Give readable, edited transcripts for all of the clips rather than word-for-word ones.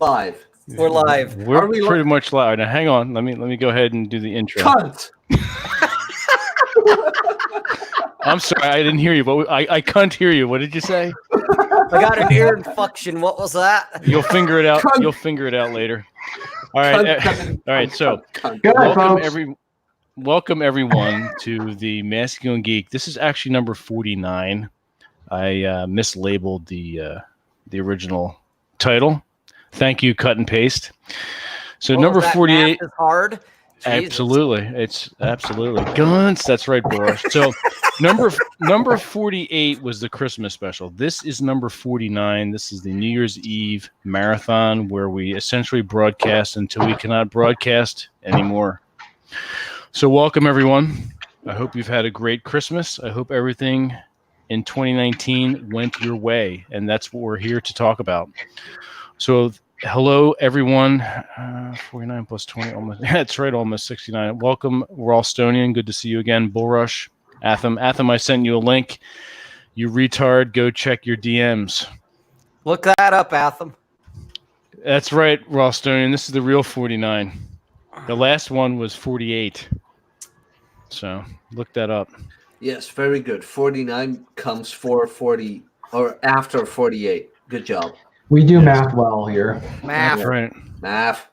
Live. We're live. We're pretty much live. Now, hang on. Let me go ahead and do the intro. Cunt! I'm sorry, I didn't hear you, but I can't hear you. What did you say? I got an ear infection. What was that? You'll figure it out. Cunt. You'll figure it out later. All right. Cunt. All right. So, welcome everyone to the Masculine Geek. This is actually number 49. I mislabeled the original title. Thank you, cut and paste. So number 48 is hard. Jesus. Absolutely. It's absolutely guns. That's right, Boris. So number 48 was the Christmas special. This is number 49. This is the New Year's Eve marathon where we essentially broadcast until we cannot broadcast anymore. So welcome everyone. I hope you've had a great Christmas. I hope everything in 2019 went your way, and that's what we're here to talk about. So hello, everyone. 49 plus 20, almost. That's right, almost 69. Welcome, Rawstonian. Good to see you again. Bullrush, Atham. Atham, I sent you a link. You retard, go check your DMs. Look that up, Atham. That's right, Rawstonian. This is the real 49. The last one was 48. So look that up. Yes, very good. 49 comes for 40 or after 48. Good job. We do math well here. Math. That's right. Math.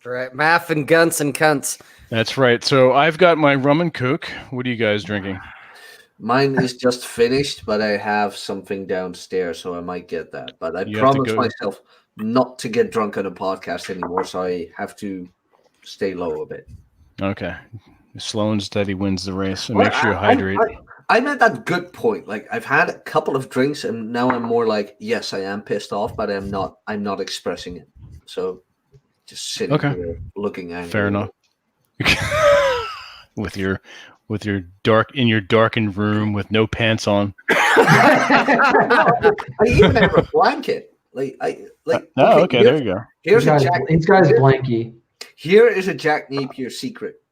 Right. Math and guns and cunts. That's right. So I've got my rum and coke. What are you guys drinking? Mine is just finished, but I have something downstairs, so I might get that. But I promised myself not to get drunk on a podcast anymore, so I have to stay low a bit. Okay. Slow and steady wins the race. So make sure you hydrate. I'm at that good point. Like I've had a couple of drinks, and now I'm more like, yes, I am pissed off, but I'm not expressing it. So just sitting here looking angry. Fair enough. with your darkened room with no pants on. I even have a blanket. Okay, there you go. Here's guy's blankie. Here is a Jack Napier secret.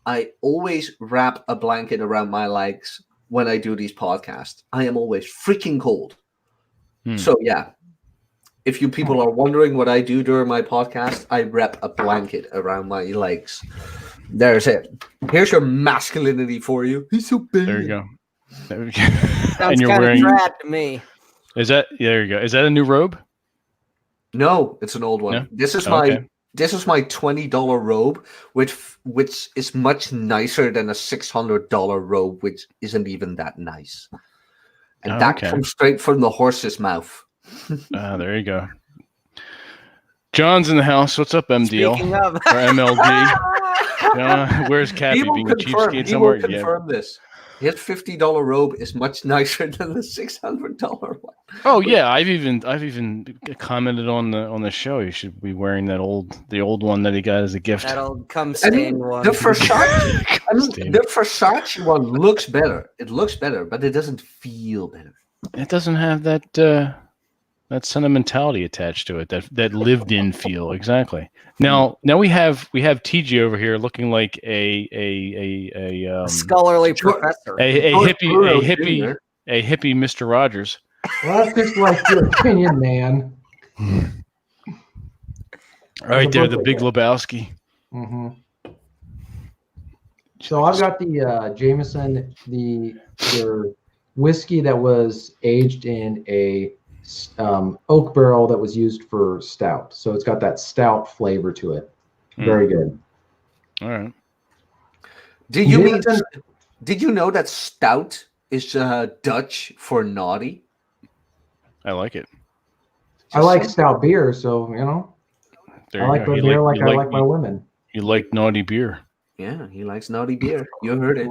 I always wrap a blanket around my legs when I do these podcasts. I am always freaking cold. So yeah, if you people are wondering what I do during my podcast, I wrap a blanket around my legs. There's it. Here's your masculinity for you. He's so big. There you go. Sounds and you're kind wearing. of trad to me. There you go. Is that a new robe? No, it's an old one. No? This is my $20 robe, which is much nicer than a $600 robe, which isn't even that nice. And that comes straight from the horse's mouth. There you go. John's in the house. What's up, MDL? Speaking of. Or MLD? Where's Cappy being a cheapskate somewhere? He will confirm this. His $50 robe is much nicer than the $600 one. Oh yeah, I've even commented on the show. You should be wearing the old one that he got as a gift. That old cum stain one. The Versace one looks better. It looks better, but it doesn't feel better. It doesn't have that sentimentality attached to it. That lived in feel exactly. Now we have TG over here looking like a scholarly professor, a hippie Mr. Rogers. Well, that's just like your opinion, man. Right there, the Big Lebowski. Mm-hmm. So I've got the Jameson, the whiskey that was aged in a oak barrel that was used for stout. So it's got that stout flavor to it. Very good. All right. Did you know that stout is Dutch for naughty? I like it. I like stout beer, so I like my beer like I like my women. You like naughty beer. Yeah, he likes naughty beer. You heard it.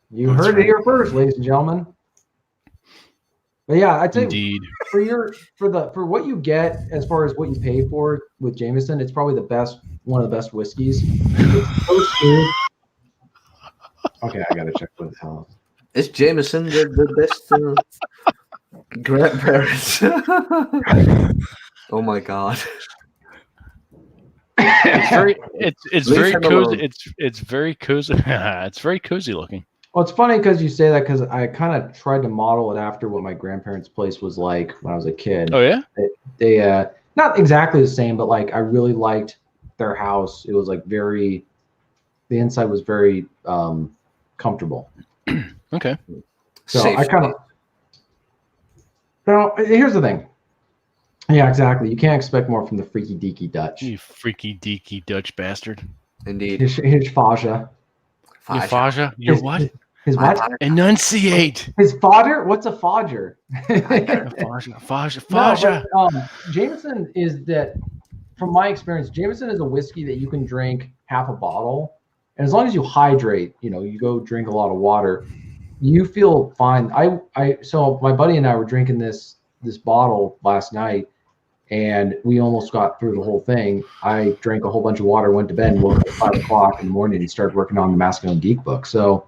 You heard it here first, ladies and gentlemen. But yeah, I tell you, for what you get as far as what you pay for with Jameson, it's probably one of the best whiskeys. It's so smooth. Okay, I gotta check what the hell. Is Jameson the best grandparents? Oh my god. It's very cozy. It's very cozy. It's very cozy looking. Well, it's funny because you say that because I kind of tried to model it after what my grandparents' place was like when I was a kid. Oh yeah. They not exactly the same, but like I really liked their house. It was like the inside was very comfortable. Okay. So Safe I kind of. Now here's the thing. Yeah, exactly. You can't expect more from the freaky deaky Dutch. You freaky deaky Dutch bastard. Indeed. His Faja. Your Faja? Your what? His what? Enunciate. His fodder? What's a fodger? Faja. No, but, Jameson is that, from my experience, Jameson is a whiskey that you can drink half a bottle, and as long as you hydrate, you go drink a lot of water, you feel fine. So my buddy and I were drinking this bottle last night, and we almost got through the whole thing. I drank a whole bunch of water, went to bed, and woke up at 5 o'clock in the morning and started working on the Masculine Geek book. So,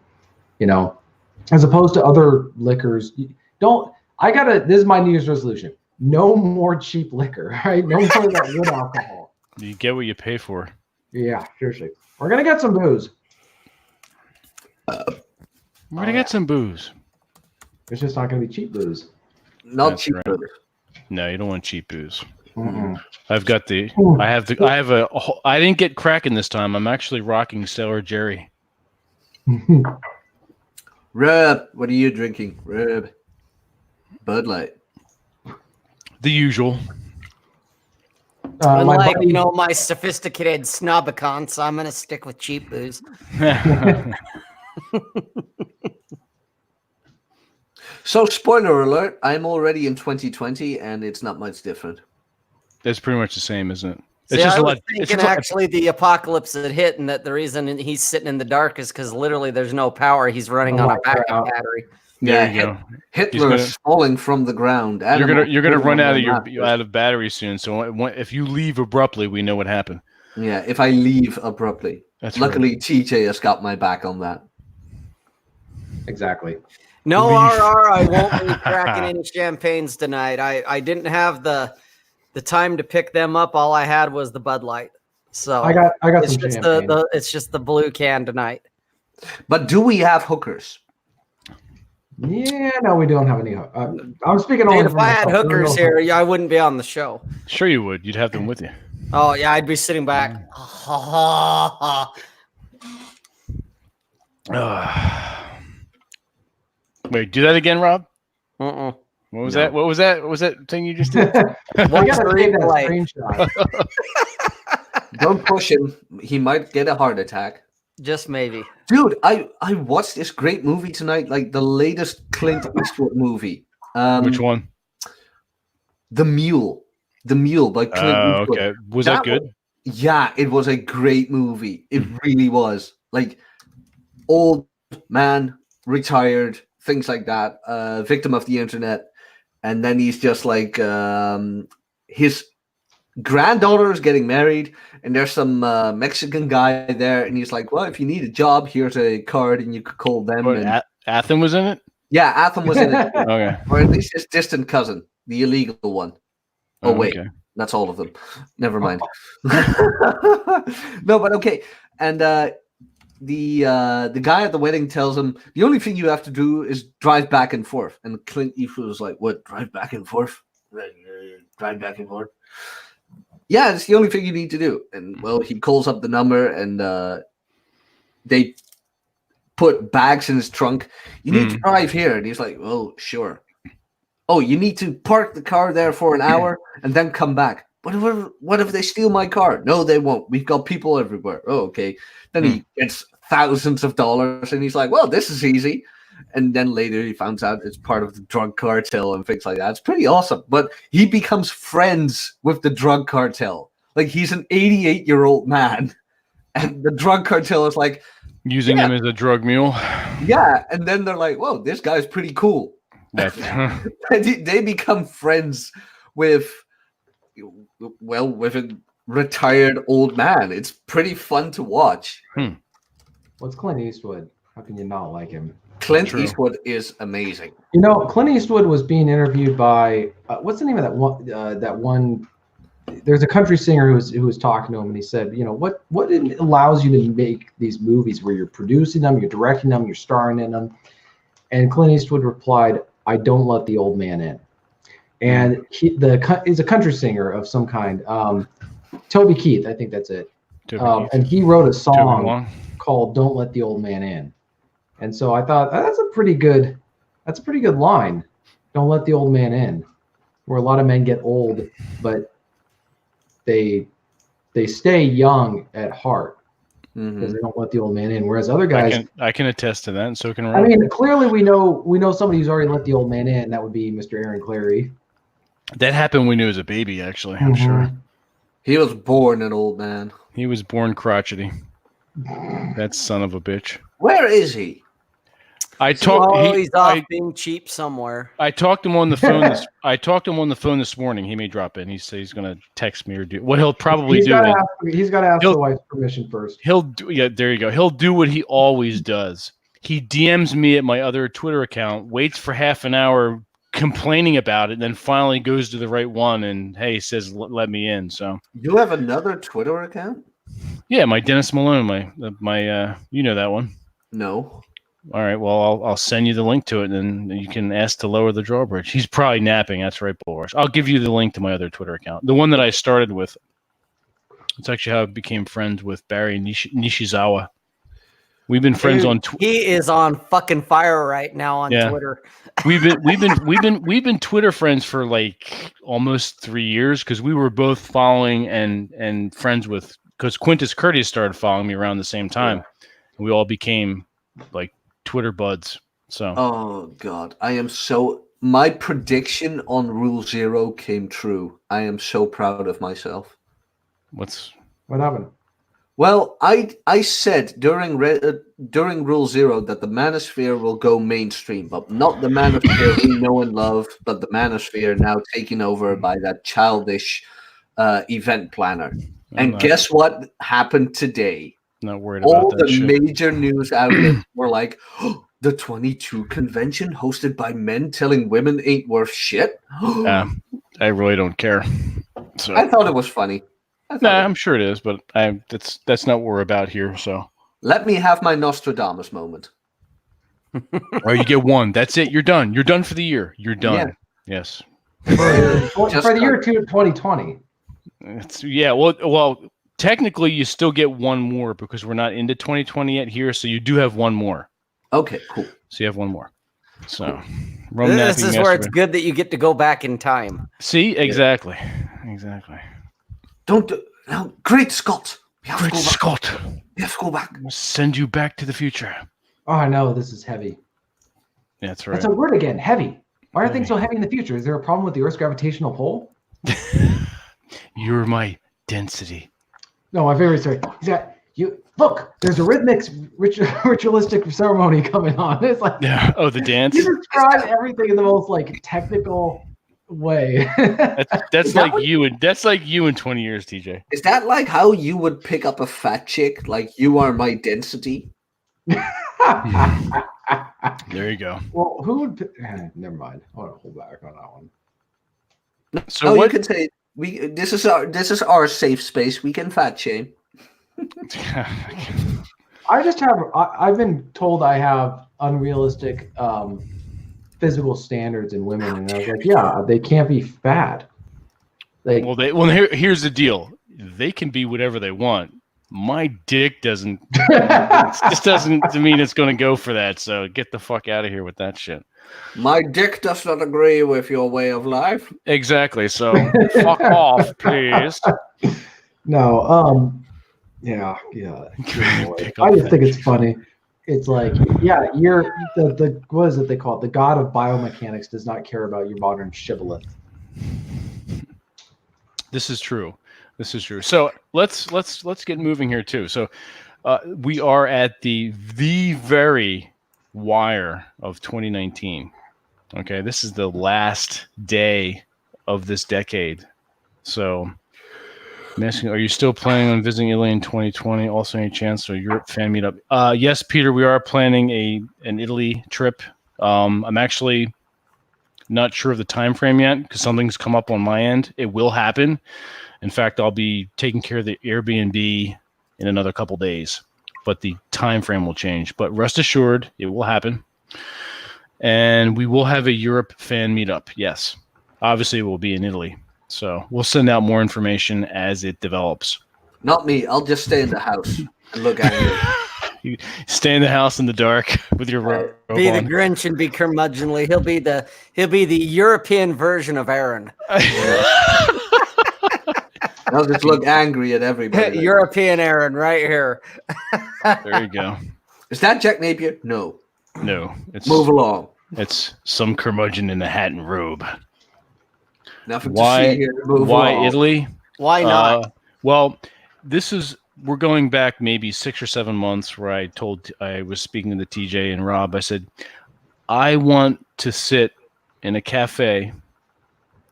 as opposed to other liquors, this is my New Year's resolution. No more cheap liquor, right? No more of that wood alcohol. You get what you pay for. Yeah, seriously. We're going to get some booze. We're going to get some booze. It's just not going to be cheap booze. Not That's cheap right. booze. No, you don't want cheap booze. Mm-mm. I didn't get Kraken this time. I'm actually rocking Sailor Jerry. Rub, what are you drinking? Rub. Bud Light. The usual. Unlike, my sophisticated snobicons, I'm going to stick with cheap booze. So, spoiler alert, I'm already in 2020, and it's not much different. It's pretty much the same, isn't it? See, I was thinking actually the apocalypse had hit, and that the reason he's sitting in the dark is because literally there's no power. He's running on a backup battery. There you go. Hitler's falling from the ground. You're gonna run out of battery soon. So if you leave abruptly, we know what happened. Yeah, if I leave abruptly. Luckily, TJ has got my back on that. Exactly. No, RR, I won't be cracking any champagnes tonight. I didn't have the time to pick them up. All I had was the Bud Light. So I got it's some just champagne. it's just the blue can tonight. But do we have hookers? Yeah, no, we don't have any. I'm speaking only. If I had hookers here, I wouldn't be on the show. Sure, you would. You'd have them with you. Oh yeah, I'd be sitting back. Wait, do that again, Rob. Uh-uh. What was that? What was that? What was that thing you just did? I gotta take that screenshot. Don't push him. He might get a heart attack. Just maybe. Dude, I watched this great movie tonight, like the latest Clint Eastwood movie. Which one? The Mule. The Mule by Clint Eastwood. Okay. Was that good? Yeah, it was a great movie. It really was. Like, old man, retired, things like that, victim of the internet. And then he's just like, his granddaughter is getting married, and there's some Mexican guy there, and he's like, well, if you need a job, here's a card, and you could call them. Athen was in it? Yeah, Athen was in it. Okay. Or at least his distant cousin, the illegal one. Oh, wait. Okay. That's all of them. Never mind. No, but okay. And the guy at the wedding tells him, the only thing you have to do is drive back and forth. And Clint Eastwood was like, what, drive back and forth? Drive back and forth? Yeah, it's the only thing you need to do. And, well, he calls up the number, and they put bags in his trunk. You need to drive here. And he's like, well, sure. Oh, you need to park the car there for an hour and then come back. What if they steal my car? No, they won't. We've got people everywhere. Oh, okay. Then he gets thousands of dollars, and he's like, well, this is easy. And then later he finds out it's part of the drug cartel and things like that. It's pretty awesome. But he becomes friends with the drug cartel. Like, he's an 88-year-old man, and the drug cartel is like, using him as a drug mule. Yeah. And then they're like, whoa, this guy's pretty cool. They become friends with a retired old man. It's pretty fun to watch. What's Clint Eastwood? How can you not like him? Clint Eastwood is amazing. Clint Eastwood was being interviewed by what's the name of that one? there's a country singer who was talking to him, and he said, what allows you to make these movies where you're producing them, you're directing them, you're starring in them? And Clint Eastwood replied, "I don't let the old man in." And he's a country singer of some kind. Toby Keith, I think that's it. And he wrote a song called "Don't Let the Old Man In." And so I thought that's a pretty good line. Don't let the old man in. Where a lot of men get old, but they stay young at heart because they don't let the old man in. Whereas other guys, I can attest to that, and so can Ron. I mean, clearly we know somebody who's already let the old man in. That would be Mr. Aaron Clary. That happened when he was a baby, actually. I'm sure. He was born an old man. He was born crotchety. That son of a bitch. Where is he? He's off being cheap somewhere. I talked to him on the phone. I talked to him on the phone this morning. He may drop in. He said he's going to text me or do what he'll probably do. He's got to ask the wife's permission first. There you go. He'll do what he always does. He DMs me at my other Twitter account, waits for half an hour complaining about it, and then finally goes to the right one and says let me in. So you have another Twitter account? Yeah, my Dennis Malone, my you know that one. No. All right, well, I'll send you the link to it, and then you can ask to lower the drawbridge. He's probably napping. That's right, Boris. I'll give you the link to my other Twitter account, the one that I started with. It's actually how I became friends with Barry Nishizawa. We've been friends on Twitter. He is on fucking fire right now on Twitter. We've been Twitter friends for like almost 3 years because we were both following and friends with, because Quintus Curtius started following me around the same time. Yeah. We all became like Twitter buds. So oh god, my prediction on Rule 0 came true. I am so proud of myself. What happened? Well, I said during Rule 0 that the Manosphere will go mainstream, but not the Manosphere we know and love, but the Manosphere now taken over by that childish event planner. And guess what happened today? Not worried all about that the shit. Major news outlets were like, oh, the 22 convention hosted by men telling women ain't worth shit. I really don't care. So I thought it was funny. I'm sure it is, but that's not what we're about here. So let me have my Nostradamus moment. Oh, you get one. That's it. You're done. You're done for the year. You're done. Yeah. Yes. For the year 2020. Well. Technically, you still get one more because we're not into 2020 yet here, so you do have one more. Okay, cool. So you have one more. So this is where it's good that you get to go back in time. See, exactly. Don't do Great Scott. Great Scott. We have to go back. We'll send you back to the future. Oh, I know. This is heavy. Yeah, that's right. That's a word again. Heavy. Why are things so heavy in the future? Is there a problem with the Earth's gravitational pull? You're my density. No, my favorite story. He's got you. Look, there's a ritualistic ceremony coming on. It's like the dance. You describe everything in the most like technical way. That's like you in 20 years, TJ. Is that like how you would pick up a fat chick? Like you are my density. There you go. Well, who would? Never mind. I want to hold back on that one. So you can say. This is our safe space. We can fat shame. I've been told I have unrealistic physical standards in women, and I was like, they can't be fat. Here's the deal. They can be whatever they want. My dick doesn't. Just doesn't mean it's going to go for that. So get the fuck out of here with that shit. My dick does not agree with your way of life. Exactly. So fuck off, please. No. Yeah. I just think it's funny. It's like, you're the what is it they call it? The god of biomechanics does not care about your modern shibboleth. This is true. So let's get moving here too. So we are at the very wire of 2019. Okay, this is the last day of this decade. So I'm asking, are you still planning on visiting Italy in 2020? Also, any chance for Europe fan meetup? Yes, Peter, we are planning an Italy trip. I'm actually Not sure of the time frame yet because something's come up on my end. It will happen. In fact, I'll be taking care of the Airbnb in another couple days, but the time frame will change. But rest assured, it will happen. And we will have a Europe fan meetup. Yes. Obviously, it will be in Italy. So we'll send out more information as it develops. Not me. I'll just stay in the house and look at you. You stay in the house in the dark with your robe Be the on. Grinch and be curmudgeonly. He'll be the European version of Aaron. I'll just look angry at everybody. European Aaron, right here. There you go. Is that Jack Napier? No. No, it's Move along. It's some curmudgeon in a hat and robe. Nothing to see here. Move along. Italy? Why not? Well, we're going back maybe 6 or 7 months where I was speaking to TJ and Rob. I said, I want to sit in a cafe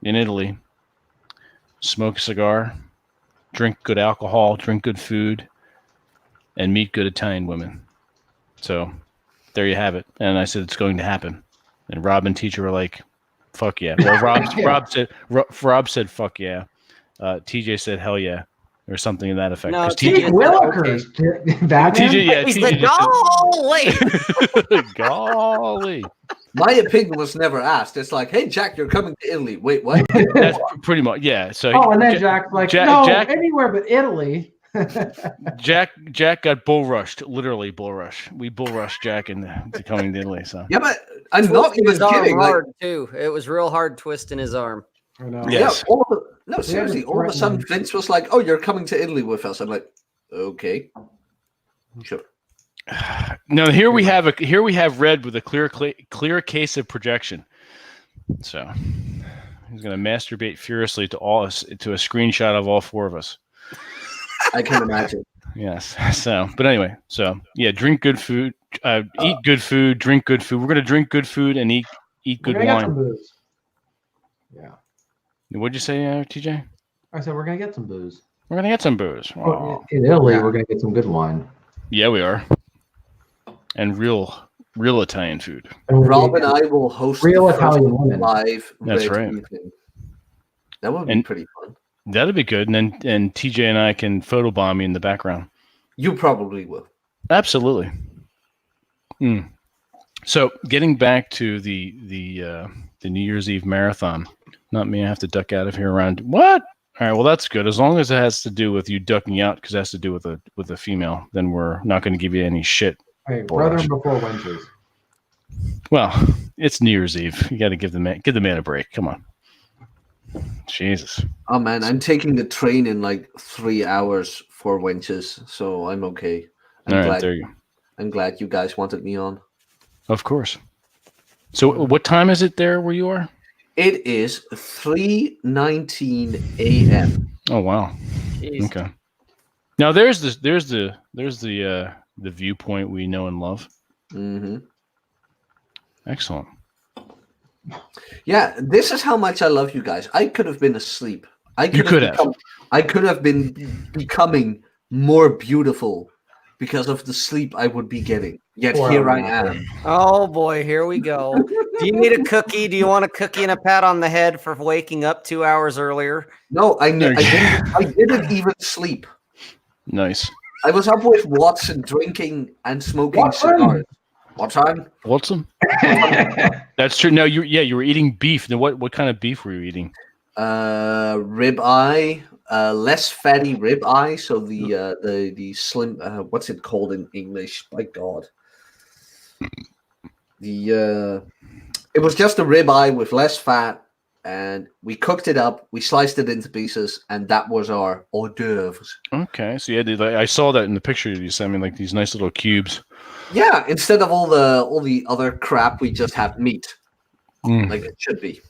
in Italy, smoke a cigar, drink good alcohol, drink good food, and meet good Italian women. So there you have it. And I said, it's going to happen. And Rob and TJ were like, fuck yeah. Well, Rob said, fuck yeah. TJ said, hell yeah. Or something to that effect. No, Jake Willikers. TJ, yeah, He's TJ the golly. Golly. My opinion was never asked. It's like, hey, Jack, you're coming to Italy. Wait, what? That's pretty much, yeah. So and then Jack's like, anywhere but Italy. Jack got bull rushed, literally bull rush. We bull rushed Jack into coming to Italy. So Yeah, but I'm not even kidding. Hard too. It was real hard twisting his arm. I know. Yes. Yeah, seriously. All of a sudden, Vince was like, "Oh, you're coming to Italy with us." I'm like, "Okay, sure." No, here we have Red with a clear case of projection. So he's going to masturbate furiously to a screenshot of all four of us. I can imagine. Yes. So, but anyway, yeah, drink good food, eat good food, drink good food. We're going to drink good food and eat good wine. Yeah. What'd you say, TJ? I said we're gonna get some booze. We're gonna get some booze. Well, in Italy, we're gonna get some good wine. Yeah, we are. And real Italian food. Rob and I will host real Italian women live. That's right. Evening. That would be pretty fun. That'd be good. And then TJ and I can photobomb you in the background. You probably will. Absolutely. So getting back to the New Year's Eve marathon. Not me. I have to duck out of here around what? All right. Well, that's good. As long as it has to do with you ducking out because it has to do with a female, then we're not going to give you any shit. Hey, brethren before wenches. Well, it's New Year's Eve. You got to give the man a break. Come on. Jesus. Oh man, I'm taking the train in like 3 hours for wenches, so I'm okay. There you go. I'm glad you guys wanted me on. Of course. So, what time is it there where you are? It is 3:19 a.m. Oh wow. Jeez. Okay. Now there's the viewpoint we know and love. Mm-hmm. Excellent. Yeah, this is how much I love you guys. I could have been asleep. I could have been becoming more beautiful because of the sleep I would be getting. Yet here I am. Oh boy, here we go. Do you need a cookie? Do you want a cookie and a pat on the head for waking up 2 hours earlier? No, I didn't even sleep. Nice. I was up with Watson drinking and smoking cigars. What time? Watson? That's true. No, you were eating beef. Now, what kind of beef were you eating? Rib eye, less fatty rib eye. So the slim. What's it called in English? My God. It was just a rib eye with less fat, and we cooked it up. We sliced it into pieces, and that was our hors d'oeuvres. Okay, so I saw that in the picture you sent me, like these nice little cubes. Yeah, instead of all the other crap, we just had meat, like it should be.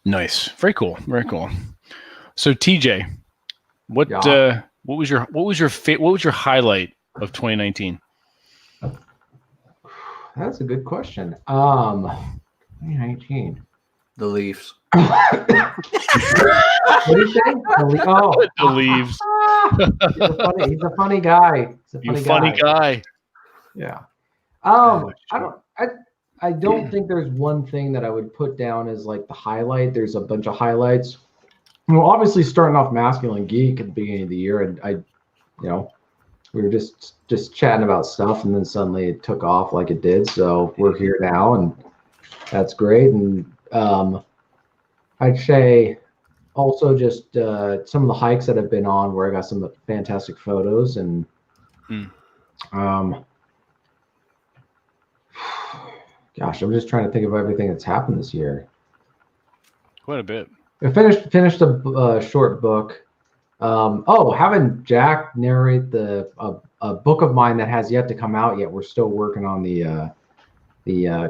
Nice, very cool, very cool. So TJ, what was your highlight of 2019? That's a good question. 2019. The Leafs. What did you say? The Leaves. He's a funny guy. Funny guy. Yeah. I I don't think there's one thing that I would put down as like the highlight. There's a bunch of highlights. Well, obviously starting off Masculine Geek at the beginning of the year, and we were just chatting about stuff, and then suddenly it took off like it did. So we're here now, and that's great. And I'd say also just some of the hikes that I've been on, where I got some fantastic photos, and gosh, I'm just trying to think of everything that's happened this year. Quite a bit. I finished a short book. Having Jack narrate a book of mine that has yet to come out yet. We're still working on the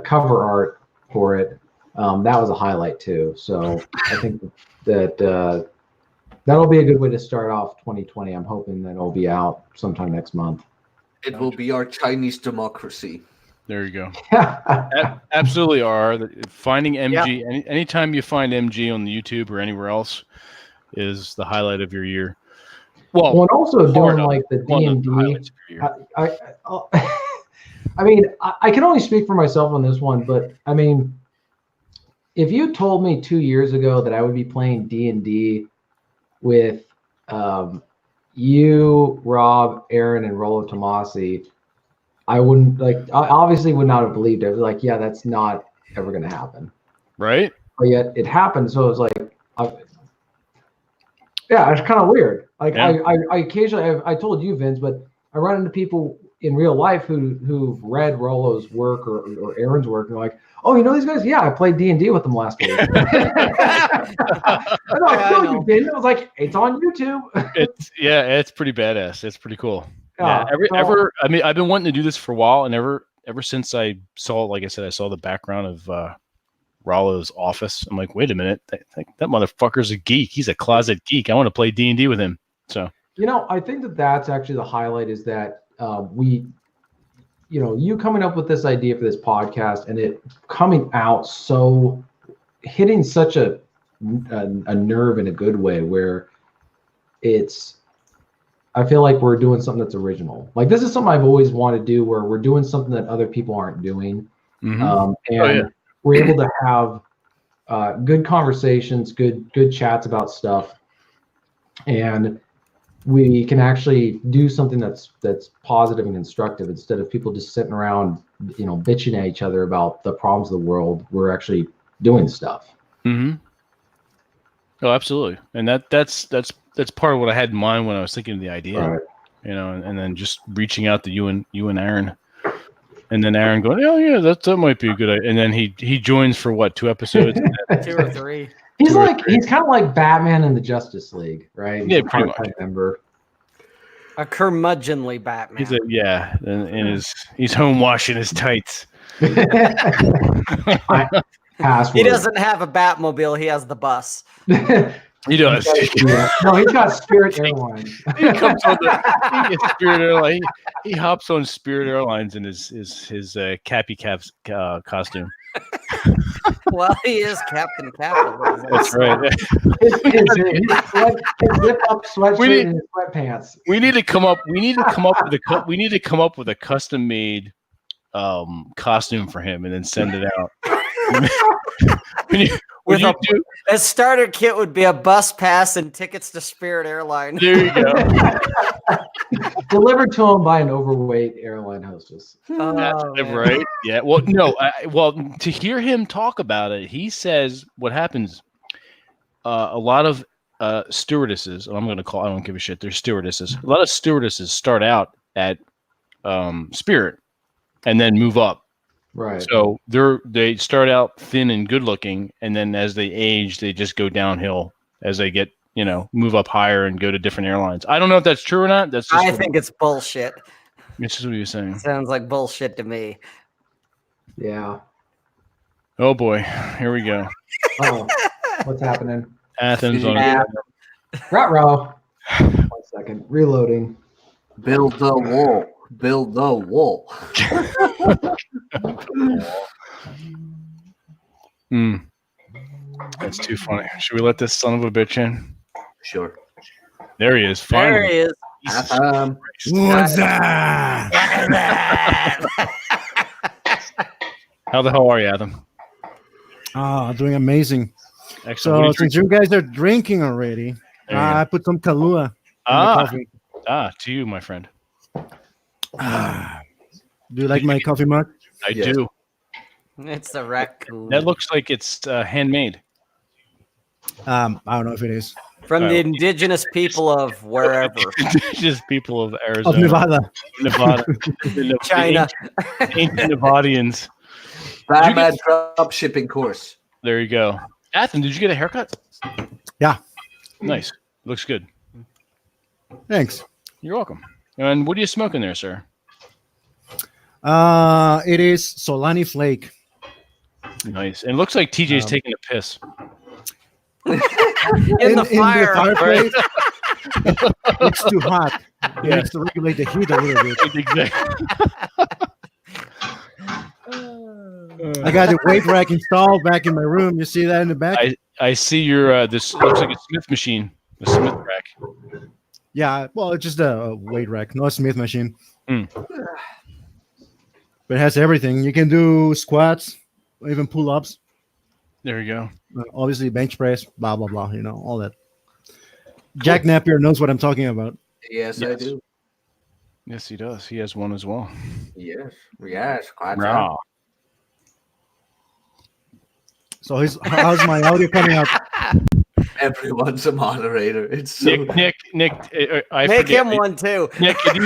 cover art for it. That was a highlight too. So I think that that'll be a good way to start off 2020. I'm hoping that it'll be out sometime next month. It will be our Chinese democracy. There you go. Absolutely are. Finding MG, anytime you find MG on the YouTube or anywhere else is the highlight of your year. Well, and also doing like the D&D. I mean, I can only speak for myself on this one, but I mean, if you told me 2 years ago that I would be playing D&D with you, Rob, Aaron, and Rollo Tomasi, I wouldn't I obviously would not have believed it. I was like, yeah, that's not ever going to happen. Right. But yet it happened. So it was like, it's kind of weird. Like I occasionally, I told you, Vince, but I run into people in real life who've read Rollo's work or Aaron's work, and they're like, oh, you know these guys? Yeah, I played D&D with them last week. I know you didn't. I was like, it's on YouTube. It's pretty badass. It's pretty cool. Yeah. I mean, I've been wanting to do this for a while, and ever since I saw, like I said, I saw the background of Rollo's office. I'm like, wait a minute, that motherfucker's a geek. He's a closet geek. I want to play D&D with him. So I think that's actually the highlight is that you coming up with this idea for this podcast and it coming out so hitting such a nerve in a good way where I feel like we're doing something that's original. Like this is something I've always wanted to do where we're doing something that other people aren't doing. And we're able to have good conversations, good chats about stuff. And we can actually do something that's positive and constructive instead of people just sitting around, bitching at each other about the problems of the world. We're actually doing stuff. Mm-hmm. Oh, absolutely. And that's part of what I had in mind when I was thinking of the idea, right. And then just reaching out to you and Aaron, and then Aaron going, oh yeah, that might be a good idea. And then he joins for what, 2 episodes? 2 or 3. He's kind of like Batman in the Justice League, right? He's a pretty much. Member. A curmudgeonly Batman. He's home washing his tights. He doesn't have a Batmobile. He has the bus. He does. No, he's got Spirit Airlines. He comes on Spirit Airlines. He hops on Spirit Airlines in his Cappy Caps costume. Well, he is Captain Capital. That's right. His zip-up sweatshirt and his sweatpants. We need to come up with a custom-made costume for him, and then send it out. A starter kit would be a bus pass and tickets to Spirit Airlines. There you go. Delivered to him by an overweight airline hostess. That's right. Yeah. Well, no. To hear him talk about it, he says what happens. A lot of stewardesses. I don't give a shit. They're stewardesses. A lot of stewardesses start out at Spirit, and then move up. Right. So they start out thin and good looking, and then as they age, they just go downhill as they get, move up higher and go to different airlines. I don't know if that's true or not. I think it's bullshit. It's just what you're saying. Sounds like bullshit to me. Yeah. Oh boy, here we go. Oh, what's happening? Athens on Ruh-roh. 1 second. Reloading. Build the wall. Build the wall. That's too funny. Should we let this son of a bitch in? Sure. There he is. Finally. There he is. What's that? How the hell are you, Adam? Doing amazing. Excellent. So since you guys are drinking already, I put some Kahlua in the coffee. To you, my friend. Do you like my coffee mug? I do. It's a raccoon. That looks like it's handmade. I don't know if it is. From the indigenous people of wherever. Indigenous people of Arizona. Of Nevada. China. Ancient Nevadians. Bad drop shipping course. There you go. Athen, did you get a haircut? Yeah. Nice. Looks good. Thanks. You're welcome. And what are you smoking there, sir? It is Solani Flake. Nice. And it looks like TJ's taking a piss. in the fireplace. It's too hot. It needs to regulate the heat a little bit. Exactly. I got the weight rack installed back in my room. You see that in the back? I see your this looks like a Smith machine, a Smith rack. Yeah, well, it's just a weight rack, not a Smith machine. Mm. But it has everything. You can do squats, even pull-ups. There you go. Obviously, bench press, blah, blah, blah, all that. Jack Napier knows what I'm talking about. Yes, I do. Yes, he does. He has one as well. Yes. Quite Raw. So how's my audio coming out? Everyone's a moderator. It's so... Nick. I Make forget. him one too. Nick, do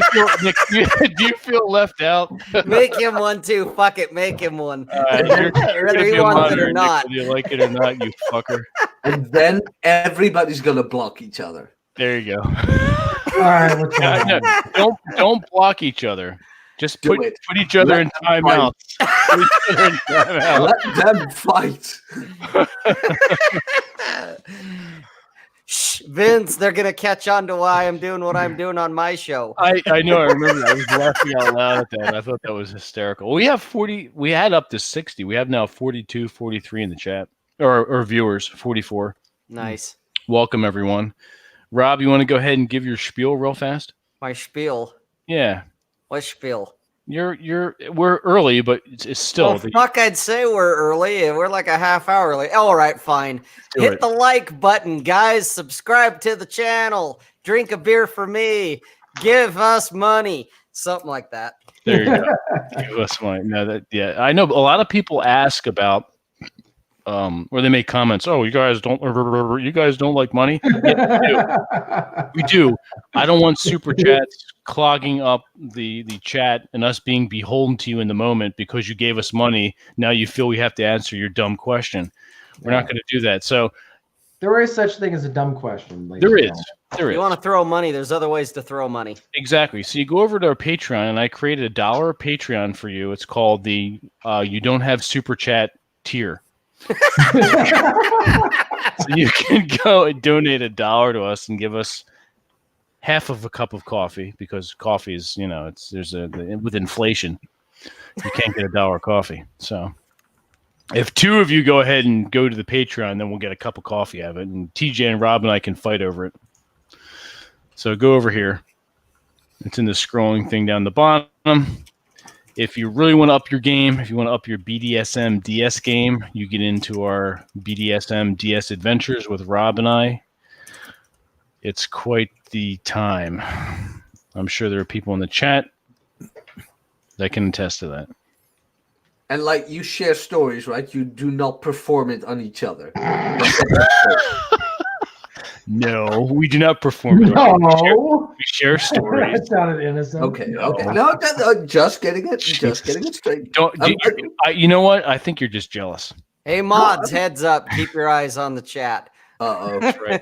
you feel left out? Make him one too. Fuck it, make him one. Whether he wants it or not. Whether you like it or not, you fucker. And then everybody's gonna block each other. There you go. All right, what's going on? Don't block each other. Just put each other in timeouts. Let them fight. Shh, Vince, they're gonna catch on to why I'm doing what I'm doing on my show. I know. I remember. I was laughing out loud at that. I thought that was hysterical. We have 40. We had up to 60. We have now 42, 43 in the chat or viewers. 44. Nice. Welcome everyone. Rob, you want to go ahead and give your spiel real fast? My spiel. Yeah. What spiel? We're early, but it's still. Oh, fuck, I'd say we're early. We're like a half hour early. All right, fine. Hit the like button, guys. Subscribe to the channel. Drink a beer for me. Give us money. Something like that. There you go. Give us money. No, I know a lot of people ask about or they make comments. Oh, you guys don't like money? Yeah, we do. I don't want super chats clogging up the chat and us being beholden to you in the moment because you gave us money. Now you feel we have to answer your dumb question. We're not going to do that. So there is such thing as a dumb question. There is. If you want to throw money, there's other ways to throw money. Exactly. So you go over to our Patreon, and I created $1 Patreon for you. It's called the You Don't Have Super Chat tier. So you can go and donate $1 to us and give us half of a cup of coffee because coffee is, with inflation, you can't get $1 coffee. So if two of you go ahead and go to the Patreon, then we'll get a cup of coffee out of it, and TJ and Rob and I can fight over it. So go over here. It's in the scrolling thing down the bottom. If you really want to up your game, if you want to up your BDSM DS game, you get into our BDSM DS adventures with Rob and I. It's quite the time. I'm sure there are people in the chat that can attest to that. And like you share stories, right? You do not perform it on each other. No, we do not perform it. No. We share stories. That sounded innocent. Okay. No, just getting it straight. You know what? I think you're just jealous. Hey, mods, heads up. Keep your eyes on the chat. Uh-oh. That's right.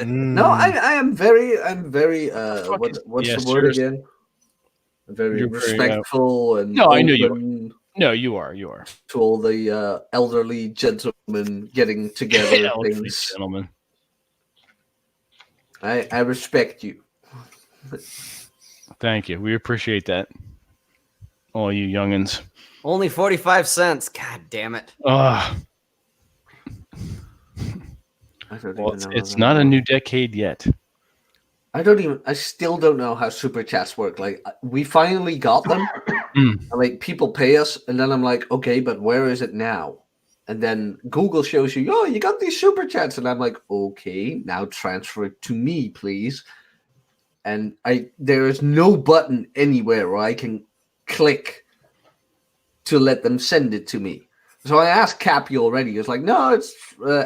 No, I'm very what's the word again? Very respectful and no, I know you are. No, you are. To all the elderly gentlemen getting together. Things. Gentlemen. I respect you. Thank you. We appreciate that. All you youngins. Only 45 cents. God damn it. It's not a new decade yet. I still don't know how super chats work. Like we finally got them, Like people pay us, and then I'm like, okay, but where is it now? And then Google shows you, oh, you got these super chats, and I'm like, okay, now transfer it to me, please. And there is no button anywhere where I can click to let them send it to me. So I asked Cappy already. He was like, no, it's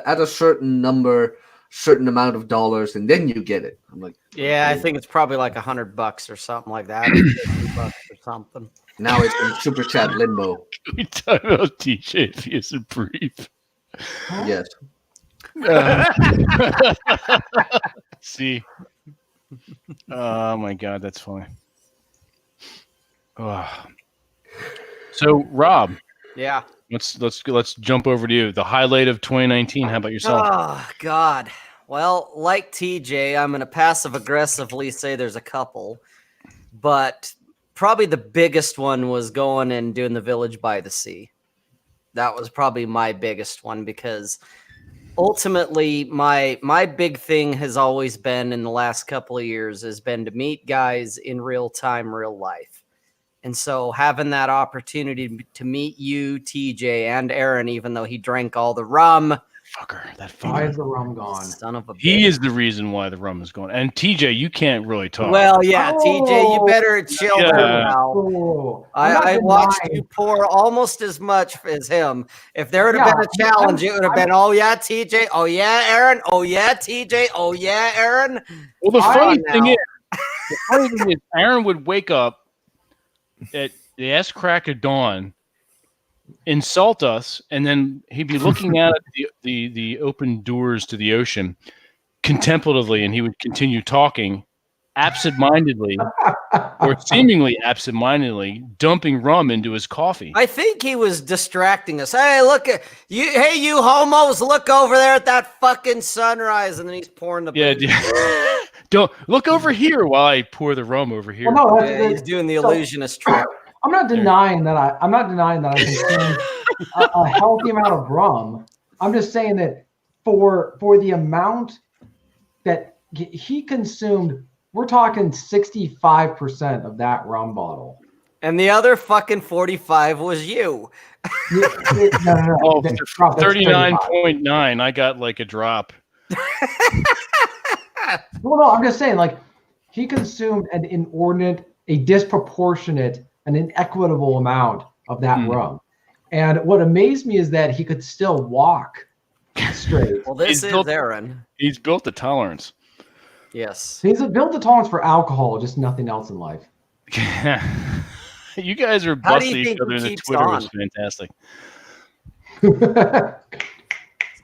at a certain number, certain amount of dollars, and then you get it. I'm like, yeah, okay. I think it's probably like $100 or something like that, or $50 or something. Now it's in super chat limbo. We talk about TJ if he is a brief. Yes. See. Oh my God, that's funny. Oh. So Rob, Yeah. Let's jump over to you. The highlight of 2019. How about yourself? Oh God. Well, like TJ, I'm going to passive aggressively say there's a couple, but probably the biggest one was going and doing the Village by the Sea. That was probably my biggest one because ultimately my big thing has always been in the last couple of years has been to meet guys in real time, real life. And so having that opportunity to meet you, TJ, and Aaron, even though he drank all the rum. Fucker, that Why fucker. is the rum gone? Son of a bitch. He is the reason why the rum is gone. And TJ, you can't really talk. Well, yeah, TJ, you better chill there now. Oh, I watched you pour almost as much as him. If there would have been a challenge, it would have been, oh yeah, TJ, oh yeah, Aaron, oh yeah, TJ, oh yeah, Aaron. Well, the funny thing is, Aaron would wake up at the ass crack of dawn, insult us, and then he'd be looking out at the open doors to the ocean contemplatively, and he would continue talking absent-mindedly or seemingly absent-mindedly, dumping rum into his coffee. I think he was distracting us. Hey, look at you! Hey, you homos! Look over there at that fucking sunrise, and then he's pouring the booze. Don't look over here while I pour the rum over here. Well, no, he's doing the illusionist trick. I'm not denying that I consume a healthy amount of rum. I'm just saying that for the amount that he consumed, we're talking 65% of that rum bottle. And the other fucking 45 was you. No. Oh, 39.9. I got like a drop. Well, no, I'm just saying, like, he consumed an inordinate, a disproportionate, an inequitable amount of that rum. And what amazed me is that he could still walk straight. Well, this is Aaron. He's built a tolerance. Yes. He's built a tolerance for alcohol, just nothing else in life. You guys are busting each other in the Twitter. Was fantastic.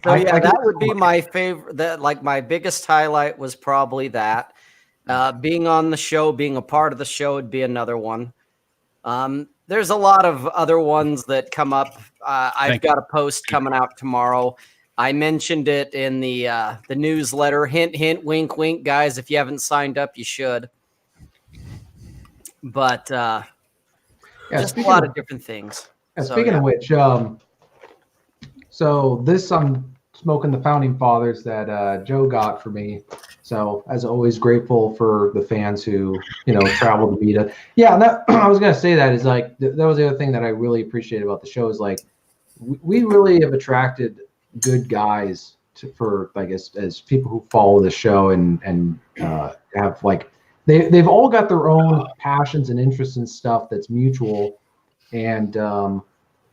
So yeah, that would be my favorite. That like my biggest highlight was probably that. Being on the show, being a part of the show would be another one. There's a lot of other ones that come up. I've got a post coming out tomorrow. I mentioned it in the newsletter. Hint, hint, wink, wink, guys. If you haven't signed up, you should. But just a lot of different things. Yeah, speaking of which, so this I'm smoking the Founding Fathers that Joe got for me. So as always, grateful for the fans who traveled to meet us. Yeah, and that, I was gonna say that is like that was the other thing that I really appreciate about the show is like we really have attracted good guys for like as people who follow the show and have like they've all got their own passions and interests and stuff that's mutual, and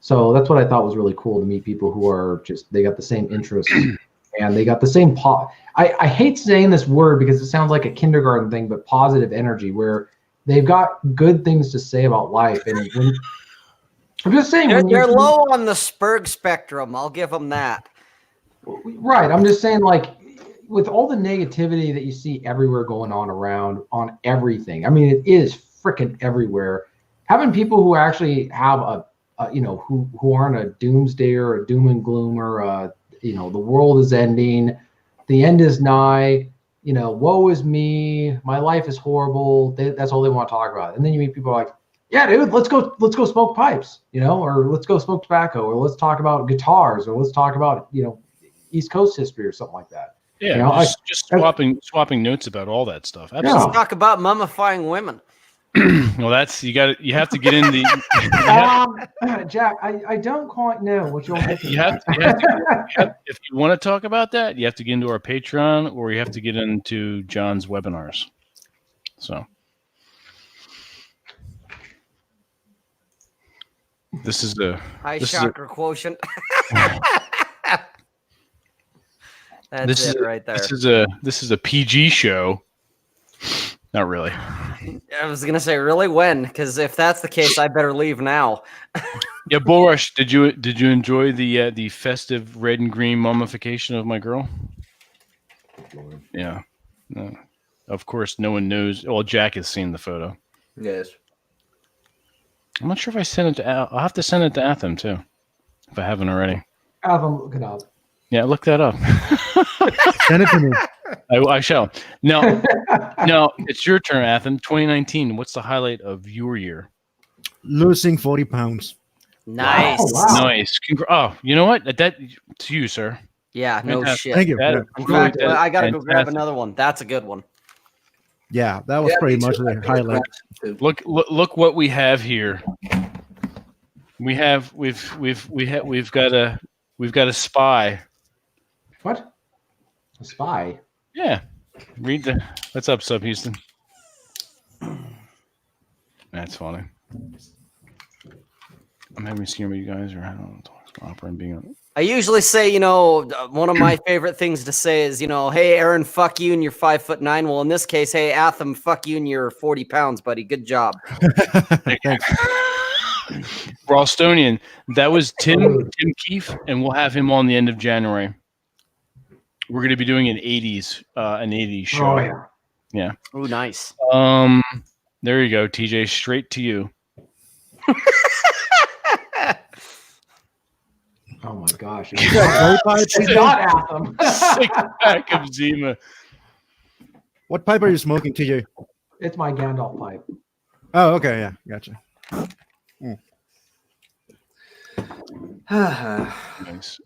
so that's what I thought was really cool to meet people who are just they got the same interests and they got the same I hate saying this word because it sounds like a kindergarten thing, but positive energy where they've got good things to say about life. And when, I'm just saying they're low on the Spurg spectrum. I'll give them that. Right. I'm just saying, like, with all the negativity that you see everywhere going on around on everything, I mean, it is freaking everywhere. Having people who actually have who aren't a doomsdayer, a doom and gloomer, the world is ending, the end is nigh, woe is me, my life is horrible. That's all they want to talk about. And then you meet people like, yeah, dude, let's go smoke pipes, or let's go smoke tobacco, or let's talk about guitars, or let's talk about, East Coast history or something like that. Yeah, just swapping notes about all that stuff. Absolutely. Let's talk about mummifying women. Well, that's you have to get in the. Jack, I don't quite know what you're looking If you want to talk about that, you have to get into our Patreon, or you have to get into John's webinars. So this is a high chakra quotient. That's this it is right there. This is a PG show. Not really. I was gonna say, really, when? Because if that's the case, I better leave now. Yeah, Boris, did you enjoy the festive red and green mummification of my girl? Yeah. No. Of course, no one knows. Well, Jack has seen the photo. Yes. I'm not sure if I sent it to. I'll have to send it to Atham too, if I haven't already. Atham, look it up. Yeah, look that up. Send it to me. I shall. No, it's your turn, Atham. 2019. What's the highlight of your year? Losing 40 pounds. Nice. Oh, wow. Nice. Oh, you know what? That to you, sir. Yeah, no Fantastic. shit. Thank you. That- In fact, that is I gotta go grab fantastic. another one. That's a good one. Yeah, that was pretty me much too. the highlight. Look what we have here. We've got a spy. What? A spy? Yeah. Read the. What's up, Sub Houston? That's funny. I'm having a scene with you guys, or I don't know. Opera and being on. I usually say, one of my favorite things to say is, hey, Aaron, fuck you and you're 5'9". Well, in this case, hey, Atham, fuck you and you're 40 pounds, buddy. Good job. Thanks. Ralstonian. That was Tim Keefe, and we'll have him on the end of January. We're going to be doing an 80s show. Oh, yeah. Yeah. Oh, nice. There you go, TJ. Straight to you. Oh my gosh. You got gold pipe? It's not Atham. 6-pack of Zima. What pipe are you smoking, TJ? It's my Gandalf pipe. Oh, okay, yeah, gotcha. Nice.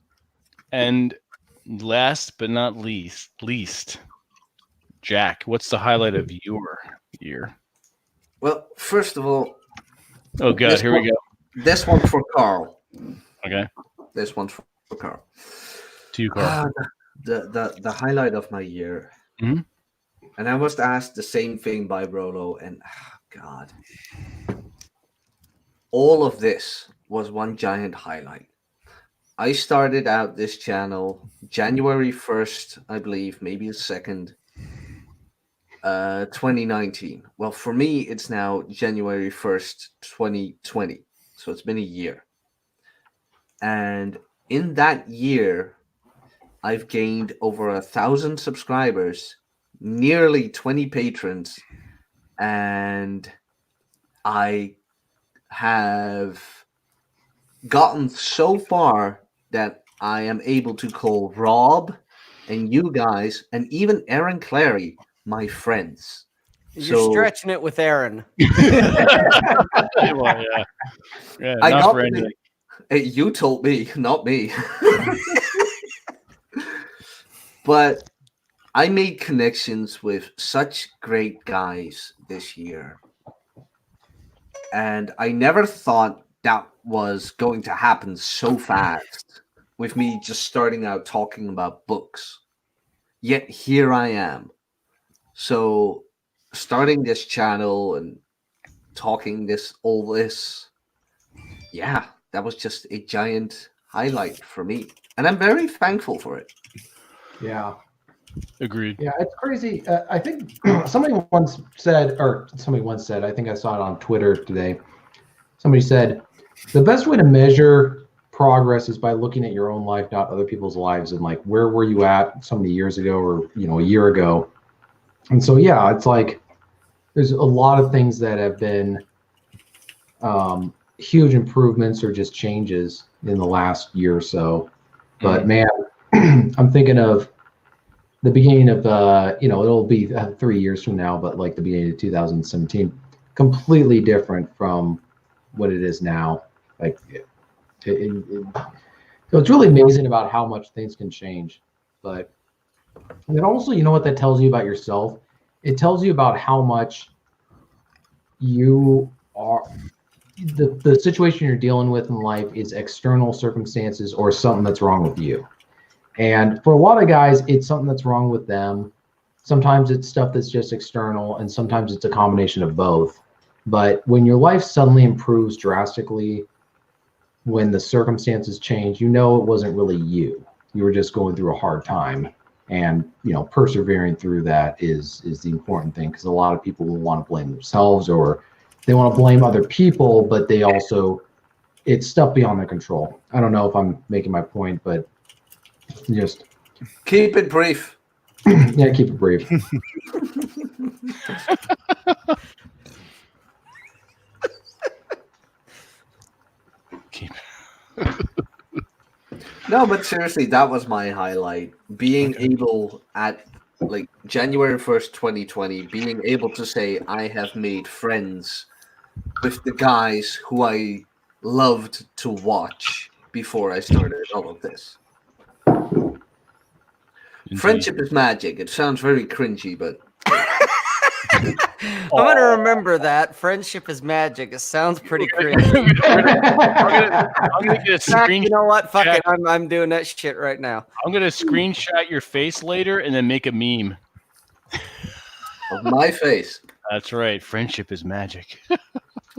And last but not least, Jack, what's the highlight of your year? Well, first of all, Oh God, here we go. this one for Carl. Okay, This one's for Carl. to you, Carl. The highlight of my year, Mhm. and I was asked the same thing by Rolo, and God, all of this was one giant highlight. I started out this channel January 1st, I believe, maybe the 2nd, 2019. Well, for me, it's now January 1st, 2020. So it's been a year. And in that year, I've gained over 1,000 subscribers, nearly 20 patrons, and I have gotten so far that I am able to call Rob and you guys and even Aaron Clary my friends. You're stretching it with Aaron. Well, yeah, I not got for anything. You told me, not me. But I made connections with such great guys this year. And I never thought that was going to happen so fast with me just starting out talking about books. Yet here I am. So starting this channel and talking all this, yeah, that was just a giant highlight for me. And I'm very thankful for it. Yeah. Agreed. Yeah, it's crazy. I think somebody once said, I think I saw it on Twitter today. Somebody said, the best way to measure progress is by looking at your own life, not other people's lives, and like, where were you at so many years ago or, a year ago? And so, yeah, it's like, there's a lot of things that have been huge improvements or just changes in the last year or so. But man, I'm thinking of the beginning of it'll be 3 years from now, but like the beginning of 2017, completely different from what it is now. Like so it's really amazing about how much things can change. But and then also, what that tells you about yourself? It tells you about how much you are the situation you're dealing with in life is external circumstances or something that's wrong with you. And for a lot of guys, it's something that's wrong with them. Sometimes it's stuff that's just external, and sometimes it's a combination of both. But when your life suddenly improves drastically, when the circumstances change, you know it wasn't really you. You were just going through a hard time. And, you know, persevering through that is the important thing, because a lot of people will want to blame themselves, or they want to blame other people, but they also, it's stuff beyond their control. I don't know if I'm making my point, but just keep it brief. Yeah, keep it brief. No, but seriously, that was my highlight. Being able at like January 1st, 2020, being able to say I have made friends with the guys who I loved to watch before I started all of this. Indeed. Friendship is magic. It sounds very cringy, but I'm gonna remember that. Friendship is magic. It sounds pretty cringy. I'm gonna get a screen. You know what? Fuck it. I'm doing that shit right now. I'm gonna screenshot your face later and then make a meme of my face. That's right. Friendship is magic.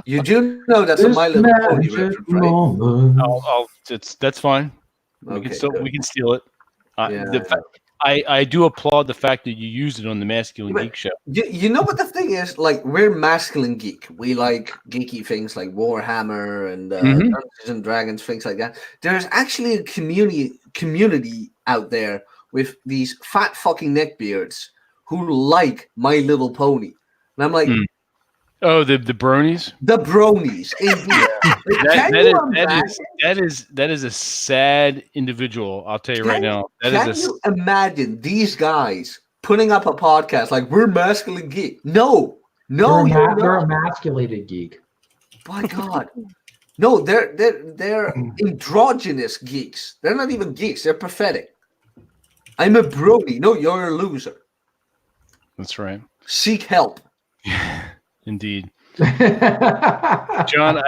You do know that's a My Little Pony reference, right? That's fine. Okay, we can steal it. I do applaud the fact that you used it on the Masculine Geek show. You know what the thing is? Like, we're Masculine Geek. We like geeky things like Warhammer and Dungeons and Dragons, things like that. There's actually a community out there with these fat fucking neckbeards who like My Little Pony. And I'm like... Oh, the bronies? The bronies. That is a sad individual. I'll tell you right now. Can you imagine these guys putting up a podcast like we're Masculine Geek? No, they're emasculated geek. My God, no, they're androgynous geeks. They're not even geeks. They're pathetic. I'm a brony. No, you're a loser. That's right. Seek help. Indeed. John,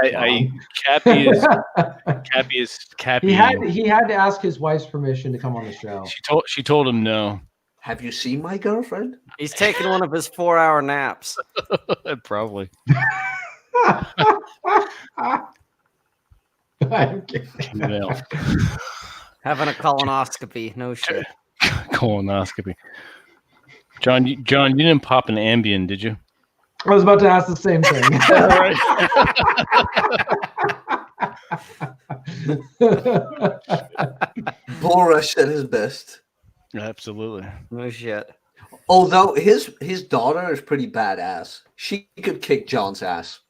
Cappy is Cappy. He had to ask his wife's permission to come on the show. She told him no. Have you seen my girlfriend? He's taking one of his 4-hour naps. Probably. Having a colonoscopy. No shit. Colonoscopy. John, you didn't pop an Ambien, did you? I was about to ask the same thing. Boris at his best. Absolutely. No shit. Although his daughter is pretty badass. She could kick John's ass.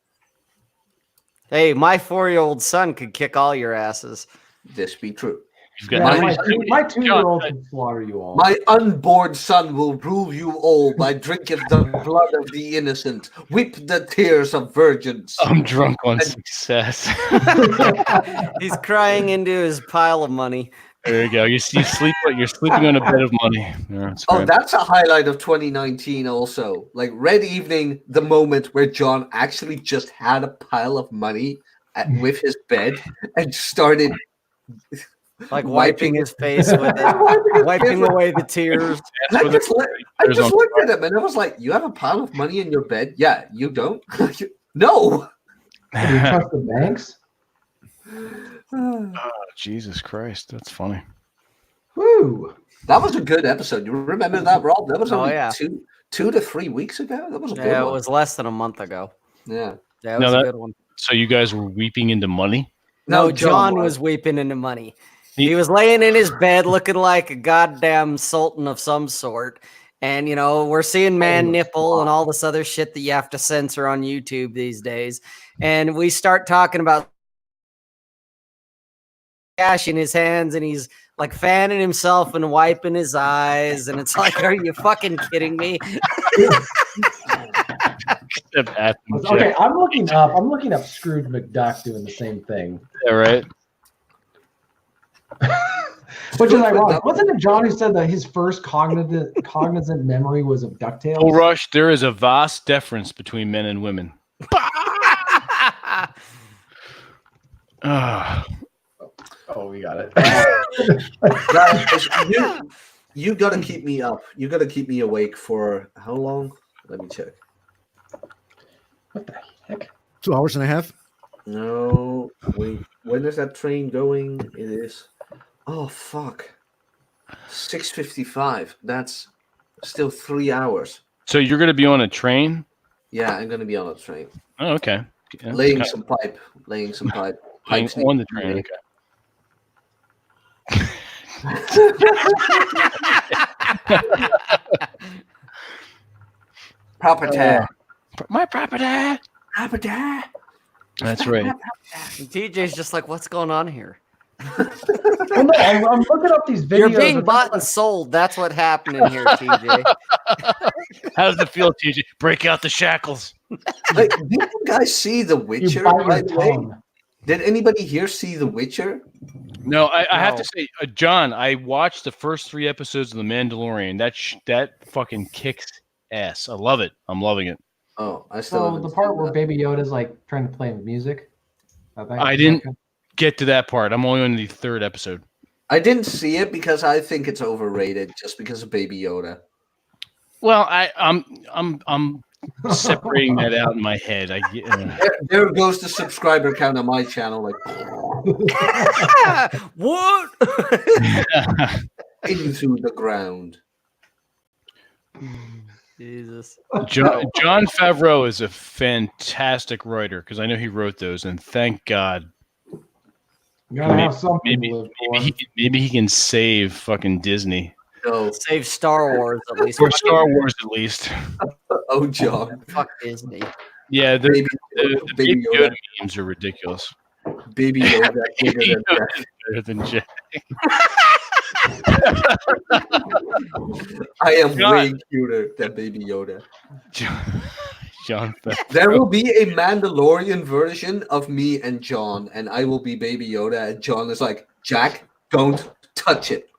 Hey, my 4-year-old son could kick all your asses. This be true. My 2-year-old can slaughter you all. My unborn son will rule you all by drinking the blood of the innocent, whip the tears of virgins. I'm drunk on success. He's crying into his pile of money. There you go. You're sleeping on a bed of money. Yeah, that's a highlight of 2019 also. Like Red Evening, the moment where John actually just had a pile of money with his bed and started... Like wiping his face with it, wiping away the tears. I just looked at him and I was like, "You have a pile of money in your bed? Yeah, you don't? No." Do you trust the banks? Oh, Jesus Christ, that's funny. Woo! That was a good episode. You remember that, Rob? That was only 2 to 3 weeks ago. That was a good one. It was less than a month ago. Yeah, that was a good one. So you guys were weeping into money? No, John was weeping into money. He was laying in his bed looking like a goddamn sultan of some sort. And, you know, we're seeing man nipple and all this other shit that you have to censor on YouTube these days. And we start talking about cash in his hands and he's like fanning himself and wiping his eyes. And it's like, are you fucking kidding me? Okay, I'm looking up Scrooge McDuck doing the same thing. Yeah, right. Which is ironic. Wasn't it John who said that his first cognizant memory was of DuckTales? Oh, Rush, there is a vast difference between men and women. Oh, we got it. Guys, you gotta keep me up. You gotta keep me awake for how long? Let me check. What the heck? 2 hours and a half. No, wait. When is that train going? It is. Oh fuck. 6:55. That's still 3 hours. So you're gonna be on a train? Yeah, I'm gonna be on a train. Oh, okay. Yeah, Laying some pipe. Pipes on the train. Property. My property. Property. That's right. And TJ's just like, what's going on here? Well, no, I'm looking up these videos. You're being bought and sold. That's what happened in here, TJ. How does it feel, TJ? Break out the shackles. Like, did you guys see The Witcher? By the way, did anybody here see The Witcher? No, I have to say, John, I watched the first 3 episodes of The Mandalorian. That fucking kicks ass. I love it. I'm loving it. Oh, I still. So the part where Baby Yoda's like trying to play music. I didn't get to that part. I'm only on the 3rd episode. I didn't see it because I think it's overrated, just because of Baby Yoda. Well, I'm separating that out in my head. There goes the subscriber count on my channel. Like, What? into the ground. Jesus. John Favreau is a fantastic writer because I know he wrote those, and thank God. You gotta have something to live for. Maybe he can save fucking Disney. No. Save Star Wars at least. Or Star Wars at least. Oh, John. Fuck Disney. Yeah, the Baby Yoda memes are ridiculous. Baby Yoda Baby Yoda is better than Jack. I am way cuter than Baby Yoda. John Favreau. There will be a Mandalorian version of me and John, and I will be Baby Yoda, and John is like, Jack, don't touch it.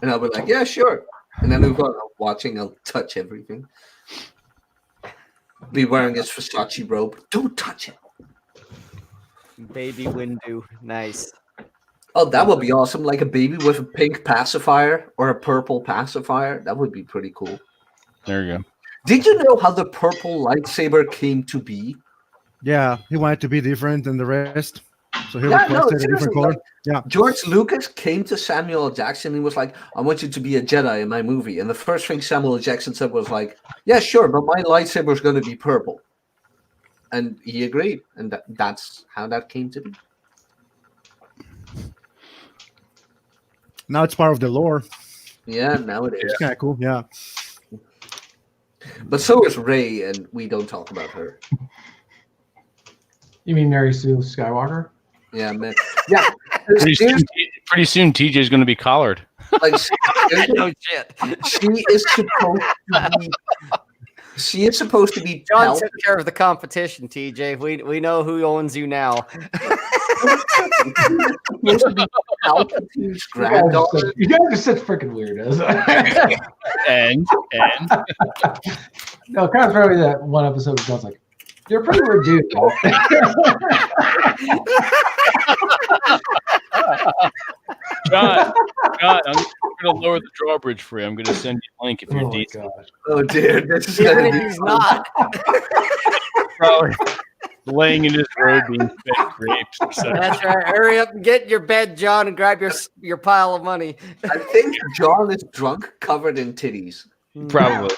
And I'll be like, yeah, sure. And then I'm watching, I'll touch everything. Be wearing his Versace robe. Don't touch it. Baby Windu. Nice. Oh, that would be awesome. Like a baby with a pink pacifier or a purple pacifier. That would be pretty cool. There you go. Did you know how the purple lightsaber came to be? Yeah, he wanted to be different than the rest. So he requested a different color. Yeah. George Lucas came to Samuel L. Jackson. He was like, I want you to be a Jedi in my movie. And the first thing Samuel L. Jackson said was like, yeah, sure, but my lightsaber is going to be purple. And he agreed. And that's how that came to be. Now it's part of the lore. Yeah, now it is. It's kind of cool. Yeah. But so is Rey, and we don't talk about her. You mean Mary Sue Skywalker? Yeah, man. Yeah. Pretty soon TJ is going to be collared. Like, No shit. She is supposed to be. John took care of the competition, TJ. We know who owns you now. Palpatine's granddaughter. You guys are such freaking weirdos. and No, kind of probably that one episode of John's like, you're a pretty weird dude. John, I'm going to lower the drawbridge for you. I'm going to send you a link if you're decent. Oh, dear. This is Even gonna if be he's not. Probably laying in his robe being fed grapes or something. That's right. Hurry up and get in your bed, John, and grab your pile of money. I think John is drunk, covered in titties. Probably.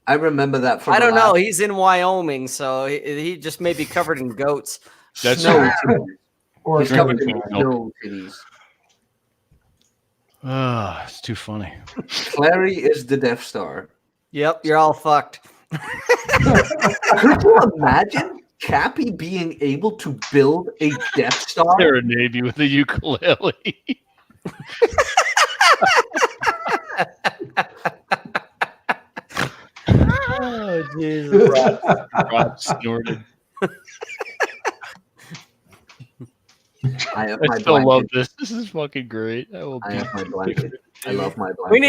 I remember that from. I don't know. He's in Wyoming, so he just may be covered in goats. That's snow. Or He's covered in milk. snow titties. Ah, it's too funny. Clary is the Death Star. Yep, you're all fucked. Could you imagine Cappy being able to build a Death Star? Serenade you with a ukulele. Oh, Jesus. Rob snorted. I have I my still blanket. love this. This is fucking great. I will I be. have my blanket. I love my blanket. We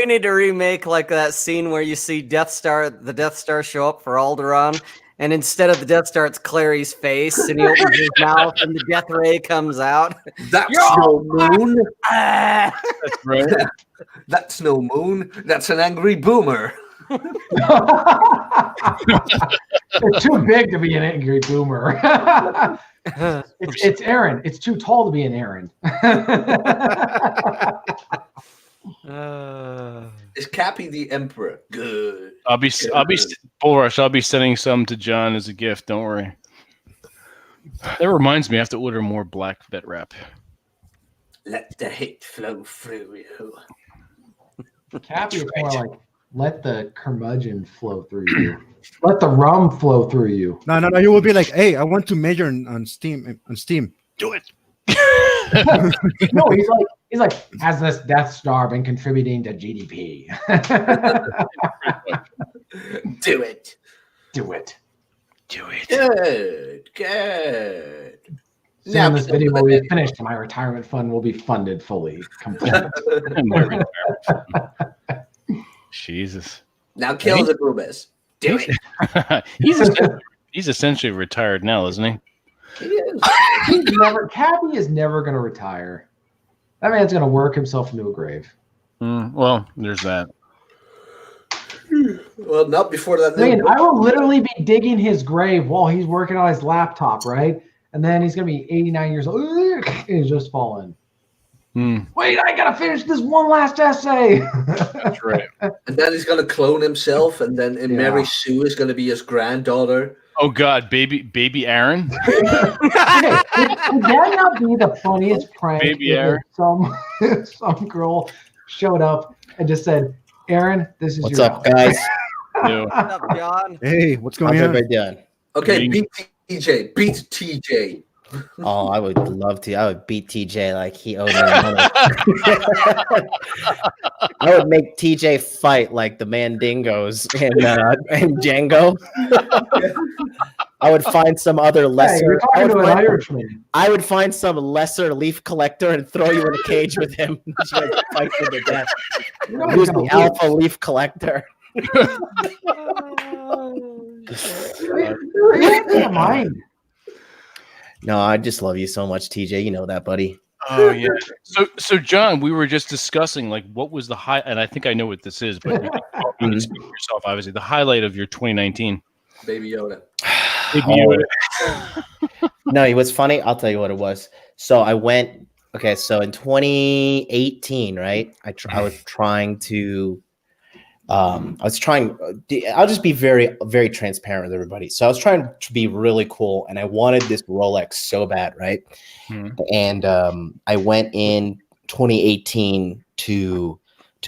need to remake like that scene where you see the Death Star show up for Alderaan, and instead of the Death Star, it's Clary's face, and he opens his mouth, and the Death Ray comes out. That's no moon. Ah! That's right. That's no moon. That's an angry boomer. It's too big to be an angry boomer. It's Aaron. It's too tall to be an Aaron. Is Cappy the Emperor? Good. I'll be Bullrush. I'll be sending some to John as a gift. Don't worry. That reminds me, I have to order more black vet wrap. Let the hate flow through you. Cappy is more like, let the curmudgeon flow through you. Let the rum flow through you. No. You will be like, hey, I want to major on Steam. Do it. No, he's like, has this Death Star been contributing to GDP? Do it. Do it. Good. Soon this video will be finished and my retirement fund will be funded fully. Completely. Jesus. Now kill the Brubis. Do it. He's essentially retired now, isn't he? He is. Cappy is never going to retire. That man's going to work himself into a grave. Well, there's that. Well, not before that. I will literally be digging his grave while he's working on his laptop, right? And then he's going to be 89 years old. And he's just fallen. Wait, I got to finish this one last essay. That's right. And then he's going to clone himself, and then Mary Sue is going to be his granddaughter. Oh God, baby Aaron. Would that not be the funniest prank? Baby Aaron. Some girl showed up and just said, "Aaron, this is What's your up, guys? What's up, John? Hey, what's going How's on? everybody doing? Okay, beat TJ. Beat TJ. Oh, I would love to. I would beat TJ like he owed me money. I would make TJ fight like the Mandingos and Django. I would find some other lesser. I would find some lesser leaf collector and throw you in a cage with him. Fight to the death. Who's the alpha leaf collector? No, I just love you so much, TJ. You know that, buddy. Oh yeah. So John, we were just discussing like what was the high, and I think I know what this is, but you can speak for yourself. Obviously, the highlight of your 2019. Baby Yoda. No, what's funny? I'll tell you what it was. So I went. Okay, so in 2018, right? I was trying to. I'll just be very, very transparent with everybody. So I was trying to be really cool, and I wanted this Rolex so bad, right? And I went in 2018 to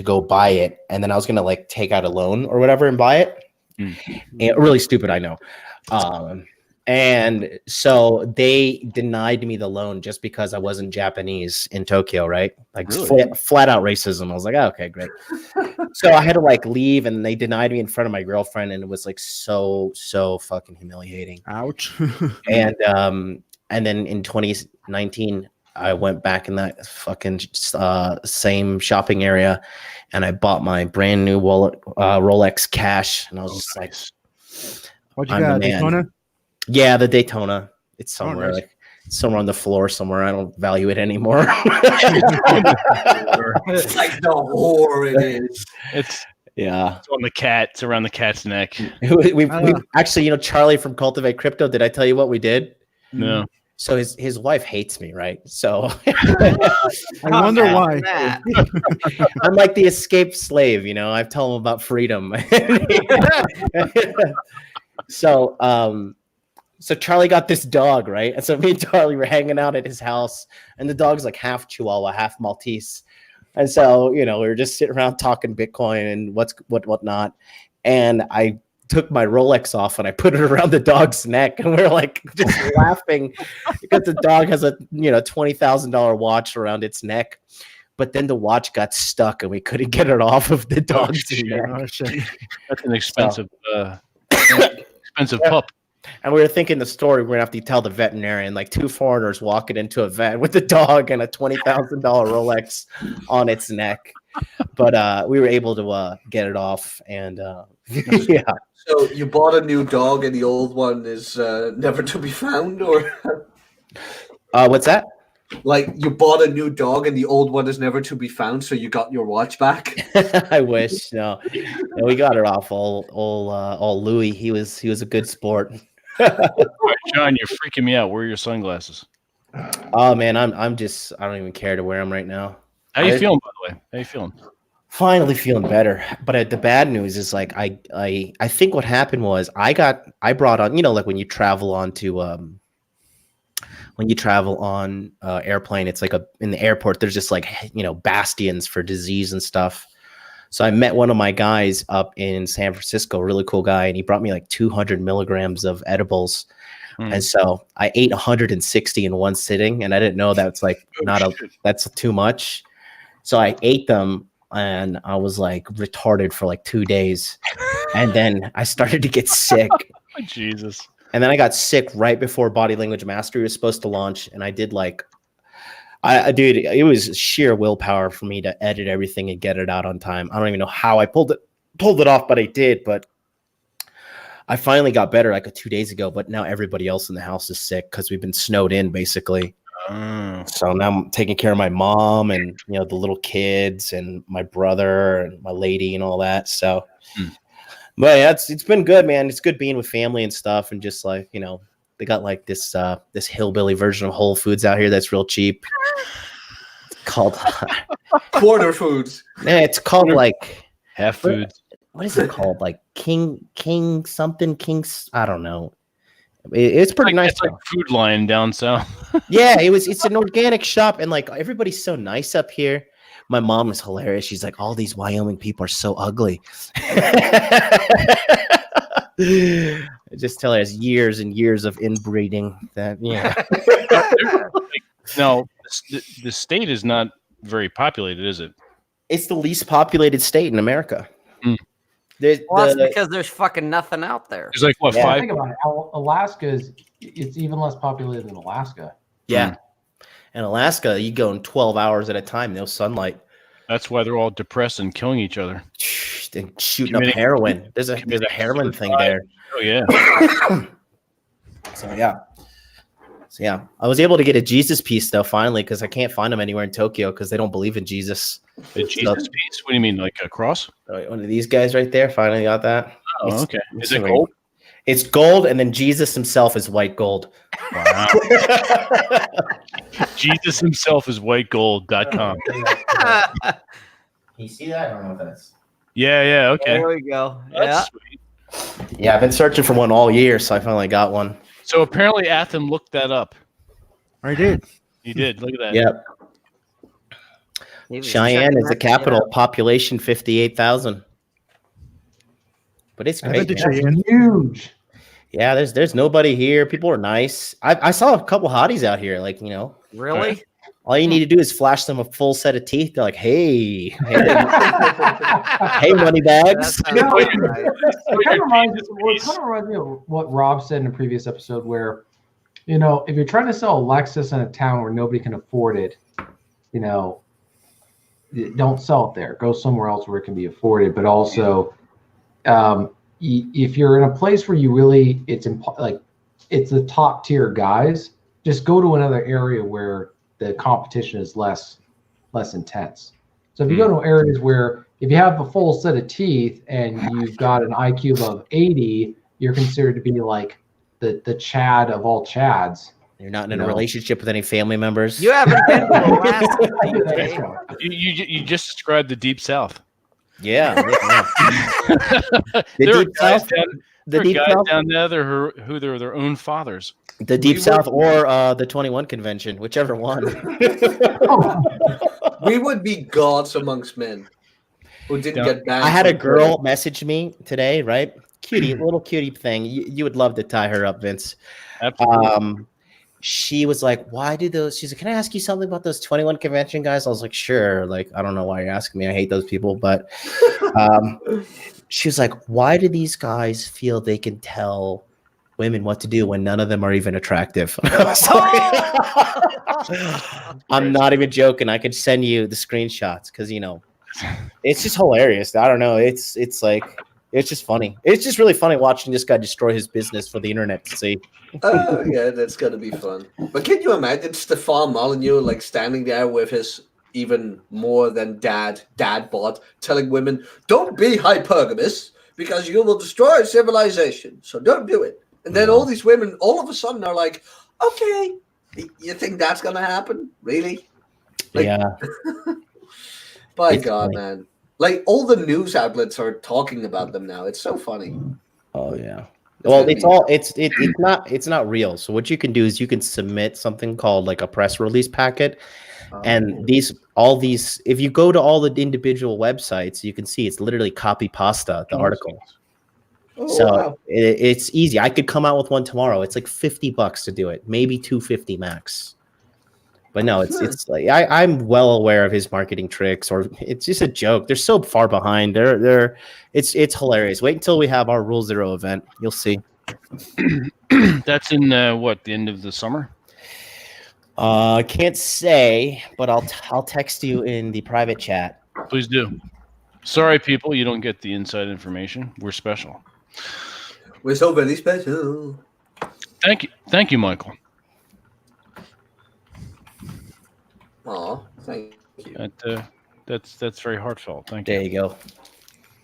go buy it, and then I was gonna like take out a loan or whatever and buy it. And really stupid, I know. And so they denied me the loan just because I wasn't Japanese in Tokyo, right? Like really? flat out racism. I was like, oh, okay, great. So I had to like leave, and they denied me in front of my girlfriend, and it was like so fucking humiliating. Ouch. And then in 2019, I went back in that fucking same shopping area, and I bought my brand new Rolex cash, and I was just like, what you got, Daytona? Yeah, the Daytona. It's somewhere, nice. like somewhere on the floor somewhere. I don't value it anymore. It's like the whore it is. It's on the cat. It's around the cat's neck. we actually, Charlie from Cultivate Crypto. Did I tell you what we did? No. So his wife hates me, right? So I wonder why. I'm like the escaped slave, I tell him about freedom. So Charlie got this dog, right? And so me and Charlie were hanging out at his house, and the dog's like half Chihuahua, half Maltese. And so, we were just sitting around talking Bitcoin and whatnot. And I took my Rolex off and I put it around the dog's neck, and we are like just laughing because the dog has a $20,000 watch around its neck. But then the watch got stuck and we couldn't get it off of the dog's neck. That's an expensive pup. And we were thinking the story, we're gonna have to tell the veterinarian, like two foreigners walking into a vet with a dog and a $20,000 Rolex on its neck. But we were able to get it off, and Yeah. So you bought a new dog and the old one is never to be found, or What's that? like you bought a new dog and the old one is never to be found, so you got your watch back? I wish. No, we got it off. All Louis. He was a good sport. All right, John, you're freaking me out. Where are your sunglasses? Oh man, I'm just I don't even care to wear them right now. How you feeling, by the way? How you feeling? Finally feeling better. But the bad news is like I think what happened was I brought on, like when you travel on airplane, it's like in the airport there's just like bastions for disease and stuff. So I met one of my guys up in San Francisco, a really cool guy, and he brought me like 200 milligrams of edibles. And so I ate 160 in one sitting, and I didn't know that's like that's too much. So I ate them, and I was like retarded for like 2 days, and then I started to get sick. Oh, Jesus! And then I got sick right before Body Language Mastery was supposed to launch, and I did dude, it was sheer willpower for me to edit everything and get it out on time. I don't even know how I pulled it off, but I did. But I finally got better like 2 days ago, but now everybody else in the house is sick because we've been snowed in basically. So now I'm taking care of my mom and the little kids and my brother and my lady and all that. So, but yeah, it's been good, man. It's good being with family and stuff, and just like they got like this hillbilly version of Whole Foods out here that's real cheap. It's called Quarter Foods. Yeah, it's called like Half Foods. What is it called? Like King something King's. I don't know. It's pretty nice. It's like Food Lion down south. Yeah, it's an organic shop, and like everybody's so nice up here. My mom is hilarious. She's like, all these Wyoming people are so ugly. I just tell her it's years and years of inbreeding. No, the state is not very populated, is it? It's the least populated state in America. That's because there's fucking nothing out there. There's like what, 5? Think about it. Alaska's it's even less populated than Alaska. Yeah. In Alaska, you go in 12 hours at a time, no sunlight. That's why they're all depressed and killing each other. And shooting up heroin. There's a heroin thing there. Oh yeah. So yeah. I was able to get a Jesus piece though finally because I can't find them anywhere in Tokyo because they don't believe in Jesus. A Jesus piece? What do you mean, like a cross? One of these guys right there finally got that. Oh, okay. Is it gold? It's gold, and then Jesus himself is white gold. Wow. Jesus himself is whitegold.com. Can you see that? I don't know what that is. Yeah, okay. There we go. That's sweet. Yeah, I've been searching for one all year, so I finally got one. So apparently Atham looked that up. I did. He did. Look at that. Yep. Cheyenne is the capital. Population 58,000. But it's great. It's huge. Yeah, there's nobody here. People are nice. I saw a couple hotties out here. Like Really? All you need to do is flash them a full set of teeth. They're like, hey, hey money bags. It kind of reminds me of what Rob said in a previous episode where, if you're trying to sell a Lexus in a town where nobody can afford it, don't sell it there. Go somewhere else where it can be afforded. But also, if you're in a place where you really, it's the top tier guys, just go to another area where the competition is less intense. So if you go to areas where if you have a full set of teeth and you've got an IQ of 80, you're considered to be like the Chad of all Chads. You're not in a relationship with any family members. You haven't been to Alaska. You just described the Deep South. Yeah. There are guys down there who they're their own fathers. The Deep South or the 21 Convention, whichever one. We would be gods amongst men who didn't get banned. I had a girl message me today, right? Cutie, little cutie thing. You would love to tie her up, Vince. Absolutely. She was like, she's like, can I ask you something about those 21 Convention guys? I was like, sure. Like, I don't know why you're asking me. I hate those people. But she was like, why do these guys feel they can tell women what to do when none of them are even attractive? I'm not even joking. I could send you the screenshots because, it's just hilarious. I don't know. It's like, It's just funny. It's just really funny watching this guy destroy his business for the internet to see. Oh yeah, that's gonna be fun. But can you imagine Stefan Molyneux like standing there with his even more than dad bod telling women, "Don't be hypergamous because you will destroy civilization. So don't do it." And then all these women, all of a sudden, are like, "Okay, you think that's gonna happen? Really?" Like, Yeah. by It's God, funny. man! Like all the news outlets are talking about them now. It's so funny. Oh yeah. It's Well, gonna it's be- all it's not real. So what you can do is you can submit something called like a press release packet, and all these if you go to all the individual websites, you can see it's literally copy pasta the article. Oh, So wow. it's easy. I could come out with one tomorrow. It's like $50 to do it, maybe $250 max. But no, it's like I'm well aware of his marketing tricks, or it's just a joke. They're so far behind. It's hilarious. Wait until we have our Rule Zero event. You'll see. That's in the end of the summer? I can't say, but I'll text you in the private chat. Please do. Sorry, people, you don't get the inside information. We're special. We're so very special. Thank you, Michael. Aw, thank you. That's very heartfelt. Thank you. There you go.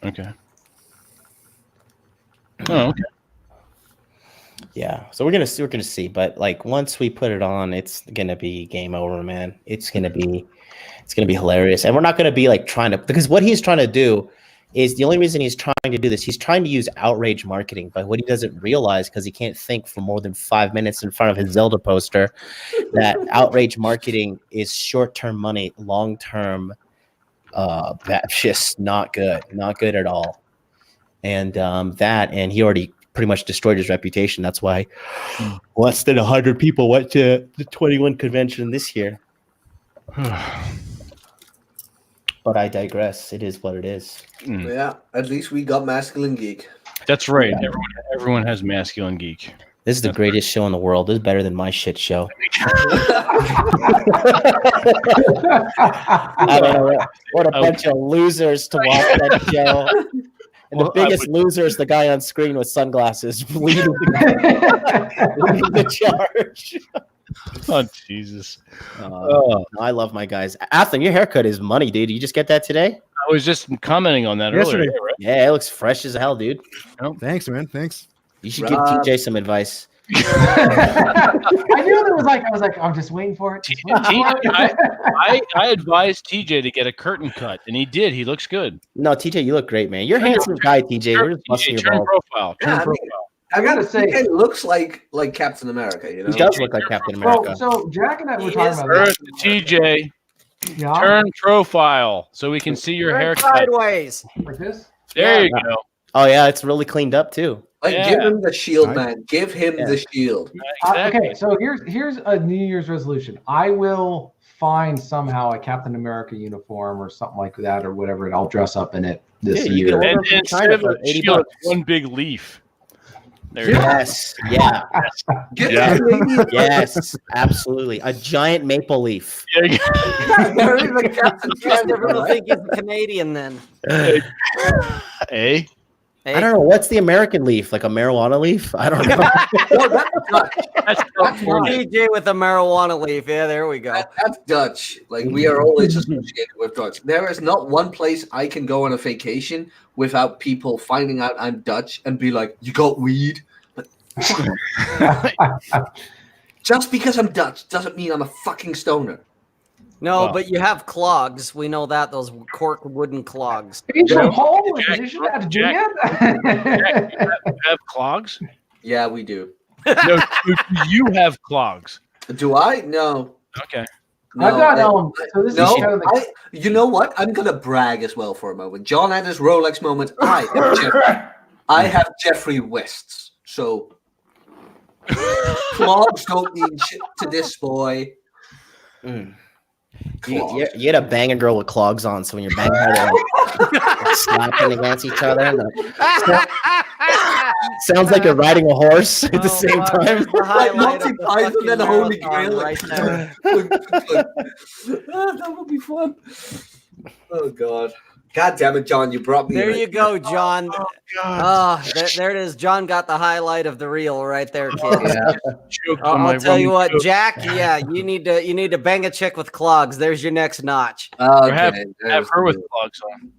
Okay. Oh, okay. Yeah. So we're gonna see, but like once we put it on, it's gonna be game over, man. It's gonna be hilarious, and we're not gonna be like trying to, because what he's trying to do is the only reason he's trying to do this. He's trying to use outrage marketing, but what he doesn't realize, because he can't think for more than 5 minutes in front of his Zelda poster, that outrage marketing is short-term money, long-term. That's just not good at all. And and he already pretty much destroyed his reputation. That's why less than 100 people went to the 21 convention this year. But I digress. It is what it is. Yeah, at least we got Masculine Geek. That's right. Yeah. Everyone has Masculine Geek. This is the greatest show in the world. This is better than my shit show. I don't know. What a bunch of losers to watch that show. And the biggest loser is the guy on screen with sunglasses leading the charge. Oh, Jesus. I love my guys. Athen, your haircut is money, dude. You just get that today? I was just commenting on that earlier. Right? Yeah, it looks fresh as hell, dude. Oh, thanks, man. Thanks. You should give TJ some advice. I knew there was I was like, I'm just waiting for it. I advised TJ to get a curtain cut, and he did. He looks good. No, TJ, you look great, man. You're a handsome guy, TJ. We're just busting your Turn balls. profile. I gotta say, it looks like Captain America. You know, He does look like Captain America. So Jack and I were talking about this. TJ, Yeah, turn profile so we can see your Turn haircut. sideways. like this. There you go. Oh yeah, it's really cleaned up too. like Yeah. give him the shield, man. Give him the shield. Exactly. Okay, so here's a New Year's resolution. I will find somehow a Captain America uniform or something like that or whatever, and I'll dress up in it this Yeah, you can year. order And from China instead of for a $80. shield, it's one big leaf. There you go. Yes, yeah, Get Yeah. the Canadian- yes, absolutely. A giant maple leaf. There you go. There is a Captain Just Canada, everyone right? think he's a Canadian then. Hey. Hey, I don't know what's the American leaf, like a marijuana leaf. I don't know. No, that's Dutch. That's California. DJ with a marijuana leaf. Yeah, there we go. That's Dutch. Like we are always associated with Dutch. There is not one place I can go on a vacation without people finding out I'm Dutch and be like, "You got weed?" Like, just because I'm Dutch doesn't mean I'm a fucking stoner. No, Wow. but you have clogs. We know that, those cork wooden clogs. He's from Poland. Jack, You shouldn't have to do Jack, that. You have clogs? Yeah, we do. No, do you have clogs? Do I? No. Okay. I've got so this No, is kind of the, you know what? I'm gonna brag as well for a moment. John had his Rolex moment. I have Jeffrey West's. So clogs don't mean shit to this boy. You had to bang a girl with clogs on, so when you're banging her, they're like slapping against each other. And sounds like you're riding a horse at the same time. Like Monty Python and the Holy Grail. Right there. That would be fun. Oh God. God damn it, John! You brought me. There in. you go, John. Oh, God. There it is. John got the highlight of the reel right there, kid. Yeah. Choked on my I'll tell you rum what, joke. Jack. Yeah, you need to bang a chick with clogs. There's your next notch. Or have there's her with the- clogs on.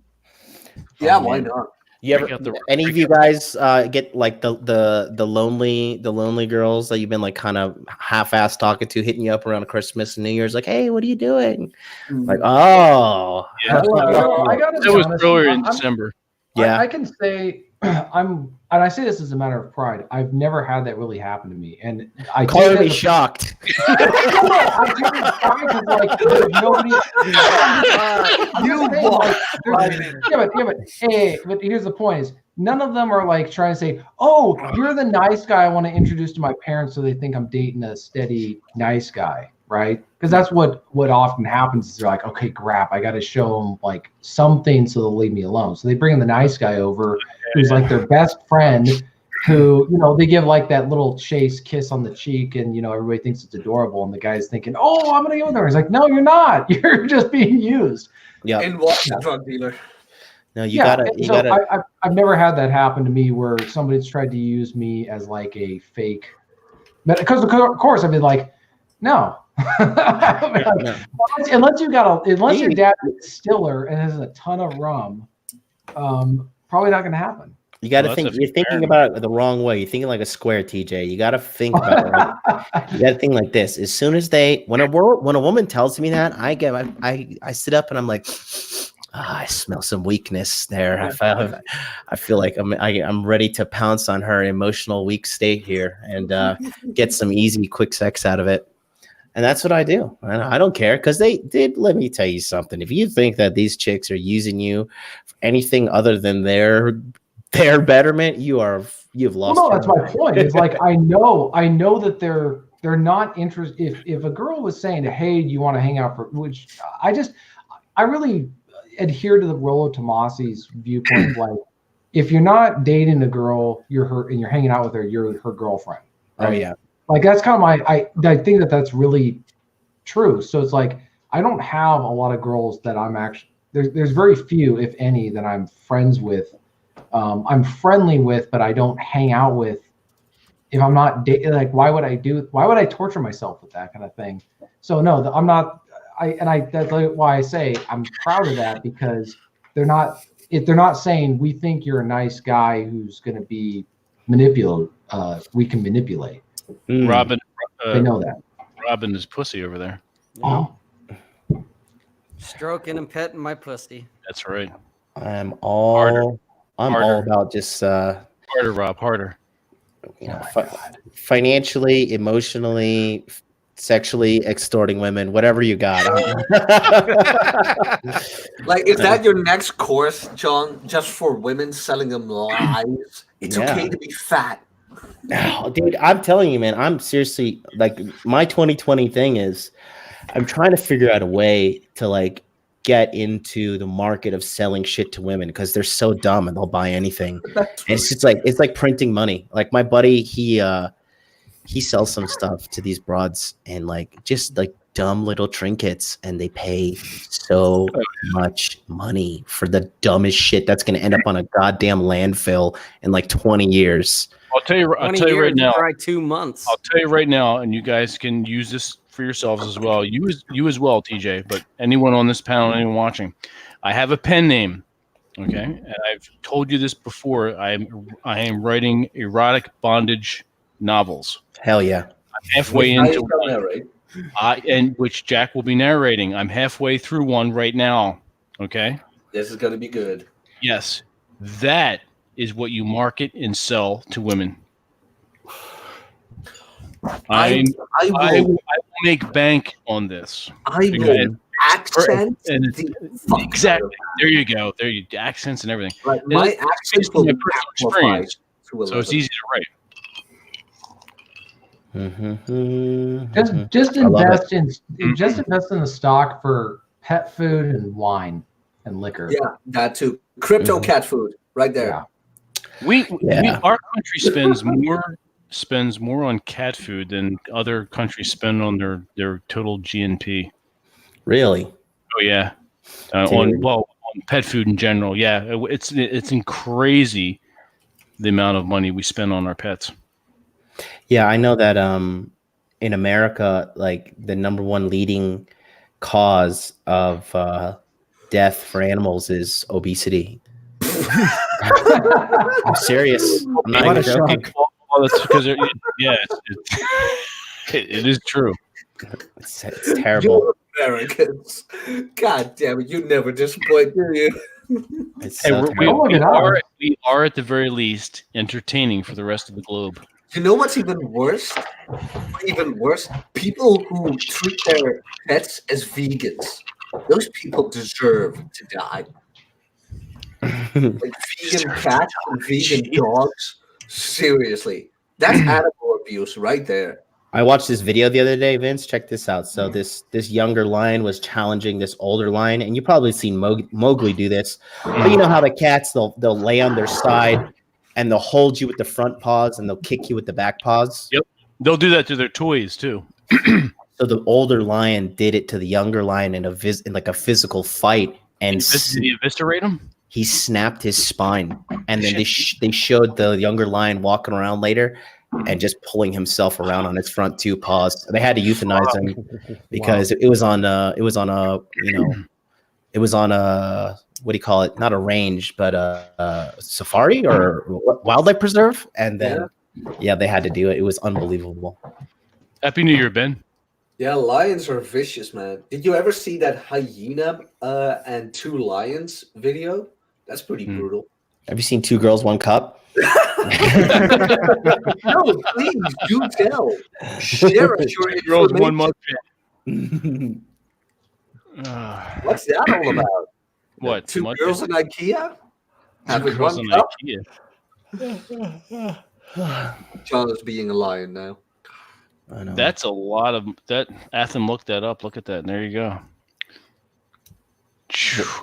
Yeah, Oh, why man. not? You ever? Break out the- Any of you guys get like the lonely girls that you've been like kind of half-ass talking to, hitting you up around Christmas and New Year's, like, hey, what are you doing? Like, oh, Yeah. I gotta It be was honest, earlier in I'm- December. yeah. I can say and I say this as a matter of pride. I've never had that really happen to me, and I Clearly take it shocked. I take it as pride because like there's nobody. You saying, walk like, but here's the point: is none of them are like trying to say, "Oh, you're the nice guy I want to introduce to my parents, so they think I'm dating a steady nice guy." Right? Because that's what often happens. Is they're like, okay, crap, I got to show them like something so they'll leave me alone. So they bring the nice guy over, who's like their best friend, who they give like that little chase kiss on the cheek, and everybody thinks it's adorable, and the guy's thinking, oh, I'm gonna go there. He's like, no, you're not. You're just being used. Yeah. And what drug dealer? No, you gotta. I've never had that happen to me where somebody's tried to use me as like a fake. Because of course I'd be like, no. Unless your dad is stiller and has a ton of rum, probably not going to happen. You got to Well, think. that's a You're thinking fair- about it the wrong way. You're thinking like a square, TJ. You got to think about it. You got to think like this. As soon as when a woman tells me that, I sit up and I'm like, I smell some weakness there. I feel like I'm ready to pounce on her emotional weak state here and get some easy, quick sex out of it. And that's what I do. And I don't care because they did. Let me tell you something. If you think that these chicks are using you for anything other than their betterment, you've lost. Well, no, that's my point. It's like I know that they're not interested. If a girl was saying, "Hey, do you want to hang out for?" Which I really adhere to the Rollo Tomasi's viewpoint. Like, if you're not dating a girl, you're her, and you're hanging out with her, you're her girlfriend. Right? Oh yeah. Like that's kind of I think that's really true. So it's like I don't have a lot of girls that I'm actually there's very few, if any, that I'm friends with. I'm friendly with, but I don't hang out with. If I'm not like, why would I torture myself with that kind of thing? So no, I'm not. That's why I say I'm proud of that, because they're not saying we think you're a nice guy who's going to be manipulated. We can manipulate. Robin, They know that. Robin is pussy over there. Oh. Stroking and petting my pussy. That's right. I'm all Harder. about just Harder, Rob. Harder. Financially, emotionally, sexually extorting women, whatever you got. Like, is that your next course, John? Just for women, selling them lies? It's okay to be fat. No, dude, I'm telling you, man, I'm seriously like my 2020 thing is I'm trying to figure out a way to like get into the market of selling shit to women because they're so dumb and they'll buy anything. It's just like it's like printing money. Like my buddy, he sells some stuff to these broads and like just like dumb little trinkets, and they pay so much money for the dumbest shit that's going to end up on a goddamn landfill in like 20 years. I'll tell you right now. Try 2 months. I'll tell you right now, and you guys can use this for yourselves as well. You as well, TJ, but anyone on this panel, anyone watching, I have a pen name. Okay. And I've told you this before. I am writing erotic bondage novels. Hell yeah. I'm halfway into one. And which Jack will be narrating. I'm halfway through one right now. Okay. This is going to be good. Yes. That is what you market and sell to women. I will make bank on this. I will accent exactly. There you go. There you accents and everything. Like my accent will experience, so it's easy to write. Just invest in the stock for pet food and wine and liquor. Yeah, that too. Crypto cat food, right there. Yeah. Our country spends more on cat food than other countries spend on their total GNP. Really? Oh yeah. On pet food in general. Yeah, it's crazy the amount of money we spend on our pets. Yeah, I know that in America, like the number one leading cause of death for animals is obesity. I'm serious. I'm not even joking. Well, that's because it is true. It's terrible. You're Americans. God damn it, you never disappoint, do you? It's Hey, so we are at the very least entertaining for the rest of the globe. You know what's even worse? Even worse, people who treat their pets as vegans. Those people deserve to die. Like vegan cats and vegan dogs. Seriously, that's animal abuse right there. I watched this video the other day, Vince. Check this out. So this younger lion was challenging this older lion, and you probably seen Mowgli do this. But you know how the cats they'll lay on their side and they'll hold you with the front paws and they'll kick you with the back paws. Yep, they'll do that to their toys too. So the older lion did it to the younger lion in like a physical fight, and Did he eviscerate him? he snapped his spine. And then they showed the younger lion walking around later and just pulling himself around on his front two paws. They had to euthanize him because it was on a what do you call it? Not a range, but a safari or wildlife preserve. And then they had to do it. It was unbelievable. Happy New Year, Ben. Yeah, lions are vicious, man. Did you ever see that hyena and two lions video? That's pretty brutal. Have you seen Two Girls, One Cup? No, please do tell. Share us your Girls, one information. What's that all about? What? Two girls in IKEA? Having girls one in cup? IKEA. John is being a lion now. I know. That's a lot of that. Athen looked that up. Look at that. And there you go.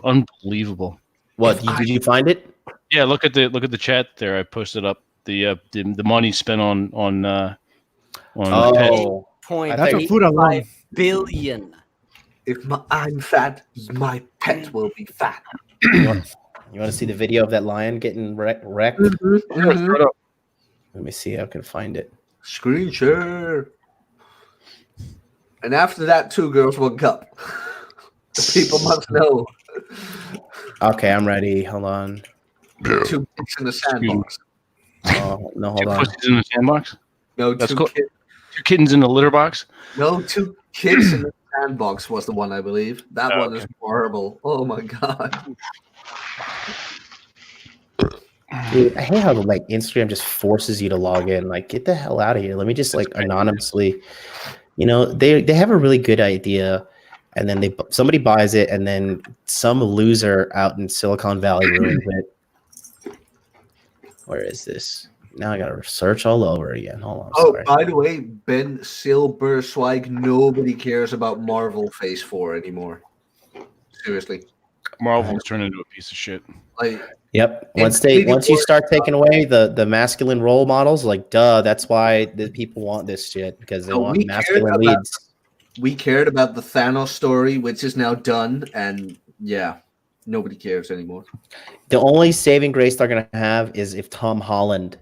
Unbelievable. What did you find it? Yeah, look at the chat there. I posted up the money spent on pets. 8.85 billion. If I'm fat, my pet will be fat. You want to see the video of that lion getting wrecked? Mm-hmm. Let me see. I can find it. Screen share. And after that, Two Girls, One Cup. The people must know. Okay, I'm ready. Hold on. Two kids in the sandbox. Oh, no, hold on. Two pussies in the sandbox. No, That's two cool. kids. Two kittens in the litter box. No, two kids in the sandbox was the one, I believe. That one is horrible. Oh my god. Dude, I hate how like Instagram just forces you to log in. Like, get the hell out of here. Let me just like anonymously. You know, they have a really good idea, and then somebody buys it, and then some loser out in Silicon Valley ruins it. Where is this? Now I gotta search all over again. Hold on. Sorry. By the way, Ben Silberswag, nobody cares about Marvel Phase 4 anymore. Seriously. Marvel's turned into a piece of shit. Like, yep. Once you start taking away the masculine role models, like that's why the people want this shit, because they want masculine leads. We cared about the Thanos story, which is now done, and yeah, nobody cares anymore. The only saving grace they're gonna have is if Tom Holland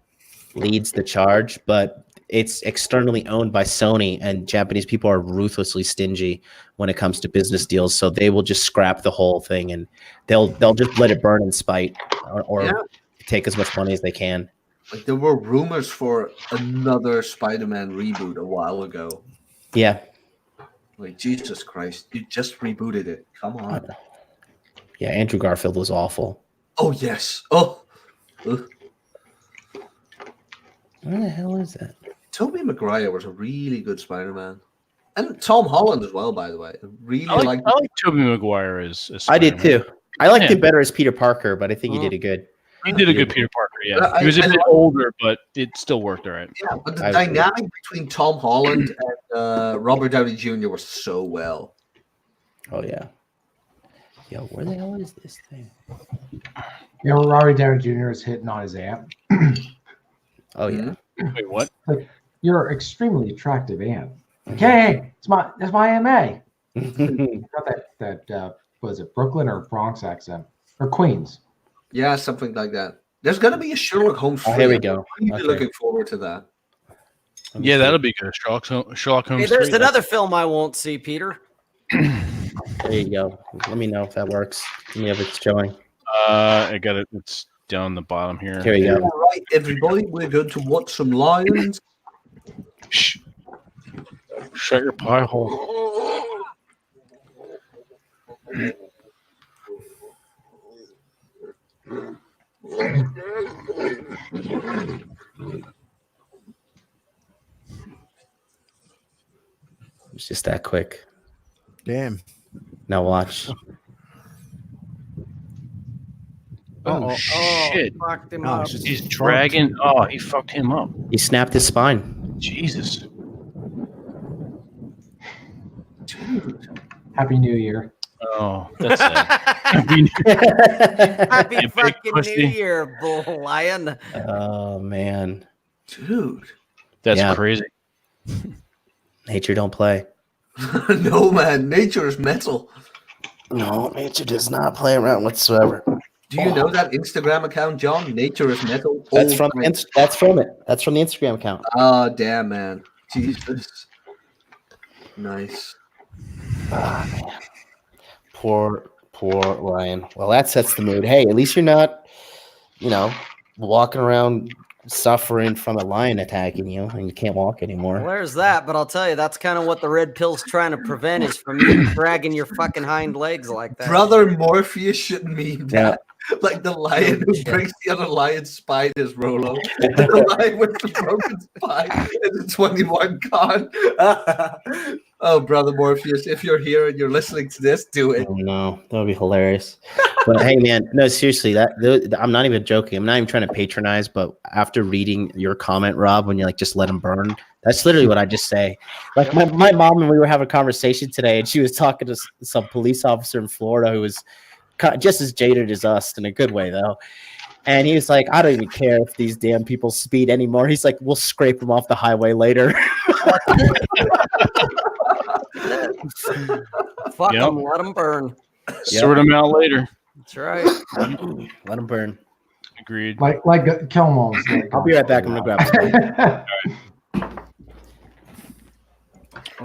leads the charge, but it's externally owned by Sony, and Japanese people are ruthlessly stingy when it comes to business deals, so they will just scrap the whole thing and they'll just let it burn in spite or take as much money as they can. Like, there were rumors for another Spider-Man reboot a while ago. Yeah. Like, Jesus Christ, you just rebooted it. Come on. Yeah, Andrew Garfield was awful. Oh yes. Oh. Ugh. Where the hell is that? Tobey Maguire was a really good Spider-Man. And Tom Holland as well, by the way. I like Tobey Maguire as I did too. I liked him better as Peter Parker, but I think he did a good. He did a good Peter Parker, yeah. He was a bit older, but it still worked all right. Yeah, but the dynamic between Tom Holland and Robert Downey Jr. was so well. Oh, yeah. Yo, where the hell is this thing? Yeah, Robert Downey Jr. is hitting on his aunt. Oh, yeah. Wait, what? Like, you're an extremely attractive aunt. Like, hey, that's my MA. Got that was it Brooklyn or Bronx accent? or Queens. Yeah, something like that. There's gonna be a Sherlock Holmes. Oh, here we go. I'm really looking forward to that. Yeah, that'll be good. Sherlock Holmes. Hey, there's 3. another film I won't see, Peter. There you go. Let me know if that works. Let me know if it's showing. I got it. It's down the bottom here. Here we go. All right, everybody, we're going to watch some lions. Shh. Shut your pie hole. It's just that quick. Damn. Now watch. Oh, shit. Fucked him No, up. it's just He's drunk. dragging. Oh, he fucked him up. He snapped his spine. Jesus. Happy New Year. Oh, that's sad. Happy You big fucking New pussy. Year, bull lion. Oh man, Dude. That's Yeah. crazy. nature don't play. No, man. Nature is metal. No, nature does not play around whatsoever. Do you know that Instagram account, John? Nature is metal. That's All from time. that's from it. That's from the Instagram account. Oh, damn, man. Jesus. Nice. Ah, man. Poor Ryan. Well, that sets the mood. Hey, at least you're not, walking around suffering from a lion attacking you and you can't walk Well, anymore. there's that, but I'll tell you, that's kind of what the red pill's trying to prevent is from you dragging your fucking hind legs like that. Brother Morpheus shouldn't mean Yeah. that. Like the lion who breaks the other lion's spine is Rolo. The lion with the broken spine is a 21 con. Oh, Brother Morpheus, if you're here and you're listening to this, do it. Oh, no, that would be hilarious. But hey, man, no, seriously, I'm not even joking. I'm not even trying to patronize, but after reading your comment, Rob, when you're like, just let them burn, that's literally what I just say. Like my mom and we were having a conversation today, and she was talking to some police officer in Florida who was just as jaded as us in a good way, though. And he was like, I don't even care if these damn people speed anymore. He's like, we'll scrape them off the highway later. Fuck Yep. them, let them burn. Sort them out later. That's right. Let them burn. Agreed. Like kill them all. I'll be right back. I'm going to grab some.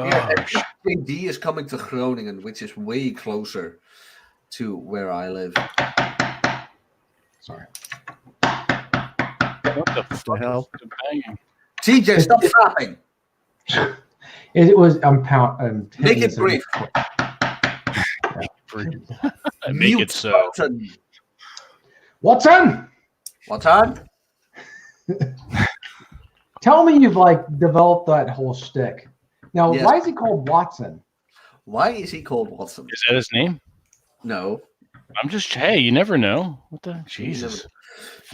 Oh, shit. JD is coming to Groningen, which is way closer to where I live. Sorry. What the fuck? hell? is the banging? TJ, stop slapping. It was. I'm Make it brief. Make it so. Watson. What's on? Tell me you've developed that whole shtick. Now, Yes. why is he called Watson? Why is he called Watson? Is that his name? No. I'm just, hey, you never know. What the? Jesus.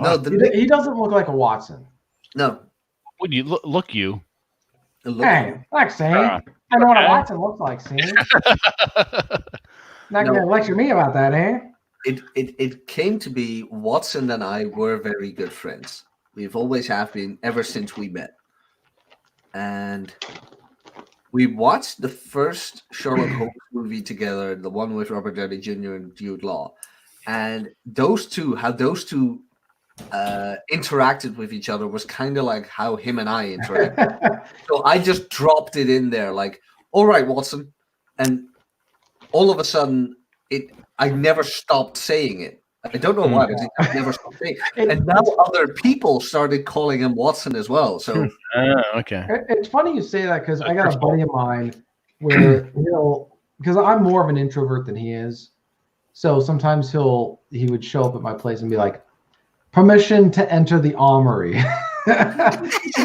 No, Fuck. He doesn't look like a Watson. no. Would you look you? Look, Hey, thanks, Sam. Ah, I know what a okay. Watson looks like, Sam. Not going to lecture me about that, eh? it came to be Watson and I were very good friends. We've always have been ever since we met. And we watched the first Sherlock Holmes movie together, the one with Robert Downey Jr. and Jude Law. And those two interacted with each other was kind of like how him and I interacted. So I just dropped it in there like, all right, Watson. And all of a sudden, I never stopped saying it. I don't know why, but I never stopped saying it. And now other people started calling him Watson as well. So Okay. It's funny you say that because I got a buddy of mine where because I'm more of an introvert than he is. So sometimes he would show up at my place and be like, permission to enter the armory. So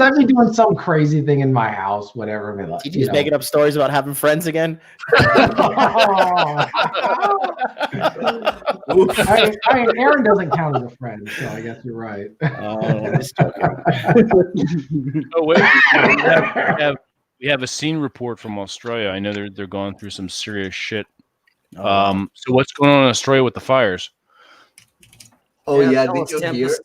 I'd be doing some crazy thing in my house, whatever. Be like, You just making up stories about having friends again? Aaron doesn't count as a friend, so I guess you're right. I'm just joking. Oh wait, we have a scene report from Australia. I know they're going through some serious shit. So what's going on in Australia with the fires? oh yeah, tell did us, you Tempest.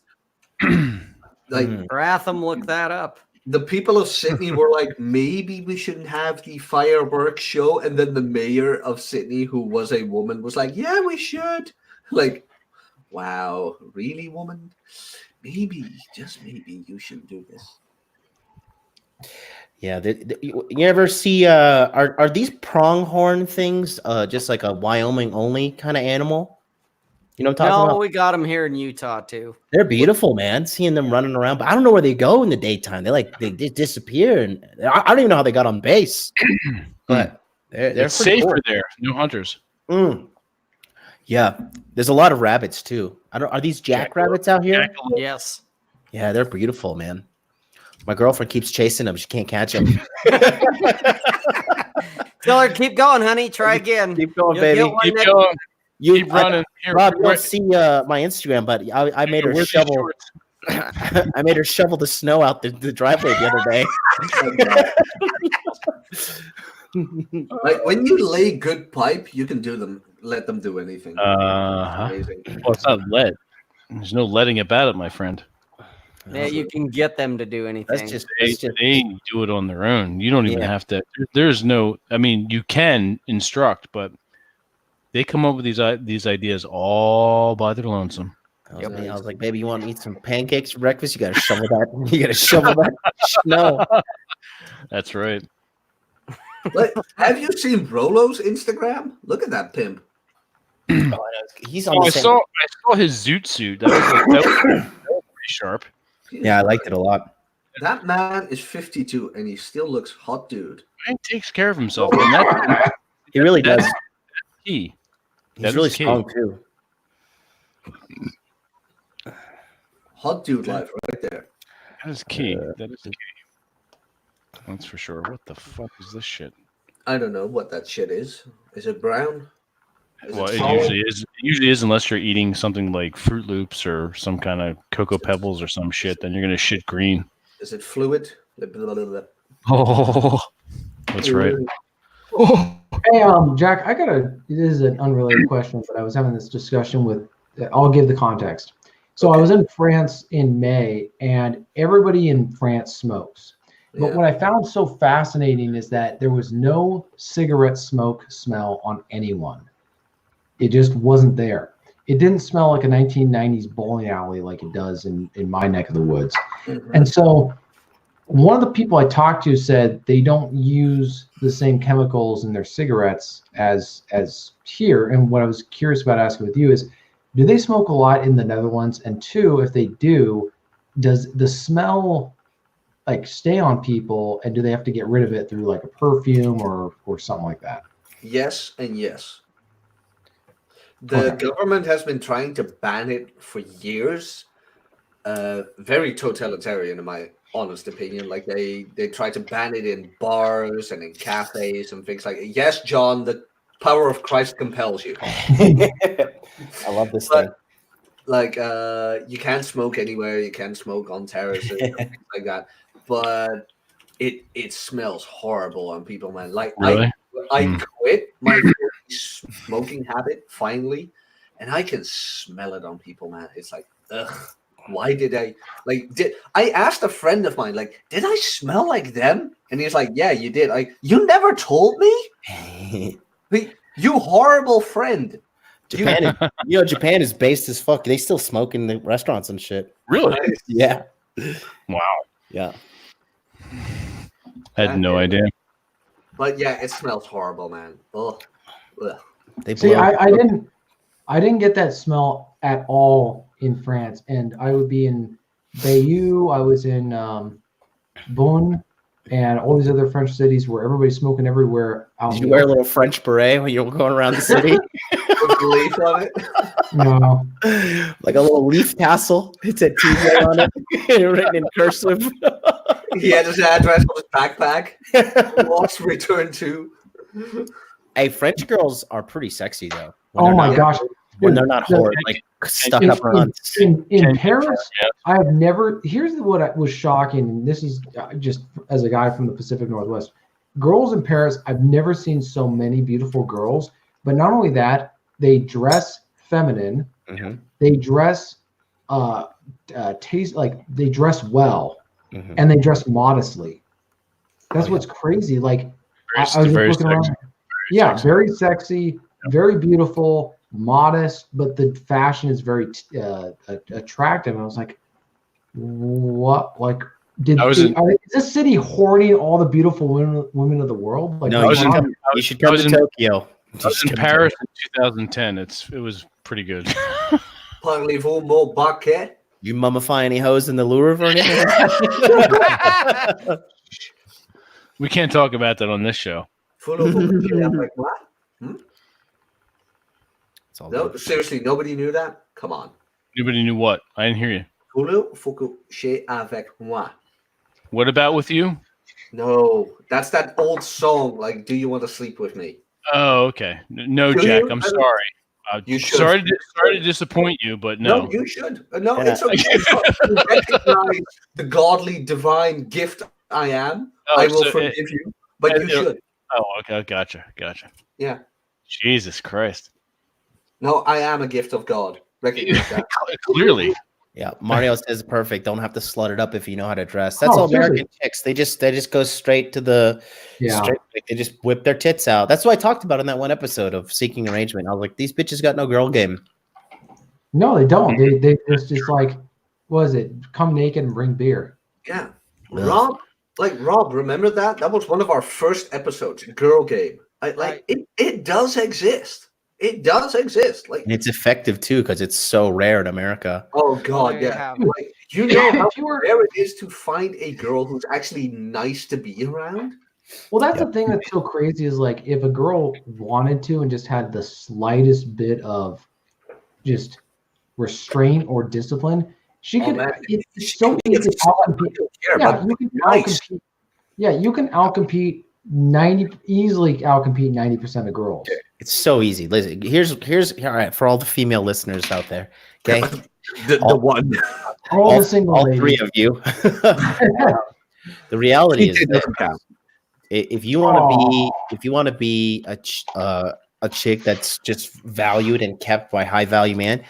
hear? Like Ratham, look that up. the people of Sydney were like, maybe we shouldn't have the fireworks show, and then the mayor of Sydney, who was a woman, was like, yeah, we should. Like, wow, really, woman? Maybe, just maybe, you should do this. Yeah, you ever see are these pronghorn things just like a Wyoming only kind of animal? You know what I'm talking No, about? we got them here in Utah too. They're beautiful, man. Seeing them running around, but I don't know where they go in the daytime. They disappear, and I don't even know how they got on base. But they're It's pretty safer cool. there. No hunters. Yeah, there's a lot of rabbits too. Are these jackrabbits out here? Yes. Yeah, they're beautiful, man. My girlfriend keeps chasing them. She can't catch them. Tell her, keep going, honey. Try again. Keep going, You'll baby. get one Keep next- going. You Keep running. Here, Rob, you where- don't see my Instagram, but I made her where's these shovel. shorts? I made her shovel the snow out the driveway the other day. Like when you lay good pipe, you can do them. Let them do anything. Amazing. Well, it's not lead. There's no letting about it, my friend. Yeah, you can get them to do anything. That's just They do it on their own. You don't even have to. There's no. I mean, you can instruct, but they come up with these ideas all by their lonesome. I was like, baby, you want to eat some pancakes for breakfast? You got to shovel that. You got to shovel that snow. That's right. Like, have you seen Rolo's Instagram? Look at that pimp. He's on. I saw his zoot suit. That was pretty sharp. Yeah, I liked it a lot. That man is 52 and he still looks hot, dude. He takes care of himself. And that, He really does. that's key. He's really strong too. Hot dude life right there. That is key. That is key. That's for sure. What the fuck is this shit? I don't know what that shit is. Is it brown? Well, it usually is. It usually is, unless you're eating something like Fruit Loops or some kind of Cocoa Pebbles or some shit. Then you're gonna shit green. Is it fluid? Oh, that's right. Oh, hey, Jack, this is an unrelated question, but I was having this discussion with. I'll give the context. So I was in France in May, and everybody in France smokes. But what I found so fascinating is that there was no cigarette smoke smell on anyone. It just wasn't there. It didn't smell like a 1990s bowling alley like it does in my neck of the woods. Mm-hmm. And so one of the people I talked to said they don't use the same chemicals in their cigarettes as here. And what I was curious about asking with you is, do they smoke a lot in the Netherlands? And two, if they do, does the smell like stay on people, and do they have to get rid of it through like a perfume or something like that? Yes and yes. The government has been trying to ban it for years. Very totalitarian, in my honest opinion. Like they try to ban it in bars and in cafes and things like that. Yes, John, the power of Christ compels you. I love this thing. Like you can't smoke anywhere. You can't smoke on terraces and things like that. But it smells horrible on people, man. Like really? I quit my smoking habit finally, and I can smell it on people, man. It's like, ugh. Why did I I asked a friend of mine, like, did I smell like them? And he's like, yeah, you did. You never told me? You horrible friend. Japan is based as fuck. They still smoke in the restaurants and shit. Really? Yeah. Wow. Yeah. I had no idea. But yeah, it smells horrible, man. Ugh. Ugh. I didn't get that smell at all in France, and I would be in Bayeux. I was in Beaune, and all these other French cities where everybody's smoking everywhere. Did you wear a little French beret when you were going around the city? With the leaf on it? No. Like a little leaf tassel. It said TJ on it, written in cursive. He had his address on his backpack. Lost return to. Hey, French girls are pretty sexy though. Oh my gosh. When they're not horrid, like stuck up around. In Paris, I have never. Here's what was shocking, and this is just as a guy from the Pacific Northwest. Girls in Paris, I've never seen so many beautiful girls. But not only that, they dress feminine. Mm-hmm. They dress they dress well, and they dress modestly. That's what's crazy. Like I was just looking around. Yeah, very sexy, very beautiful, modest, but the fashion is very attractive. And I was like, what? Like, is this city hoarding all the beautiful women of the world? Like, no, you should come to Tokyo. I was in Paris in 2010. It was pretty good. Parlez-vous mon baquet? You mummify any hoes in the Louvre or anything? We can't talk about that on this show. No, seriously, nobody knew that? Come on. Nobody knew what? I didn't hear you. Faut coucher avec moi. What about with you? No, that's that old song, like, do you want to sleep with me? Oh, okay. No, Jack, I'm sorry. You should. Sorry to disappoint you, but no. No, you should. No, it's okay. You recognize the godly, divine gift I am. I will forgive you, but you should. Oh, okay. Gotcha. Yeah. Jesus Christ. No, I am a gift of God. Recognize that. Clearly. Yeah, Mario says perfect. Don't have to slut it up if you know how to dress. That's all American chicks. They just go straight to the straight, like, they just whip their tits out. That's what I talked about in that one episode of Seeking Arrangement. I was like, these bitches got no girl game. No, they don't. They just like, what is it? Come naked and bring beer. Yeah. Rob, remember that? That was one of our first episodes, girl game. It does exist. It does exist. Like, and it's effective too because it's so rare in America. Oh God, yeah. Like, you know how rare it is to find a girl who's actually nice to be around. Well, that's the thing that's so crazy is like if a girl wanted to and just had the slightest bit of just restraint or discipline, she could. It's so easy to outcompete. Yeah, you can outcompete 90% of girls. It's so easy. Listen, here's all right for all the female listeners out there. Okay, all three of you. The reality is that if you want to be a chick that's just valued and kept by high value man,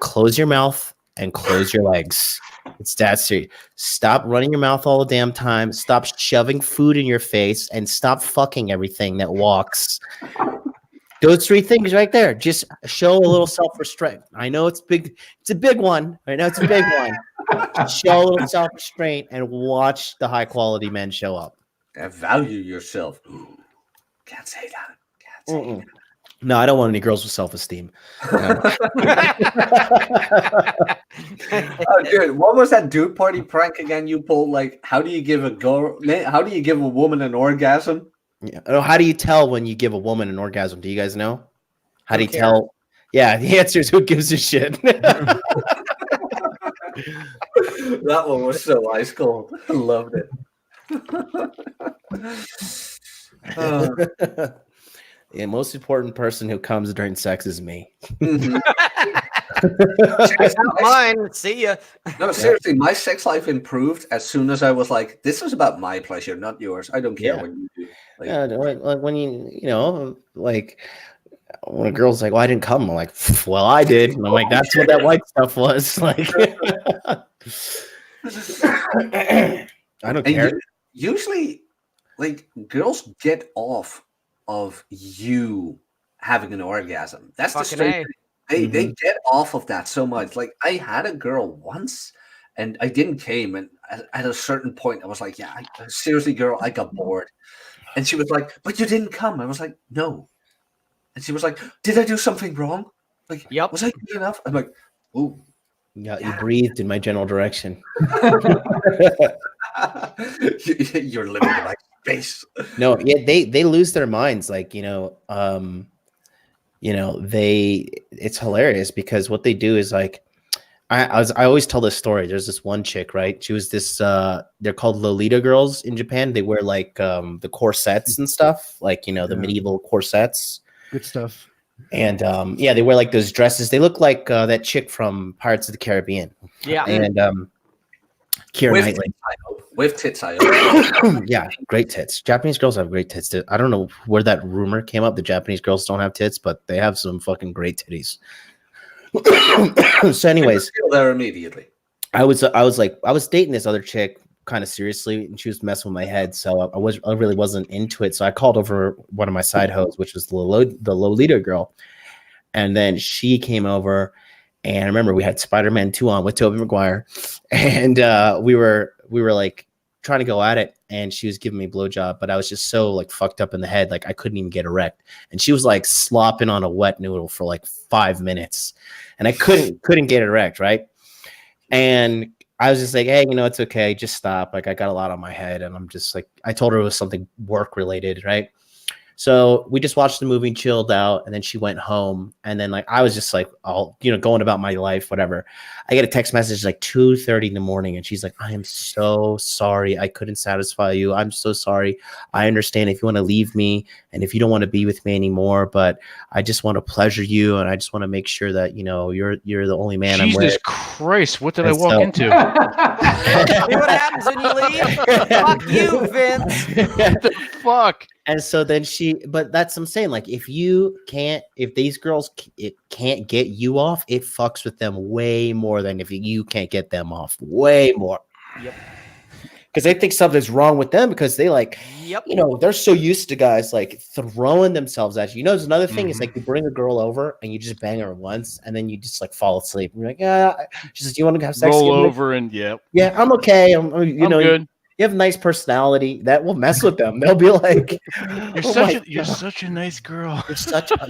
close your mouth and close your legs. It's that serious. Stop running your mouth all the damn time. Stop shoving food in your face and stop fucking everything that walks. Those three things right there. Just show a little self-restraint. I know it's big. It's a big one. I know it's a big one. Just show a little self-restraint and watch the high-quality men show up. And value yourself. Ooh, can't say that. No, I don't want any girls with self-esteem. No. Oh, dude, what was that dude party prank again you pulled? Like, how do you give a woman an orgasm? Yeah. How do you tell when you give a woman an orgasm? Do you guys know? How do you tell? Yeah, the answer is who gives a shit. That one was so ice cold. I loved it. The most important person who comes during sex is me. Mm-hmm. It's not mine. See ya. No, seriously, my sex life improved as soon as I was like, this is about my pleasure, not yours. I don't care what you do. Like when like when a girl's like, well, I didn't come. I'm like, well, I did. And I'm like, that's what that white stuff was. Like, I don't care. Usually, like, girls get off of you having an orgasm. That's the straight thing. They get off of that so much. Like, I had a girl once and I didn't came, and at a certain point I was like, yeah, seriously, girl, I got bored. And she was like, but you didn't come. I was like, no. And she was like, did I do something wrong? Like, was I good enough? I'm like, ooh. Yeah, you breathed in my general direction. You're living in my space. No, yeah, they lose their minds. Like, it's hilarious because what they do is like, I always tell this story. There's this one chick, right? She was this, they're called Lolita girls in Japan. They wear like the corsets and stuff, like, the medieval corsets. Good stuff. And they wear like those dresses. They look like that chick from Pirates of the Caribbean. Yeah. And Keira Knightley. With tits, I hope. Yeah, great tits. Japanese girls have great tits. I don't know where that rumor came up. The Japanese girls don't have tits, but they have some fucking great titties. So, anyways, there immediately. I was dating this other chick kind of seriously, and she was messing with my head. So I really wasn't into it. So I called over one of my side hoes, which was the Lolita girl, And then she came over, and I remember we had Spider-Man 2 on with Tobey Maguire, and we were like trying to go at it, and she was giving me a blowjob, but I was just so like fucked up in the head, like I couldn't even get erect, and she was like slopping on a wet noodle for like 5 minutes, and I couldn't get erect, right? And I was just like, hey, it's okay, just stop. Like I got a lot on my head, and I'm just like, I told her it was something work related, right? So we just watched the movie and chilled out, and then she went home, and then like I was just like all going about my life, whatever. I get a text message like 2:30 in the morning, and she's like, I am so sorry I couldn't satisfy you. I'm so sorry. I understand if you want to leave me and if you don't want to be with me anymore, but I just want to pleasure you, and I just want to make sure that you're the only man I'm with. Jesus Christ, what did I walk into? See what happens when you leave? Fuck you, Vince. What the fuck? And so then but that's what I'm saying. Like, if these girls can't get you off, it fucks with them way more than if you can't get them off. Way more. Yep. Because they think something's wrong with them because they they're so used to guys like throwing themselves at you. There's another thing is like you bring a girl over and you just bang her once and then you just like fall asleep. And you're like, yeah. She says, do you want to have sex? Roll over and yeah, I'm okay. I'm good. You have a nice personality that will mess with them. They'll be like, "You're such a nice girl.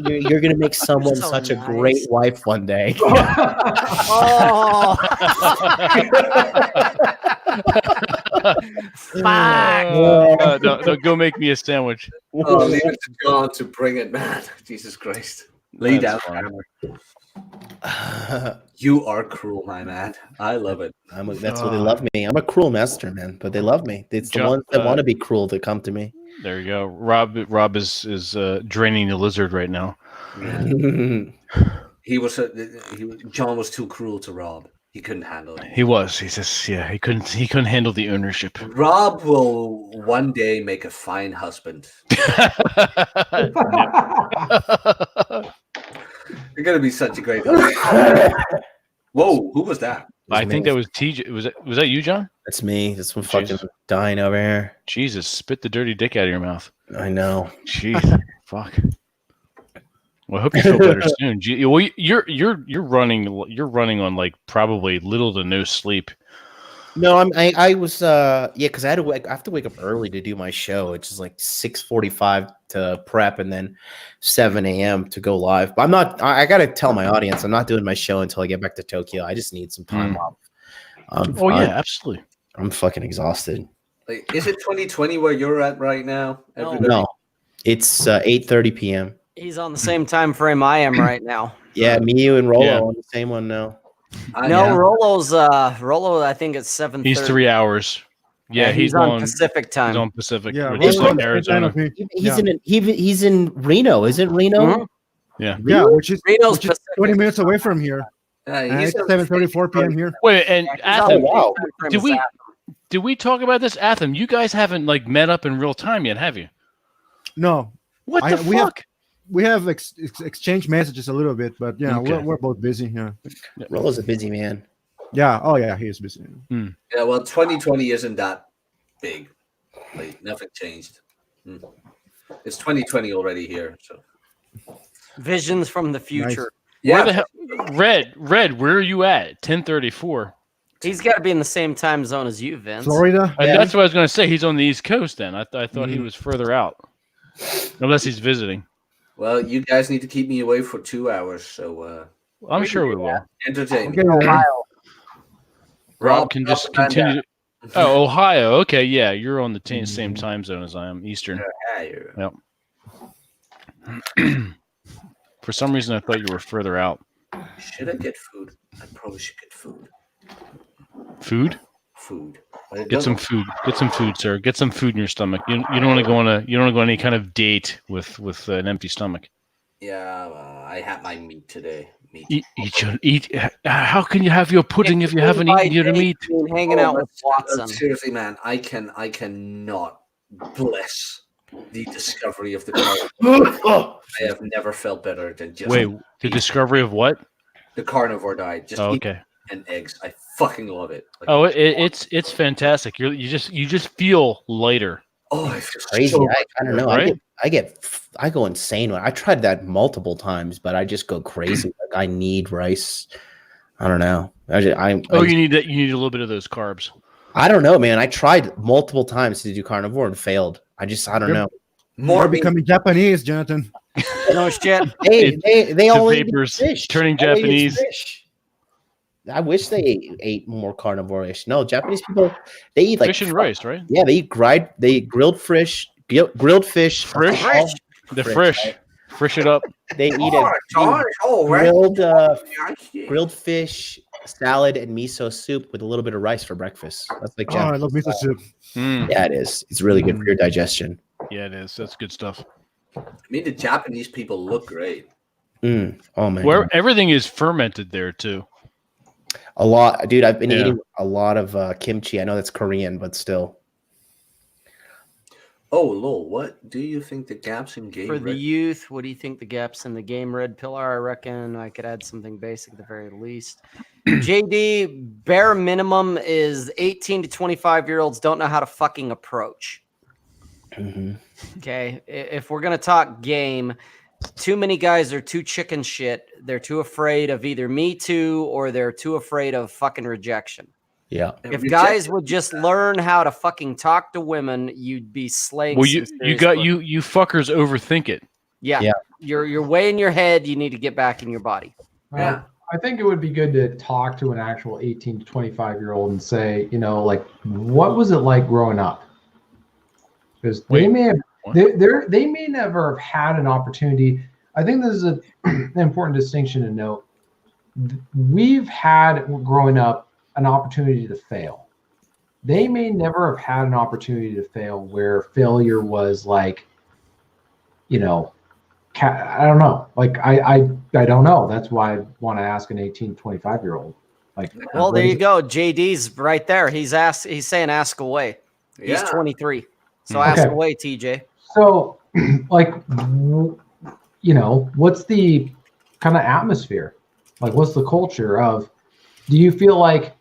You're gonna make someone so such a nice. great wife one day." Oh, fuck! No, go make me a sandwich. Oh, leave it to God to bring it, man. Jesus Christ. Lay down, hammer. You are cruel, my man. I love it. That's what they love me. I'm a cruel master, man, but they love me. It's the ones that want to be cruel that come to me. There you go. Rob is draining the lizard right now. John was too cruel to Rob. He couldn't handle it. He was. He says, he couldn't handle the ownership. Rob will one day make a fine husband. You're gonna be such a great husband. Whoa, who was that? I think that was TJ. Was that you, John? That's me. That's one fucking dying over here. Jesus, spit the dirty dick out of your mouth. I know. Jeez, fuck. Well, I hope you feel better soon. Well, you're running on like probably little to no sleep. No, I was because I have to wake up early to do my show. It's just like 6:45 to prep and then 7 a.m. to go live. But I gotta tell my audience I'm not doing my show until I get back to Tokyo. I just need some time off. Yeah, absolutely. I'm fucking exhausted. Like, is it 2020 where you're at right now? No, it's 8:30 p.m. He's on the same time frame I am right now. Yeah, me, you, and Rolo on the same one now. Rollo's Rollo. I think it's 7:30. He's 3 hours. Yeah, he's on Pacific time. He's on Pacific. Yeah, just like Arizona. He's in Reno. Isn't Reno? Mm-hmm. Yeah. Yeah, which is 20 minutes away from here. He's 7:34 p.m. here. Wait, and Atham, wow. Did we talk about this, Atham? You guys haven't like met up in real time yet, have you? No. What the fuck? We have exchanged messages a little bit, but we're both busy. Yeah. Rolo's a busy man. Yeah. Oh yeah, he is busy. Yeah. Well, 2020 isn't that big. Like nothing changed. It's 2020 already here. So Visions from the future. Nice. Yeah. Where the hell, Red? Where are you at? 10:34. He's got to be in the same time zone as you, Vince. Florida. That's what I was going to say. He's on the East Coast. Then I thought he was further out, unless he's visiting. Well, you guys need to keep me away for 2 hours, so I'm sure we will. entertain. Okay, Ohio. Rob can just continue. Oh, Ohio. Okay, yeah, you're on the same time zone as I am, Eastern. Ohio. Yep. For some reason, I thought you were further out. Should I get food? I probably should get food. Food. Get some food. Get some food, sir. Get some food in your stomach. You don't want to go on any kind of date with an empty stomach. Yeah, I had my meat today. Eat. How can you have your pudding if you haven't eaten your meat? Hanging out with Watson. Seriously, man, I cannot bless the discovery of the carnivore. I have never felt better than just the discovery of what? The carnivore diet. Just okay. And eggs. I fucking love it. It's fantastic. You just feel lighter. Oh, it's crazy. so I don't know. Right? I go insane. I tried that multiple times, but I just go crazy. Like I need rice. I don't know. You need that. You need a little bit of those carbs. I don't know, man. I tried multiple times to do carnivore and failed. I don't know. You're becoming Japanese, Jonathan. No shit. They all the eat vapors fish. turning All they eat is Japanese. fish. I wish they ate more carnivore-ish. No, Japanese people, they eat like Fish and rice, right? Yeah, they eat grilled fish, grilled fish, Frish? The frish, frish. Frish it up. They eat grilled fish, salad, and miso soup with a little bit of rice for breakfast. That's like I love miso soup. Yeah, it is. It's really good for your digestion. Yeah, it is. That's good stuff. I mean, the Japanese people look great. Oh man, where everything is fermented there too. A lot, dude. I've been eating a lot of kimchi. I know that's Korean, but still. Oh, lol. What do you think the gaps in game For the youth? What do you think the gaps in the game? Red Pillar. I reckon I could add something basic at the very least. JD, bare minimum is 18 to 25-year-olds don't know how to fucking approach. Okay, if we're gonna talk game, too many guys are too chicken shit. They're too afraid of either Me Too or they're too afraid of fucking rejection. Yeah. If guys would just learn how to fucking talk to women, you'd be slaying. Well, you fuckers overthink it. Yeah. You're way in your head. You need to get back in your body. Yeah. I think it would be good to talk to an actual 18 to 25-year-old and say, like, what was it like growing up? Because they may have, they may never have had an opportunity. I think this is an important distinction to note. We've had, growing up, an opportunity to fail. They may never have had an opportunity to fail where failure was like, I don't know. Like, I don't know. That's why I want to ask an 18, 25-year-old. Like, well, there you go. JD's right there. He's saying ask away. He's 23. So ask away, TJ. So, like, what's the kind of atmosphere? Like, what's the culture of, do you feel like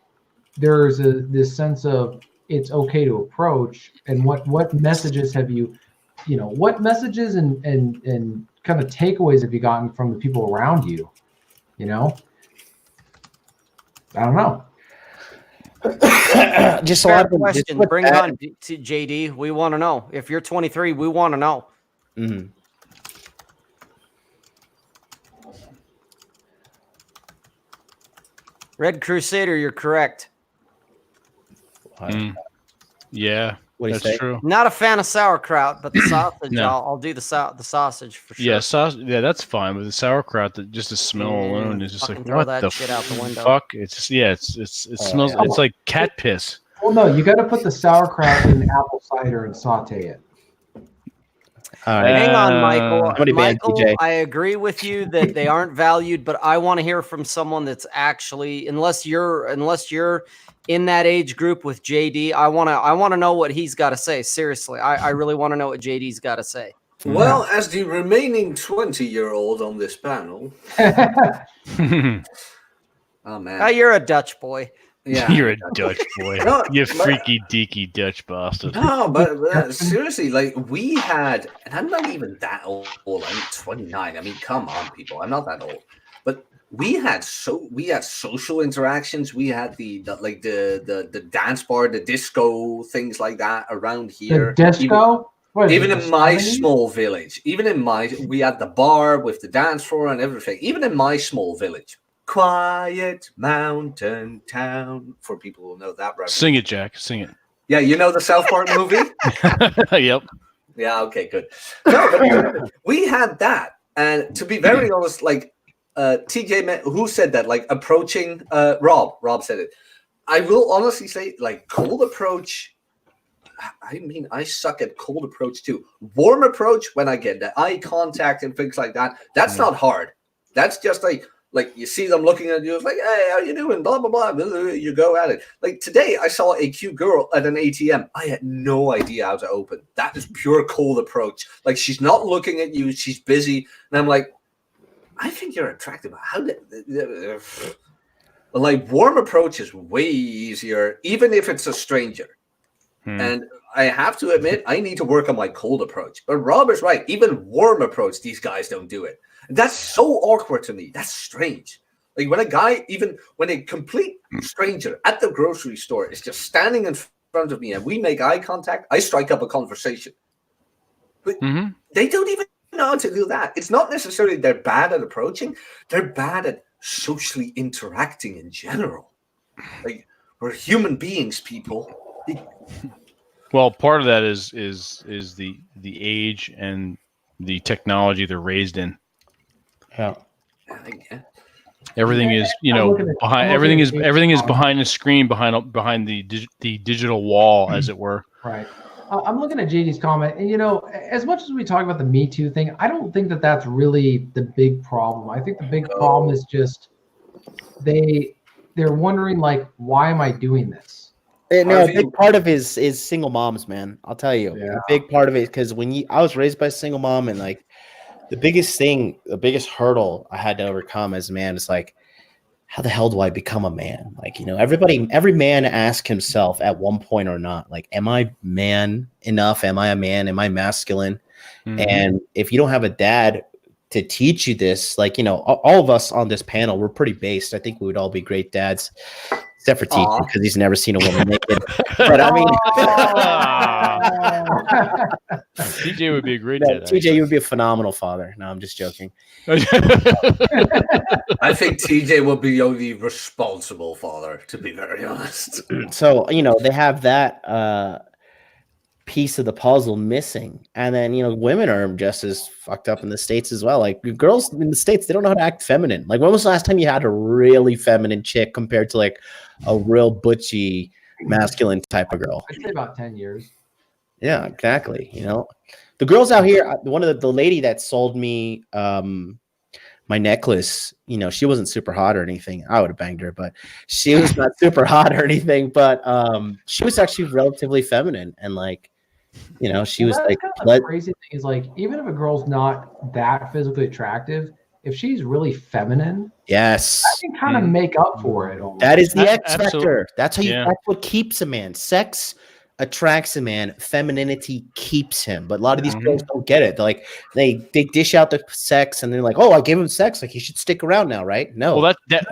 there's this sense of it's okay to approach, and what messages have you, what messages and kind of takeaways have you gotten from the people around you? I don't know. Just fair question. Bring it on, JD. We want to know. If you're 23, we want to know. Mm-hmm. Red Crusader, you're correct. Yeah, that's true. Not a fan of sauerkraut, but the sausage, I'll do the sausage for sure. Yeah, that's fine. But the sauerkraut, just the smell alone is just like, what the shit out the window. fuck? It's just, it smells. It's like cat piss. Well, no, you got to put the sauerkraut in apple cider and saute it. Hang on, Michael. Michael, I agree with you that they aren't valued, but I want to hear from someone that's actually, unless you're in that age group with JD, I want to know what he's got to say. Seriously, I really want to know what JD's got to say. Well, as the remaining 20-year-old on this panel, oh man, you're a Dutch boy. Yeah, you're a Dutch boy. No, you freaky deaky Dutch bastard. No, but seriously, like we had, and I'm not even that old. I'm 29. I mean, come on, people. I'm not that old. But we had social interactions. We had the dance bar, the disco, things like that around here. The disco. Even in my small village, we had the bar with the dance floor and everything. Even in my small village. Quiet mountain town, for people who know that reference. Sing it, Jack. Sing it. Yeah, you know the South Park movie? Yep. Yeah, okay, good. No, but we had that. And to be very honest, like TJ, who said that? Like approaching, Rob said it. I will honestly say, like, cold approach. I mean, I suck at cold approach too. Warm approach, when I get that eye contact and things like that, that's not hard. That's just like you see them looking at you, it's like, hey, how you doing? Blah, blah, blah. You go at it. Like today, I saw a cute girl at an ATM. I had no idea how to open. That is pure cold approach. Like she's not looking at you. She's busy. And I'm like, I think you're attractive. Like warm approach is way easier, even if it's a stranger. And I have to admit, I need to work on my cold approach. But Rob is right. Even warm approach, these guys don't do it. That's so awkward to me. That's strange. Like when a complete stranger at the grocery store is just standing in front of me and we make eye contact, I strike up a conversation. But they don't even know how to do that. It's not necessarily they're bad at approaching. They're bad at socially interacting in general. Like, we're human beings, people. Well, part of that is the age and the technology they're raised in. Yeah. Everything is, behind everything is behind the screen, behind the digital wall, as it were. Right. I'm looking at JD's comment, and as much as we talk about the Me Too thing, I don't think that that's really the big problem. I think the big problem is just they're wondering, like, why am I doing this? No, a big part of it is single moms, man. I'll tell you, a big part of it, because I was raised by a single mom, and like the biggest hurdle I had to overcome as a man is like, how the hell do I become a man? Like, every man asks himself at one point or not, like, am I man enough? Am I a man? Am I masculine? And if you don't have a dad to teach you this, like, all of us on this panel, we're pretty based. I think we would all be great dads. Except for TJ, because he's never seen a woman naked. But I mean, TJ would be a great dad. TJ, you would be a phenomenal father. No, I'm just joking. I think TJ will be the only responsible father, to be very honest. So, they have that piece of the puzzle missing. And then, women are just as fucked up in the States as well. Like, girls in the States, they don't know how to act feminine. Like, when was the last time you had a really feminine chick compared to like a real butchy masculine type of girl? I'd say about 10 years. Yeah, exactly. The girls out here, one of the lady that sold me my necklace, she wasn't super hot or anything. I would have banged her, but she was not super hot or anything. But she was actually relatively feminine, and like, she was like, the crazy thing is, like, even if a girl's not that physically attractive, if she's really feminine, yes, I can kind of make up for it. Almost. That is the X factor. That's how that's what keeps a man. Sex attracts a man, femininity keeps him. But a lot of these girls don't get it. They're like, they dish out the sex, and they're like, oh, I gave him sex, like he should stick around now, right? No. Well, that's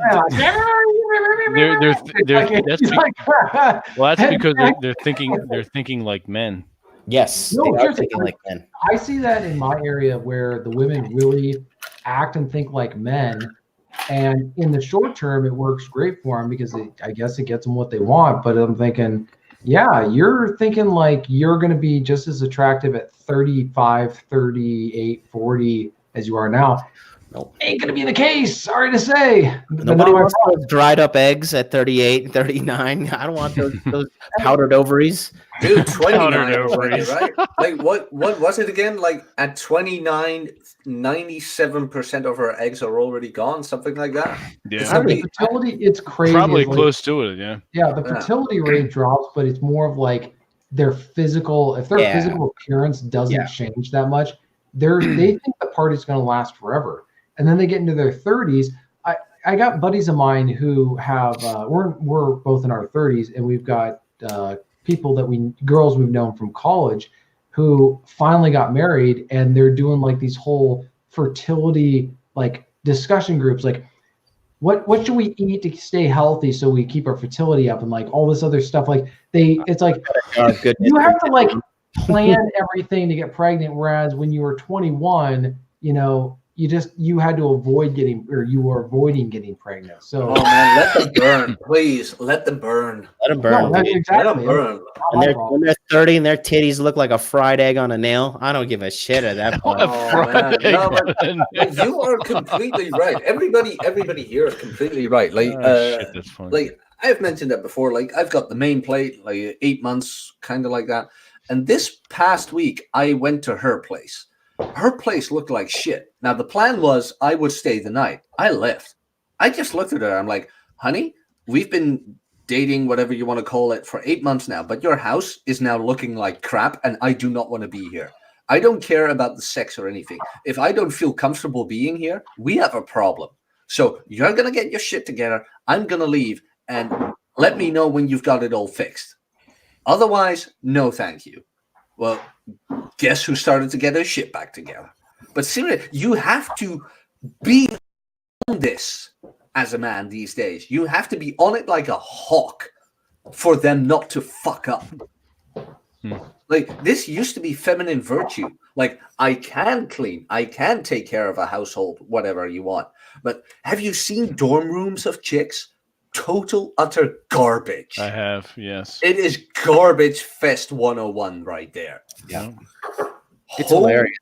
because they're thinking like men. Yes, no, they are thinking like men. I see that in my area where the women really act and think like men, and in the short term, it works great for them because I guess it gets them what they want. But I'm thinking, yeah, you're thinking like you're going to be just as attractive at 35, 38, 40 as you are now. Nope. Ain't going to be the case. Sorry to say. Nobody wants those dried up eggs at 38 and 39. I don't want those powdered ovaries. Dude, 29 ovaries, right? Like, what was it again? Like, at 29, 97% of her eggs are already gone, something like that. Yeah. The fertility, it's crazy. Probably close to it, yeah. Yeah, the fertility rate drops, but it's more of like their physical, if their physical appearance doesn't change that much, they think the party's going to last forever. And then they get into their 30s. I got buddies of mine who have, we're both in our 30s, and we've got people girls we've known from college who finally got married, and they're doing like these whole fertility like discussion groups, like what should we eat to stay healthy so we keep our fertility up, and like all this other stuff. Like it's like you have to like plan everything to get pregnant, whereas when you were 21, you had to avoid you were avoiding getting pregnant. So, oh man, let them burn, please. Let them burn. Let them burn. No, that's exactly. Let them burn. When they're 30 and their titties look like a fried egg on a nail, I don't give a shit at that point. But you are completely right. Everybody here is completely right. Like, shit, that's funny. Like I've mentioned that before. Like, I've got the main plate, like 8 months, kind of like that. And this past week, I went to her place. Her place looked like shit. Now, the plan was I would stay the night. I left. I just looked at her. I'm like, honey, we've been dating, whatever you want to call it, for 8 months now, but your house is now looking like crap, and I do not want to be here. I don't care about the sex or anything. If I don't feel comfortable being here, we have a problem. So you're going to get your shit together. I'm going to leave, and let me know when you've got it all fixed. Otherwise, no thank you. Well, guess who started to get their shit back together? But seriously, you have to be on this as a man these days. You have to be on it like a hawk for them not to fuck up. Like, this used to be feminine virtue. Like, I can clean, I can take care of a household, whatever you want. But have you seen dorm rooms of chicks? Total, utter garbage. I have, yes. It is garbage fest 101 right there. Yeah. It's hilarious.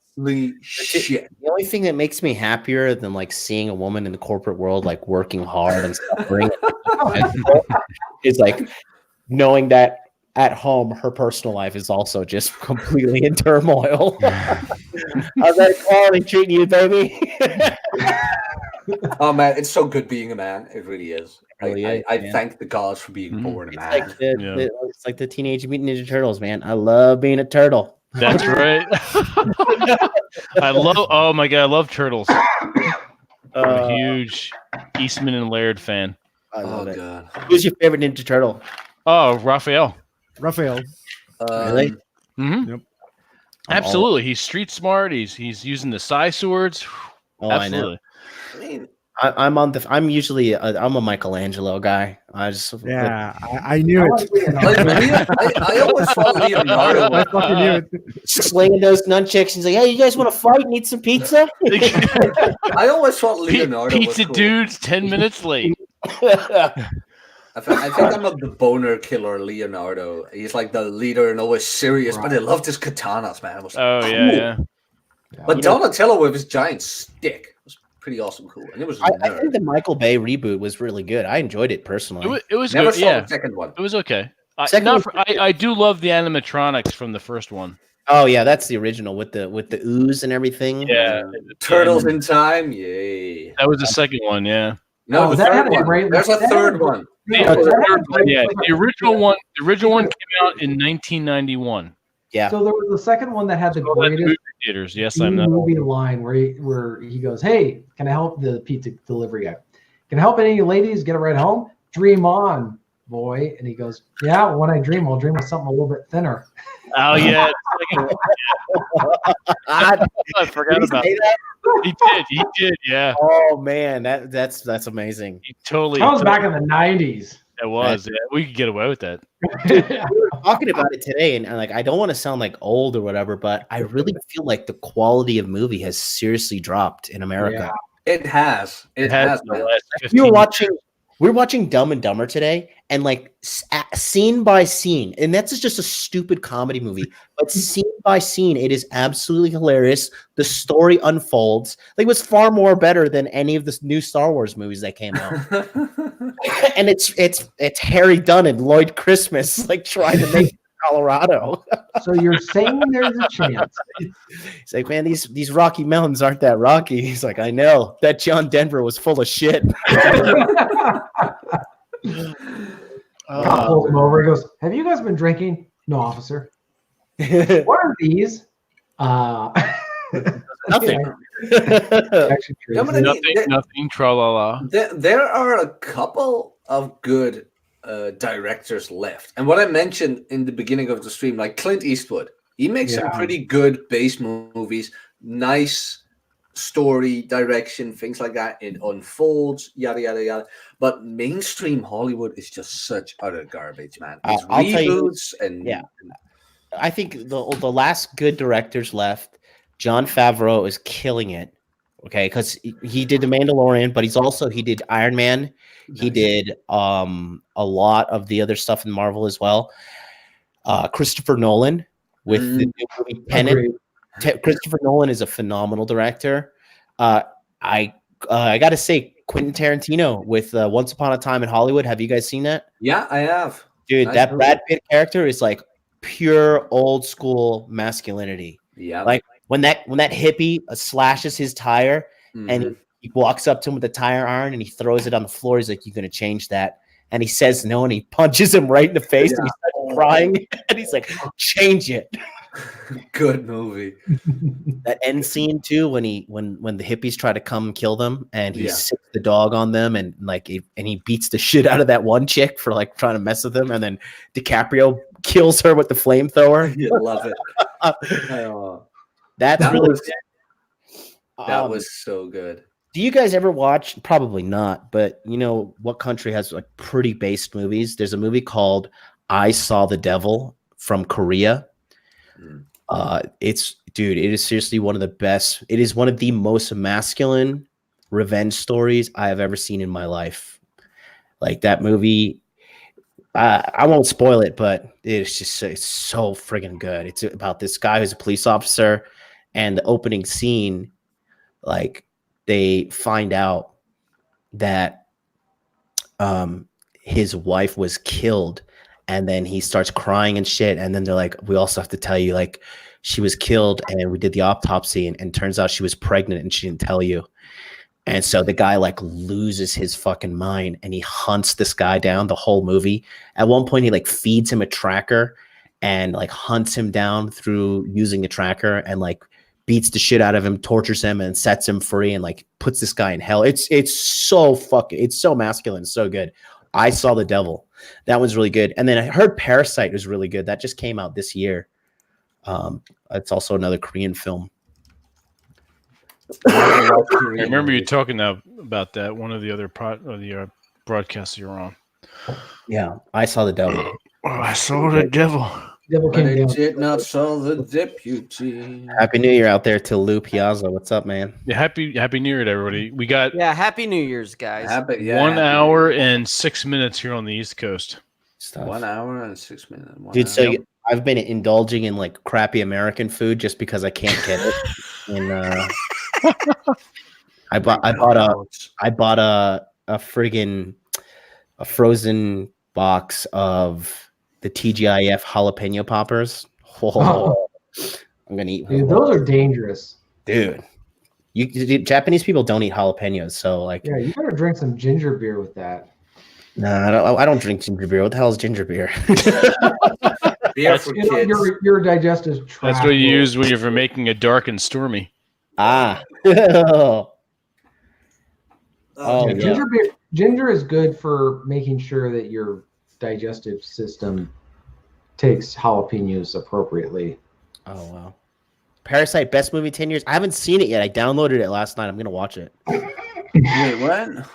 Shit. The only thing that makes me happier than like seeing a woman in the corporate world like working hard and suffering is like knowing that at home her personal life is also just completely in turmoil. How's that quality treating you, baby? Oh man, it's so good being a man. It really is. Really I thank the gods for being born a man. Like it's like the Teenage Mutant Ninja Turtles, man. I love being a turtle. That's right. Oh my god, I love turtles. I'm a huge Eastman and Laird fan. I love it. God. Who's your favorite Ninja Turtle? Oh, Raphael. Raphael. Really? Mm-hmm. Yep. Absolutely. He's street smart. He's using the Sai swords. Oh, Absolutely. I mean, I'm usually I'm a Michelangelo guy. I knew it. I always thought Leonardo. I fucking knew it. Slinging those nunchucks. He's like, "Hey, you guys want to fight? Need some pizza?" I always thought Leonardo Pizza was cool. dude's 10 minutes late. I think I'm of the boner killer Leonardo. He's like the leader and always serious, but I loved his katanas, man. It was cool. Yeah. But Donatello with his giant stick was pretty awesome, cool. And it was. I think the Michael Bay reboot was really good. I enjoyed it personally. It was Never good. saw Yeah, the second one. it was okay. Second I do love the animatronics from the first one. Oh yeah, that's the original with the ooze and everything. Yeah, Turtles in Time. Yay! that was the second one. Yeah. No, the that third had a one. great- There's a that third had- one. The original one. The original one came out in 1991. Yeah. So there was the second one that had the So that's greatest movie theaters. Yes, I know. movie line where he goes, "Hey, can I help the pizza delivery guy? Can I help any ladies get a ride home? Dream on, boy." And he goes, "Yeah, when I dream, I'll dream of something a little bit thinner." Oh yeah, I forgot about that. He did. Yeah. Oh man, that's amazing. He totally. That was back in the 90s. It was. Yeah, we could get away with that. Talking about it today, and like I don't want to sound like old or whatever, but I really feel like the quality of movie has seriously dropped in America. Yeah. It has. It has. in the Man. last 15 We were watching Dumb and Dumber today, and like scene by scene, and that's just a stupid comedy movie, but scene by scene, it is absolutely hilarious. The story unfolds like it was far more better than any of the new Star Wars movies that came out. And it's Harry Dunn and Lloyd Christmas like trying to make Colorado. So you're saying there's a chance? He's like, man, these Rocky Mountains aren't that rocky. He's like, I know that John Denver was full of shit. Cop pulls him over. He goes, "Have you guys been drinking?" "No, officer." "What are these?" Nothing. Actually, Yeah, but I mean, Nothing. Tra la la. there are a couple of good directors left, and what I mentioned in the beginning of the stream, like Clint Eastwood, he makes some pretty good base movies, nice story direction, things like that. It unfolds, yada yada yada. But mainstream Hollywood is just such utter garbage, man. It's I'll tell you- reboots and I think the last good directors left. Jon Favreau is killing it. Okay, because he did The Mandalorian, but he did Iron Man. He did a lot of the other stuff in Marvel as well. Christopher Nolan with the new movie Tenet. Christopher Nolan is a phenomenal director. I got to say, Quentin Tarantino with Once Upon a Time in Hollywood. Have you guys seen that? Yeah, I have. Dude, Nice that movie. Brad Pitt character is like pure old school masculinity. Yeah, Like when that hippie slashes his tire and he walks up to him with a tire iron and he throws it on the floor. He's like, "You're gonna change that?" And he says no, and he punches him right in the face, and he starts crying. And he's like, "Change it." Good movie. That end scene too, when the hippies try to come kill them, and he Yeah. sits the dog on them, and he beats the shit out of that one chick for like trying to mess with him, and then DiCaprio kills her with the flamethrower. You love it. That's That really was- good. That was so good. Do you guys ever watch? Probably not, but you know what country has like pretty based movies? There's a movie called I Saw the Devil from Korea. It is seriously one of the best. It is one of the most masculine revenge stories I have ever seen in my life. Like that movie, I won't spoil it, but it's so friggin' good. It's about this guy who's a police officer, and the opening scene, like they find out that his wife was killed, and then he starts crying and shit, and then they're like, we also have to tell you, like, she was killed, and we did the autopsy, and turns out she was pregnant and she didn't tell you. And so the guy like loses his fucking mind, and he hunts this guy down the whole movie. At one point he like feeds him a tracker and like hunts him down through using the tracker, and like beats the shit out of him, tortures him, and sets him free, and like puts this guy in hell. It's so masculine, so good. I Saw the Devil. That one's really good. And then I heard Parasite was really good. That just came out this year. It's also another Korean film. I remember you talking about that one of the other broadcasts you were on. Yeah, I Saw the Devil. Oh, I saw the devil. Devil But came I down. did not saw the deputy. Happy New Year out there to Lou Piazza. What's up, man? Yeah, happy New Year to everybody. We got Happy New Year's, guys. 1 hour and 6 minutes here on the East Coast. Stuff. 1 hour and 6 minutes. Dude, so I've been indulging in like crappy American food just because I can't get it. And I bought a friggin' a frozen box of the TGIF jalapeno poppers. Oh, I'm gonna eat. Dude, those are dangerous. Dude, Japanese people don't eat jalapenos, so like. Yeah, you better drink some ginger beer with that. Nah, I don't drink ginger beer. What the hell is ginger beer? Beer for kids. Your digestive tract. That's what you use when you're making a dark and stormy. Ah. Oh, yeah. Ginger is good for making sure that your digestive system takes jalapenos appropriately. Oh wow. Parasite, best movie 10 years. I haven't seen it yet. I downloaded it last night. I'm gonna watch it. Wait, what?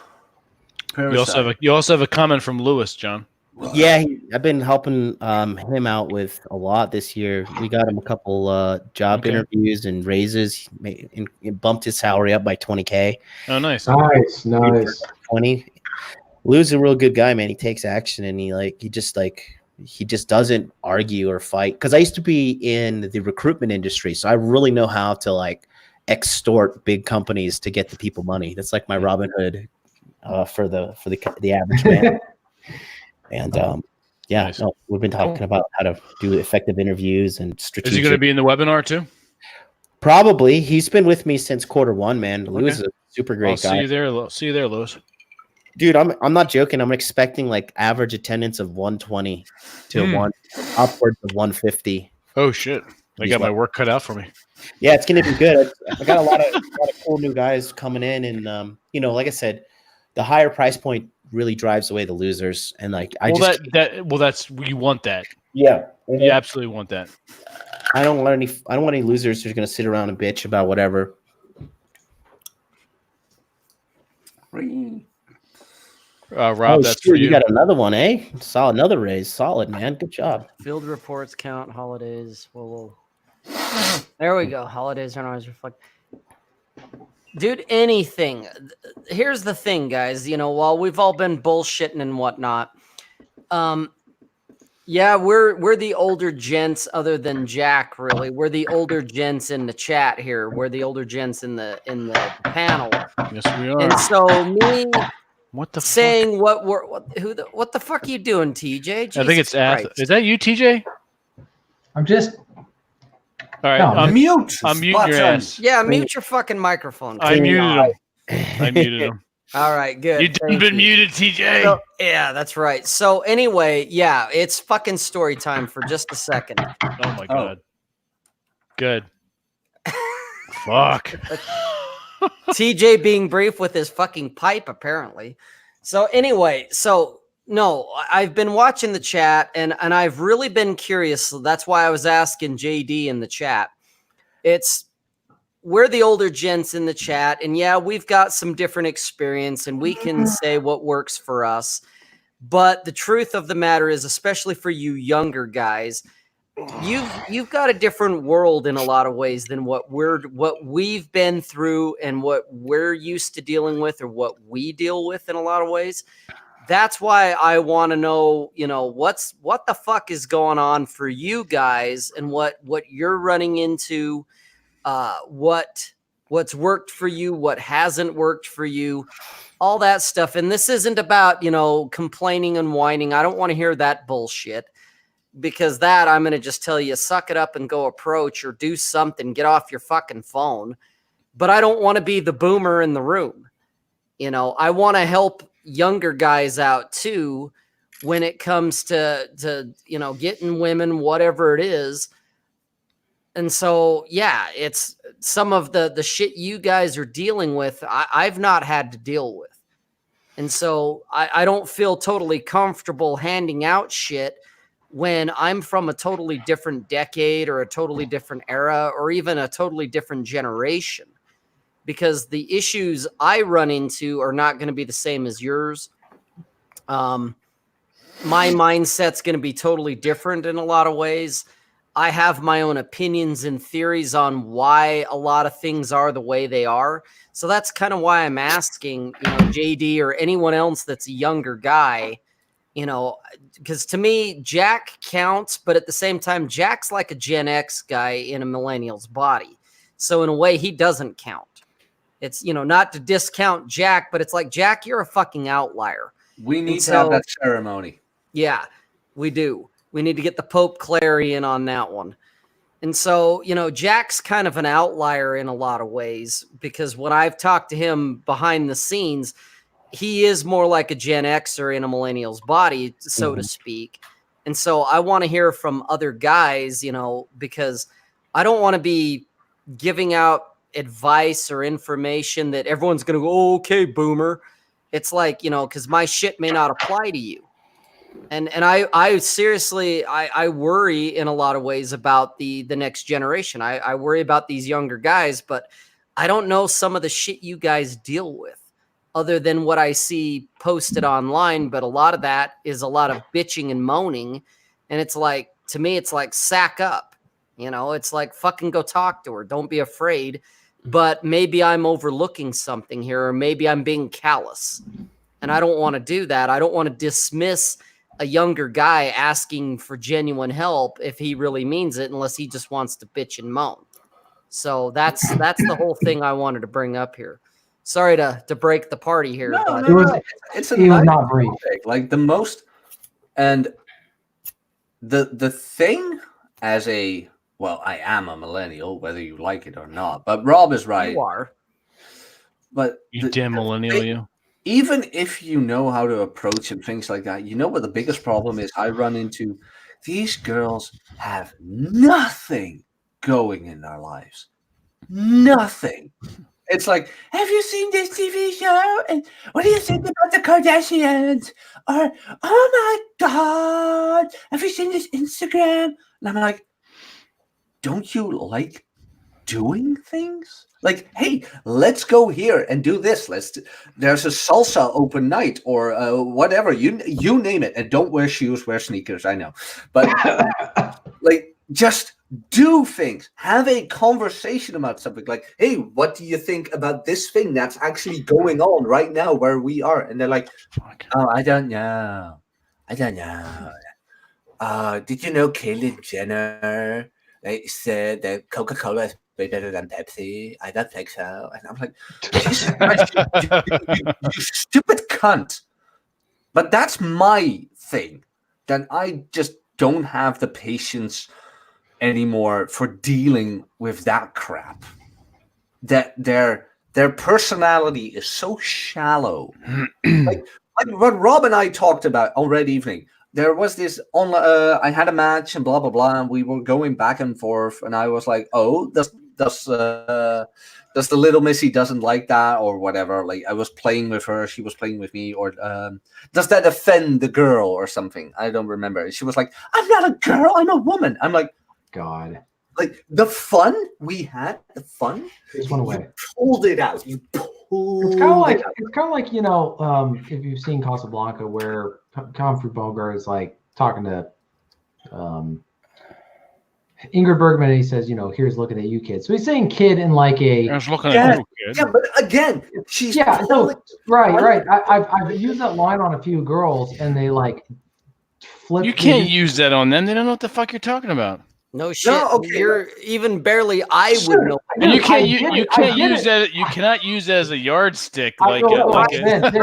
You also have a comment from Lewis, John. Yeah, I've been helping him out with a lot this year. We got him a couple job interviews and raises. He bumped his salary up by $20K. Oh, nice. Nice. 20. Lou's a real good guy, man. He takes action, and he just doesn't argue or fight. Because I used to be in the recruitment industry, so I really know how to like extort big companies to get the people money. That's like my Robin Hood for the average man. And Nice. we've been talking about how to do effective interviews and strategic. Is he going to be in the webinar too? Probably. He's been with me since Q1, man. Okay. Louis is a super great guy. See you there, Louis. Dude, I'm not joking. I'm expecting like average attendance of 120 to upwards of 150. Oh shit! I got my work cut out for me. Yeah, it's gonna be good. I got a lot of cool new guys coming in, and like I said, the higher price point really drives away the losers. And like that's you want that. Yeah, you absolutely want that. I don't want any losers who's gonna sit around and bitch about whatever. Rob, that's for you. You got another one, eh? Saw another raise. Solid, man. Good job. Field reports count holidays. Whoa. There we go. Holidays aren't always reflect. Dude, anything. Here's the thing, guys. While we've all been bullshitting and whatnot, yeah, we're the older gents, other than Jack. Really, we're the older gents in the chat here. We're the older gents in the panel. Yes, we are. And so me. What the saying fuck? What the fuck are you doing, TJ? Jesus I think it's Christ. Is that you, TJ? I'm just. All right, No, I'm mute. I'm muting your ass. Yeah, mute your fucking microphone. I muted him. All right, good. You've been muted, TJ. So, yeah, that's right. So anyway, yeah, it's fucking story time for just a second. Oh my god. Good. Fuck. TJ being brief with his fucking pipe, apparently. So anyway, no, I've been watching the chat and I've really been curious. So that's why I was asking JD in the chat. We're the older gents in the chat, and yeah, we've got some different experience and we can say what works for us. But the truth of the matter is, especially for you younger guys, you've got a different world in a lot of ways than what we've been through and what we're used to dealing with, or what we deal with in a lot of ways. That's why I want to know, what the fuck is going on for you guys and what you're running into, what's worked for you, what hasn't worked for you, all that stuff. And this isn't about, complaining and whining. I don't want to hear that bullshit, because that I'm going to just tell you, suck it up and go approach or do something, get off your fucking phone. But I don't want to be the boomer in the room. I want to help younger guys out too, when it comes to getting women, whatever it is. And so, yeah, it's some of the shit you guys are dealing with, I've not had to deal with. And so I don't feel totally comfortable handing out shit when I'm from a totally different decade or a totally different era or even a totally different generation, because the issues I run into are not going to be the same as yours. My mindset's going to be totally different in a lot of ways. I have my own opinions and theories on why a lot of things are the way they are. So that's kind of why I'm asking, JD or anyone else that's a younger guy, because to me, Jack counts, but at the same time, Jack's like a Gen X guy in a millennial's body. So in a way, he doesn't count. It's, not to discount Jack, but it's like, Jack, you're a fucking outlier. We need to have that ceremony. Yeah, we do. We need to get the Pope Clary in on that one. And so, Jack's kind of an outlier in a lot of ways, because when I've talked to him behind the scenes, he is more like a Gen Xer in a millennial's body, so to speak. And so I want to hear from other guys, because I don't want to be giving out advice or information that everyone's going to go, oh, okay, boomer. It's like, because my shit may not apply to you. And I seriously, I worry in a lot of ways about the next generation. I worry about these younger guys, but I don't know some of the shit you guys deal with other than what I see posted online. But a lot of that is a lot of bitching and moaning. And it's like, to me, it's like, sack up, it's like, fucking go talk to her. Don't be afraid. But maybe I'm overlooking something here, or maybe I'm being callous, and I don't want to do that. I don't want to dismiss a younger guy asking for genuine help if he really means it, unless he just wants to bitch and moan. So that's the whole thing I wanted to bring up here. Sorry to break the party here. No, but no. It's a nice topic. Like the most, and the thing as a, well, I am a millennial, whether you like it or not. But Rob is right. You are. But you damn millennial, you. Even if you know how to approach and things like that, what the biggest problem is I run into? These girls have nothing going in their lives. Nothing. It's like, have you seen this TV show? And what do you think about the Kardashians? Or, oh my God, have you seen this Instagram? And I'm like, don't you like doing things? Like, hey, let's go here and do this. There's a salsa open night or whatever. You name it. And don't wear shoes, wear sneakers. I know. But like, just do things. Have a conversation about something. Like, hey, what do you think about this thing that's actually going on right now where we are? And they're like, oh, I don't know. Did you know Caitlyn Jenner? They said that Coca-Cola is way better than Pepsi. I don't think so. And I'm like, Jesus Christ, you stupid cunt. But that's my thing. That I just don't have the patience anymore for dealing with that crap. That their personality is so shallow. like what Rob and I talked about on Red Evening. there was this on. I had a match and blah blah blah, and we were going back and forth, and I was like, "Oh, does the little missy doesn't like that or whatever?" Like I was playing with her, she was playing with me, or does that offend the girl or something? I don't remember. She was like, "I'm not a girl, I'm a woman." I'm like, God. Like the fun we had, the fun just went away. You pulled it out. You pulled. It's kind of like if you've seen Casablanca, where Humphrey Bogart is like talking to Ingrid Bergman, and he says, here's looking at you, kid. So he's saying kid in like a. I was looking at you, kid. Yeah, but again, she's right. I've used that line on a few girls, and they like flip. You can't use that on them. They don't know what the fuck you're talking about. No shit. No, okay. You're even barely. I would know. And you can't. You can't use that. You cannot use that as a yardstick. Like in my defense,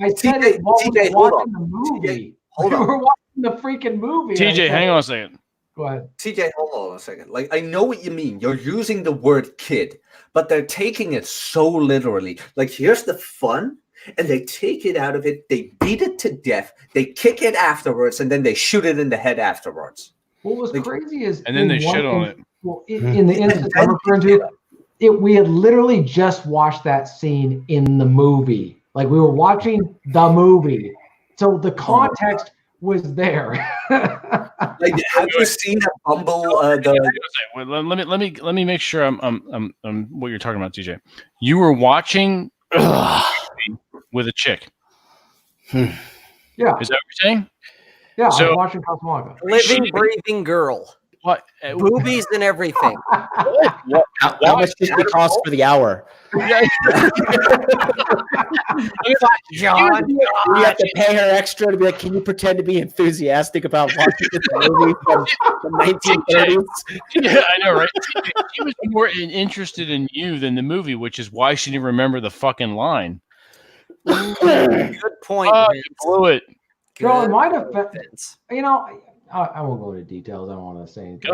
I said it while we were watching the movie. Hold on. We were watching the freaking movie. TJ, hang on a second. Go ahead. TJ, hold on a second. Like, I know what you mean. You're using the word kid, but they're taking it so literally. Like, here's the fun, and they take it out of it. They beat it to death. They kick it afterwards, and then they shoot it in the head afterwards. What was crazy is, and then they shit on it. Well, in the instance I'm referring to, we had literally just watched that scene in the movie. Like we were watching the movie, so the context was there. Like, have you seen that Bumble? Let me make sure I'm what you're talking about, TJ. You were watching with a chick. Yeah, is that what you're saying? Yeah, so, I was watching Casablanca. Living, breathing girl. What? Boobies and everything. How much does it cost for the hour? John, you have to pay her extra to be like, can you pretend to be enthusiastic about watching this movie from the 1930s? Yeah, I know, right? She was more interested in you than the movie, which is why she didn't remember the fucking line. Good point. You blew it. Girl, in my defense, I won't go into details. I don't want to say anything.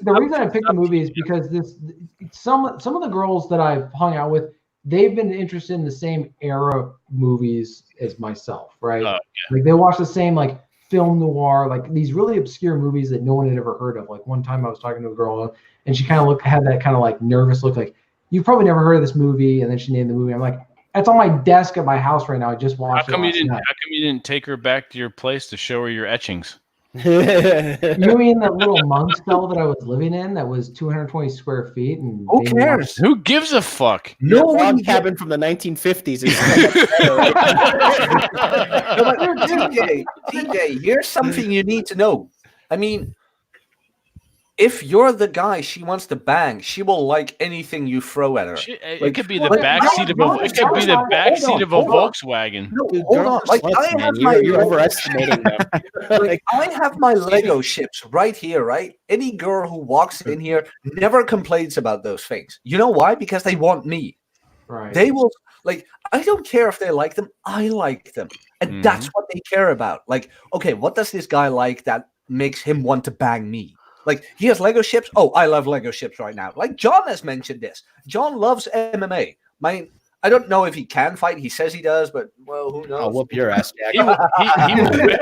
The reason I picked the movie is because some of the girls that I've hung out with, they've been interested in the same era movies as myself, right? Yeah. Like they watch the same like film noir, like these really obscure movies that no one had ever heard of. Like one time I was talking to a girl and she kind of had that kind of like nervous look, like you've probably never heard of this movie, and then she named the movie. I'm like, it's on my desk at my house right now. I just watched it. How come you didn't take her back to your place to show her your etchings? You mean that little monk cell that I was living in that was 220 square feet? And who cares? Who gives a fuck? No log cabin from the 1950s. TJ, here's something you need to know. I mean, if you're the guy she wants to bang, she will like anything you throw at her. It could be the backseat of a. It could be the backseat of a Volkswagen. No, hold on. Like I have you're overestimating them. Like I have my Lego ships right here. Right, any girl who walks in here never complains about those things. You know why? Because they want me. Right. They will. Like I don't care if they like them. I like them, and that's what they care about. Like, okay, what does this guy like that makes him want to bang me? Like, he has Lego ships. Oh, I love Lego ships right now. Like, John has mentioned this. John loves MMA. I don't know if he can fight. He says he does, but, well, who knows? I'll whoop your ass, Jack.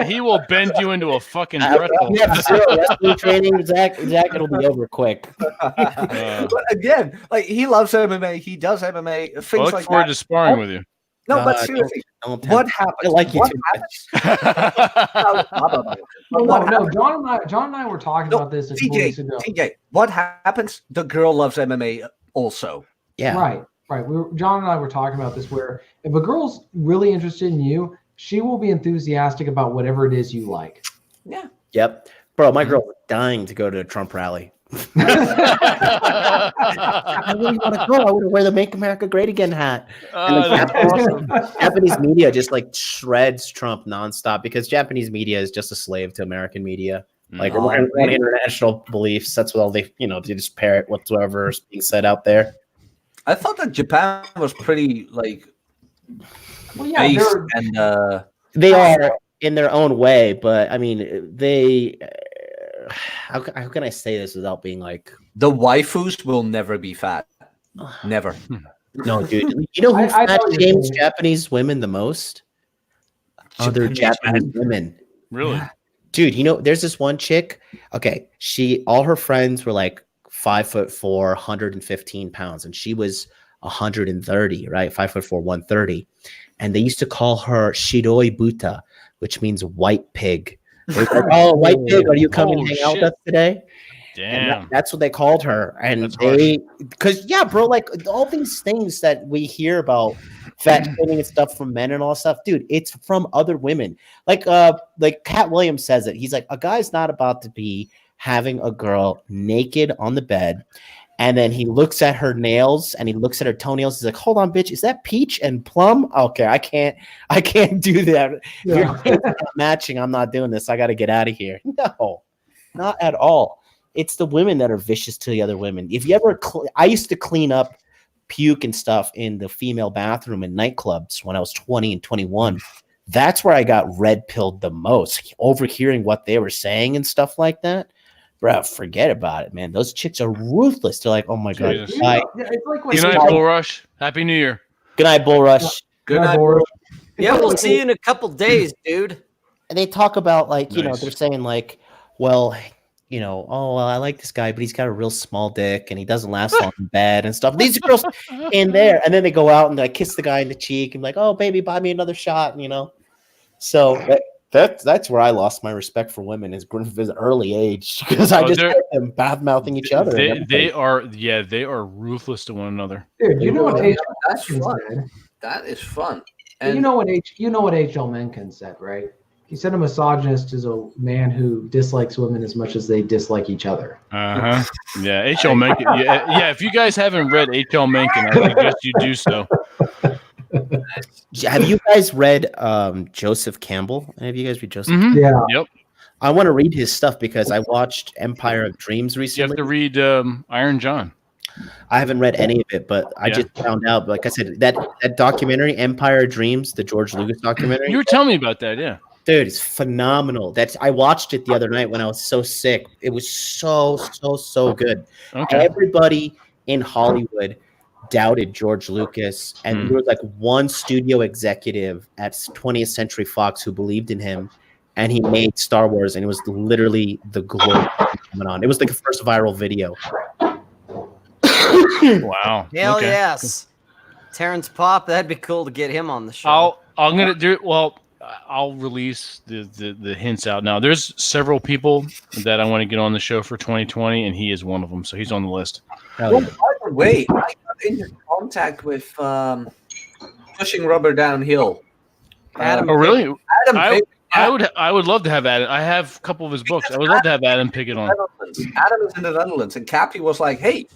He will bend you into a fucking pretzel. Wrestling training, Zach, it'll be over quick. But again, like, he loves MMA. He does MMA. Things I look like forward that. to sparring with you. No, but seriously, what happens? I like you what too happens? No, John and I were talking about this a few weeks ago. TJ, what happens? The girl loves MMA also. Yeah. Right. John and I were talking about this, where if a girl's really interested in you, she will be enthusiastic about whatever it is you like. Yeah. Yep. Bro, my girl was dying to go to a Trump rally. I really want to go. I want to wear the "Make America Great Again" hat. And Japanese media just like shreds Trump nonstop because Japanese media is just a slave to American media. Like international beliefs. That's what all they just parrot whatsoever is being said out there. I thought that Japan was pretty like based and they are in their own way, but I mean they. How can I say this without being like the waifus will never be fat, never. No, dude. You know who fat shames Japanese women the most? other Japanese women. Really? Dude, there's this one chick. Okay, all her friends were like 5'4", 115 pounds, and she was 130, right? 5'4", 130, and they used to call her Shiroi Buta, which means white pig. Like, oh, white pig, are you coming to hang out with us today? Damn, that's what they called her. And because bro, like all these things that we hear about fat shaming and stuff from men and all stuff, dude, it's from other women. Like Cat Williams says it. He's like, a guy's not about to be having a girl naked on the bed, and then he looks at her nails and he looks at her toenails. He's like, hold on, bitch, is that peach and plum? Okay, I can't do that. Yeah. If you're not matching, I'm not doing this. I got to get out of here. No, not at all. It's the women that are vicious to the other women. If you ever, I used to clean up puke and stuff in the female bathroom in nightclubs when I was 20 and 21. That's where I got red pilled the most, overhearing what they were saying and stuff like that. Bro, forget about it, man. Those chicks are ruthless. They're like, oh my God. Good night, Bull Rush. Happy New Year. Good night, Bull Rush. Good night, Bull Rush. Yeah, we'll see you in a couple days, dude. And they talk about they're saying like, well, I like this guy, but he's got a real small dick and he doesn't last long in bed and stuff. These girls in there, and then they go out and they kiss the guy in the cheek and like, oh baby, buy me another shot, So that's where I lost my respect for women is an early age because I just heard them bad mouthing each other. They are ruthless to one another. Dude, that's fun. That is fun. And you know what H.L. Mencken said, right? He said a misogynist is a man who dislikes women as much as they dislike each other. Yeah, H.L. Mencken. Yeah. If you guys haven't read H.L. Mencken, I suggest you do so. Have you guys read Joseph Campbell? Have you guys read Joseph? Mm-hmm. Yeah. Yep. I want to read his stuff because I watched Empire of Dreams recently. You have to read Iron John. I haven't read any of it, but I just found out. Like I said, that documentary, Empire of Dreams, the George Lucas documentary. You were telling me about that, yeah. Dude, it's phenomenal. I watched it the other night when I was so sick. It was so good. Okay. Everybody in Hollywood doubted George Lucas, and there was like one studio executive at 20th Century Fox who believed in him, and he made Star Wars, and it was literally the glory coming on. It was like the first viral video. Wow. Hell yes. Terrence Popp, that'd be cool to get him on the show. I'm gonna do it. Well, I'll release the hints out now. There's several people that I want to get on the show for 2020, and he is one of them. So he's on the list. Well, by the way, I got into contact with Pushing Rubber Downhill. Adam. Oh, really? Adam I would love to have Adam. I have a couple of his books. I would love to have Adam Pickett on. Adam is in the Netherlands, and Cappy was like, "Hey,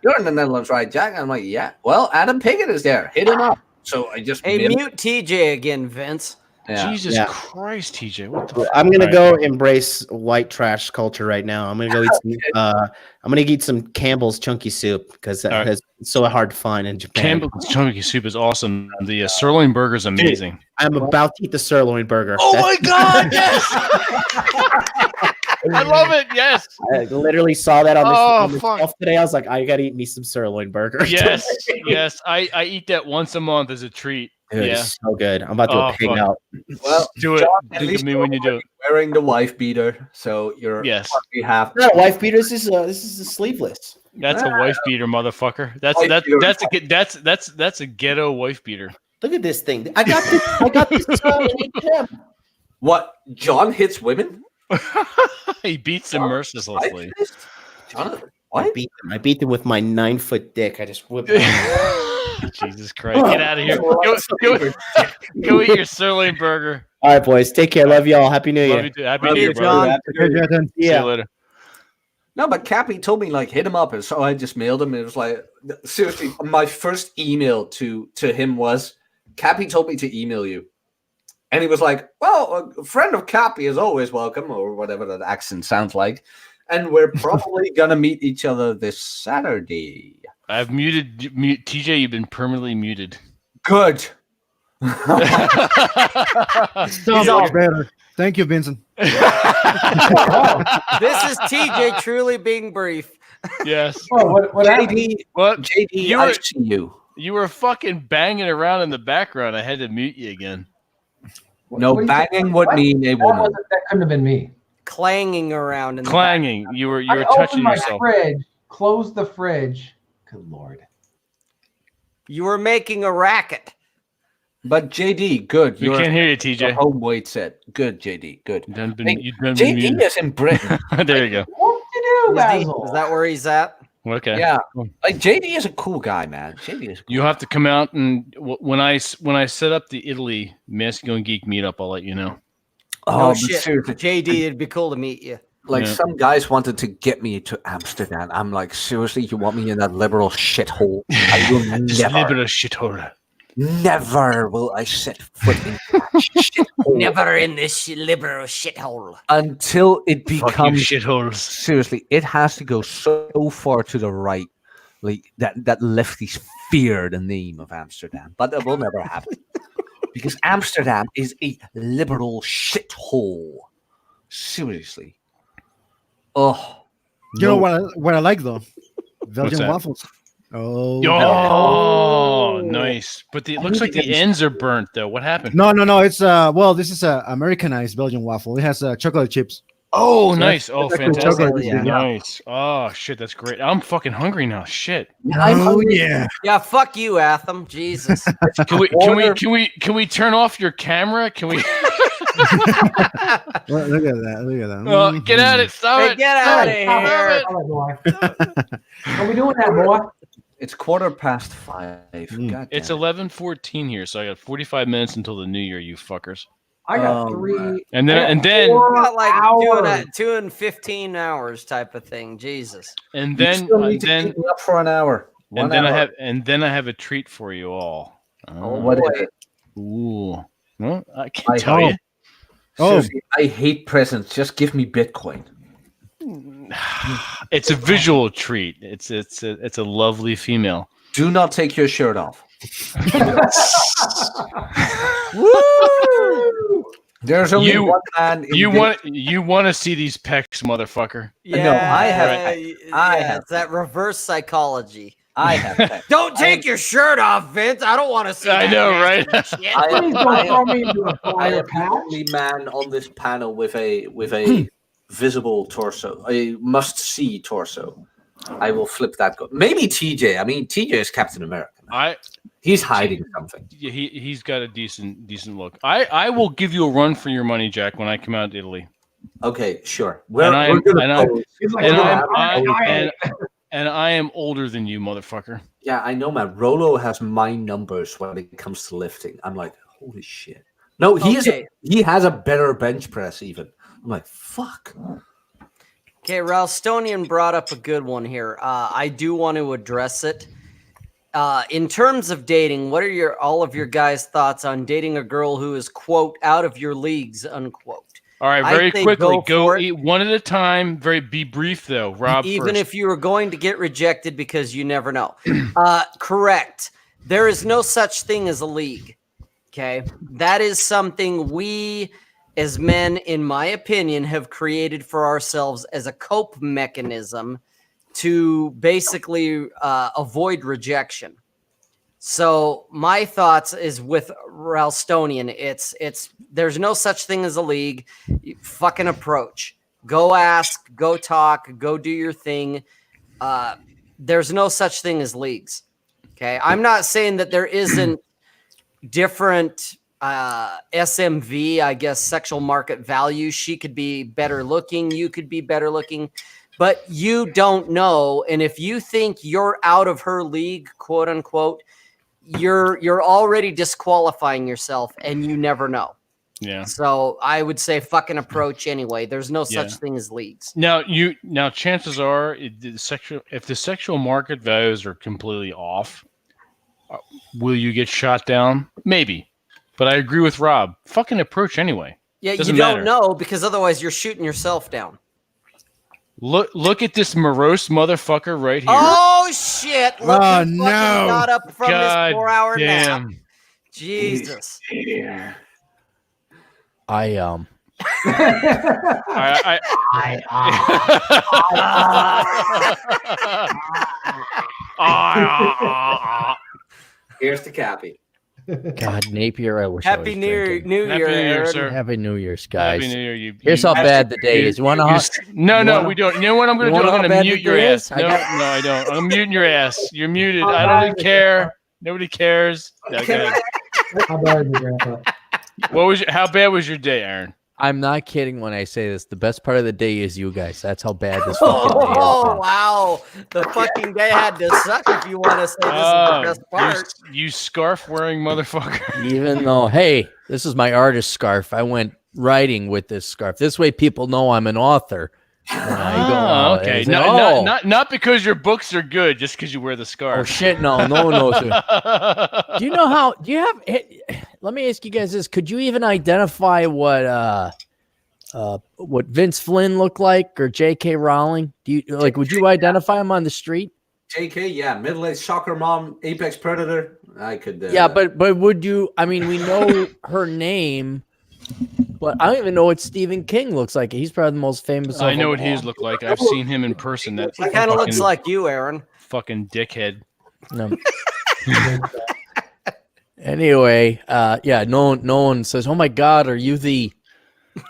you're in the Netherlands, right, Jack?" And I'm like, "Yeah." Well, Adam Pickett is there. Hit him up. So I just mute TJ again, Vince. Yeah. Jesus Christ, TJ! What the I'm gonna go embrace white trash culture right now. I'm gonna go eat some. I'm gonna eat some Campbell's chunky soup because it's so hard to find in Japan. Campbell's chunky soup is awesome. The sirloin burger is amazing. Dude, I'm about to eat the sirloin burger. Oh my God! Yes. I love it. Yes. I literally saw that on the shelf today. I was like, I gotta eat me some sirloin burger. Yes. Yes. I eat that once a month as a treat. Dude, it's so good. I'm about to pig out. Well, do it. John, Think of me when you do it. Wearing the wife beater, so you're not a wife beater. This is a sleeveless. That's a wife beater, motherfucker. That's a ghetto wife beater. Look at this thing. I got this. What? John hits women? He beats them mercilessly. Jonathan, what? I beat them with my 9-foot dick. I just whipped. Jesus Christ! Get out of here! Go eat your sirloin burger. All right, boys. Take care. Love y'all. Happy New Year. Love you too. Happy New Year, John. See you later. No, but Cappy told me hit him up, and so I just mailed him. It was like, seriously, my first email to him was, Cappy told me to email you, and he was like, well, a friend of Cappy is always welcome, or whatever that accent sounds like, and we're probably gonna meet each other this Saturday. I've muted TJ. You've been permanently muted. Good. So much better. Thank you, Vincent. This is TJ truly being brief. Yes. What JD? What? JD, I see you. You were fucking banging around in the background. I had to mute you again. No, banging would mean a woman. That couldn't have been me. Clanging around in the Clanging. background. You were I touching opened my yourself. fridge, closed the fridge. Good Lord. You were making a racket. But JD, good. We can't hear you, Your TJ. home weight said. Good, JD, good. You've done JD muted. is in Britain. There you go. What did you do, Basil? Is that where he's at? Okay. Yeah. Like JD is a cool guy, man. JD is cool. You have to come out and when I set up the Italy Masculine and Geek meetup, I'll let you know. Oh, but shit. seriously, JD, it'd be cool to meet you. like Yeah. some guys wanted to get me to Amsterdam. I'm like, seriously, you want me in that liberal shithole? I will Liberal shithole. never will I set foot in that shithole Never in this liberal shithole. until it Fuck you, becomes shitholes. seriously. It has to go so far to the right, like that lefties fear the name of Amsterdam, but that will never happen because Amsterdam is a liberal shithole. Seriously. Oh, You know what I like though? Belgian that? waffles. Oh. Oh, nice. But it looks like the ends are burnt though. What happened? No. It's this is a Americanized Belgian waffle. It has chocolate chips. Oh, So nice. Oh, that's actually fantastic. chocolate, yeah. Nice. Oh, shit. That's great. I'm fucking hungry now. Shit. I'm Oh hungry. yeah. Yeah, fuck you, Atham. Jesus. Can we turn off your camera? Can we Look at that. get at it? Stop Hey, it. get out of Stop here. it, boy. Are we doing that, boy? It's 5:15. God It's damn it. 11:14 here, so I got 45 minutes until the new year, you fuckers. I got Oh, three. And then I got and then 4 Got like hours. 2 and 15 hours type of thing. Jesus. and You then still and need to then keep me up for an hour. and then I have a treat for you all. Oh, what is it? Ooh. Well, I can't I tell hope. you. Oh. Seriously, I hate presents. Just give me Bitcoin. It's a visual treat. It's a lovely female. Do not take your shirt off. There's only You- one man. In You this- want to see these pecs, motherfucker? No, I have- I have- It's that reverse psychology. I have. That. Don't take your shirt off, Vince. I don't want to see I that know, nasty right? shit. I Please don't am- throw me into a I fire am the patch. only man on this panel with a visible torso, a must-see torso. I will flip that. Maybe TJ. I mean, TJ is Captain America. He's hiding something. He's got a decent look. I will give you a run for your money, Jack, when I come out to Italy. Okay, sure. And I am older than you, motherfucker. Yeah, I know, man. Rolo has my numbers when it comes to lifting. I'm like, holy shit. No, he has a better bench press even. I'm like, fuck. Okay, Ralstonian brought up a good one here. I do want to address it. In terms of dating, what are all of your guys' thoughts on dating a girl who is, quote, out of your leagues, unquote? All right, I very say quickly. go for it. Eat one at a time. Be brief though, Rob. Even first. if you are going to get rejected, because you never know. Correct. There is no such thing as a league. Okay. That is something we as men, in my opinion, have created for ourselves as a cope mechanism to basically avoid rejection. So my thoughts is with Ralstonian. It's there's no such thing as a league. You fucking approach. Go ask, go talk, go do your thing. There's no such thing as leagues. Okay. I'm not saying that there isn't different SMV, I guess, sexual market value. She could be better looking. You could be better looking, but you don't know. And if you think you're out of her league, quote unquote, you're already disqualifying yourself, and you never know. Yeah. So I would say fucking approach anyway. There's no such thing as leagues. Now chances are if the sexual market values are completely off, will you get shot down? Maybe. But I agree with Rob. Fucking approach anyway. Yeah, Doesn't you don't matter. know, because otherwise you're shooting yourself down. Look at this morose motherfucker right here. Oh shit! Look Oh, who fucking no. got up from God his 4-hour nap. damn. Jesus. I Here's the Cappy. God, Napier, I wish I Happy was New Year, drinking. New Happy Year, New Year, Aaron. sir. Happy New Year's, guys. Happy New Year. Here's how bad the day is. You want to? No, we don't. You know what I'm going to do? I'm going to mute your ass. I No, I don't. I'm muting your ass. You're muted. I don't even care. Nobody cares. No, go ahead. How bad is it, Grandpa? How bad was your day, Aaron? I'm not kidding when I say this. The best part of the day is you guys. That's how bad this fucking day is. Oh, wow. The fucking day had to suck if you want to say this is the best part. You scarf wearing motherfucker. Even though, hey, this is my artist scarf. I went writing with this scarf. This way people know I'm an author. Okay. Not because your books are good, just because you wear the scarf. Oh, shit, no. Sir. Do you know how, let me ask you guys this. Could you even identify what Vince Flynn looked like or J.K. Rowling? Would you identify him on the street? JK, yeah, middle-aged soccer mom, apex predator. I could. But would you? I mean, we know her name, but I don't even know what Stephen King looks like. He's probably the most famous. I know what his look like. I've seen him in person. That kind of looks like you, Aaron. Fucking dickhead. No. Anyway, no one says, "Oh my God, are you the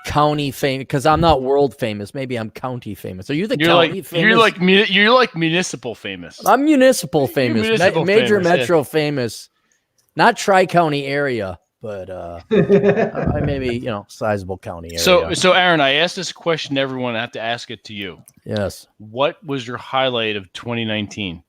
county famous?" Because I'm not world famous. Maybe I'm county famous. Are you the county famous? You're like municipal famous. I'm municipal famous. Municipal major famous, metro famous. Not tri-county area, but maybe sizable county area. So Aaron, I asked this question to everyone. I have to ask it to you. Yes. What was your highlight of 2019?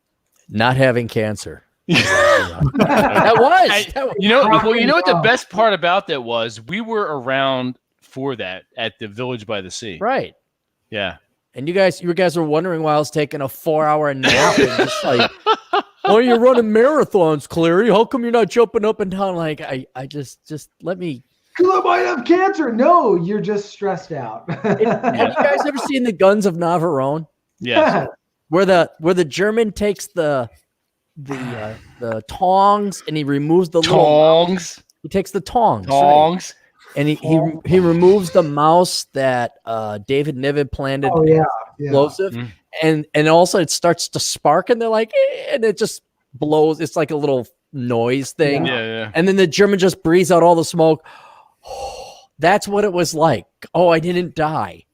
Not having cancer. That was. You know what the best part about that was? We were around for that at the Village by the Sea. Right. Yeah. And you guys were wondering why I was taking a 4-hour nap and just like, oh, you're running marathons, Cleary. How come you're not jumping up and down? Like, I just let me. Because I might have cancer. No, you're just stressed out. Have you guys ever seen the Guns of Navarone? Yes. Where the German takes the tongs and he removes the tongs. He takes the tongs. Tongs. Right? And he removes the mouse that David Niven planted explosive, and also it starts to spark, and they're like, and it just blows. It's like a little noise thing, and then the German just breathes out all the smoke. That's what it was like. Oh, I didn't die.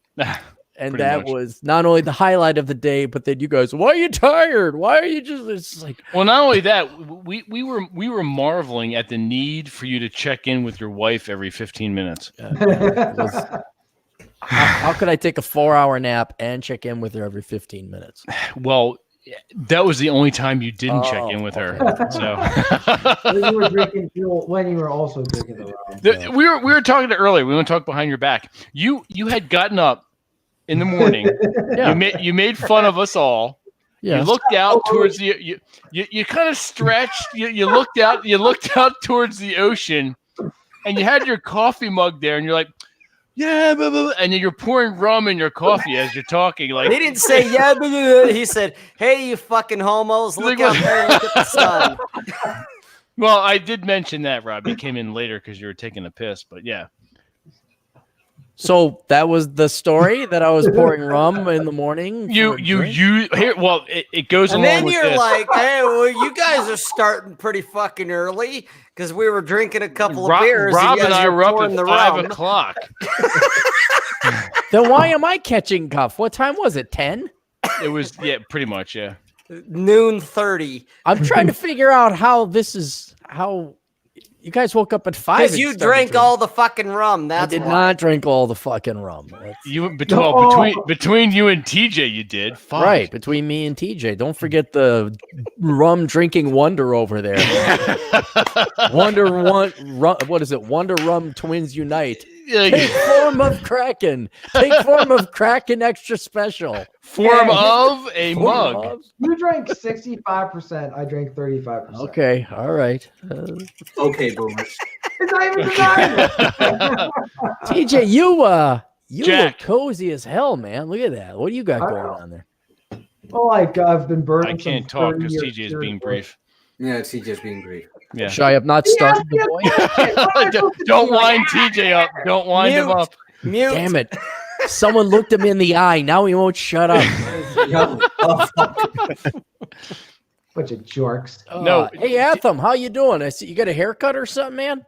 And that was not only the highlight of the day, but then you guys, why are you tired? Why are you just? It's like, well, not only that, we were marveling at the need for you to check in with your wife every 15 minutes. How could I take a 4-hour nap and check in with her every 15 minutes? Well, that was the only time you didn't check in with her. So when you were drinking, when you were also drinking the rum. We were talking earlier. We want to talk behind your back. You had gotten up in the morning. You made fun of us all. You looked out towards the you kind of stretched. You looked out towards the ocean, and you had your coffee mug there, and you're like, yeah, blah, blah, blah. And you're pouring rum in your coffee as you're talking. Like, he didn't say yeah, blah, blah, blah. He said, "Hey, you fucking homos, look out there and look at the sun." Well, I did mention that, Rob. You came in later because you were taking a piss, but yeah. So that was the story that I was pouring rum in the morning. It goes and along then with you're this. like, hey, well, you guys are starting pretty fucking early because we were drinking a couple of beers. Rob and I were up at at 5 o'clock. Then why am I catching cuff? What time was it? 10? It was pretty much noon 30. I'm trying to figure out how you guys woke up at 5. Because you drank all the fucking rum. I did not drink all the fucking rum. Between you and TJ, you did. Fine. Right, between me and TJ. Don't forget the rum drinking wonder over there. What is it? Wonder Rum Twins Unite. Take form of Kraken. Take form of Kraken Extra Special. Form of a mug. You drank 65%. I drank 35%. Okay, all right. Okay, boomers. It's not even design. TJ, you Jack. look cozy as hell, man. Look at that. What do you got going on there? Well, I've been burning. I can't talk because TJ is being brief. Yeah, TJ's being brief. Yeah. Should I have not started the boy? Don't wind TJ up. Don't wind him up. Mute. Damn it. Someone looked him in the eye. Now he won't shut up. Bunch of jerks. No. Hey, Atham, how you doing? I see you got a haircut or something, man.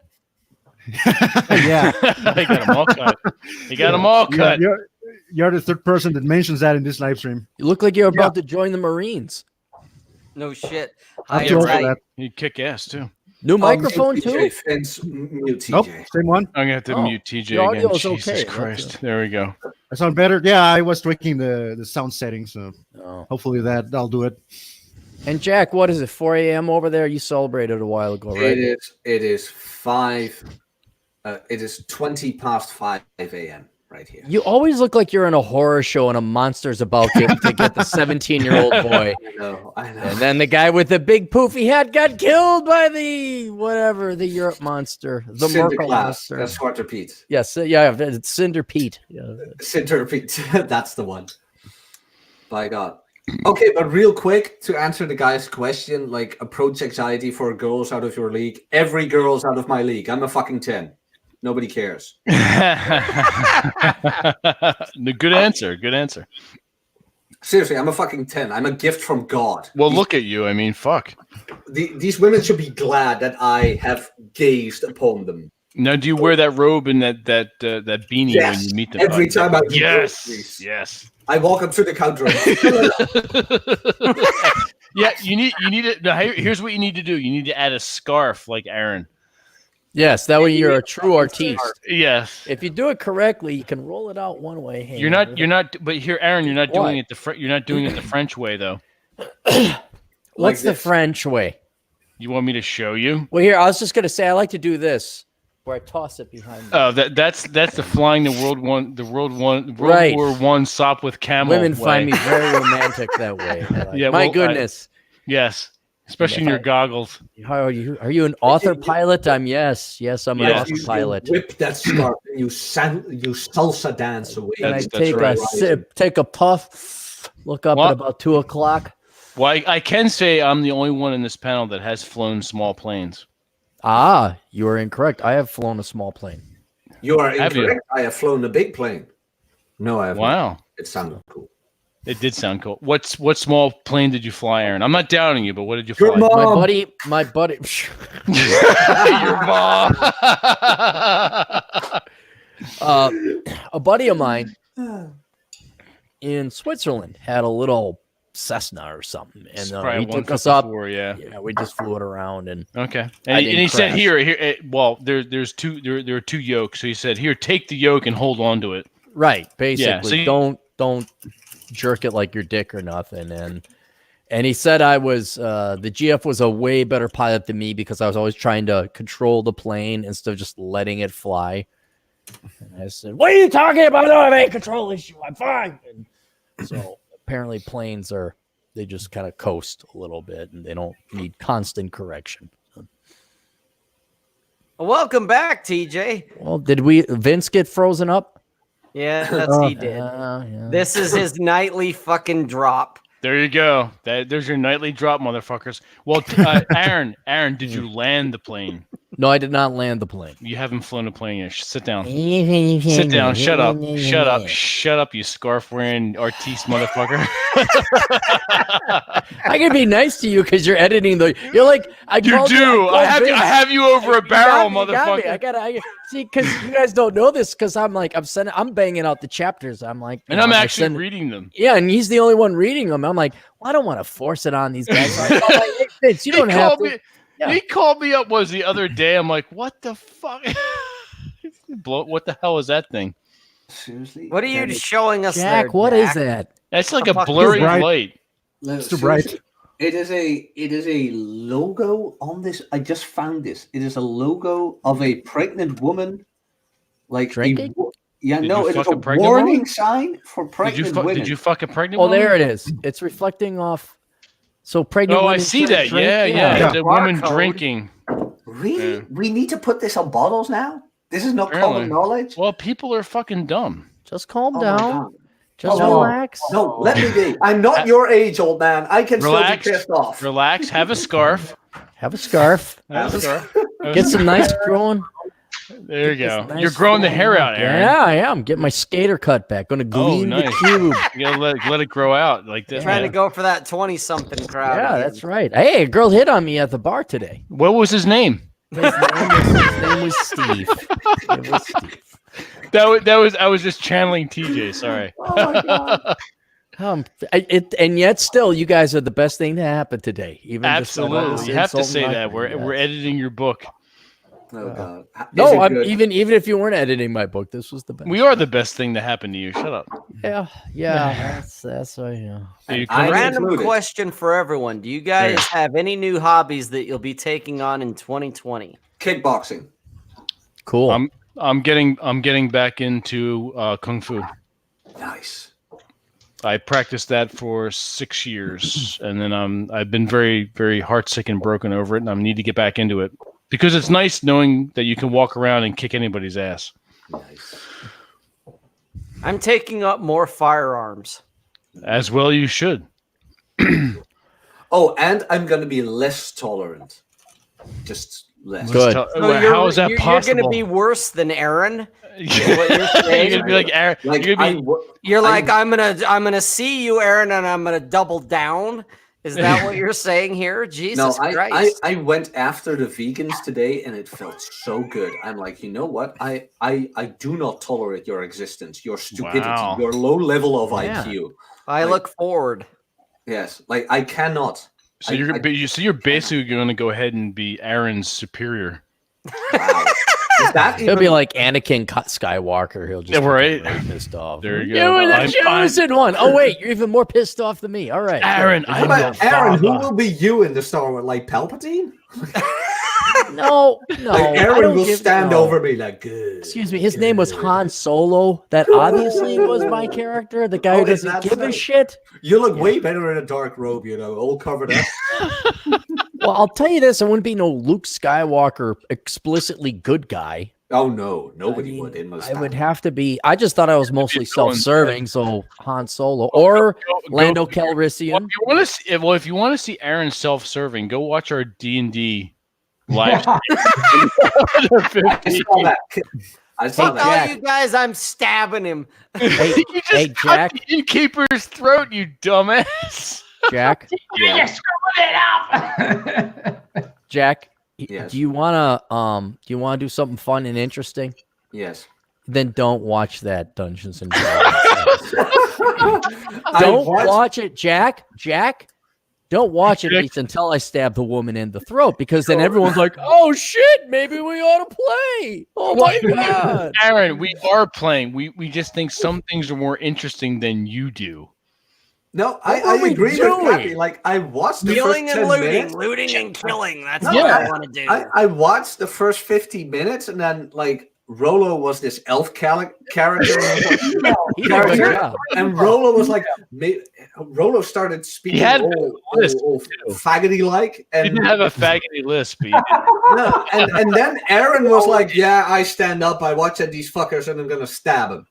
Yeah. They got them all cut. They got them all cut. You're the third person that mentions that in this live stream. You look like you're about to join the Marines. No shit. I'm too old for that. You kick ass too. New microphone too. Mute TJ. Nope, same one. I'm gonna have to mute TJ the audio again. is Jesus okay. Christ. There we go. I sound better. Yeah, I was tweaking the sound settings, so Oh. hopefully that'll do it. And Jack, what is it? 4 a.m. over there? You celebrated a while ago, right? It is 5. It is 20 past 5 a.m. right here. You always look like you're in a horror show and a monster's about to get the 17-year-old boy. I know. And then the guy with the big poofy hat got killed by the Europe monster, the Merkel monster. That's Swarter Pete. Yes, yeah, it's Cinder Pete. Yeah. Cinder Pete. That's the one. By God. Okay, but real quick to answer the guy's question, like approach anxiety for girls out of your league. Every girl's out of my league. I'm a fucking 10. Nobody cares. Good answer. Good answer. Seriously, I'm a fucking 10. I'm a gift from God. Well, look at you. I mean, fuck. These women should be glad that I have gazed upon them. Now, do you wear that robe and that beanie when you meet them? Every time I do yes. I walk up to the counter. Yeah, you need it. Now, here's what you need to do. You need to add a scarf like Aaron. Yes, that way you're a true artiste. Yes. If you do it correctly, you can roll it out one way. You're not. But here, Aaron, you're not doing it You're not doing it the French way, though. What's the French way? You want me to show you? Well, here I was just gonna say I like to do this, where I toss it behind me. Oh, that's the flying the World War I sop with camel. Women way. find me very romantic that way. Like, Yeah, my goodness. Yes, especially in your goggals. How are you? Are you an author pilot? Yes, I'm an author pilot. You whip that scarf and you salsa dance away. And I take a puff, look up at about 2 o'clock. Well, I can say I'm the only one in this panel that has flown small planes. Ah, you are incorrect. I have flown a small plane. You are incorrect. I have flown a big plane. No, I haven't. Wow. It sounded cool. It did sound cool. What small plane did you fly, Aaron? I'm not doubting you, but what did you fly? Your mom. My buddy. Your mom. A buddy of mine in Switzerland had a little Cessna or something, and he took us up. Yeah, we just flew it around, and okay. And he said, "Here. Well, there's two. There are 2 yokes. So he said, "Here, take the yoke and hold on to it." Right, basically. Yeah, so don't jerk it like your dick or nothing. And he said I was the GF was a way better pilot than me because I was always trying to control the plane instead of just letting it fly. And I said, "What are you talking about? I don't have any control issue. I'm fine." And so apparently planes they just kind of coast a little bit and they don't need constant correction. Welcome back, TJ. Well, did Vince get frozen up? Yeah, he did. Yeah. This is his nightly fucking drop. There you go. There's your nightly drop, motherfuckers. Well, Aaron, did you land the plane? No, I did not land the plane. You haven't flown a plane yet. Sit down. Sit down. Shut up. Shut up. Shut up, you scarf-wearing artiste motherfucker. I can be nice to you because you're editing you're like, I have you over a barrel, motherfucker. I gotta see, because you guys don't know this, because I'm banging out the chapters. I'm like, and I'm actually reading them. Yeah, and he's the only one reading them. I'm like, well, I don't want to force it on these guys. Like, hey, Vince, you don't have to. Yeah. He called me up the other day. I'm like, what the fuck? What the hell is that thing? Seriously? What are you showing us, Jack? there, what Jack? is that? That's like a blurry light. It's too bright. It is a logo on this. I just found this. It is a logo of a pregnant woman, like drinking. It is a warning sign for pregnant women. Did you fuck a pregnant woman? Oh, there it is. It's reflecting off. So pregnant. Oh, I see that. Yeah. The woman drinking. Really? Yeah. We need to put this on bottles now? This is not common knowledge? Well, people are fucking dumb. Just calm down. Just relax. No, let me be. I'm not your age, old man. I can still be pissed off. Relax. Have a scarf. Have a scarf. Have a scarf. Get some nice growing. There you go. You're growing the hair out, Aaron. Yeah, I am. Getting my skater cut back. Going to glean the cube. You gotta let it grow out like this. Trying to go for that 20-something crowd. Yeah, again. that's right. Hey, a girl hit on me at the bar today. What was his name? His name was Steve. It was Steve. I was just channeling TJ. Sorry. Oh my god. And yet still, you guys are the best thing to happen today. Even absolutely, you have to say that. We're editing your book. Oh god. No, even if you weren't editing my book, this was the best. We are the best thing to happen to you. Shut up. Yeah. That's right. Yeah. Random question for everyone: do you guys have any new hobbies that you'll be taking on in 2020? Kickboxing. Cool. I'm getting back into kung fu. Nice. I practiced that for 6 years, and then I've been very, very heartsick and broken over it, and I need to get back into it because it's nice knowing that you can walk around and kick anybody's ass. Nice. I'm taking up more firearms. As well, you should. Oh, and I'm going to be less tolerant. Just less. Good. How is that possible? You're going to be worse than Aaron. What you're saying? You're gonna be like Aaron. I'm gonna see you, Aaron, and I'm gonna double down. Is that what you're saying here? Jesus Christ! I went after the vegans today, and it felt so good. I'm like, you know what? I do not tolerate your existence, your stupidity, your low level of IQ. I look forward. Yes, like I cannot. So you're basically going to go ahead and be Aaron's superior. Wow. He'll be like Anakin Skywalker. He'll just be pissed off. There you go. You were the chosen one. Oh wait, you're even more pissed off than me. All right, Aaron. Aaron, who will be you in the Star Wars? Like Palpatine? No. Like Aaron will stand over me like, good. Excuse me. His name was Han Solo. That obviously was my character. The guy who doesn't give a shit. You look way better in a dark robe, all covered up. Well, I'll tell you this: I wouldn't be no Luke Skywalker explicitly good guy. Oh no, nobody would. I would have to be. I just thought I was mostly self-serving, so Han Solo or Lando Calrissian. If you want to see Aaron self-serving, go watch our D&D live. I saw that. You guys, I'm stabbing him. Hey, Jack. The innkeeper's throat, you dumbass. Jack. You're screwing it up. Jack. Yes. Do you wanna do something fun and interesting? Yes. Then don't watch that Dungeons and Dragons. Don't watch it, Jack. Don't watch it at least until I stab the woman in the throat, because then everyone's like, "Oh shit, maybe we ought to play." Oh my god, Aaron, we are playing. We just think some things are more interesting than you do. No, I agree with Cappy. Like I watched the killing first and 10 looting, minutes. looting and killing. That's what I want to do. I watched the first 50 minutes, and then like Rolo was this elf character, and Rolo was like, Rolo started speaking all faggoty like, and he didn't have a faggoty lisp. No, and then Aaron was like, "Yeah, I stand up. I watch at these fuckers, and I'm gonna stab him."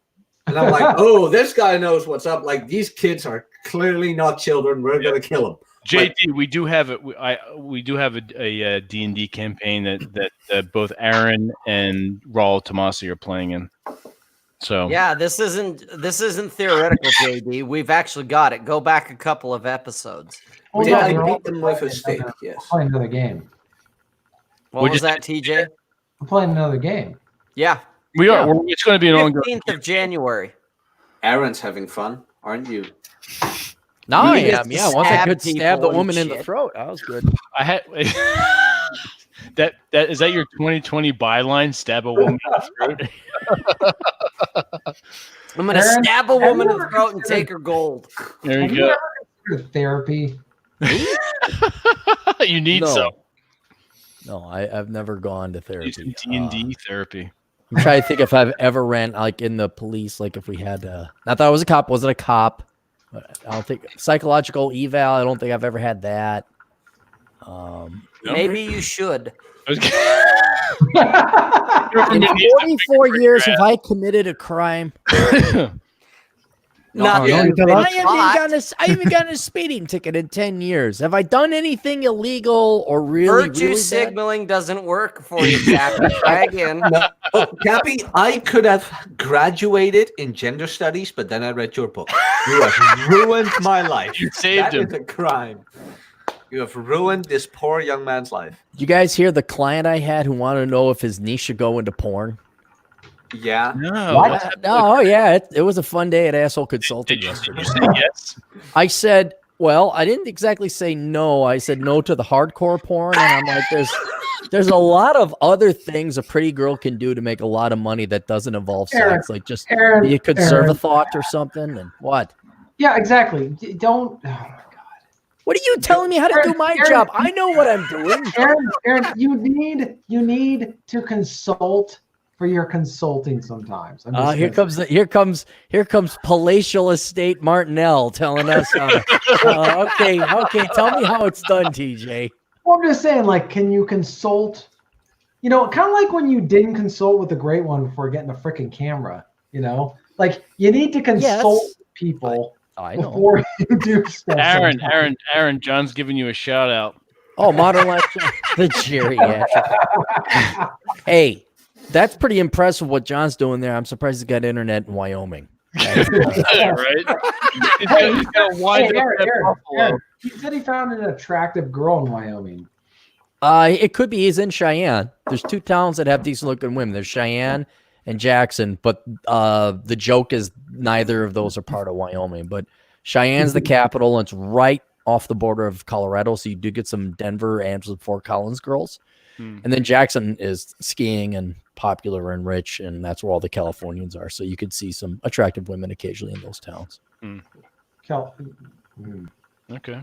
And I'm like, "Oh, this guy knows what's up. Like these kids are clearly not children. We're gonna kill them." JT, we do have a D&D campaign that both Aaron and Raul Tomasi are playing in. So yeah, this isn't theoretical, JD. We've actually got it. Go back a couple of episodes. I beat them with a stick. Yes. I'm playing another game. What was that, TJ? I'm playing another game. Yeah, we are. It's going to be an ongoing. 15th of January. Aaron's having fun, aren't you? No, I am. Yeah, once I could stab the woman in the throat, that was good. I had that is that your 2020 byline? Stab a woman in the throat. I'm gonna stab a woman in the throat and take her gold. There you go. Therapy. You need some. No, I've never gone to therapy. D&D therapy. I'm trying to think if I've ever ran like in the police, like if we had not that I was a cop, wasn't a cop. I don't think psychological eval. I don't think I've ever had that. Maybe you should. In 44 years, have I committed a crime? Not yet. even I caught. haven't gotten a speeding ticket in 10 years. Have I done anything illegal or really, Virtue really bad? signaling doesn't work for you, Cappy. Try again. No. Oh, Cappy, I could have graduated in gender studies, but then I read your book. You have ruined my life. You saved him. That is a crime. You have ruined this poor young man's life. Did you guys hear the client I had who wanted to know if his niece should go into porn? Yeah. No. No, yeah, it was a fun day at Asshole Consulting yesterday. Did you say yes? I said, well, I didn't exactly say no. I said no to the hardcore porn, and I'm like, there's a lot of other things a pretty girl can do to make a lot of money that doesn't involve sex, like just be a conservathought or something. And what? Yeah, exactly. Don't. What are you telling me how to do my job? I know what I'm doing. Aaron, you need to consult for your consulting sometimes. Here comes Palatial Estate Martinell telling us. Okay. Tell me how it's done, TJ. Well, I'm just saying, like, can you consult? You know, kind of like when you didn't consult with the great one before getting a freaking camera. You know, like you need to consult people. I know. Before you do stuff. Aaron, John's giving you a shout out. Oh, Modern Life, the geriatric. Hey, that's pretty impressive what John's doing there. I'm surprised he's got internet in Wyoming. Right? He's got to wind up that buffalo. He said he found an attractive girl in Wyoming. It could be he's in Cheyenne. There's two towns that have decent looking women. There's Cheyenne and Jackson, but the joke is neither of those are part of Wyoming. But Cheyenne's the capital, and it's right off the border of Colorado, so you do get some Denver and some Fort Collins girls. And then Jackson is skiing and popular and rich, and that's where all the Californians are. So you could see some attractive women occasionally in those towns. Okay.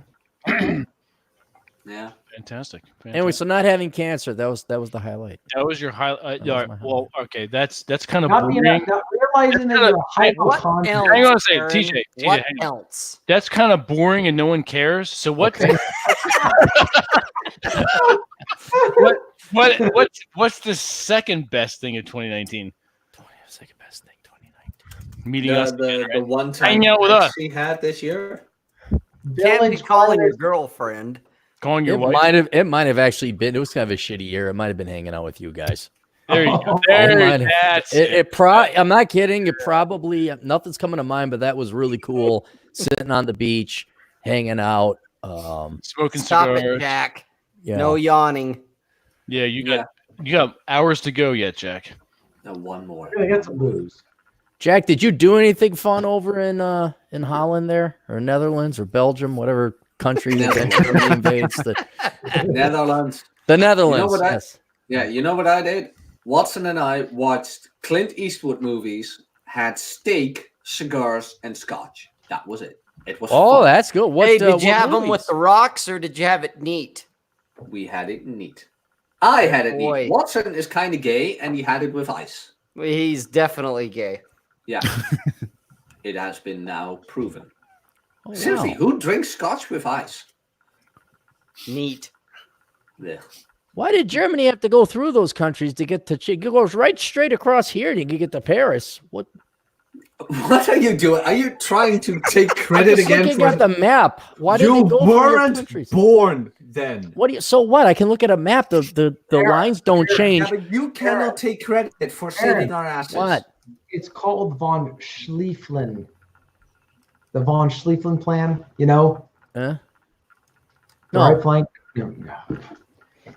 Yeah. Fantastic. Anyway, so not having cancer, that was the highlight. That was your highlight. Well, okay, that's kind of Not boring. realizing that you're a hypochondriac. Hang on a second, TJ. What else? That's kind of boring and no one cares. So what? What's the second best thing of 2019? Second best thing, 2019. Meeting us, the one time hanging out with us. she had this year. Can't be calling your girlfriend. Calling your wife. It might have actually been. It was kind of a shitty year. It might have been hanging out with you guys. There you go. I'm not kidding. It probably nothing's coming to mind, but that was really cool. Sitting on the beach, hanging out, smoking Stop cigars. it, Jack. Yeah. No yawning. Yeah, you got hours to go yet, Jack. No, one more. I got some booze. Jack, did you do anything fun over in Holland there, or Netherlands, or Belgium, whatever country that invades the Netherlands? The Netherlands. You know what yes. you know what I did? Watson and I watched Clint Eastwood movies, had steak, cigars, and scotch. That was it. It was fun. That's good. What, hey, did you what have them movies? with the rocks, or did you have it neat? We had it neat. I had it Boy. neat. Watson is kind of gay, and he had it with ice. He's definitely gay. Yeah. It has been now proven. Oh, Seriously, wow. who drinks scotch with ice? Neat. Yeah. Why did Germany have to go through those countries to get to? It goes right straight across here, and you can get to Paris. What? What are you doing? Are you trying to take credit I'm just again looking for at the map. Why did you they go through your weren't countries? born then? What do you? So what? I can look at a map. The lines don't change. Yeah, but you cannot take credit for saving our asses. What? It's called von Schliefflin. The von Schliefflin plan, you know? Huh? The No. right flank. You're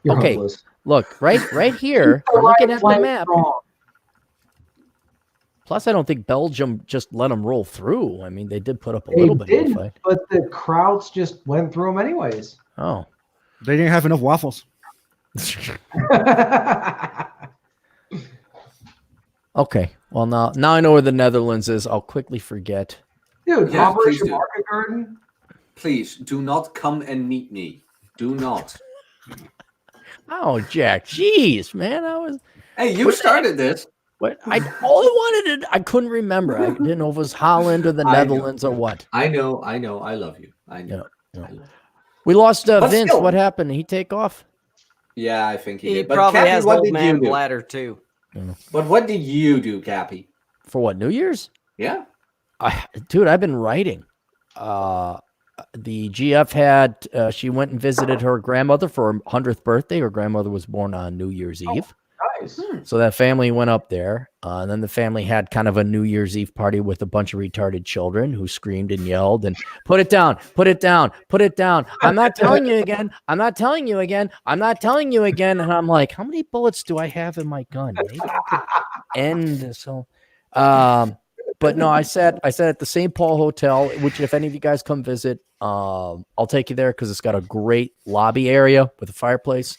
Okay. hopeless. Look, right here. The I'm looking right at the flank map. wrong. Plus, I don't think Belgium just let them roll through. I mean, they did put up a little bit of a fight. But the crowds just went through them anyways. Oh. They didn't have enough waffles. Okay. Well, now I know where the Netherlands is. I'll quickly forget. Dude, Yeah, Operation please do. Market Garden. Please do not come and meet me. Do not. Oh, Jack. Jeez, man. Hey, you started this. What I all I wanted to, I couldn't remember. I didn't know if it was Holland or the I know. Netherlands or what. I know. I love you. I know. Yeah. We lost But Vince. still- What happened? Did he take off? Yeah, I think he He did. But probably Cappy, has what old did man you do? bladder too. But what did you do, Cappy? For what? New Year's? Yeah. Dude, I've been writing. The GF had, she went and visited her grandmother for her 100th birthday. Her grandmother was born on New Year's Eve. Nice. So that family went up there. And then the family had kind of a New Year's Eve party with a bunch of retarded children who screamed and yelled and put it down, put it down, put it down. I'm not telling you again. I'm not telling you again. I'm not telling you again. And I'm like, how many bullets do I have in my gun? Maybe I could end. So, but no, I sat at the St. Paul Hotel, which if any of you guys come visit, I'll take you there because it's got a great lobby area with a fireplace.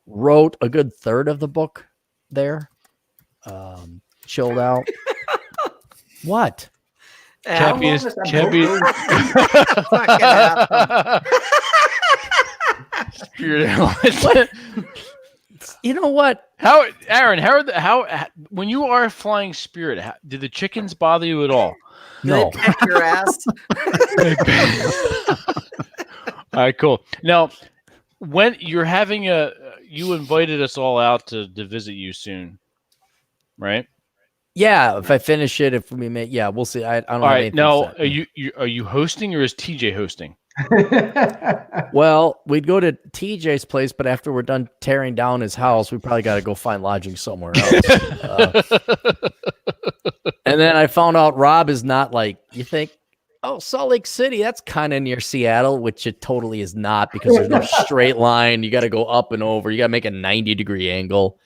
Wrote a good third of the book there. Chilled out. What? Champions. Spirit Airlines. You know what? How, Aaron? How when you are flying Spirit, do the chickens bother you at all? No. They peck your ass. All right, cool. Now, when you're having you invited us all out to visit you soon, right? Yeah, if I finish it, if we may, yeah, we'll see. I don't. All have right, now set. are you hosting or is TJ hosting? Well, we'd go to TJ's place, but after we're done tearing down his house, we probably got to go find lodging somewhere else. And then I found out Rob is not like you think. Oh, Salt Lake City, that's kind of near Seattle, which it totally is not because there's no straight line. You got to go up and over. You got to make a 90-degree angle.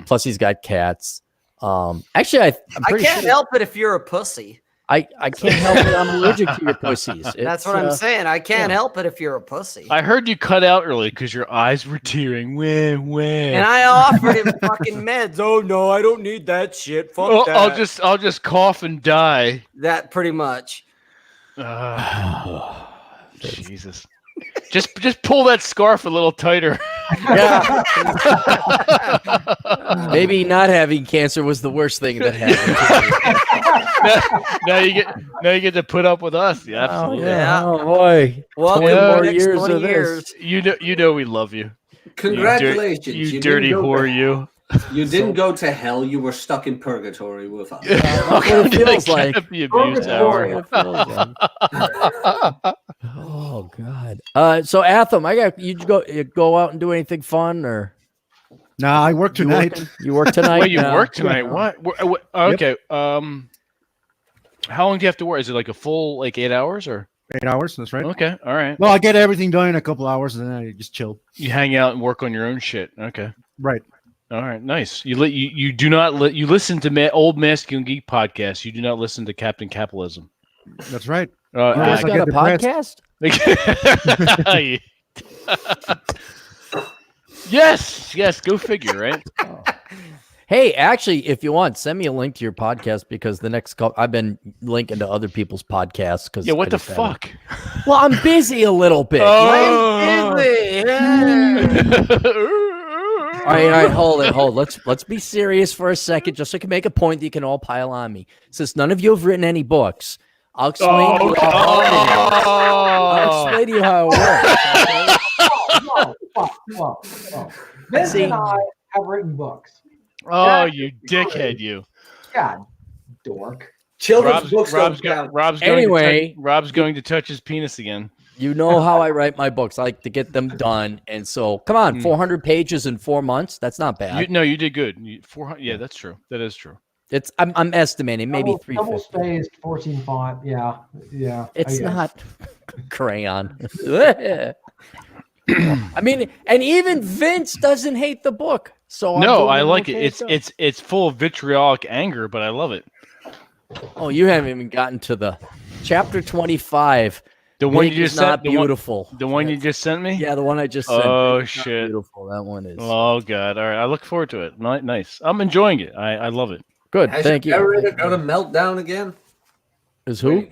Plus, he's got cats. Actually, I'm pretty I can't help it if you're a pussy. I can't help it. I'm allergic to your pussies. That's what I'm saying. I can't help it if you're a pussy. I heard you cut out early because your eyes were tearing. When? And I offered him fucking meds. Oh no, I don't need that shit. Fuck that. I'll just cough and die. That pretty much. Jesus. Just pull that scarf a little tighter. Yeah. Maybe not having cancer was the worst thing that happened. now you get to put up with us. Yeah, absolutely. Oh boy. Well, 20 more next years 20 of years. this. You know we love you. Congratulations. You dirty whore, you. You didn't go to hell. You were stuck in purgatory with us. That's what it feels like. The abuse hour. Oh God. So Atham, you go out and do anything fun or? No, I work tonight. You work tonight? Wait, you work tonight? What? Okay. Yep. How long do you have to work? Is it like a full 8 hours or? 8 hours. That's right. Okay. All right. Well, I get everything done in a couple hours, and then I just chill. You hang out and work on your own shit. Okay. Right. All right. Nice. You do not you listen to old Masculine Geek podcasts. You do not listen to Captain Capitalism. That's right. You guys got a podcast? Yes. Go figure, right? Oh. Hey, actually, if you want, send me a link to your podcast because the next couple, I've been linking to other people's podcasts. Because what the fuck? Well, I'm busy a little bit. I'm busy. All right, hold it. Let's be serious for a second, just so I can make a point that you can all pile on me. Since none of you have written any books, I'll explain to you how it is. I'll explain to you how it works. Whoa. Vince and I have written books. Oh, you dickhead, you. God, dork. Children's books Rob's going to touch his penis again. You know how I write my books. I like to get them done. And so, come on, 400 pages in 4 months. That's not bad. You did good. 400. Yeah, that's true. That is true. I'm estimating maybe 350. Double spaced, 14 font. Yeah. It's not crayon. I mean, and even Vince doesn't hate the book. So no, I like it. It's full of vitriolic anger, but I love it. Oh, you haven't even gotten to the chapter 25. The one you just sent. Not beautiful. The one you just sent me. Yeah, the one I just sent. Oh shit! Beautiful. That one is. Oh god! All right, I look forward to it. Nice. I'm enjoying it. I love it. Good. Thank you. Ever got a meltdown again? Is who?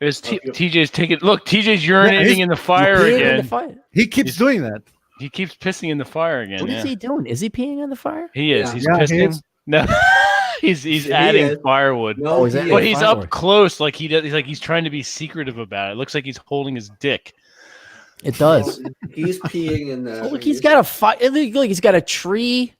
Is TJ's taking? Look, TJ's urinating in the fire again. He keeps doing that. He keeps pissing in the fire again. What is he doing? Is he peeing on the fire? He is. He's pissing. No, he's adding firewood. No, but he's up close, like he's trying to be secretive about it. It looks like he's holding his dick. It does. He's peeing in the. Look, he's got a fire. Look, he's got a tree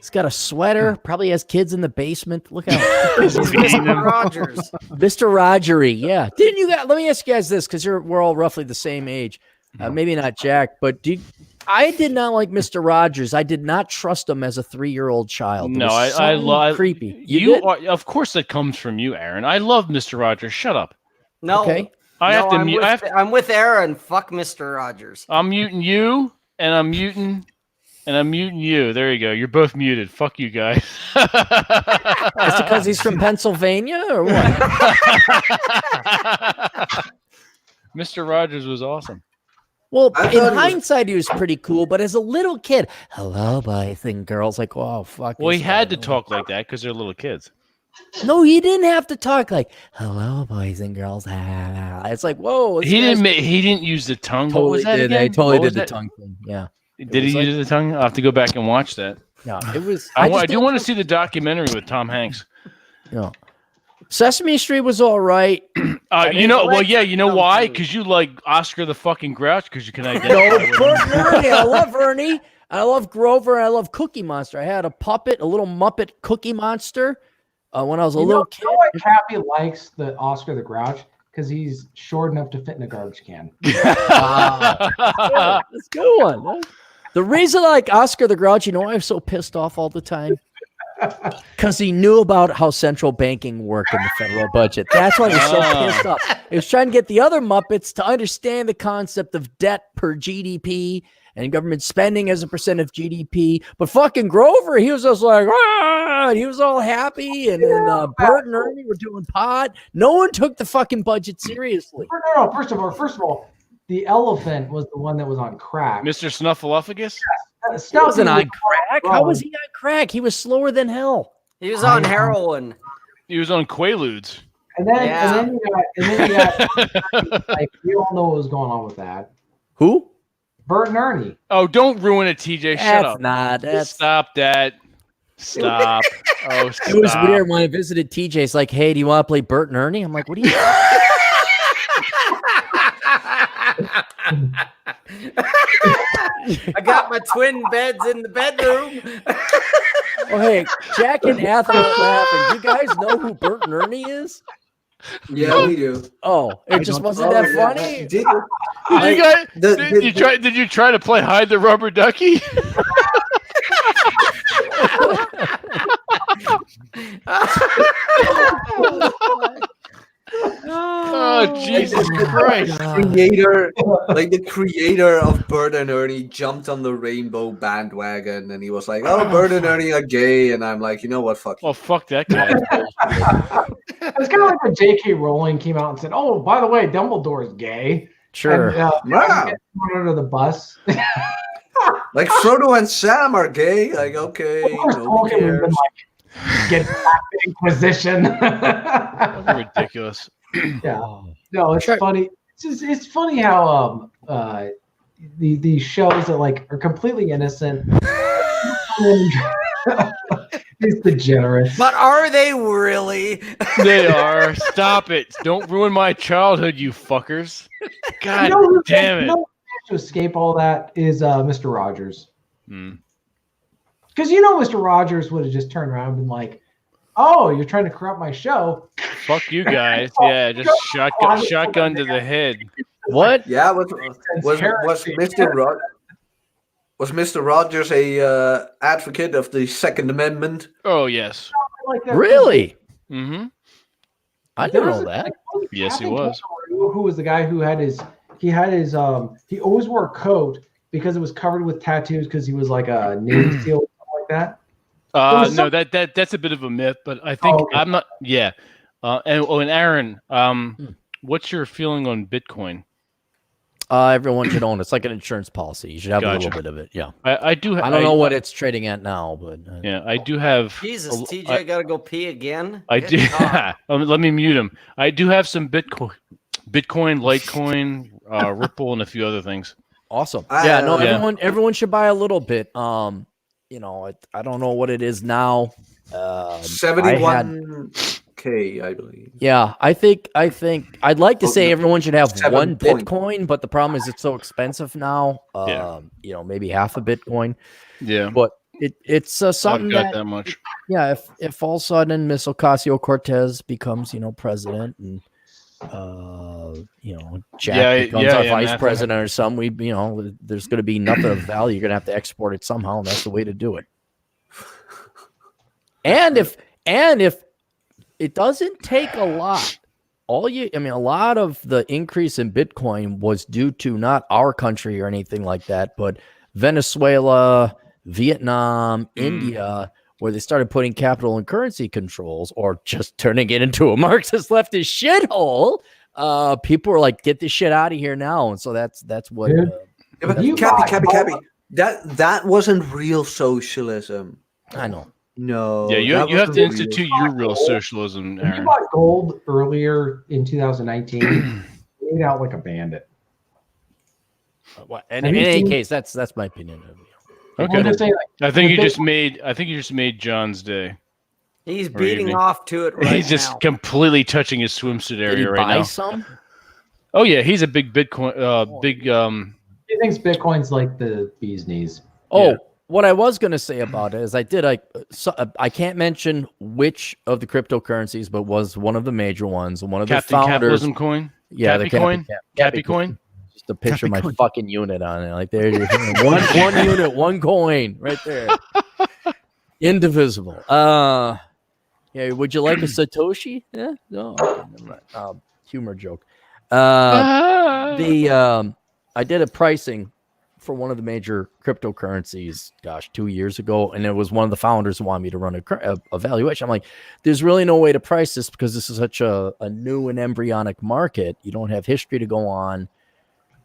He's got a sweater. Probably has kids in the basement. Look out, Mr. Rogers. Mr. Rogery. Yeah. Didn't you guys? Let me ask you guys this, because we're all roughly the same age. Maybe not Jack, but I did not like Mr. Rogers. I did not trust him as a 3-year-old child. No, I love creepy. You are, of course, that comes from you, Aaron. I love Mr. Rogers. Shut up. No, okay. I'm with Aaron. Fuck Mr. Rogers. I'm muting you, and I'm muting you. There you go. You're both muted. Fuck you guys. Is it because he's from Pennsylvania or what? Mr. Rogers was awesome. Well, in hindsight, he was pretty cool, but as a little kid, hello, boys and girls, like, oh, fuck. Well, he had to talk like that because they're little kids. No, he didn't have to talk like, hello, boys and girls. It's like, whoa. He didn't use the tongue. Totally what was that did. again? They totally did the tongue thing. Yeah. Did he use the tongue? I'll have to go back and watch that. No, it was. I do want to see the documentary with Tom Hanks. No. Sesame Street was all right. You know why? Because you like Oscar the fucking Grouch, because you can identify with Ernie. I love Ernie. I love Grover. I love Cookie Monster. I had a little Muppet Cookie Monster when I was a little kid. Like Happy likes the Oscar the Grouch because he's short enough to fit in a garbage can. That's a good one. The reason I like Oscar the Grouch, you know why I'm so pissed off all the time? Because he knew about how central banking worked in the federal budget. That's why he was so pissed off. He was trying to get the other Muppets to understand the concept of debt per GDP and government spending as a percent of GDP. But fucking Grover, he was just like, and he was all happy. And then Bert and Ernie were doing pot. No one took the fucking budget seriously. No. First of all, the elephant was the one that was on crack. Mr. Snuffleupagus? Yes. He wasn't on crack. How was he on crack? He was slower than hell. He was on heroin. He was on Quaaludes. And then you got like, we all know what was going on with that. Who? Bert and Ernie. Oh, don't ruin it, TJ. Shut up. Stop that. Stop. Oh, stop. It was weird when I visited TJ's like, hey, do you want to play Bert and Ernie? I'm like, what do you I got my twin beds in the bedroom. Oh, hey, Jack and Athel are laughing. You guys know who Bert and Ernie is? Yeah, we do. Oh, it just wasn't that funny. Did you try to play hide the rubber ducky? Oh, Jesus Christ. The creator of Bert and Ernie jumped on the rainbow bandwagon and he was like, oh, Bert and Ernie are gay. And I'm like, you know what? Fuck you. Oh, fuck that guy. It's kind of like when J.K. Rowling came out and said, oh, by the way, Dumbledore is gay. Sure. And, wow. Under the bus. Like Frodo and Sam are gay. Like, okay. No cares. Get back to Inquisition. Ridiculous. Yeah. No, it's funny. It's funny how these shows that like are completely innocent. It's degenerate. But are they really? They are. Stop it. Don't ruin my childhood, you fuckers. God damn it. To escape all that is Mr. Rogers. Hmm. Because Mr. Rogers would have just turned around and been like, oh, you're trying to corrupt my show. Fuck you guys. Yeah, just shotgun to the head. What? Yeah, was Mr. Rogers a advocate of the Second Amendment? Oh, yes. Really? Mm-hmm. I didn't know that. Yes, he was. Who was the guy who had he always wore a coat because it was covered with tattoos because he was like a Navy SEAL or something like that? No, that's a bit of a myth, but I think I'm not. Yeah. And Aaron, what's your feeling on Bitcoin? Everyone should own it. It's like an insurance policy. You should have a little bit of it. Yeah. I do. I don't know what it's trading at now, but yeah, I do have. Jesus, TJ got to go pee again. I do. Let me mute him. I do have some Bitcoin, Litecoin, Ripple, and a few other things. Awesome. Everyone should buy a little bit. I don't know what it is now. 71K, I believe. Yeah, I think I'd like to say everyone should have one Bitcoin, but the problem is it's so expensive now. Maybe half a Bitcoin. Yeah. But It's something I've got that much. Yeah, if all of a sudden Miss Ocasio-Cortez becomes, president, and Jack becomes our vice president or something, there's going to be nothing of value. You're going to have to export it somehow, and that's the way to do it. And if it doesn't take a lot, a lot of the increase in Bitcoin was due to not our country or anything like that, but Venezuela, Vietnam, India, where they started putting capital and currency controls or just turning it into a Marxist leftist shithole. People are like, get this shit out of here now. And so that's what. Cappy. That wasn't real socialism. I know. No. Yeah, you have to institute your real socialism, Aaron. You bought gold earlier in 2019. You made out like a bandit. In any case, that's my opinion. Okay. I think you just made John's day. He's beating off to it right now. He's just completely touching his swimsuit area right now. Buy some? Oh yeah, he's a big Bitcoin. He thinks Bitcoin's like the bee's knees. Oh, yeah. What I was going to say about it is I can't mention which of the cryptocurrencies, but was one of the major ones. One of the founders. Capitalism coin. Yeah, Cappy coin. Just a picture of my fucking unit on it. Like there, one unit, one coin, right there, indivisible. Yeah, would you like a Satoshi? Yeah, no. Humor joke. I did a pricing for one of the major cryptocurrencies, 2 years ago, and it was one of the founders who wanted me to run a valuation. I'm like, there's really no way to price this because this is such a new and embryonic market. You don't have history to go on,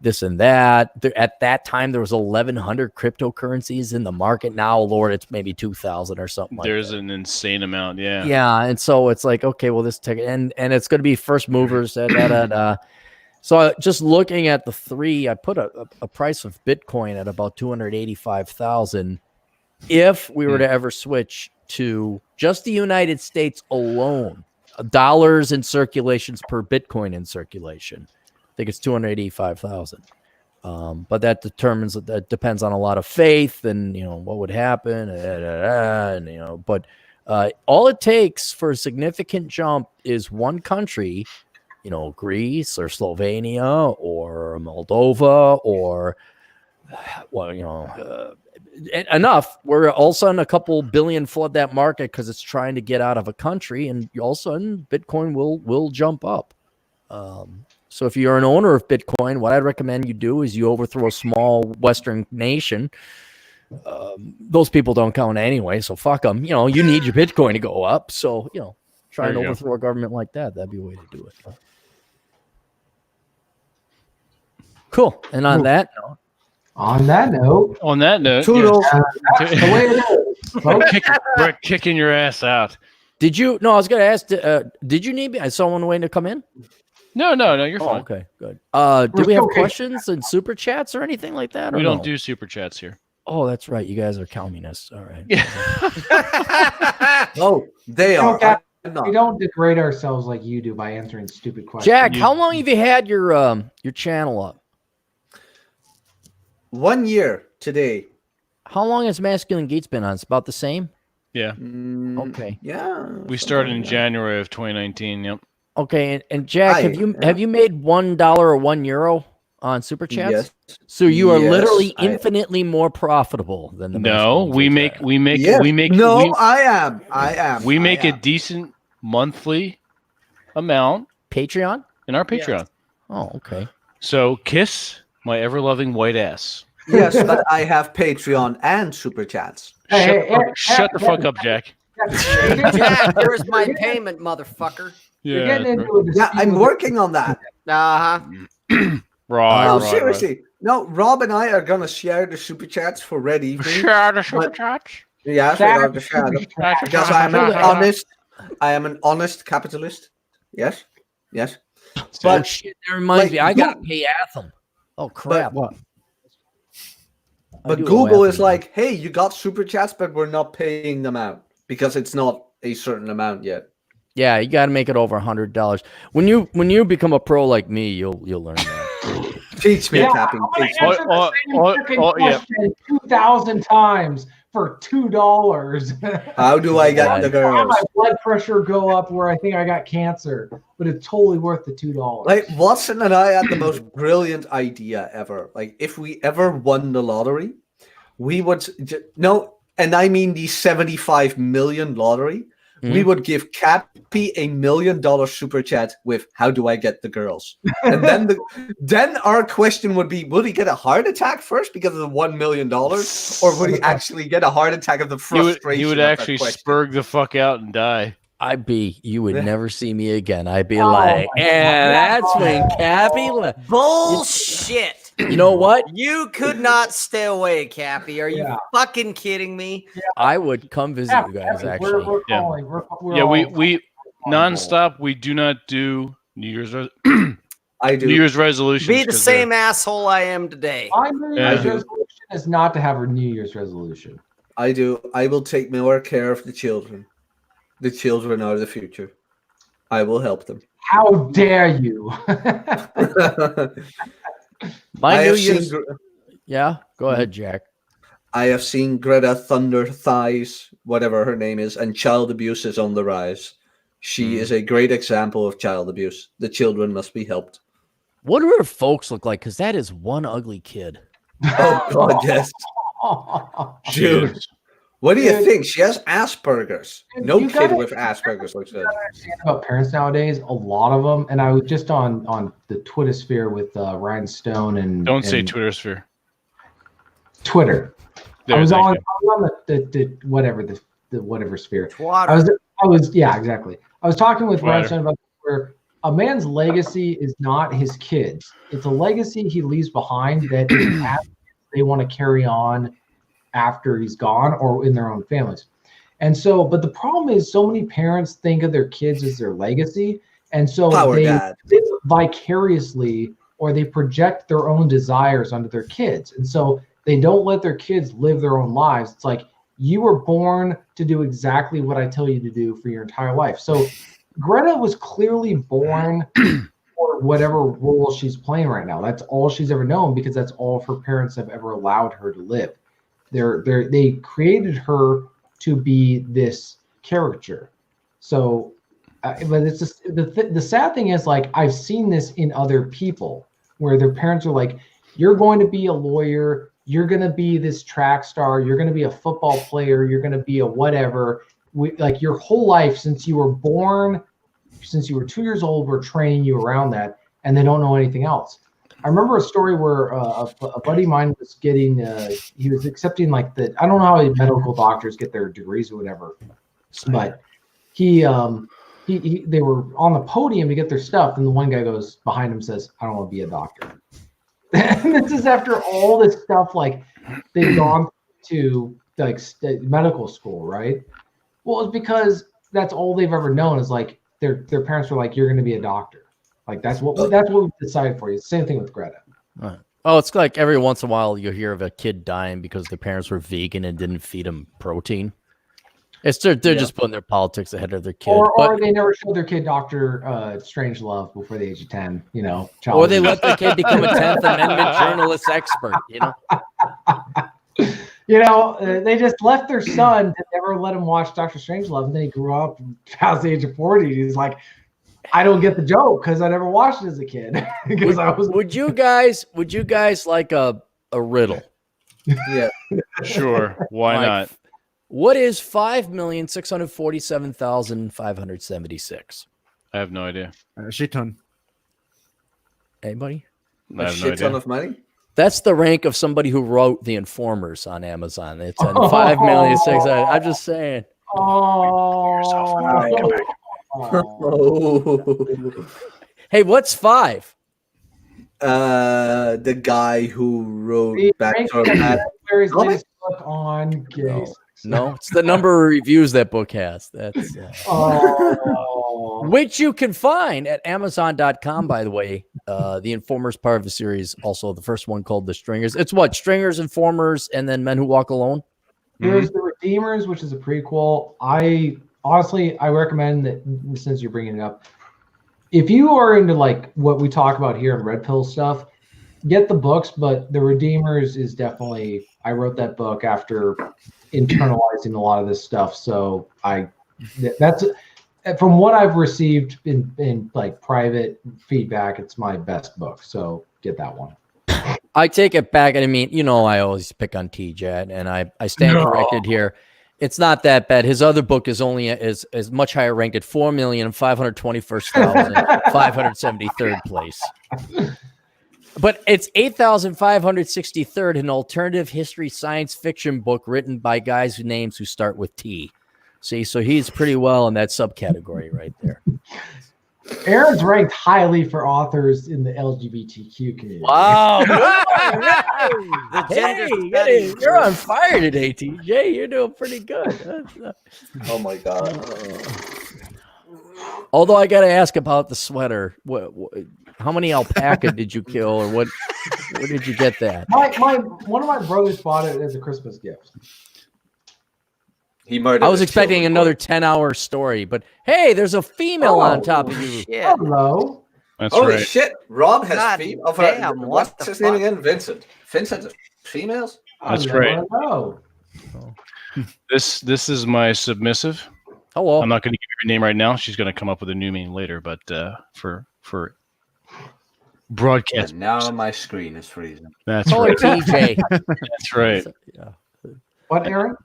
this and that. At that time, there was 1,100 cryptocurrencies in the market. Now, Lord, it's maybe 2,000 or something. There's an insane amount, yeah. Yeah, and so it's like, okay, well, this and it's going to be first movers. So just looking at the three, I put a price of Bitcoin at about 285,000. If we were to ever switch to just the United States alone, dollars in circulations per Bitcoin in circulation, I think it's 285,000. But that depends on a lot of faith and what would happen, and But all it takes for a significant jump is one country. Greece or Slovenia or Moldova or, enough where all of a sudden a couple billion flood that market because it's trying to get out of a country, and all of a sudden Bitcoin will jump up. So if you're an owner of Bitcoin, what I'd recommend you do is you overthrow a small Western nation. Those people don't count anyway, so fuck them. You need your Bitcoin to go up. So, try and overthrow a government like that. That'd be a way to do it. Cool. And on that note, Toodles. That's the way it is. We're kicking your ass out. Did you? No, I was going to ask. Did you need me? I someone waiting to come in. No, you're fine. Okay, good. Do we have questions and super chats or anything like that? We don't do super chats here. Oh, that's right. You guys are communists. All right. Yeah. Oh, they are. We don't degrade ourselves like you do by answering stupid questions. Jack, how long have you had your channel up? 1 year today. How long has Masculine Geeks been on? It's about the same? Yeah. Okay. Yeah. We started in January of 2019. Yep. Okay, and Jack, have you made $1 or €1 on super chats? Yes. So you are literally infinitely more profitable than the. No, we make. No, I am. We make a decent monthly amount. Patreon? In our Patreon. Yes. Oh, okay. So kiss my ever-loving white ass. Yes, but I have Patreon and super chats. Shut the fuck up, Jack. Jack, where's my payment, motherfucker? Yeah, I'm working on that. Right. Seriously. No, Rob and I are going to share the super chats for Red Evening. Share the super chats? Yes, we're going to share them. Because I am an honest capitalist. Yes. But shit, that reminds me, I got to pay Atham. Oh, crap. What? But Google is like, hey, you got super chats, but we're not paying them out because it's not a certain amount yet. Yeah, you got to make it over $100. When you become a pro like me, you'll learn that. Teach me, Cappy. 2,000 times for $2. How do I get the girls? My blood pressure go up where I think I got cancer, but it's totally worth the $2. Like Watson and I had the most brilliant idea ever. Like if we ever won the lottery, we would and I mean the 75 million lottery. We would give Cappy $1 million super chat with "How do I get the girls?" And then our question would be: would he get a heart attack first because of the $1 million, or would he actually get a heart attack of the frustration? He would actually spurg the fuck out and die. You would never see me again. I'd be like, and that's when Cappy left. Bullshit. You know what? You could not stay away, Cappy. Are you fucking kidding me? Yeah. I would come visit you guys, actually. We're calling. We nonstop. We do not do New Year's. I do New Year's resolutions. Be the same asshole I am today. My New Year's resolution is not to have a New Year's resolution. I do. I will take more care of the children. The children are the future. I will help them. How dare you? My New Year's. Yeah, go ahead, Jack. I have seen Greta Thunder Thighs, whatever her name is, and child abuse is on the rise. She is a great example of child abuse. The children must be helped. What do her folks look like? Because that is one ugly kid. Oh, God, yes. Dude. What do you think? She has Asperger's. No kid with Asperger's looks good. About parents nowadays, a lot of them, and I was just on the Twitter sphere with Ryan Stone and don't say Twitter sphere. Twitter. I was on the whatever sphere. Twitter. I was exactly. I was talking with Ryan Stone about where a man's legacy is not his kids. It's a legacy he leaves behind that they want to carry on after he's gone or in their own families. And so, but the problem is so many parents think of their kids as their legacy. And so they live vicariously, or they project their own desires onto their kids. And so they don't let their kids live their own lives. It's like, you were born to do exactly what I tell you to do for your entire life. So Greta was clearly born for whatever role she's playing right now. That's all she's ever known, because that's all her parents have ever allowed her to live. They created her to be this character. So, but it's just the sad thing is, like, I've seen this in other people where their parents are like, you're going to be a lawyer, you're going to be this track star, you're going to be a football player, you're going to be a whatever. Like your whole life since you were born, since you were 2 years old, we're training you around that, and they don't know anything else. I remember a story where a buddy of mine was getting, he was accepting I don't know how medical doctors get their degrees or whatever, but they were on the podium to get their stuff, and the one guy goes behind him, says, "I don't want to be a doctor." And this is after all this stuff, like they've gone to medical school, right? Well, it's because that's all they've ever known is like their parents were like, "You're going to be a doctor." Like that's what we decided for you. Same thing with Greta. Right. Oh, it's like every once in a while you hear of a kid dying because their parents were vegan and didn't feed them protein. It's they're just putting their politics ahead of their kid. Or they never showed their kid Dr. Strangelove before the age of 10, Or they let their kid become a 10th Amendment journalist expert, They just left their son to never let him watch Dr. Strangelove, and then he grew up past the age of 40. He's like, I don't get the joke because I never watched it as a kid. Would you guys like a riddle? Yeah, sure. Why not? What is 5,647,576? I have no idea. A shit ton. Anybody? A shit ton of money. That's the rank of somebody who wrote The Informers on Amazon. It's on 5,600,000. I'm just saying. Hey, what's 5? The guy who wrote Barry's latest book on gays. No, it's the number of reviews that book has. That's which you can find at Amazon.com, by the way. The Informers part of the series, also the first one called The Stringers. It's what? Stringers, Informers, and then Men Who Walk Alone. There's The Redeemers, which is a prequel. I recommend that, since you're bringing it up, if you are into like what we talk about here in Red Pill stuff, get the books, but The Redeemers is definitely, I wrote that book after internalizing a lot of this stuff. So that's from what I've received in like private feedback, it's my best book. So get that one. I take it back. I mean, I always pick on TJ, and I stand corrected here. It's not that bad. His other book is only is much higher ranked at 4,521,573rd place. But it's 8,563rd, an alternative history science fiction book written by guys whose names who start with T. See, so he's pretty well in that subcategory right there. Aaron's ranked highly for authors in the LGBTQ community. Wow. Hey, you're on fire today, TJ. You're doing pretty good. Oh my God. Although I got to ask about the sweater. How many alpaca did you kill, or where did you get that? One of my brothers bought it as a Christmas gift. I was expecting another 10-hour story, but hey, there's a female on top of you. Shit. Hello. That's Holy right. shit! Rob has God female. damn, What's his name again? Vincent. Vincent has females. That's right. No. This is my submissive. Hello. I'm not going to give her a name right now. She's going to come up with a new name later, but for broadcast. And now my screen is freezing. That's Call her right. TJ. That's right. Yeah. What, Aaron?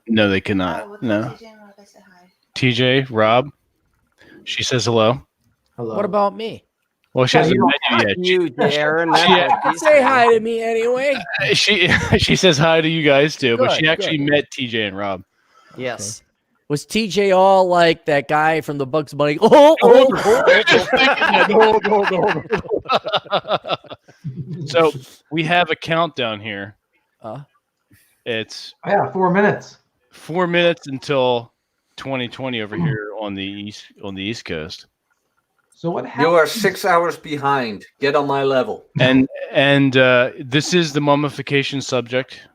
No, they cannot. No. TJ, Rob. She says hello. Hello. What about me? Well, she hasn't met you yet. You, Darren. Say hi to me anyway. She says hi to you guys too, but Good, she actually met TJ and Rob. Yes. Was TJ all like that guy from the Bugs Bunny? So we have a countdown here. It's 4 minutes. 4 minutes until 2020 over here on the East Coast. So what happened? You are 6 hours behind. Get on my level. And this is the mummification subject,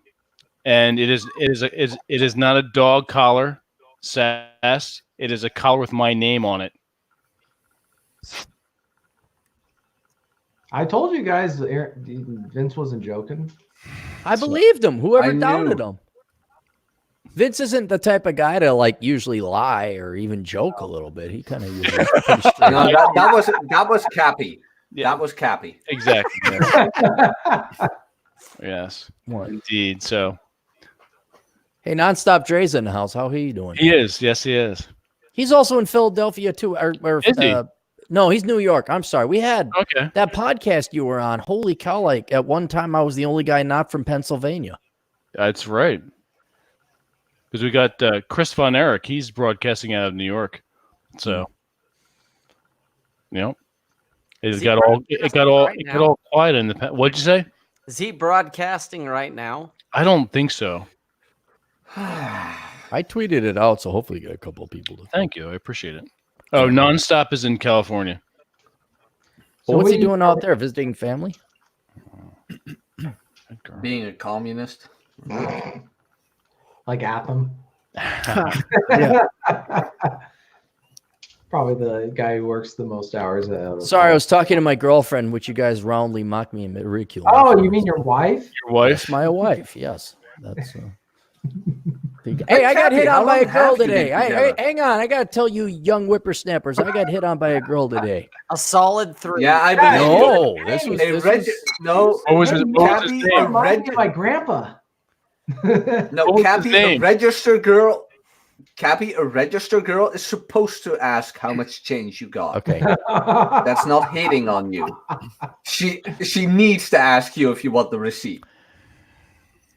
and it is not a dog collar, Sass. It is a collar with my name on it. I told you guys Vince wasn't joking. I believed him. Whoever I knew. doubted him. Vince isn't the type of guy to like usually lie or even joke a little bit. He kind of usually pretty straight. No, that was Cappy. Yeah. That was Cappy. Exactly. Yes. Indeed. So Hey, Nonstop Dre's in the house. How he doing? he is. Yes, he is. He's also in Philadelphia too. Is he? No, he's New York. I'm sorry. We had Okay. that podcast you were on. Holy cow! Like at one time, I was the only guy not from Pennsylvania. That's right. Because we got Chris Von Erich. He's broadcasting out of New York. So, it got all quiet in the. What'd you say? Is he broadcasting right now? I don't think so. I tweeted it out, so hopefully you get a couple of people to. Thank you. I appreciate it. Oh, Nonstop is in California. So what's he doing out there? Visiting family? Being a communist. Like Atham. Yeah. Probably the guy who works the most hours. Sorry, I was talking to my girlfriend, which you guys roundly mock me and ridicule. Oh, you mean your wife? Your wife? That's my wife. Yes, that's. Hey, I got hit on by a girl today. Hang on, I gotta tell you, young whippersnappers, I got hit on by a girl today. A solid 3. Yeah, I believe. No, this was No. What was his Cappy, name? My grandpa. No, What was his Cappy, a name? registered girl. Cappy, a registered girl is supposed to ask how much change you got. Okay. That's not hating on you. She needs to ask you if you want the receipt.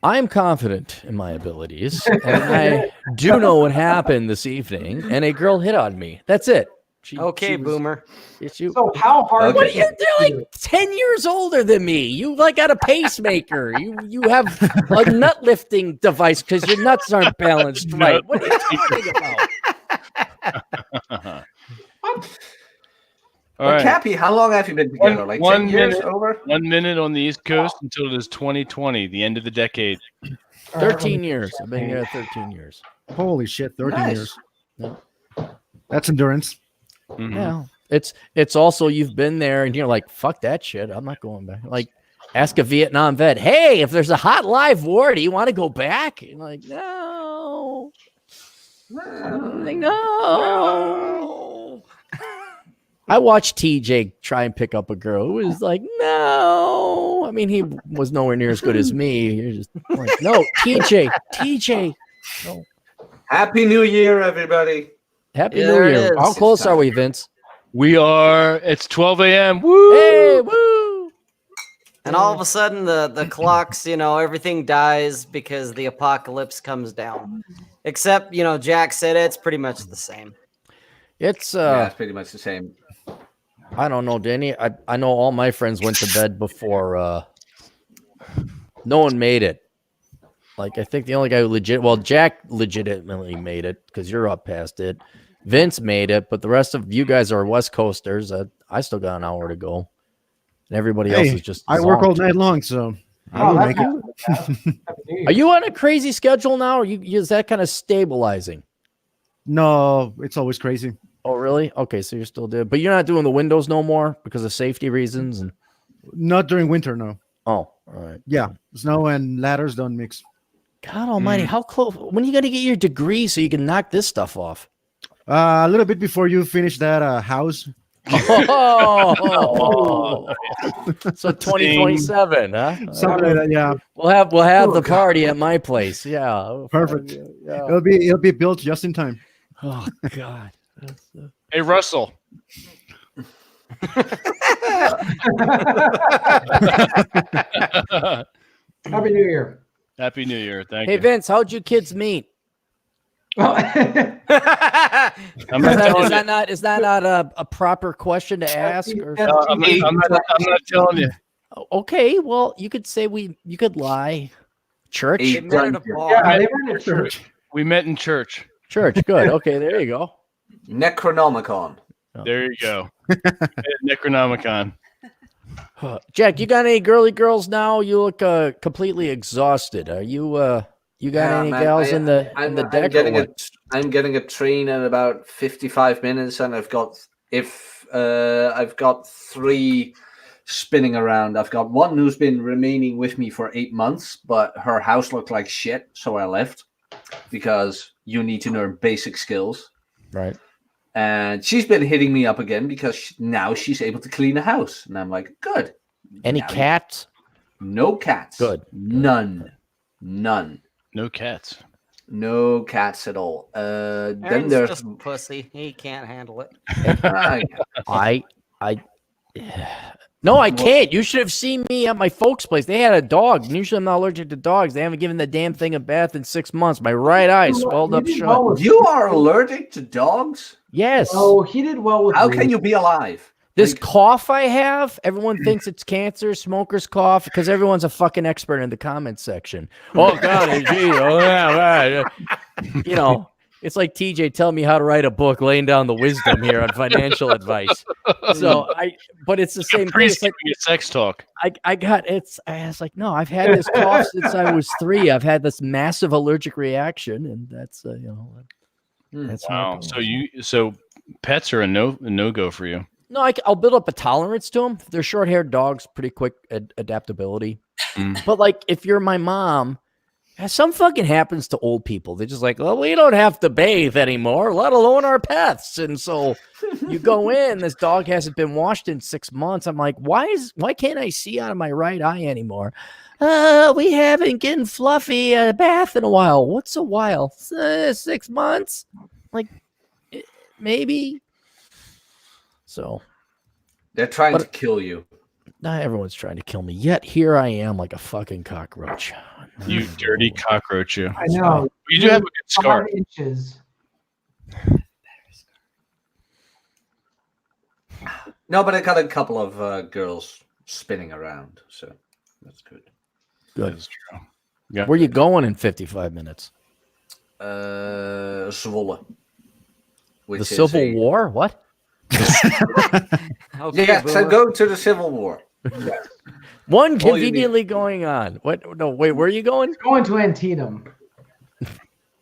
I am confident in my abilities, and I do know what happened this evening. And a girl hit on me. That's it. She was- Boomer. So how hard? Okay. What are you doing? 10 years older than me. You like got a pacemaker. You have a nut lifting device because your nuts aren't balanced right. What are you talking about? All right. Cappy, how long have you been together? Like 10 years over? 1 minute on the East Coast until it is 2020, the end of the decade. 13 years. I've been here 13 years. Holy shit, 13 Nice. years. Yeah. That's endurance. Mhm. Yeah. It's also you've been there and you're like, fuck that shit. I'm not going back. Like Ask a Vietnam vet, hey, if there's a hot live war, do you want to go back? And like, no. I watched TJ try and pick up a girl who was like, no. I mean, he was nowhere near as good as me. You're just like, no, TJ. No. Happy New Year, everybody. Happy New Year. How close are we, Vince? We are. It's 12 a.m. Woo! Hey, woo! And all of a sudden, the clocks, everything dies because the apocalypse comes down. Except, Jack said it's pretty much the same. It's pretty much the same. I don't know, Danny. I know all my friends went to bed before no one made it. Like, I think the only guy who Jack legitimately made it because you're up past it. Vince made it, but the rest of you guys are West Coasters. I still got an hour to go. And everybody else is just I work all night long, so I will make it. Are you on a crazy schedule now, or is that kind of stabilizing? No, it's always crazy. Oh, really? Okay, so you're still doing, but you're not doing the windows no more because of safety reasons, and not during winter, no. Oh, all right. Yeah, snow and ladders don't mix. God Almighty, how close? When are you gonna get your degree so you can knock this stuff off? A little bit before you finish that house. Oh, so 2027, huh? Something like that, yeah. We'll have the party at my place. Yeah, perfect. Yeah. It'll be built just in time. Oh God. Hey, Russell. Happy New Year. Happy New Year. Thank you. Hey, Vince, how'd you kids meet? Is that not a proper question to ask? Or I'm not telling you. Okay, well, you could say you could lie. Church? They met at a bar. They met at church. We met in church. Church, good. Okay, there you go. Necronomicon. There you go. Necronomicon. Jack, you got any girly girls now? You look completely exhausted. Are you you got any gals in the deck? I'm getting a train in about 55 minutes, and I've got 3 spinning around. I've got one who's been remaining with me for 8 months, but her house looked like shit, so I left because you need to learn basic skills. Right. And she's been hitting me up again because now she's able to clean a house, and I'm like, good. Any cats? No cats. Good. None. No cats. No cats at all. Then there's just pussy. He can't handle it. No, I can't. You should have seen me at my folks' place. They had a dog. And usually I'm not allergic to dogs. They haven't given the damn thing a bath in 6 months. My right eye swelled up shut. You are allergic to dogs? Yes. Oh, he did well with How can you be alive? This cough I have, everyone thinks it's cancer, smoker's cough, because everyone's a fucking expert in the comments section. Oh, God, gee, oh, yeah, right. It's like TJ telling me how to write a book, laying down the wisdom here on financial advice. So but it's the same thing. It's like sex talk. I was like, no, I've had this cough since I was 3. I've had this massive allergic reaction, and that's that's wow. So pets are a no go for you. No, I'll build up a tolerance to them. They're short-haired dogs, pretty quick adaptability. But like, if you're my mom, some fucking happens to old people. They're just like, well, we don't have to bathe anymore, let alone our pets. And so you go in, this dog hasn't been washed in 6 months. I'm like, why can't I see out of my right eye anymore? We haven't getting Fluffy a bath in a while. What's a while? 6 months? Like, maybe. So they're trying to kill you. Not everyone's trying to kill me. Yet here I am like a fucking cockroach. You dirty cockroach, you. I know. You do have a good scar. 5 inches. No, but I got a couple of girls spinning around, so that's good. Good. That's true. Yeah. Where you going in 55 minutes? Zwolle. The Civil War? What? Yes, I'm going to the Civil War. Yes. One conveniently going on. What? No, wait. Where are you going? Going to Antietam.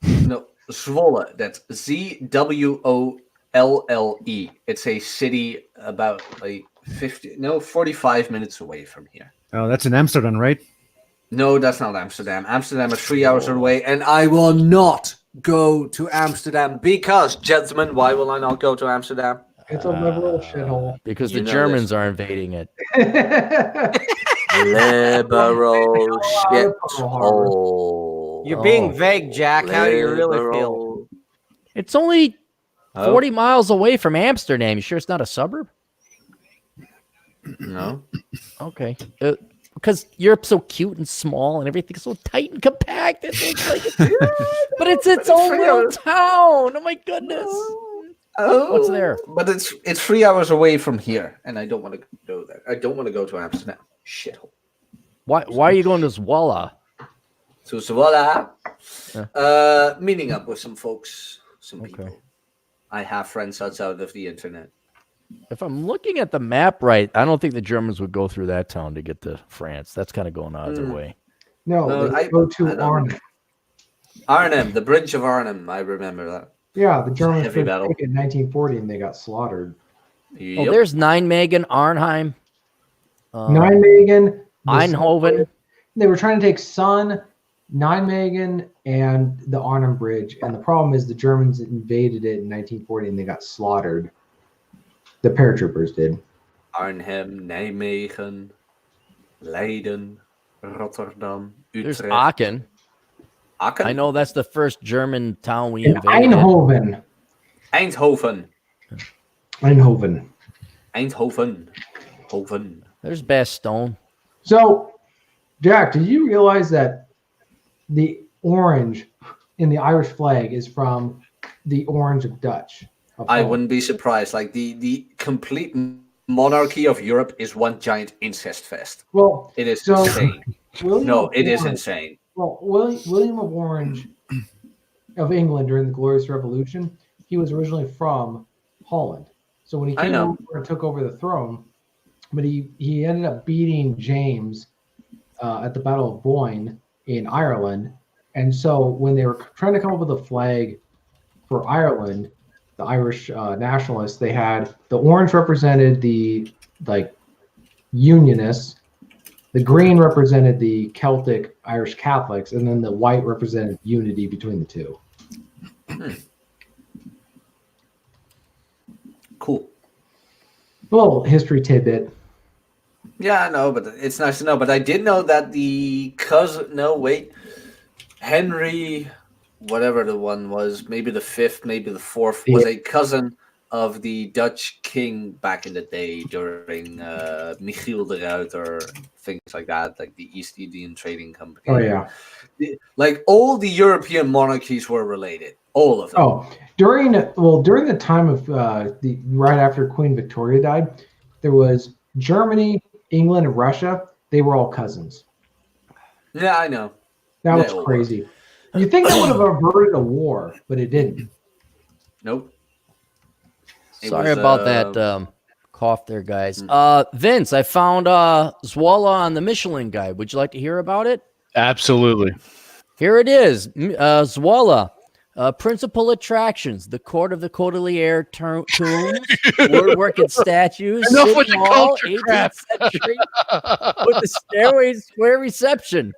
No, Zwolle. That's Zwolle. It's a city about 45 minutes away from here. Oh, that's in Amsterdam, right? No, that's not Amsterdam. Amsterdam is 3 hours away, and I will not go to Amsterdam because, gentlemen, why will I not go to Amsterdam? It's a liberal shithole. Because You the know Germans this. are invading it. Liberal shithole. You're being vague, Jack. How do you really feel? It's only 40 miles away from Amsterdam. You sure it's not a suburb? No. Okay. Because Europe's so cute and small and everything's so tight and compact. It's like but it's its own little town. Oh my goodness. Oh, what's there? But it's 3 hours away from here, and I don't want to go there. I don't want to go to Amsterdam. Shithole. Why are you going to Zwolle? So Zwolle, meeting up with some folks, some people. I have friends outside of the internet. If I'm looking at the map right, I don't think the Germans would go through that town to get to France. That's kind of going out of their way. No, they go to Arnhem. Arnhem, the bridge of Arnhem. I remember that. Yeah, the Germans Heavy took battle. in 1940 and they got slaughtered. Yep. Oh, there's Nijmegen, Arnhem, Nijmegen, Eindhoven. They were trying to take Sun, Nijmegen, and the Arnhem Bridge. And the problem is the Germans invaded it in 1940 and they got slaughtered. The paratroopers did. Arnhem, Nijmegen, Leiden, Rotterdam, Utrecht. There's Aachen. Aachen? I know that's the first German town we And invaded. Eindhoven. Eindhoven. Hoven. There's Bastogne. So, Jack, did you realize that the orange in the Irish flag is from the orange of Dutch? I wouldn't be surprised. Like the complete monarchy of Europe is one giant incest fest. Well, it is insane. It is Orange, insane. Well, William of Orange of England during the Glorious Revolution, he was originally from Holland. So when he came over and took over the throne, but he ended up beating James at the Battle of Boyne in Ireland. And so when they were trying to come up with a flag for Ireland, the Irish nationalists, they had the orange represented the Unionists, the green represented the Celtic Irish Catholics, and then the white represented unity between the two. Cool. A little history tidbit. Yeah, I know, but it's nice to know. But I did know that the cousin. No, wait, Henry, whatever the one was, maybe the fifth, maybe the fourth, was a cousin of the Dutch king back in the day during Michiel de Ruyter, things like that, like the East Indian Trading Company. Oh yeah, like all the European monarchies were related, all of them. Oh, during the time of right after Queen Victoria died, there was Germany, England, and Russia. They were all cousins. Yeah, I know. That was crazy. You think that would have averted a war, but it didn't. Nope. Sorry about that cough there, guys. Vince, I found Zwolle on the Michelin Guide. Would you like to hear about it? Absolutely. Here it is. Zwolle. Principal attractions: the Court of the Cordelier tombs, woodwork and statues, enough with City the Hall, culture crap. 18th century, with the stairway square reception.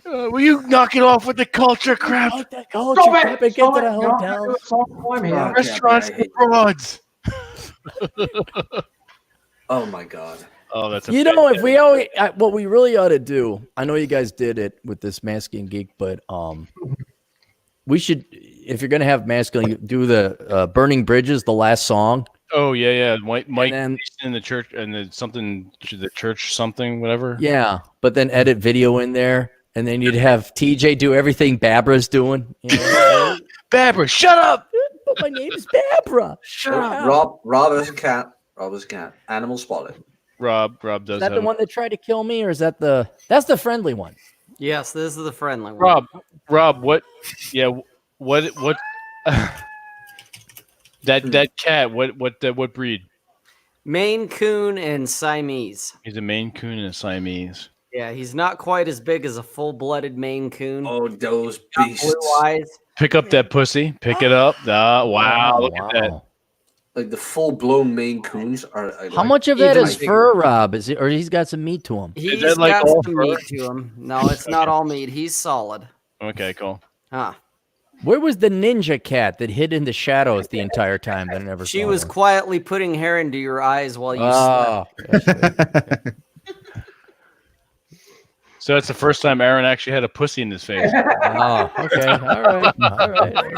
Will you knock it off with the culture crap? Get to the hotel. Restaurants and broads. Oh my god. Oh, that's if we always what we really ought to do. I know you guys did it with this Masculine Geek, but we should, if you're gonna have Masculine, do the Burning Bridges, the last song. Oh yeah. Mike then, in the church and then something to the church, something, whatever. Yeah, but then edit video in there, and then you'd have TJ do everything Babra's doing. You know? Babra, shut up! But my name is Babra. Shut up. Rob is a cat. Animal spotted. Rob does. Is that the one that tried to kill me, or is that that's the friendly one? Yes, this is the friendly one. Rob, what? Yeah, what? that cat. What breed? Maine Coon and Siamese. He's a Maine Coon and a Siamese. Yeah, he's not quite as big as a full-blooded Maine Coon. Oh, those beasts! Blue eyes. Pick up that pussy. Pick it up. Wow, look at that. like the full-blown Maine Coons are. How much of that is fur, Rob? Is it, or he's got some meat to him? He's got some meat to him. No, it's not all meat. He's solid. Okay, cool. Where was the ninja cat that hid in the shadows the entire time that I never saw? She was quietly putting hair into your eyes while you slept. So that's the first time Aaron actually had a pussy in his face. Oh, okay. All right.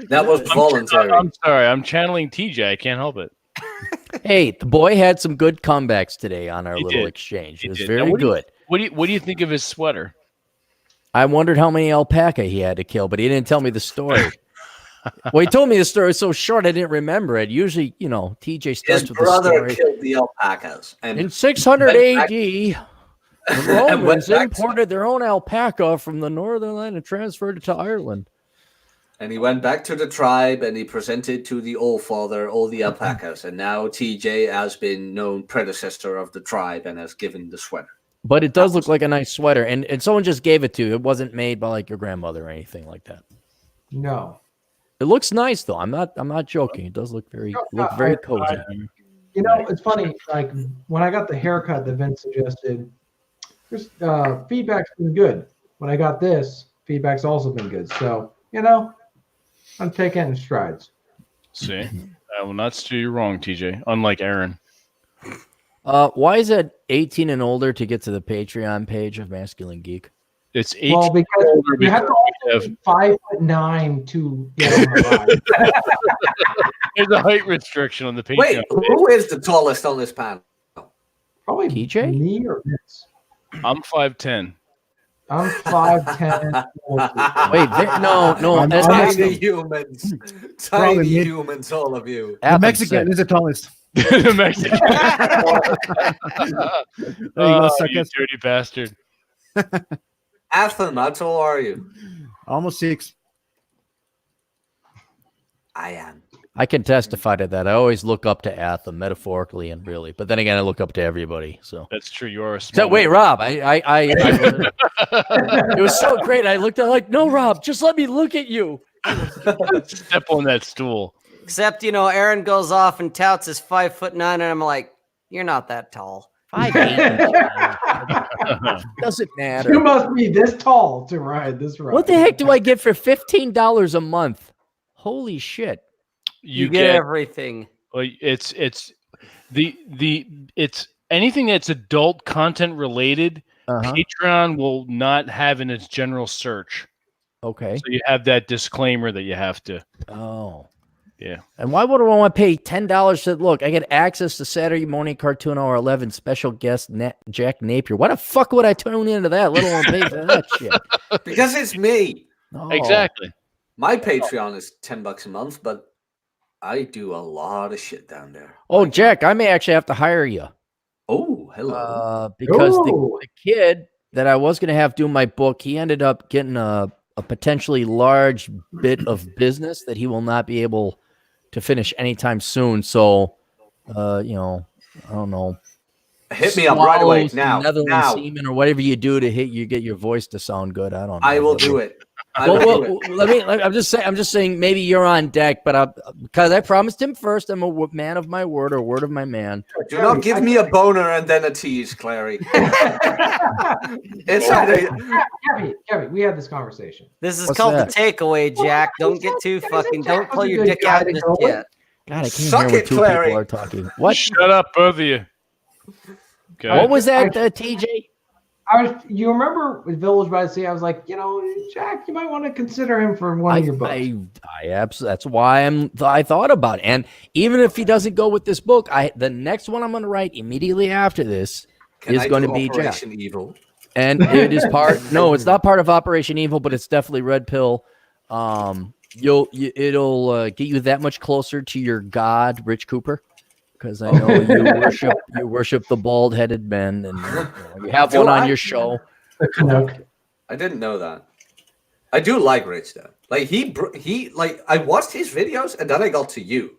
That was voluntary. I'm sorry. I'm channeling TJ. I can't help it. Hey, the boy had some good comebacks today on our little exchange. It was very good. What do you think of his sweater? I wondered how many alpaca he had to kill, but he didn't tell me the story. Well, he told me the story so short I didn't remember it. Usually, TJ starts His with brother the story. killed the alpacas. And in 600 AD, the Romans imported their own alpaca from the northern land and transferred it to Ireland. And he went back to the tribe and he presented to the All-Father all the alpacas. And now TJ has been known predecessor of the tribe and has given the sweater. But it does look like a nice sweater. And someone just gave it to you. It wasn't made by like your grandmother or anything like that. No. It looks nice though. I'm not joking. It does look very cozy. It's funny. Like when I got the haircut that Vince suggested, just feedback's been good. When I got this, feedback's also been good. So I'm taking it in strides. See, I will not steer you wrong, TJ. Unlike Aaron. Why is it 18 and older to get to the Patreon page of Masculine Geek? It's 18 and older you have to also be 5'9" to get on the ride. There's a height restriction on the Patreon. Wait, who is the tallest on this panel? Probably TJ? Me or Vince? I'm 5'10". I'm 5'10". Wait, no, that's tiny humans. Tiny humans, all of you. The Mexican is the tallest. The Mexican. You dirty bastard. Atham, how tall are you? Almost 6. I am. I can testify to that. I always look up to Atham, metaphorically and really. But then again, I look up to everybody. So that's true. You are a small. So wait, Rob, I it was so great. I looked at like, no, Rob, just let me look at you. Step on that stool. Except, Aaron goes off and touts his 5'9", and I'm like, you're not that tall. 5'8". Doesn't matter. You must be this tall to ride this ride. What the heck do I get for $15 a month? Holy shit! You get everything. Well, it's anything that's adult content related. Patreon will not have in its general search. Okay. So you have that disclaimer that you have to. Oh. Yeah. And why would I want to pay $10 to look? I get access to Saturday morning cartoon hour 11 special guest Jack Napier. Why the fuck would I tune into that? Let alone pay for that shit. Because it's me. Oh. Exactly. My Patreon is $10 a month, but I do a lot of shit down there. Oh, Jack, I may actually have to hire you. Oh, hello. Because the kid that I was going to have do my book, he ended up getting a potentially large bit of business that he will not be able to finish anytime soon. So, I don't know. Hit me up right away now. Netherlands semen or whatever you do to get your voice to sound good. I don't know. I will do it. I'm just saying maybe you're on deck, but because I promised him first, I'm a man of my word or word of my man. Do not give me a boner and then a tease, Clary. Gabby, we had this conversation. This is called the takeaway, Jack. Don't get too fucking. Don't pull your dick out just yet. God, I can't hear what two people are talking. What? Shut up, both of you. Okay. What was that, TJ? You remember with Village by the Sea? I was like, Jack, you might want to consider him for one of your books. I absolutely. That's why I thought about it. And even if he doesn't go with this book, the next one I'm going to write immediately after this is going to be Operation Jack. Evil. And it is part. No, it's not part of Operation Evil, but it's definitely Red Pill. It'll get you that much closer to your god, Rich Cooper. Because I know you worship the bald-headed men, and you have one on your show. I didn't know that. I do like Rich though. Like he I watched his videos, and then I got to you.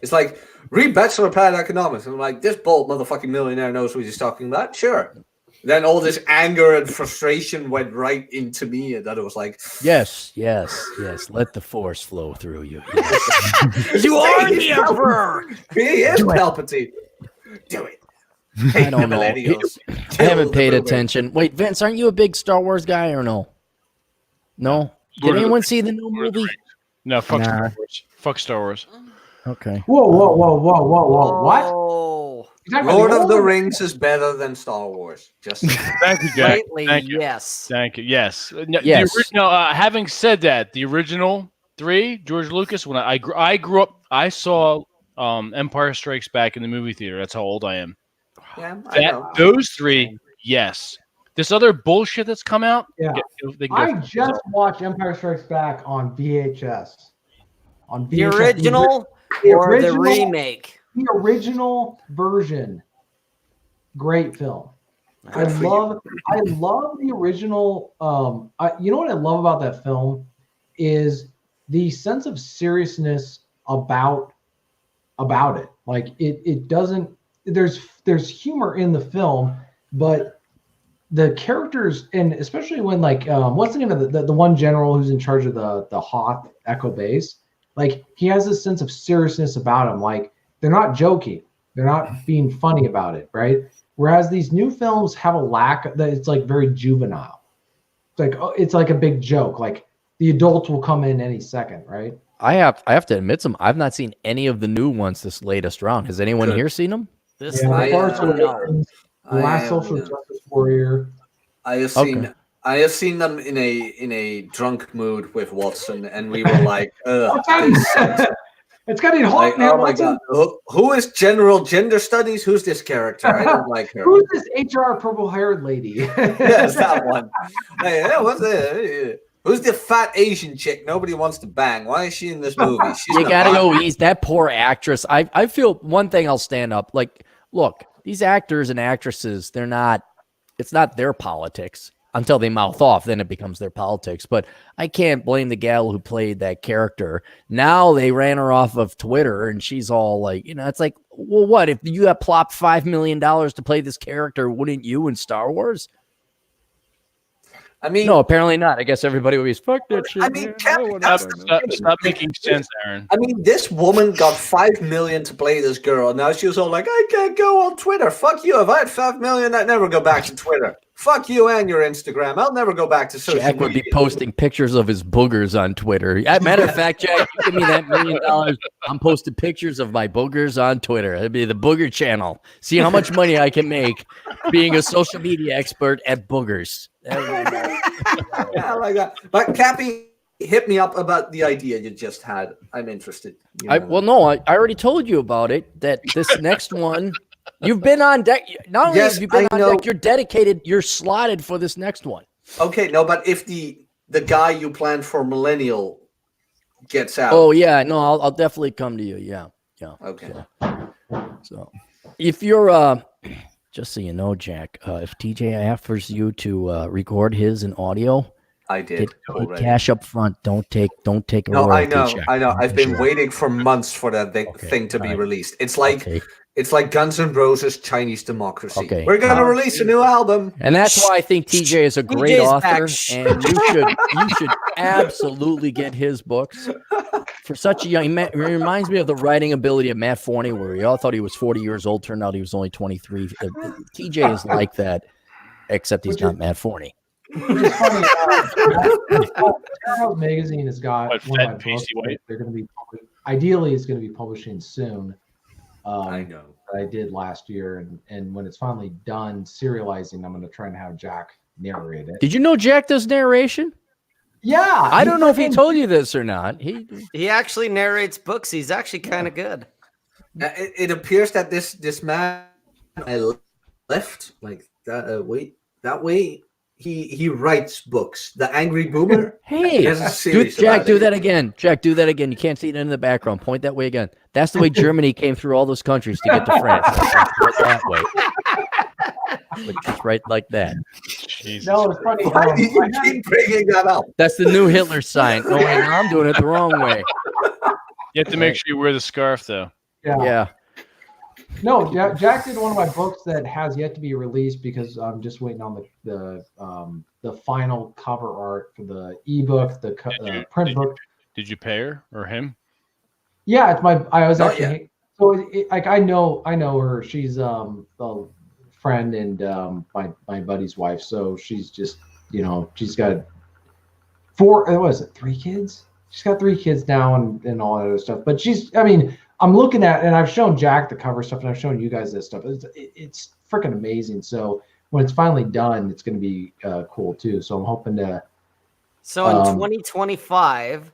It's like read Bachelor Pad Economics, and I'm like, this bald motherfucking millionaire knows what he's talking about. Sure, Then all this anger and frustration went right into me, and then it was like, yes. Let the force flow through you. Yes. You are the emperor. He is Palpatine. Do it. I don't know. I haven't paid attention. Wait, Vince, aren't you a big Star Wars guy or no? No. Did anyone see the new movie? No, fuck Star Wars. Fuck Star Wars. Okay. Whoa! What? Lord of the Rings is better than Star Wars. Just thank you, Jack. Lately, Thank you. yes. Thank you. Yes. Yes. The original, having said that, the original 3, George Lucas. When I grew up, I saw Empire Strikes Back in the movie theater. That's how old I am. Yeah, those 3, yes. This other bullshit that's come out. Yeah. I just watched Empire Strikes Back on VHS. The original or the remake? The original version. Great film. I love the original. You know what I love about that film is the sense of seriousness about it. Like it doesn't. There's humor in the film, but the characters, and especially when like what's the name of the one general who's in charge of the Hoth Echo Base, like he has this sense of seriousness about him. Like they're not joking, they're not being funny about it, right? Whereas these new films have a lack that it's like very juvenile. It's like a big joke. Like the adults will come in any second, right? I have to admit I've not seen any of the new ones this latest round. Has anyone here seen them? This The Last Social Justice Warrior. I have seen them in a drunk mood with Watson, and we were like, it's getting hot now. Oh my god, who is General Gender Studies? Who's this character? I don't like her. Who's this HR purple-haired lady? Yes, that one. Who's the fat Asian chick nobody wants to bang? Why is she in this movie? You gotta go easy. That poor actress. I feel one thing. I'll stand up. Like, look, these actors and actresses, it's not their politics until they mouth off. Then it becomes their politics. But I can't blame the gal who played that character. Now they ran her off of Twitter and she's all like, it's like, well, what? If you got plopped $5 million to play this character, wouldn't you in Star Wars? I mean, no, apparently not. I guess everybody always fuck that shit. I mean, stop making sense, Aaron. I mean, this woman got $5 million to play this girl. Now she was all like, I can't go on Twitter. Fuck you. If I had $5 million, I'd never go back to Twitter. Fuck you and your Instagram. I'll never go back to social media. Jack would be posting pictures of his boogers on Twitter. Matter of fact, Jack, you give me that $1 million, I'm posting pictures of my boogers on Twitter. It'd be the Booger Channel. See how much money I can make being a social media expert at boogers. Yeah, like that. But Cappy, hit me up about the idea you just had. I'm interested. I already told you about it. That this next one, you've been on deck. Not only have you been on deck, you're dedicated. You're slotted for this next one. Okay, no, but if the guy you planned for Millennial gets out. Oh yeah, no, I'll definitely come to you. Yeah. Okay. So if you're just so you know, Jack, if TJ offers you to record his in audio, I did. Get cash up front. Don't take a No, I know. check. I know. I've been waiting for months for that thing to be released. It's like Guns N' Roses Chinese Democracy. Okay. We're gonna release a new album, and that's why I think TJ is a great author, and you should absolutely get his books. For such a young, it reminds me of the writing ability of Matt Forney, where we all thought he was 40 years old. Turned out he was only 23. TJ is like that, except he's not Matt Forney. Which is funny. Charles Magazine has got one of my books. They're going to be ideally it's going to be publishing soon. I know. I did last year, and when it's finally done serializing, I'm going to try and have Jack narrate it. Did you know Jack does narration? Yeah, I don't know if he told you this or not. He actually narrates books. He's actually kind of good. It appears that this man I left like that. That way. He writes books. The Angry Boomer. Hey, Jack, do that again. Jack, do that again. You can't see it in the background. Point that way again. That's the way Germany came through all those countries to get to France. That way. Just right like that. Jesus. No, it's funny. Why do you keep bringing that up? That's the new Hitler sign. Oh, wait, now I'm doing it the wrong way. You have to make sure you wear the scarf, though. Yeah. No, Jack did one of my books that has yet to be released because I'm just waiting on the final cover art for the ebook, the print book. Did you pay her or him? Yeah, it's my. I was Not actually yet. so like I know her. She's a friend and my buddy's wife. So she's just she's got three kids? She's got 3 kids now and all that other stuff. But I'm looking at, and I've shown Jack the cover stuff, and I've shown you guys this stuff. It's freaking amazing. So when it's finally done, it's going to be cool too. So I'm hoping to. So in 2025,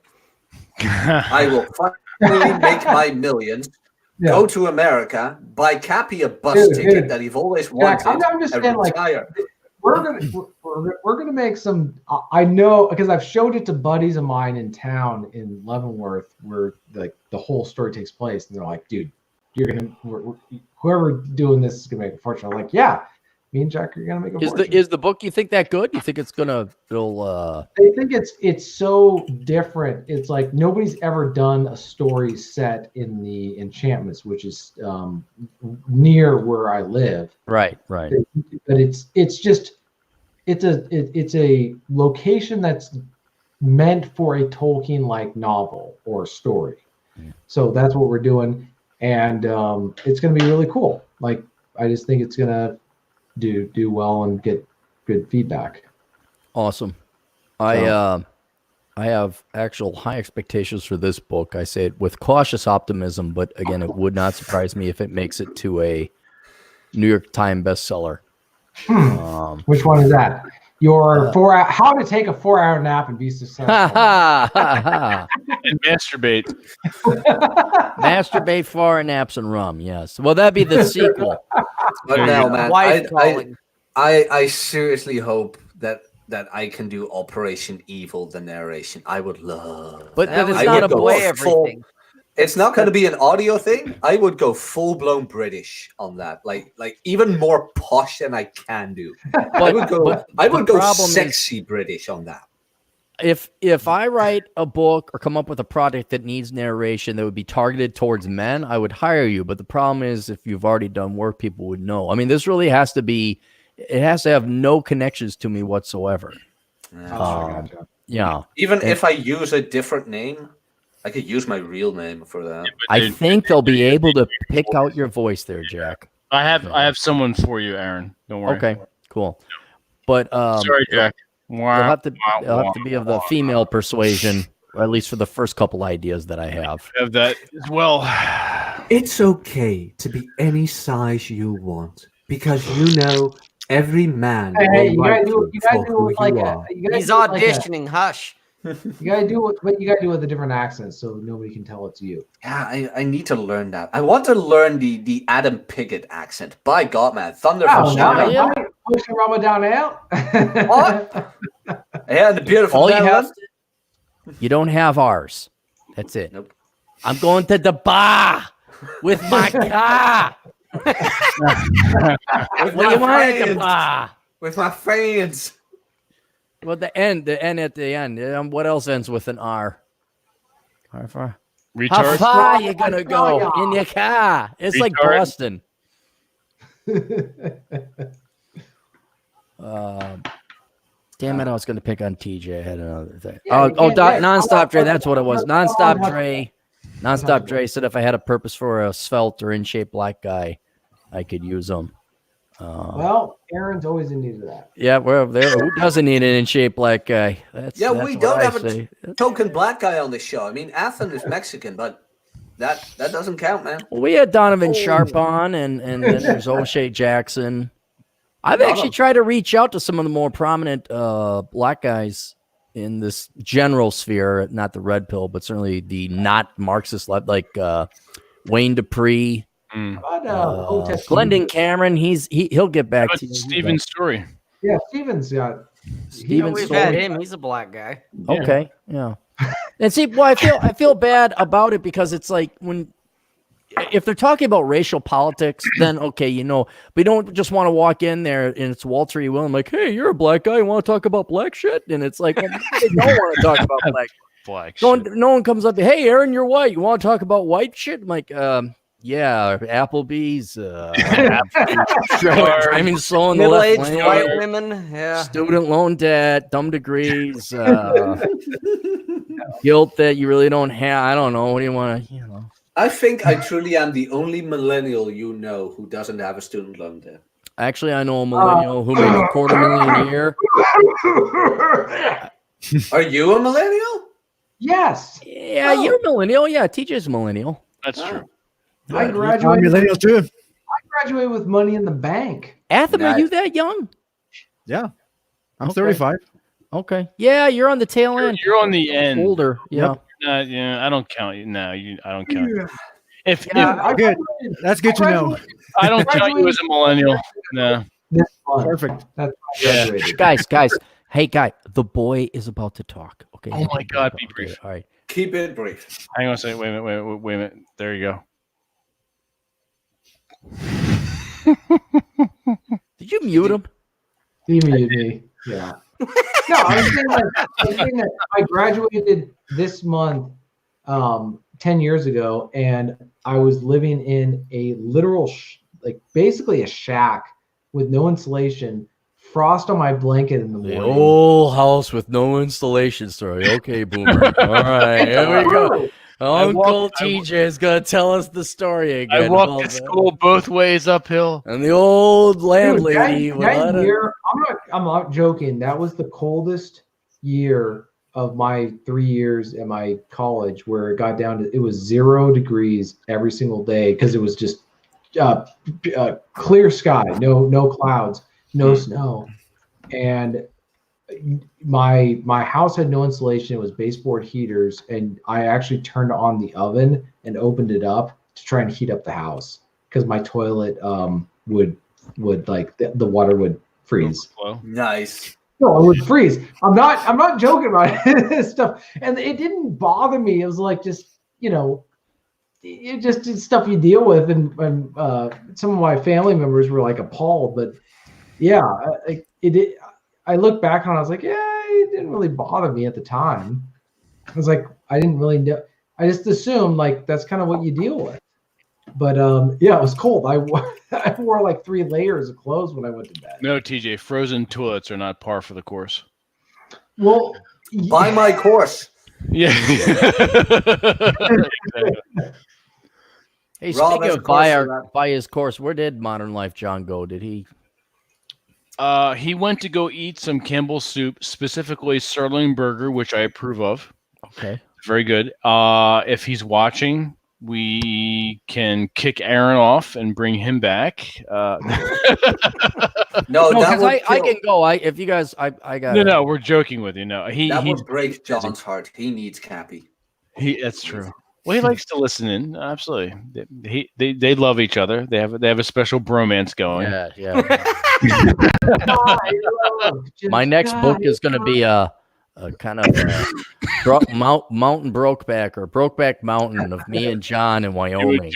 I will finally make my millions. Yeah. Go to America, buy Cappy a bus ticket that you've always wanted, Jack, I'm just and saying, retire. We're gonna make some. I know because I've showed it to buddies of mine in town in Leavenworth, where like the whole story takes place, and they're like, "Dude, whoever doing this is gonna make a fortune." I'm like, "Yeah, me and Jack are gonna make a fortune." Is the book, you think, that good? You think I think it's so different. It's like nobody's ever done a story set in the Enchantments, which is near where I live. Right. But it's a location that's meant for a Tolkien-like novel or story. Yeah. So that's what we're doing, and it's going to be really cool. Like I just think it's going to do well and get good feedback. Awesome. I have actual high expectations for this book. I say it with cautious optimism, but again, it would not surprise me if it makes it to a New York Times bestseller. Which one is that? Your how to take a 4-hour nap and be successful. And masturbate. Masturbate, 4 naps, and rum. Yes. Well, that'd be the sequel. But no, man, wife calling. I seriously hope that I can do Operation Evil, the narration. I would love. But that. it's I not would a go boy everything. It's not going to be an audio thing. I would go full blown British on that, like even more posh than I can do. I would go sexy British on that. If I write a book or come up with a product that needs narration that would be targeted towards men, I would hire you. But the problem is, if you've already done work, people would know. I mean, this really has to be. It has to have no connections to me whatsoever. Yeah. Even if I use a different name, I could use my real name for that. I think they'll be able to pick out your voice there, Jack. I have someone for you, Aaron. Don't worry. Okay, cool. But sorry, Jack. They'll have to be of the female persuasion, or at least for the first couple ideas that I have. Have that as well. It's okay to be any size you want because every man. Hey, you gotta do like He's auditioning. Hush. You gotta do what you gotta do with a different accent so nobody can tell it's you. Yeah, I need to learn that. I want to learn the Adam Piggott accent. By God, man, Thunder from China. Pushing Ramadan out. What? Yeah, the beautiful. All you have, you don't have ours. That's it. Nope. I'm going to the bar with my car. What do you want at the bar? With my friends. Well, the N at the end. What else ends with an R? How far? Retard. How far are you gonna go in your car? It's like Boston. Damn it! I was gonna pick on TJ. I had another thing. Nonstop Dre. That's what it was. Nonstop Dre. Nonstop Dre said if I had a purpose for a svelte or in shape black guy, I could use them. Well, Aaron's always in need of that. Yeah, well, who doesn't need an in shape black guy? We don't have a token black guy on this show. I mean, Athen is Mexican, but that doesn't count, man. Well, we had Donovan Sharp on, and then there's O'Shea Jackson. I've actually tried to reach out to some of the more prominent black guys in this general sphere, not the red pill, but certainly the not Marxist left, like Wayne Dupree. Glendon Cameron, he'll get back to you. Steven Story. Yeah, Steven's got. We've had him. He's a black guy. Okay, yeah. And see, well, I feel bad about it because it's like if they're talking about racial politics, then okay, but you don't just want to walk in there and it's Walter E. Will. Like, hey, you're a black guy. You want to talk about black shit? And it's like, well, they don't want to talk about black shit. No one comes up. Hey, Aaron, you're white. You want to talk about white shit? I'm like, Yeah, Applebee's. Driving slow in the left Middle-aged lane. white women. Yeah. Student loan debt, dumb degrees, guilt that you really don't have. I don't know. What do you want to, I think I truly am the only millennial who doesn't have a student loan debt. Actually, I know a millennial who made $250,000 a year. Are you a millennial? Yes. Yeah, you're a millennial. Yeah, TJ's a millennial. That's true. I I'm graduated. millennial too. I graduated with money in the bank. Atham, Nice. are you that young? Yeah. I'm Okay. 35. Okay. Yeah, you're on the tail end. You're on the end. Older. Yeah. Yeah, I don't count you. No, I don't count you. If Good. That's good to know. I don't count you as a millennial. No. This month. Perfect. That's when I graduated. Guys. Hey, guy, the boy is about to talk. Okay. Oh my God, be brief. All right. Keep it brief. Hang on a second. Wait a minute. There you go. Did you mute him? He muted me. Yeah. No, I was saying that I graduated this month 10 years ago, and I was living in a literal, basically a shack with no insulation, frost on my blanket in the The morning. old house with no installation story. Okay, Boomer. All right, here we go. Uncle TJ is going to tell us the story again. I walked to school both ways uphill. And the old landlady. Dude, that year, I'm not joking. That was the coldest year of my 3 years at my college, where it got down to, it was 0 degrees every single day, because it was just clear sky, no clouds, no snow, and my house had no insulation. It was baseboard heaters, and I actually turned on the oven and opened it up to try and heat up the house, because my toilet would like the water would freeze. Nice. No, it would freeze. I'm not joking about this stuff, and it didn't bother me. It was like just it just is stuff you deal with, and some of my family members were like appalled, but yeah, I look back on it, I was like, yeah, it didn't really bother me at the time. I was like, I didn't really know. I just assumed like that's kind of what you deal with. But yeah, it was cold. I wore like 3 layers of clothes when I went to bed. No, TJ, frozen toilets are not par for the course. Well, Buy my course. Yeah. Hey, Rob speaking has a of course buy his course, where did Modern Life John go? Did he? He went to go eat some Campbell's soup, specifically sirloin burger, which I approve of. Okay. Very good. If he's watching, we can kick Aaron off and bring him back. No, that would I can go. If you guys, I got. No, we're joking with you. No, that would break John's heart. He needs Cappy. That's true. Well, he likes to listen in. Absolutely. They love each other. They have a special bromance going. Yeah. My next book is going to be a kind of mountain Brokeback or Brokeback Mountain of me and John in Wyoming.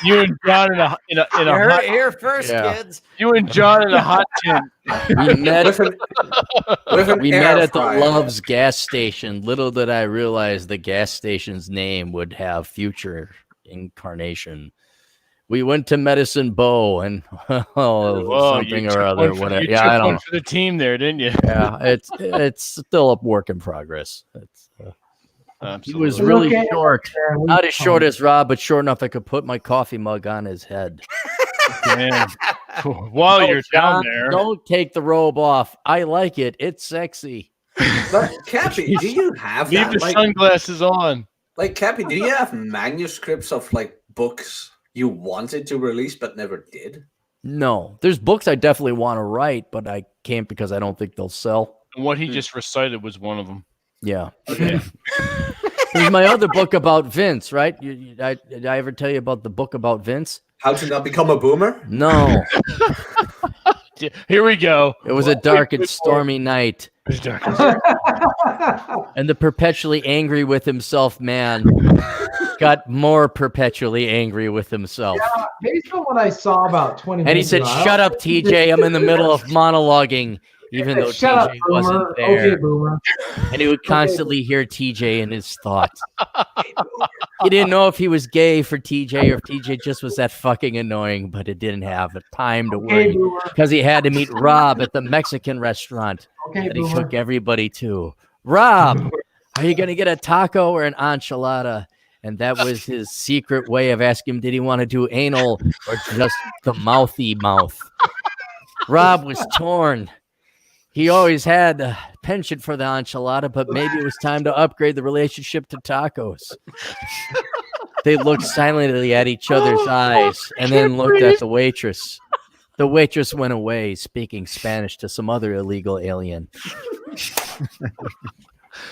You and John in a You heard it here first, kids. You and John in a hot tent. We met at the fryer. Love's gas station. Little did I realize the gas station's name would have future incarnation. We went to Medicine Bow and something or other. Whatever. Yeah, I don't know. For the team there, didn't you? Yeah, it's still a work in progress. He was Absolutely. really short, not as short as Rob, but short enough I could put my coffee mug on his head. Man. While you're down there, Don't take the robe off. I like it. It's sexy. But Cappy, do you have leave that? the sunglasses on. Like Cappy, do you have manuscripts of like books you wanted to release but never did? No, there's books I definitely want to write, but I can't because I don't think they'll sell. And what he just recited was one of them. Yeah. Okay. There's my other book about Vince, right? Did I ever tell you about the book about Vince? How to not become a boomer? No. Here we go. It was a dark and stormy night. And the perpetually angry with himself man got more perpetually angry with himself. Yeah, based on what I saw about 20 And he minutes said, ago, "Shut up, TJ. I'm in the middle of monologuing. even though Shut up, TJ Boomer. wasn't there. Okay, Boomer. And he would constantly hear TJ in his thoughts. He didn't know if he was gay for TJ or if TJ just was that fucking annoying, but it didn't have the time to worry because he had to meet Rob at the Mexican restaurant that he took everybody to. Rob, are you going to get a taco or an enchilada? And that was his secret way of asking him, did he want to do anal or just the mouthy mouth? Rob was torn. He always had a penchant for the enchilada, but maybe it was time to upgrade the relationship to tacos. They looked silently at each other's eyes and then looked at the waitress. The waitress went away, speaking Spanish to some other illegal alien.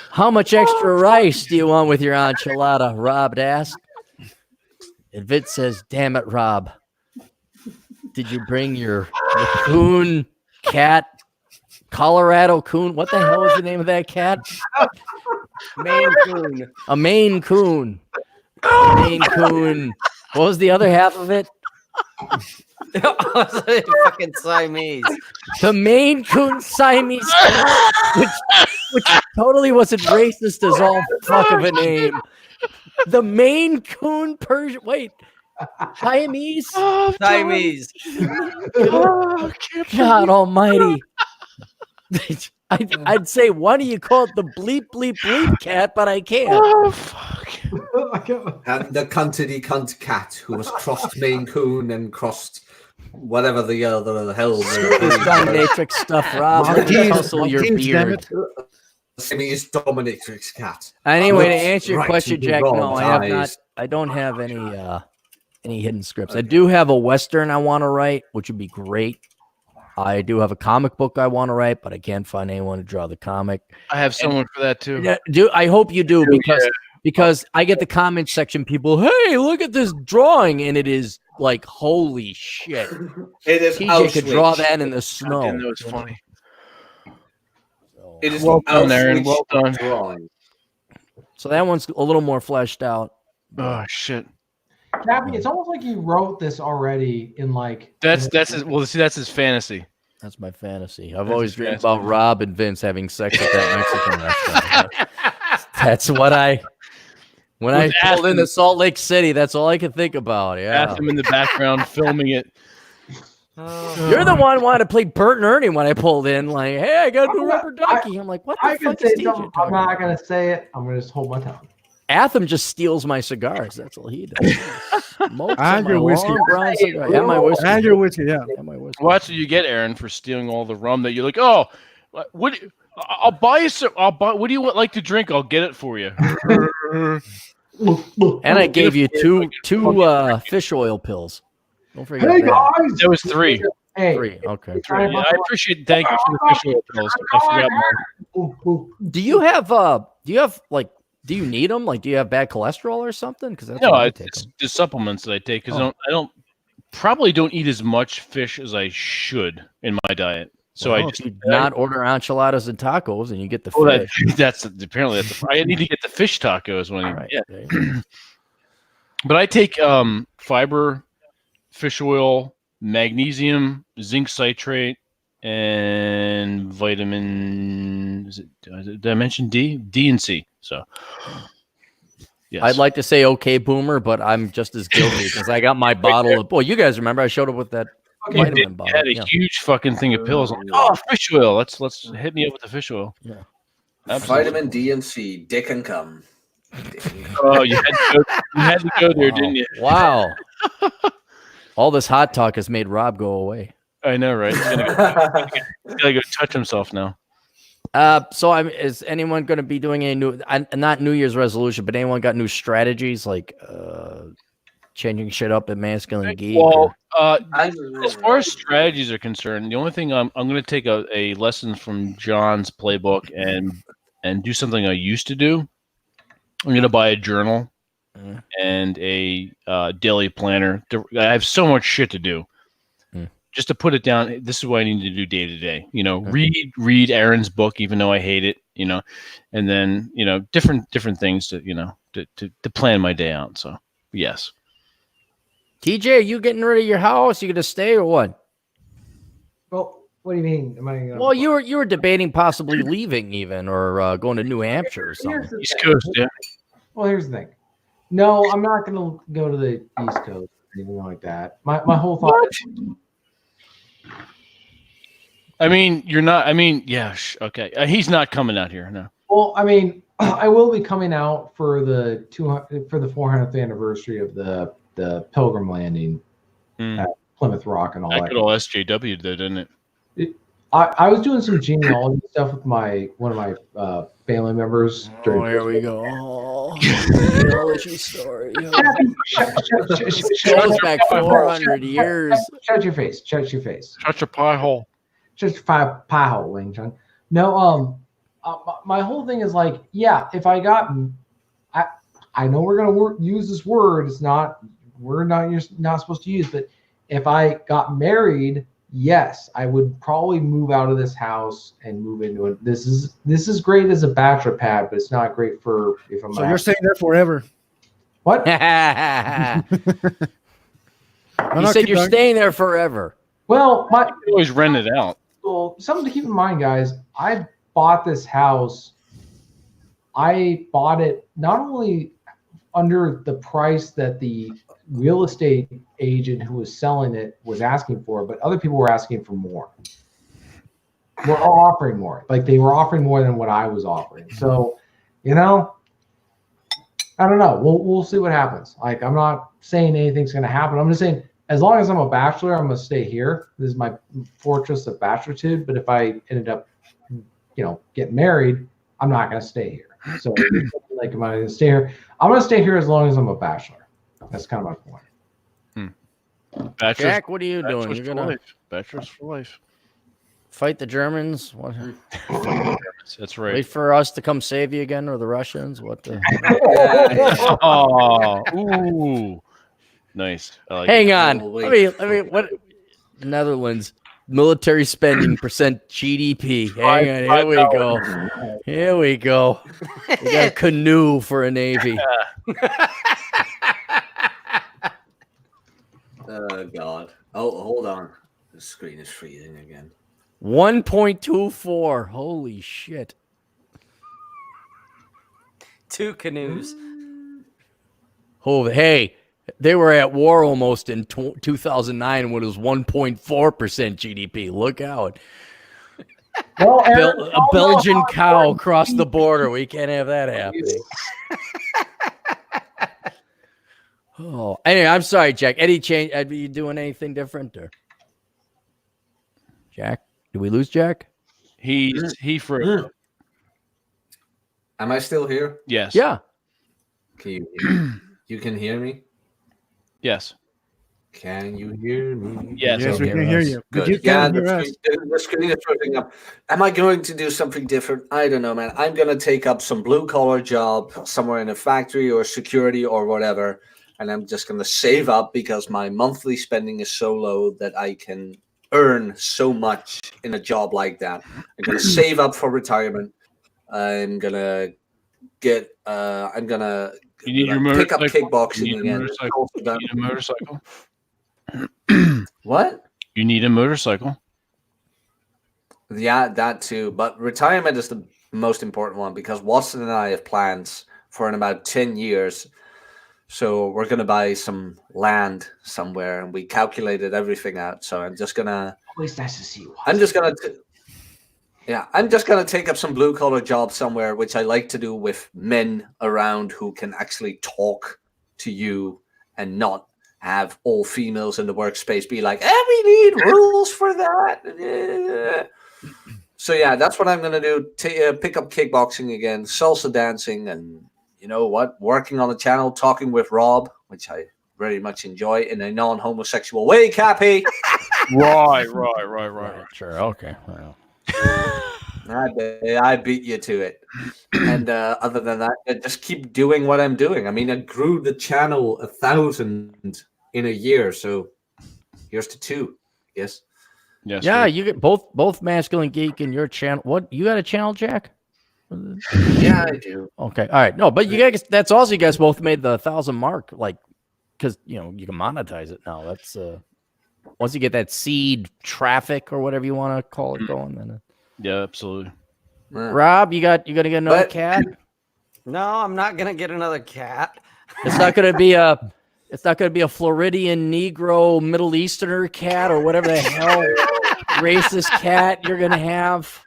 How much extra rice do you want with your enchilada? Rob asked. And Vince says, damn it, Rob. Did you bring your raccoon cat? Colorado coon. What the hell is the name of that cat? Maine Coon. A Maine Coon. A Maine Coon. What was the other half of it? Fucking Siamese. The Maine Coon Siamese cat, which totally wasn't racist as all fuck of a name. The Maine Coon Persian. Wait. Siamese? Siamese. God almighty. I'd say, why do you call it the bleep bleep bleep cat, but I can't. Oh, fuck. And the cuntity cunt cat who was crossed Maine Coon and crossed whatever the hell. This dominatrix stuff, Rob. Hustle your beard. Siamese dominatrix cat. Anyway, to answer your question, Jack, no, I have not. I don't have any hidden scripts. I do have a Western I want to write, which would be great. I do have a comic book I want to write, but I can't find anyone to draw the comic. I have someone for that too. Yeah, I hope you do because I get the comment section people, hey, look at this drawing, and it is like, holy shit. It is TJ could draw that in the snow. That was funny. It is well done, Aaron. Well done. Drawing. So that one's a little more fleshed out. Oh shit. Cappy, it's almost like you wrote this already in like. That's his fantasy. That's my fantasy. I've always dreamed about Rob and Vince having sex at that Mexican restaurant. That's what when I pulled into Salt Lake City, that's all I could think about. Yeah. Ask him in the background filming it. You're the one wanting to play Bert and Ernie when I pulled in. Like, hey, I got to do Rubber Ducky. I'm like, what the fuck is TJ talking I'm not going to say it. I'm going to just hold my tongue. Atham just steals my cigars. That's all he does. And your whiskey. And my whiskey. And your whiskey, yeah. My whiskey. Well, that's what you get, Aaron, for stealing all the rum that you're like, oh, what? I'll buy you some. What do you like to drink? I'll get it for you. And I gave you two fish oil pills. Don't forget Hey that. guys, There was three. Hey, 3. Okay. Yeah, I appreciate it. Thank you for the fish oil pills. I forgot mine. Do you have do you need them? Like, do you have bad cholesterol or something? Because that's No, what I take it's 'em. the supplements that I take because I probably don't eat as much fish as I should in my diet. So Well, if you not order enchiladas and tacos, and you get the fish. That's apparently I need to get the fish tacos when Right. yeah. But I take fiber, fish oil, magnesium, zinc citrate, and vitamin. Did I mention D? D and C. So, yes. I'd like to say okay, Boomer, but I'm just as guilty because I got my bottle of. Well, you guys remember I showed up with that vitamin bottle. I had a huge fucking thing of pills. I'm like, oh, fish oil. Let's hit me up with the fish oil. Yeah. Absolutely. Vitamin D and C, dick and cum. Oh, you had to go there, didn't you? Wow. All this hot talk has made Rob go away. I know, right? He's gotta go touch himself now. So is anyone going to be doing any new, not New Year's resolution, but anyone got new strategies like changing shit up at Masculine Geek? Well, as far as strategies are concerned, the only thing I'm going to take a lesson from John's playbook and do something I used to do. I'm going to buy a journal and a daily planner. I have so much shit to do. Just to put it down, this is what I need to do day to day. Read Aaron's book, even though I hate it. And then different things to to plan my day out. So yes. TJ, are you getting rid of your house? You gonna stay or what? Well, What do you mean? Am I? Well, you were debating possibly leaving even or going to New Hampshire or something. East Coast, yeah. Well, here's the thing. No, I'm not going to go to the East Coast or anything like that. My whole thought. I mean, you're not. I mean, yeah. Okay, he's not coming out here. No. Well, I mean, I will be coming out for the 400th anniversary of the Pilgrim Landing at Plymouth Rock and all that. That good old SJW did, didn't it? I was doing some genealogy stuff with one of my family members. Oh, here we go. Oh, genealogy story. Goes back 400 years. Shut your face. Shut your face. Shut your pie hole. Shut your pie hole, Wing Chun. No, my whole thing is like, yeah, if I got, I know we're gonna use this word. It's not, you're not supposed to use, but if I got married, yes, I would probably move out of this house and move into it. This is great as a bachelor pad, but it's not great for if I'm. So you're staying there forever. What? You said you're staying there forever. Well, you always rent it out. Well, something to keep in mind, guys. I bought this house. I bought it not only under the price that the real estate agent who was selling it was asking for, but other people were asking for more. We're all offering more. Like they were offering more than what I was offering. So, I don't know. We'll see what happens. Like I'm not saying anything's going to happen. I'm just saying as long as I'm a bachelor, I'm going to stay here. This is my fortress of bachelorhood. But if I ended up, getting married, I'm not going to stay here. So, like, am I going to stay here? I'm going to stay here as long as I'm a bachelor. That's kind of my point. Jack, what are you doing? You're gonna bachelors for life. Fight the Germans? What? That's right. Wait for us to come save you again, or the Russians? What the? Oh, ooh, nice. Hang on. Let me. What? Netherlands military spending percent GDP. Hang on. Here we go. Here we go. We got a canoe for a navy. Oh God! Oh, hold on. The screen is freezing again. 1.24. Holy shit! 2 canoes. Oh, hey, they were at war almost in 2009 when it was 1.4% GDP. Look out! Well, A Belgian cow crossed the border. We can't have that happening. Oh, anyway, I'm sorry, Jack. Any change? Are you doing anything different, or Jack? Did we lose Jack? He for. Am I still here? Yes. Yeah. Can you can hear me? Yes. Can you hear me? Yes, we can hear you. Good. You Yeah, can hear us. the screen is freezing up. Am I going to do something different? I don't know, man. I'm going to take up some blue collar job somewhere in a factory or security or whatever. And I'm just going to save up because my monthly spending is so low that I can earn so much in a job like that. I'm going to save up for retirement. I'm going to get, I'm going to pick up kickboxing again. You need a motorcycle? What? You need a motorcycle? Yeah, that too. But retirement is the most important one because Watson and I have plans for in about 10 years. So we're going to buy some land somewhere, and we calculated everything out. So I'm just going to... Always nice to see you. I'm just going to... Yeah, I'm just going to take up some blue-collar job somewhere, which I like to do with men around who can actually talk to you and not have all females in the workspace be like, we need rules for that. So, yeah, that's what I'm going to do. Pick up kickboxing again, salsa dancing, and... You know what? Working on the channel, talking with Rob, which I very much enjoy in a non-homosexual way, Cappy. Right. Sure. Okay. Well. I beat you to it. And other than that, I just keep doing what I'm doing. I mean, I grew the channel 1,000 in a year, so here's to 2. Yes. Yes. Yeah, right. you get both Masculine Geek and your channel. What, you got a channel, Jack? Yeah, I do. Okay. All right. No, but you guys, that's also, you guys both made the 1,000 mark, like, because you can monetize it now. That's that seed traffic or whatever you want to call it going, then Yeah, absolutely. Rob, you gonna get another cat? No, I'm not gonna get another cat. It's not gonna be a Floridian Negro Middle Easterner cat or whatever the hell racist cat you're gonna have.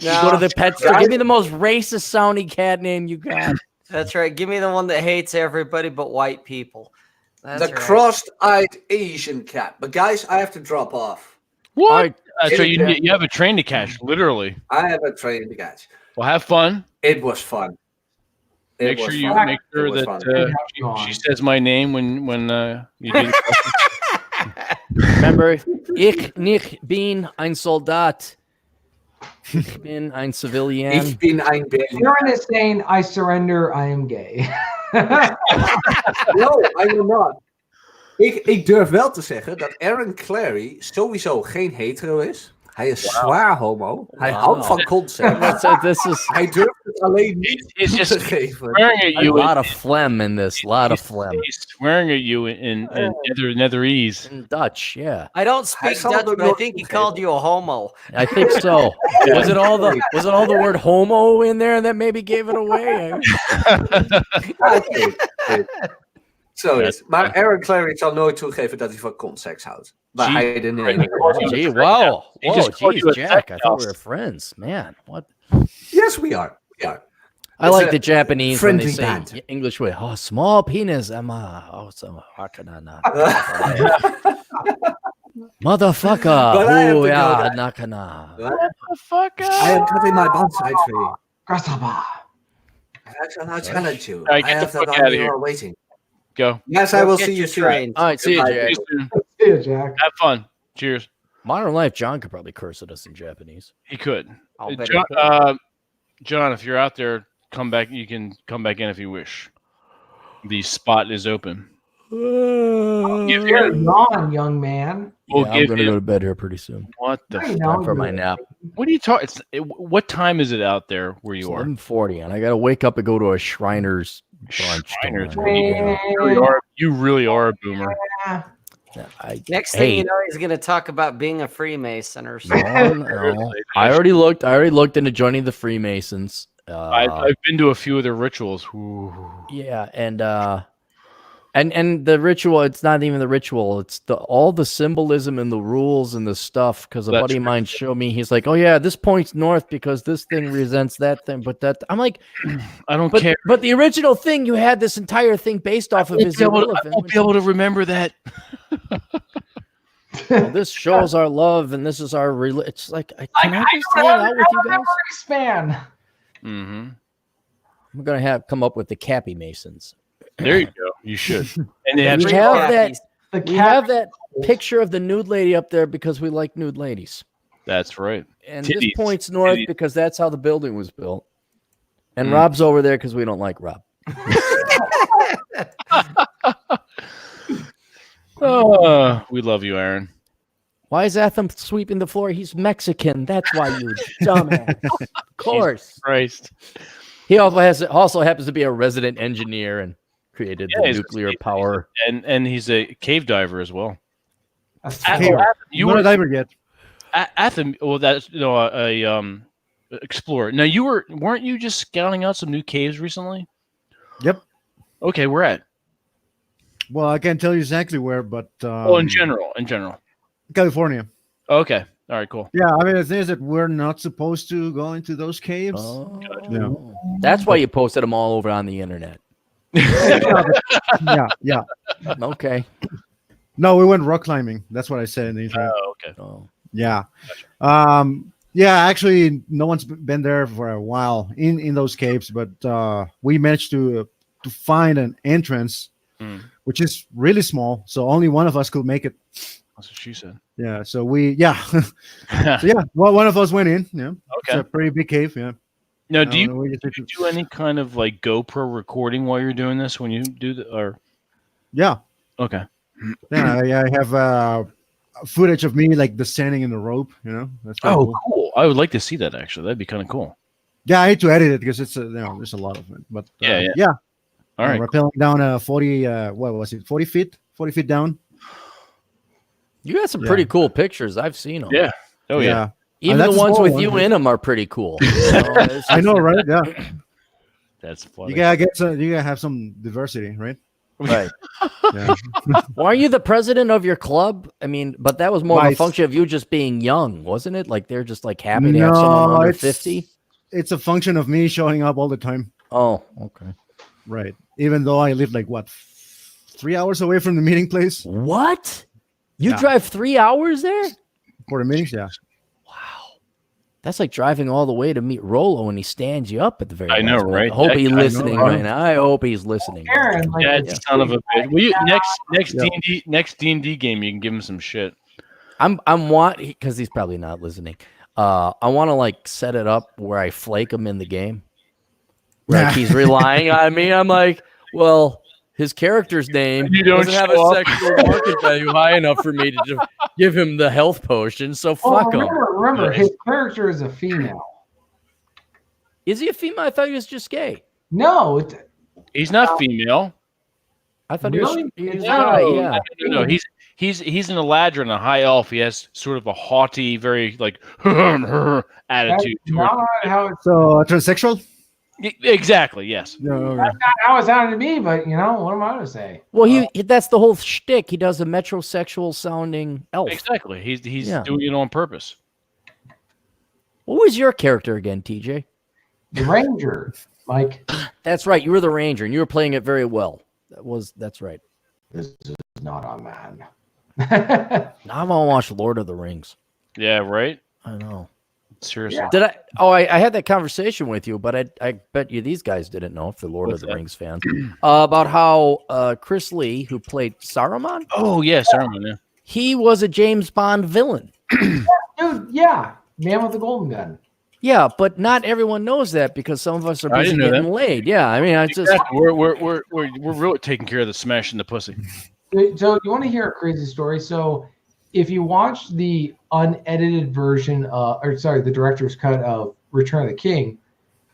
You go to the pet store. Give me the most racist sounding cat name you got. That's right. Give me the one that hates everybody but white people. That's the crossed-eyed Asian cat. But guys, I have to drop off. What? So you have a train to catch, literally. I have a train to catch. Well, have fun. It was fun. Make sure that she says my name when you do the Remember, ich nicht bin ein Soldat. Ich bin ein Civilian. Ich bin ein Berliner. Aaron is saying, I surrender, I am gay. No, I will not. Ik durf wel te zeggen dat Aaron Clary sowieso geen hetero is. Hij is zwaar homo. Hij houdt van concept. Hij durft het alleen niet te geven. A lot of phlegm in this. He's swearing at you in Netherese. In Dutch, yeah. I don't speak Dutch, but I think he called you a homo. I think so. Was it all the word homo in there that maybe gave it away? Zo is. Maar Aaron Clary zal nooit toegeven dat hij van conseks houdt. Maar hij de Gee, wow. Whoa, geez, Jack. I thought we were friends. Man, what? Yes, we are. We are. I like the Japanese when they say band. English way. Oh, small penis. Motherfucker. Oh, yeah, nakana. Motherfucker. I am cutting my bonsai tree. Grasshopper. I challenge you. All right, I get the have that fuck out of you here. are waiting. Go. Yes, I will see you soon. All right, see you, Jack. See you, Jack. Have fun. Cheers. Modern Life, John could probably curse at us in Japanese. He could. I'll bet he could. John, if you're out there, come back. You can come back in if you wish. The spot is open. You're yawn, young man. We'll I'm going to go to bed here pretty soon. What the Time for my nap. What are you talking? What time is it out there where you are? 7:40, and I got to wake up and go to a Shriners brunch. Shriners. tomorrow. You really are a boomer. Next thing you know, he's going to talk about being a Freemason or No, something. no. I already looked into joining the Freemasons. I've been to a few of their rituals. Ooh. Yeah, and the ritual, it's not even the ritual, it's all the symbolism and the rules and the stuff, because a buddy of mine showed me, he's like, oh yeah, this points north because this thing resents that thing, but that, I'm like, I don't care. But the original thing, you had this entire thing based off of is irrelevant. I won't be able to remember that. Well, this shows our love and this is our it's like, can I just hang out with you guys? Expand. Mm-hmm. I'm going to come up with the Cappy Masons. There you go. You should. And they we have that picture of the nude lady up there because we like nude ladies. That's right. And this points north because that's how the building was built. And Rob's over there because we don't like Rob. Oh, we love you, Aaron. Why is Atham sweeping the floor? He's Mexican. That's why, you dumbass. Of course. Jesus Christ. He also happens to be a resident engineer and created the nuclear power. And he's a cave diver as well. You weren't a diver yet. Atham, well, that's a explorer. Now weren't you just scouting out some new caves recently? Yep. Okay, where at? Well, I can't tell you exactly where, but in general. California. Okay. All right, cool. Yeah, I mean, the thing is that we're not supposed to go into those caves. Oh. Yeah. That's why you posted them all over on the internet. Yeah. Okay. No, we went rock climbing. That's what I said in the intro. Oh, okay. Oh. Yeah. Yeah, actually, no one's been there for a while in those caves, but we managed to find an entrance, which is really small, so only one of us could make it. That's what she said. Yeah, so well, one of us went in. Yeah, okay. It's a pretty big cave. Yeah. Now, do you do any kind of like GoPro recording while you're doing this when you do or? Yeah. Okay. Yeah, I have footage of me like descending in the rope. You know. That's cool. I would like to see that actually. That'd be kind of cool. Yeah, I had to edit it because it's there's a lot of it. But yeah. All right. Rappelling down 40. What was it? 40 feet. 40 feet down. You got some pretty cool pictures. I've seen them. Yeah. Oh yeah. Even the ones with you in them are pretty cool. I know, right? Yeah. That's funny. You gotta have some diversity, right? Right. Yeah. Well, are you the president of your club? I mean, but that was more of a function of you just being young, wasn't it? Like they're just like happy to have someone under 50. It's a function of me showing up all the time. Oh, okay. Right. Even though I live like 3 hours away from the meeting place. What? You drive 3 hours there? For the meetings, yeah. Wow. That's like driving all the way to meet Rolo and he stands you up at the very I know, right? I hope he's listening right now. I hope he's listening. Aaron, son of a bitch. Will you, next D&D game, you can give him some shit. I'm because he's probably not listening. I want to like set it up where I flake him in the game. Like he's relying on me. I'm like, well, his character's name doesn't have a sexual market value high enough for me to just give him the health potion. So fuck him. Remember, his character is a female. Is he a female? I thought he was just gay. No, he's not female. I thought really? he was guy. Yeah. No. He's an Eladrin, a high elf. He has sort of a haughty, very like attitude. Not how it's so transsexual. Exactly. Yes. No, that's not how it sounded to me, but what am I going to say? Well, that's the whole shtick. He does a metrosexual sounding elf. Exactly. He's doing it on purpose. What was your character again, TJ? The Ranger, Mike. That's right. You were the Ranger, and you were playing it very well. That's right. This is not a man. Now I'm gonna watch Lord of the Rings. Yeah. Right. I know. Seriously. Yeah. Did I? Oh, I had that conversation with you, but I bet you these guys didn't know if they're Lord of the Rings fans about how Chris Lee, who played Saruman. Oh yeah, Saruman. Yeah. He was a James Bond villain. Dude, yeah, man with the golden gun. Yeah, but not everyone knows that because some of us are busy getting laid. Yeah, I mean, we're really taking care of the smash in the pussy. So you want to hear a crazy story? So if you watch the unedited version, the director's cut of Return of the King,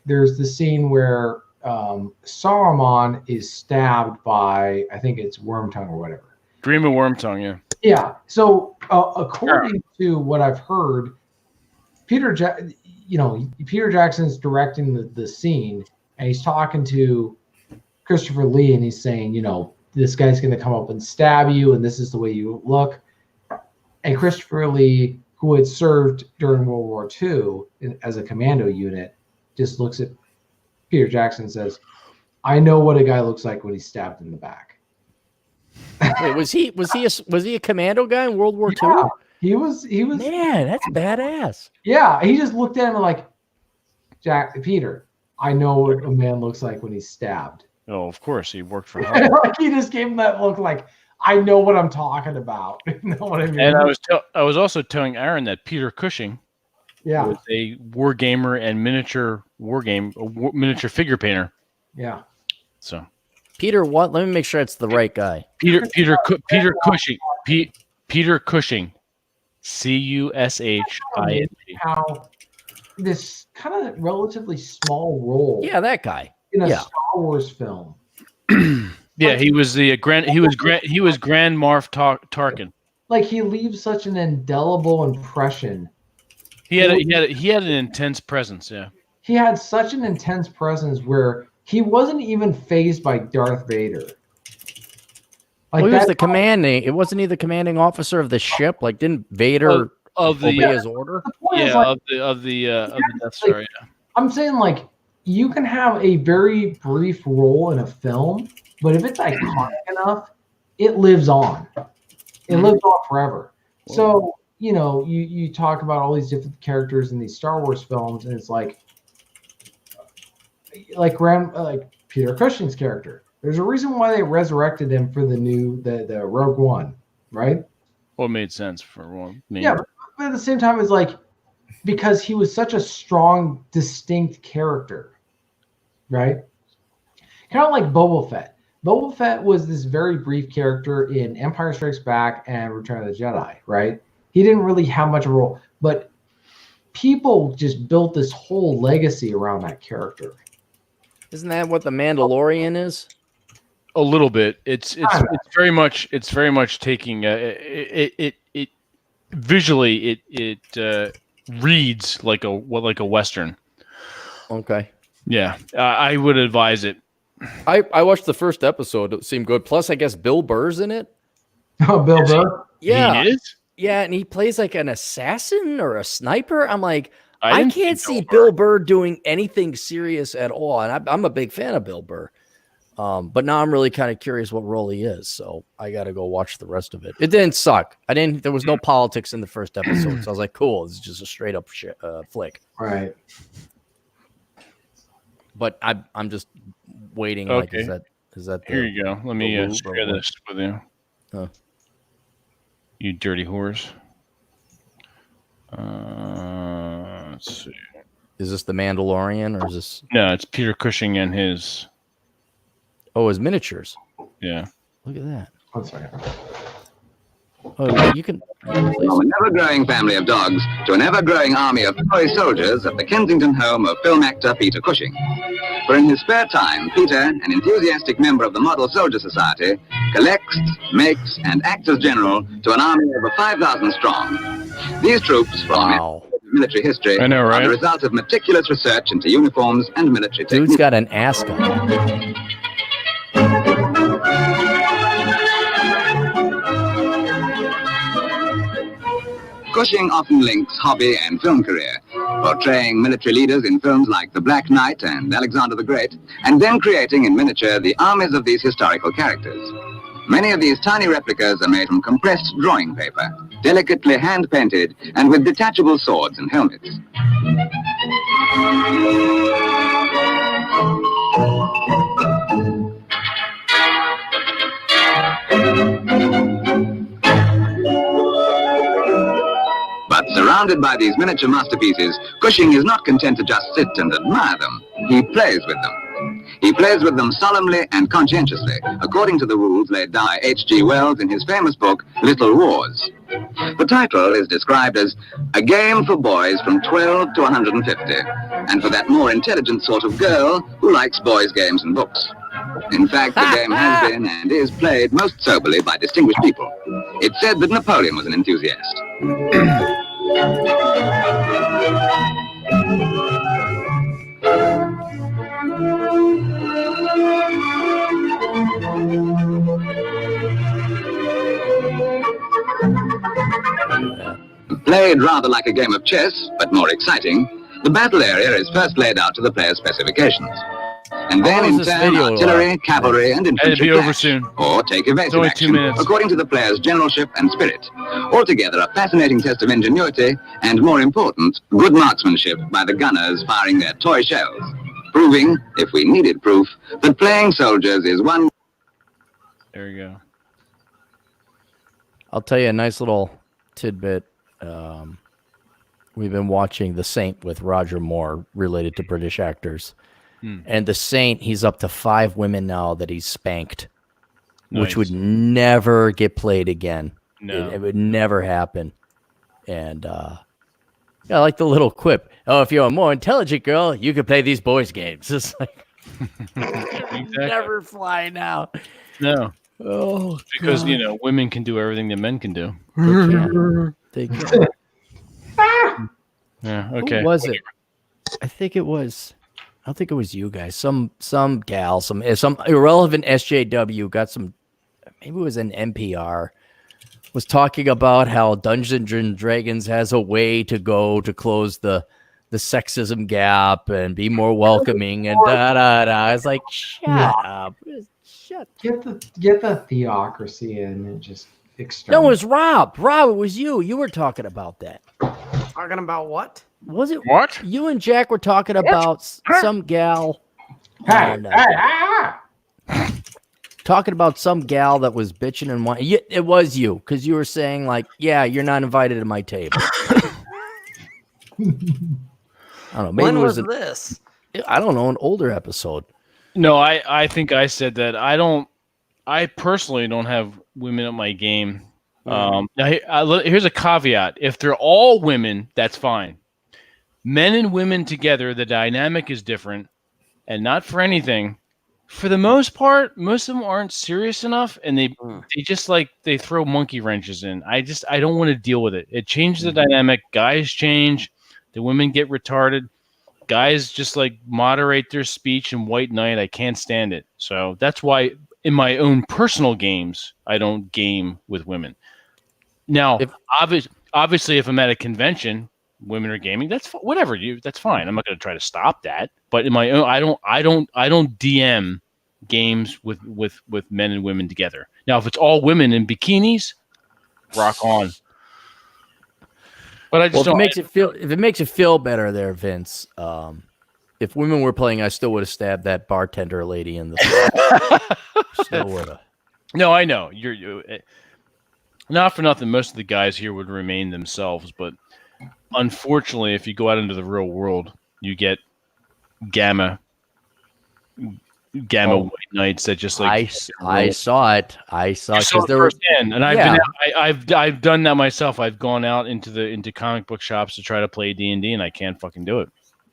there's the scene where Saruman is stabbed by, I think it's Wormtongue or whatever. Dream of Wormtongue, yeah. Yeah. So according to what I've heard, Peter Jackson's directing the scene, and he's talking to Christopher Lee, and he's saying, this guy's going to come up and stab you, and this is the way you look. And Christopher Lee, who had served during World War II as a commando unit, just looks at Peter Jackson and says, "I know what a guy looks like when he's stabbed in the back." Wait, was he a commando guy in World War II? He was. Man, that's badass. Yeah, he just looked at him like, Peter, I know what a man looks like when he's stabbed. Oh, of course, he worked for him. Like he just gave him that look, like I know what I'm talking about. You know what I mean? And I was also telling Aaron that Peter Cushing, was a war gamer and miniature figure painter. Yeah. So, Peter, what? Let me make sure it's the right guy. Peter Cushing. Peter Cushing. Cushing. How this kind of relatively small role. Yeah, that guy. In a Star Wars film. Yeah, he was Grand Marf Tarkin. Like he leaves such an indelible impression. He had an intense presence. Yeah. He had such an intense presence where he wasn't even fazed by Darth Vader. Like he was the commanding. It wasn't he the commanding officer of the ship? Like, didn't Vader obey his order? Yeah, of the Death Star. Yeah. I'm saying, like, you can have a very brief role in a film, but if it's iconic enough, it lives on. It lives on forever. So, you talk about all these different characters in these Star Wars films, and it's like Peter Cushing's character. There's a reason why they resurrected him for the Rogue One, right? Well, it made sense for one. Yeah, but at the same time, it's like because he was such a strong, distinct character, right? Kind of like Boba Fett. Boba Fett was this very brief character in Empire Strikes Back and Return of the Jedi, right? He didn't really have much of a role, but people just built this whole legacy around that character. Isn't that what the Mandalorian is? A little bit. It's very much taking it visually it reads like a Western. Okay. Yeah, I would advise it. I watched the first episode. It seemed good. Plus, I guess Bill Burr's in it. Oh, Bill Burr. Yeah. He is? Yeah, and he plays like an assassin or a sniper. I'm like, I I can't see Bill Burr doing anything serious at all. And I'm a big fan of Bill Burr. But now I'm really kind of curious what role he is. So I got to go watch the rest of it. It didn't suck. There was no politics in the first episode. So I was like, cool. This is just a straight up flick. Right. But I'm just waiting. Okay. Like, is that Here you go. Let me share this with you. Huh. You dirty whores. Let's see. Is this the Mandalorian or is this? No, it's Peter Cushing and his. Oh, his miniatures. Yeah. Look at that. One second. Oh, you can. From an ever-growing family of dogs to an ever-growing army of toy soldiers at the Kensington home of film actor Peter Cushing. For in his spare time, Peter, an enthusiastic member of the Model Soldier Society, collects, makes, and acts as general to an army over 5,000 strong. These troops, from military history, I know, right? are the result of meticulous research into uniforms and military techniques. Dude's got an ascot. Cushing often links hobby and film career, portraying military leaders in films like The Black Knight and Alexander the Great, and then creating in miniature the armies of these historical characters. Many of these tiny replicas are made from compressed drawing paper, delicately hand-painted, and with detachable swords and helmets. But surrounded by these miniature masterpieces, Cushing is not content to just sit and admire them. He plays with them. He plays with them solemnly and conscientiously, according to the rules laid down by H.G. Wells in his famous book, Little Wars. The title is described as a game for boys from 12 to 150, and for that more intelligent sort of girl who likes boys' games and books. In fact, the game has been and is played most soberly by distinguished people. It's said that Napoleon was an enthusiast. Played rather like a game of chess, but more exciting, the battle area is first laid out to the player's specifications. And then in turn, artillery, cavalry, and infantry clash, or take evasive action, according to the player's generalship and spirit. Altogether, a fascinating test of ingenuity, and more important, good marksmanship by the gunners firing their toy shells, proving, if we needed proof, that playing soldiers is one... There you go. I'll tell you a nice little tidbit. We've been watching The Saint with Roger Moore, related to British actors. And The Saint, he's up to 5 women now that he's spanked, which would never get played again. No. It would never happen. And I like the little quip. Oh, if you're a more intelligent girl, you could play these boys' games. It's like, never fly now. No. Oh, because, women can do everything that men can do. They can. Yeah, okay. Who was it? I think it was you guys. Some gal, some irrelevant SJW got some, maybe it was an NPR, was talking about how Dungeons and Dragons has a way to go to close the sexism gap and be more welcoming and da-da-da. I was like, shut up. Get the theocracy in and just No, it was Rob. Rob, it was you. You were talking about that. Talking about what? Was it what? You and Jack were talking about some gal. Talking about some gal that was bitching and whining. It was you, because you were saying, like, yeah, you're not invited to my table. I don't know. Maybe When was this? I don't know, an older episode. No, I think I said that I personally don't have women at my game. Now, here's a caveat. If they're all women, that's fine. Men and women together, the dynamic is different. And not for anything, for the most part, most of them aren't serious enough, and they just like they throw monkey wrenches in. I don't want to deal with it. It changes the dynamic. Guys change, the women get retarded. Guys just like moderate their speech and white knight. I can't stand it. So that's why in my own personal games, I don't game with women. Now, obviously, if I'm at a convention, women are gaming. That's whatever that's fine. I'm not going to try to stop that. But in my own, I don't DM games with men and women together. Now, if it's all women in bikinis, rock on. But I just if it makes you feel better, there, Vince. If women were playing, I still would have stabbed that bartender lady in the. Still would have. No, I know you're not for nothing. Most of the guys here would remain themselves, but unfortunately, if you go out into the real world, you get gamma white knights that just like I saw it. I saw it because there firsthand, and I've done that myself. I've gone out into comic book shops to try to play D&D, and I can't fucking do it.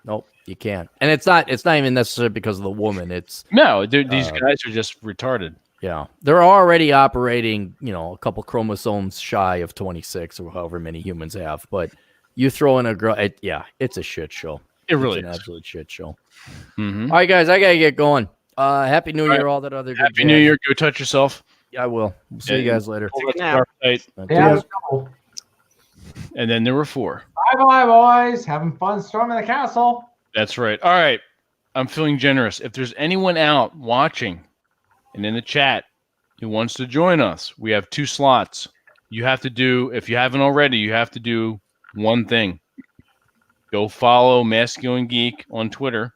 Nope, you can't. And it's not even necessarily because of the woman. It's these guys are just retarded. Yeah, they're already operating, a couple chromosomes shy of 26 or however many humans have. But you throw in a girl, it's a shit show. It really is an absolute shit show. Mm-hmm. All right, guys, I gotta get going. Happy New Year, all that other good Happy New Year. Go touch yourself. Yeah, I will. We'll see you guys later. And then there were 4. Bye, boys. Having fun storming the castle. That's right. All right. I'm feeling generous. If there's anyone out watching and in the chat who wants to join us, we have 2 slots. You have to do, if you haven't already, you have to do one thing. Go follow Masculine Geek on Twitter.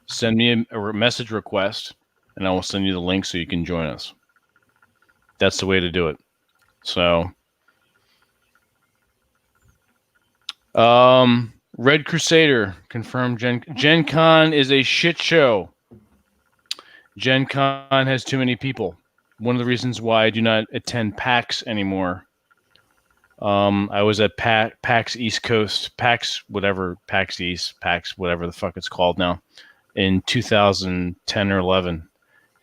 Send me a message request, and I will send you the link so you can join us. That's the way to do it. So, Red Crusader confirmed Gen Con is a shit show. Gen Con has too many people. One of the reasons why I do not attend PAX anymore. I was at PAX East Coast, PAX East, PAX whatever the fuck it's called now, in 2010 or 11,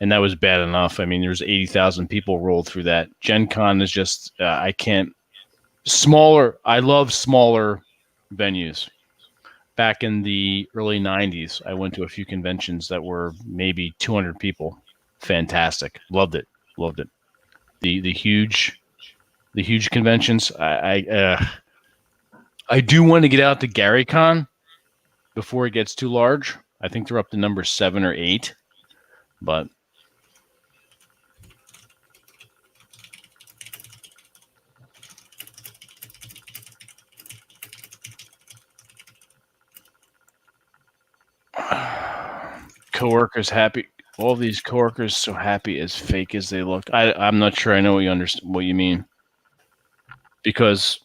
and that was bad enough. I mean, there's 80,000 people rolled through that. Gen Con is just I can't. Smaller. I love smaller venues. Back in the early 90s, I went to a few conventions that were maybe 200 people. Fantastic. Loved it. The huge conventions. I do want to get out to GaryCon before it gets too large. I think they're up to number 7 or 8, but coworkers happy. All these coworkers so happy, as fake as they look. I'm not sure I know what you mean, because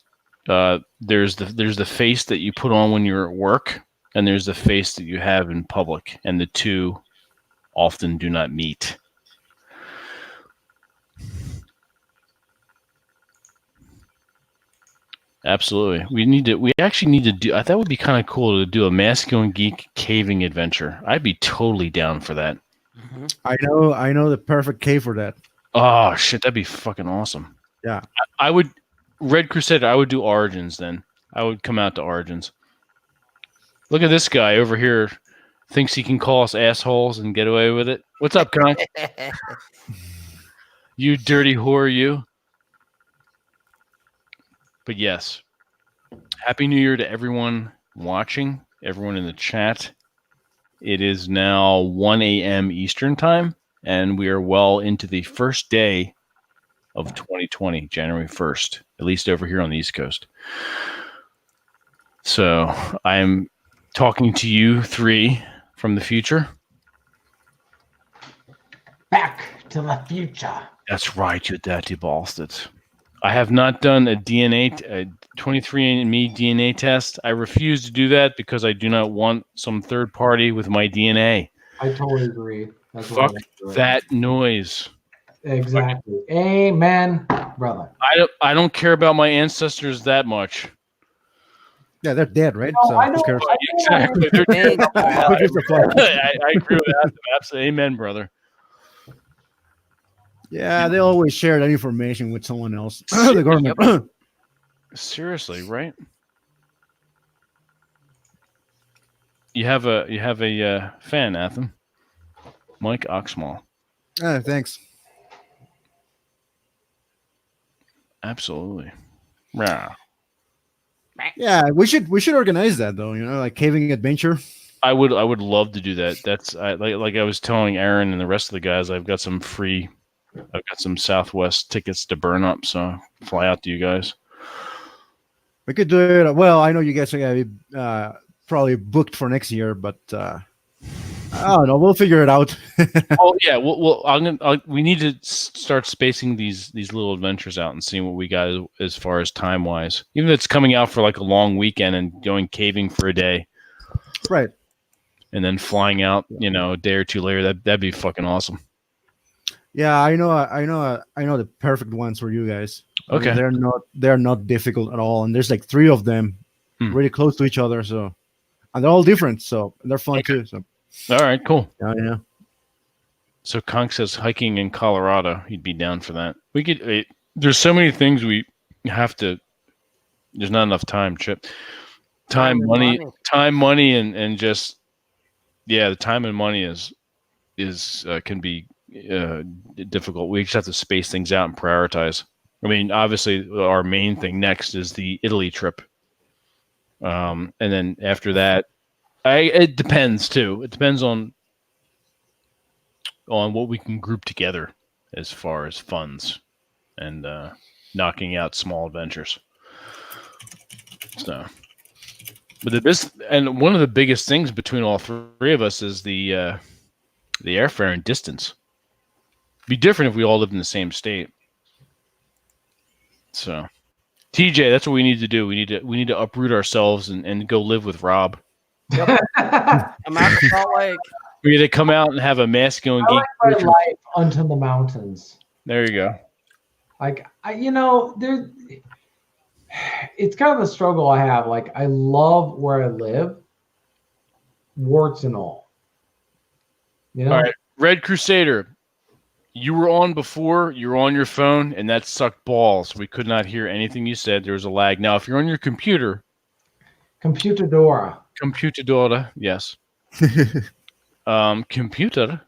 there's the face that you put on when you're at work, and there's the face that you have in public, and the two often do not meet. Absolutely. We actually need to do, I thought it would be kind of cool to do a Masculine Geek caving adventure. I'd be totally down for that. Mm-hmm. I know the perfect cave for that. Oh shit, that'd be fucking awesome. Yeah. I would, Red Crusader, I would do Origins then. I would come out to Origins. Look at this guy over here. Thinks he can call us assholes and get away with it. What's up, Con? You dirty whore, you. But yes, Happy New Year to everyone watching, everyone in the chat. It is now 1 a.m. Eastern time, and we are well into the first day of 2020, January 1st, at least over here on the East Coast. So I am talking to you three from the future. Back to the future. That's right, you dirty bastards. I have not done a 23andMe DNA test. I refuse to do that because I do not want some third party with my DNA. I totally agree. That's fuck that noise. Exactly. Amen, brother. I don't care about my ancestors that much. Yeah, they're dead, right? No, So I know. who cares? Exactly. They're Thank you. I agree with that. Absolutely. Amen, brother. Yeah, they always share that information with someone else. The government. Seriously, right? You have a fan, Atham. Mike Oxmall. Thanks. Absolutely. Yeah. Yeah, we should organize that though. Like caving adventure. I would love to do that. That's like I was telling Aaron and the rest of the guys. I've got some Southwest tickets to burn up, so fly out to you guys. We could do it. Well, I know you guys are gonna be probably booked for next year, but I don't know. We'll figure it out. Oh yeah, we need to start spacing these little adventures out and seeing what we got as far as time wise. Even if it's coming out for like a long weekend and going caving for a day, right? And then flying out, a day or two later. That'd be fucking awesome. Yeah, I know the perfect ones for you guys. Okay, they're not difficult at all, and there's like 3 of them, really close to each other. So, and they're all different, so they're fun too. So. All right, cool. Yeah. So Conk says hiking in Colorado. He'd be down for that. We could. There's so many things we have to. There's not enough time, Chip. Time, money, and just the time and money is can be difficult. We just have to space things out and prioritize. I mean, obviously, our main thing next is the Italy trip, and then after that. It depends too. It depends on what we can group together as far as funds and knocking out small adventures. So, but one of the biggest things between all 3 of us is the airfare and distance. It'd be different if we all lived in the same state. So, TJ, that's what we need to do. We need to uproot ourselves and go live with Rob. Yep. I'm out of Salt Lake. We need to come out and have a masculine I geek. like my life unto the mountains. There you go. Like there. It's kind of a struggle I have. Like I love where I live, warts and all. All right, Red Crusader. You were on before. You were on your phone, and that sucked balls. We could not hear anything you said. There was a lag. Now, if you're on your computer. Computadora, yes. Computer.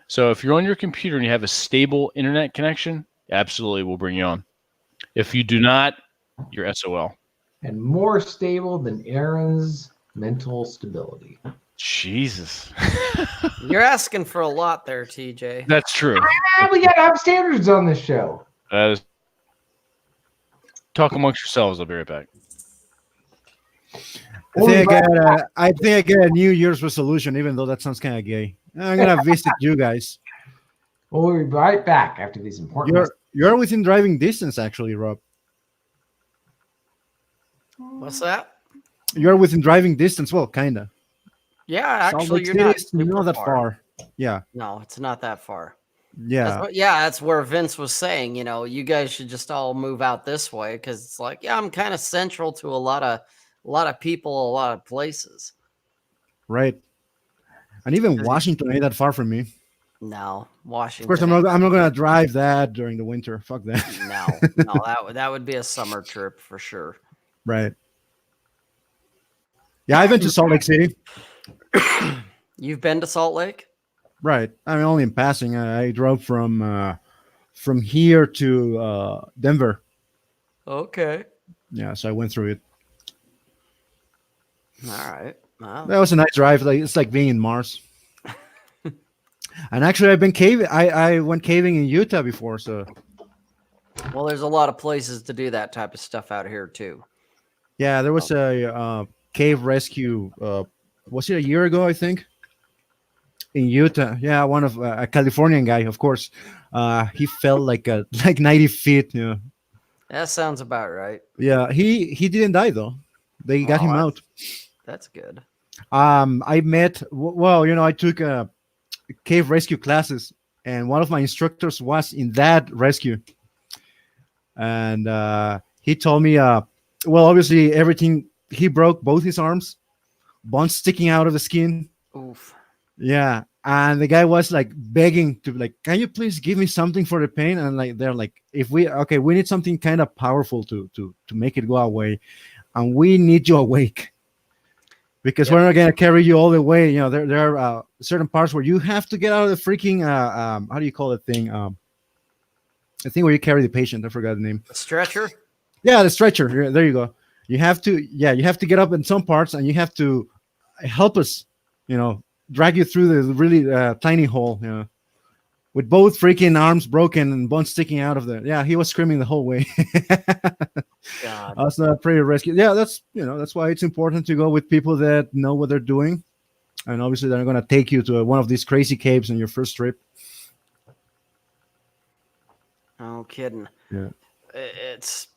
So if you're on your computer and you have a stable internet connection, absolutely we'll bring you on. If you do not, you're SOL. And more stable than Aaron's mental stability. Jesus. You're asking for a lot there, TJ. That's true. We got to have standards on this show. Talk amongst yourselves. I'll be right back. I think I get a New Year's resolution, even though that sounds kind of gay. I'm gonna visit you guys. We'll be right back after these important. You're within driving distance, actually, Rob. What's that? You're within driving distance. Well, kinda. Yeah, actually, you're not that far. Yeah. No, it's not that far. Yeah. That's where Vince was saying. You guys should just all move out this way because it's like, I'm kind of central to a lot of people, a lot of places. Right. And even Washington ain't that far from me. No, Washington. Of course, I'm not gonna drive that during the winter. Fuck that. No, that would be a summer trip for sure. Right. Yeah, I've been to Salt Lake City. You've been to Salt Lake? Right. I mean, only in passing. I drove from here to Denver. Okay. Yeah, so I went through it. All right. Wow. That was a nice drive. It's like being in Mars. And actually, I've been caving. I went caving in Utah before. So. Well, there's a lot of places to do that type of stuff out here too. Yeah, there was a cave rescue. Was it a year ago? I think. In Utah, yeah, one of a Californian guy, of course. He fell like 90 feet. You know. That sounds about right. Yeah, he didn't die though. They got him out. That's good. I met. Well, I took cave rescue classes, and one of my instructors was in that rescue. And he told me, well, obviously everything he broke both his arms, bones sticking out of the skin. Oof. Yeah, and the guy was like begging to like, can you please give me something for the pain? And like they're like, if we need something kind of powerful to make it go away, and we need you awake because we're not gonna carry you all the way. You know, there are certain parts where you have to get out of the freaking how do you call it thing? The thing where you carry the patient. I forgot the name. A stretcher. Yeah, the stretcher. There you go. You have to get up in some parts, and you have to help us. You know, drag you through the really tiny hole, you know, with both freaking arms broken and bones sticking out of there. Yeah, he was screaming the whole way. God. That's not pretty rescue. Yeah, that's why it's important to go with people that know what they're doing, and obviously they're going to take you to one of these crazy caves on your first trip. No kidding. Yeah, it's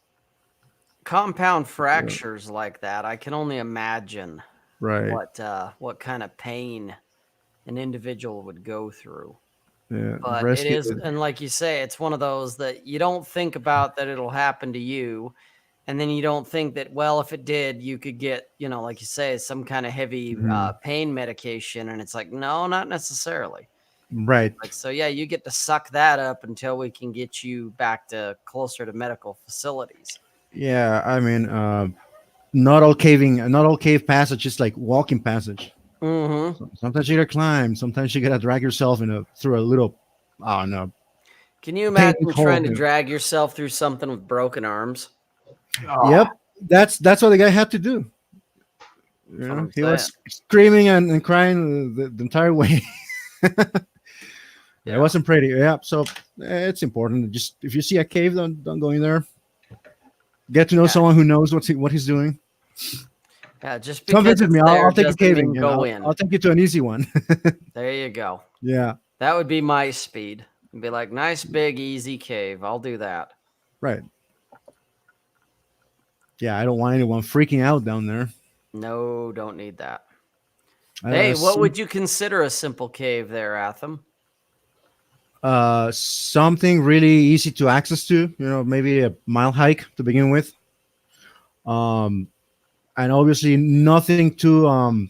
compound fractures like that. I can only imagine. Right. What kind of pain an individual would go through. Yeah. But it is, and like you say, it's one of those that you don't think about that it'll happen to you. And then you don't think that, well, if it did, you could get, like you say, some kind of heavy pain medication. And it's like, no, not necessarily. Right. Like, so yeah, you get to suck that up until we can get you back to closer to medical facilities. Yeah. I mean, not all cave passage is like walking passage. Mm-hmm. So sometimes you gotta climb. Sometimes you gotta drag yourself through a little. Oh no! Can you imagine trying to drag yourself through something with broken arms? Oh. Yep, that's what the guy had to do. You know, he was screaming and crying the entire way. It wasn't pretty. Yeah, so it's important. Just if you see a cave, don't go in there. Get to know someone who knows what he's doing. Yeah, just come visit me. I'll take you caving. Go in. I'll take you to an easy one. There you go. Yeah, that would be my speed. It'd be like nice, big, easy cave. I'll do that. Right. Yeah, I don't want anyone freaking out down there. No, don't need that. Hey, what would you consider a simple cave there, Atham? Something really easy to access to, maybe a mile hike to begin with. And obviously nothing too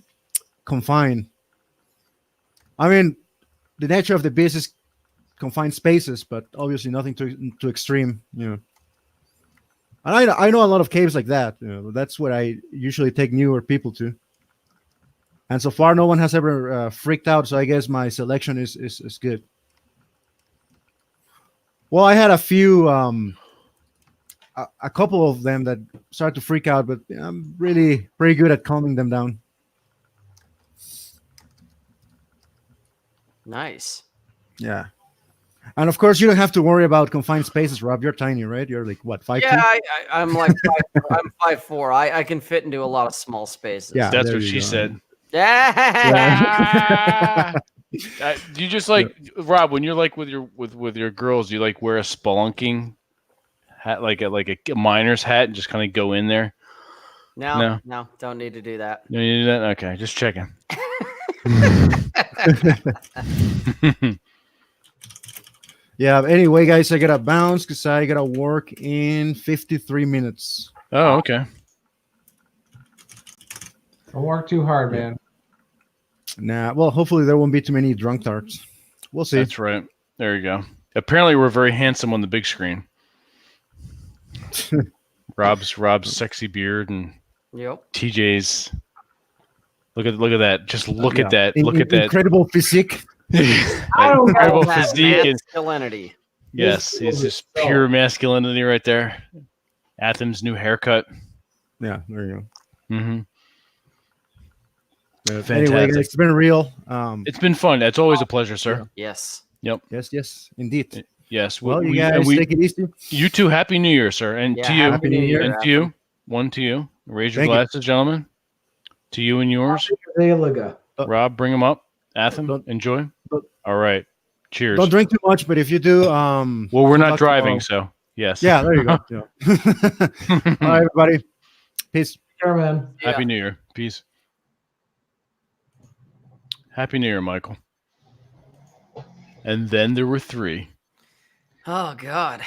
confined. I mean, the nature of the beast is confined spaces, but obviously nothing too extreme, And I know a lot of caves like that. That's what I usually take newer people to. And so far, no one has ever freaked out. So I guess my selection is good. Well, I had a few, a couple of them that started to freak out, but I'm really pretty good at calming them down. Nice. Yeah. And of course, you don't have to worry about confined spaces, Rob. You're tiny, right? You're like what, 5'2"? Yeah, I'm like I'm 5'4". I can fit into a lot of small spaces. Yeah, that's what she said. Yeah. Do you just like Rob when you're like with your girls? Do you like wear a spelunking hat, like a miner's hat, and just kind of go in there? No, don't need to do that. You need to do that? Okay, just checking. Yeah. Anyway, guys, I gotta bounce because I gotta work in 53 minutes. Oh, okay. Don't work too hard, man. Nah. Well, hopefully there won't be too many drunk tarts. We'll see. That's right. There you go. Apparently, we're very handsome on the big screen. Rob's sexy beard and TJ's. Look at that. Just look at that. Look at that incredible physique. Incredible physique and masculinity. Yes, he's just pure masculinity right there. Atham's new haircut. Yeah, there you go. Mm-hmm. Anyway, guys, it's been real. It's been fun. It's always a pleasure, sir. Yes. Yep. Yes, indeed. Yes. Well, you guys take it easy. You too. Happy New Year, sir, and to you, Happy New Year, and to you. One to you. Raise your glasses, gentlemen. To you and yours. Rob, bring them up. Atham, enjoy. All right. Cheers. Don't drink too much, but if you do, well, we're not driving, so yes. Yeah, there you go. Yeah. All right, everybody. Peace. Sure, man. Happy New Year. Peace. Happy New Year, Michael. And then there were 3. Oh God.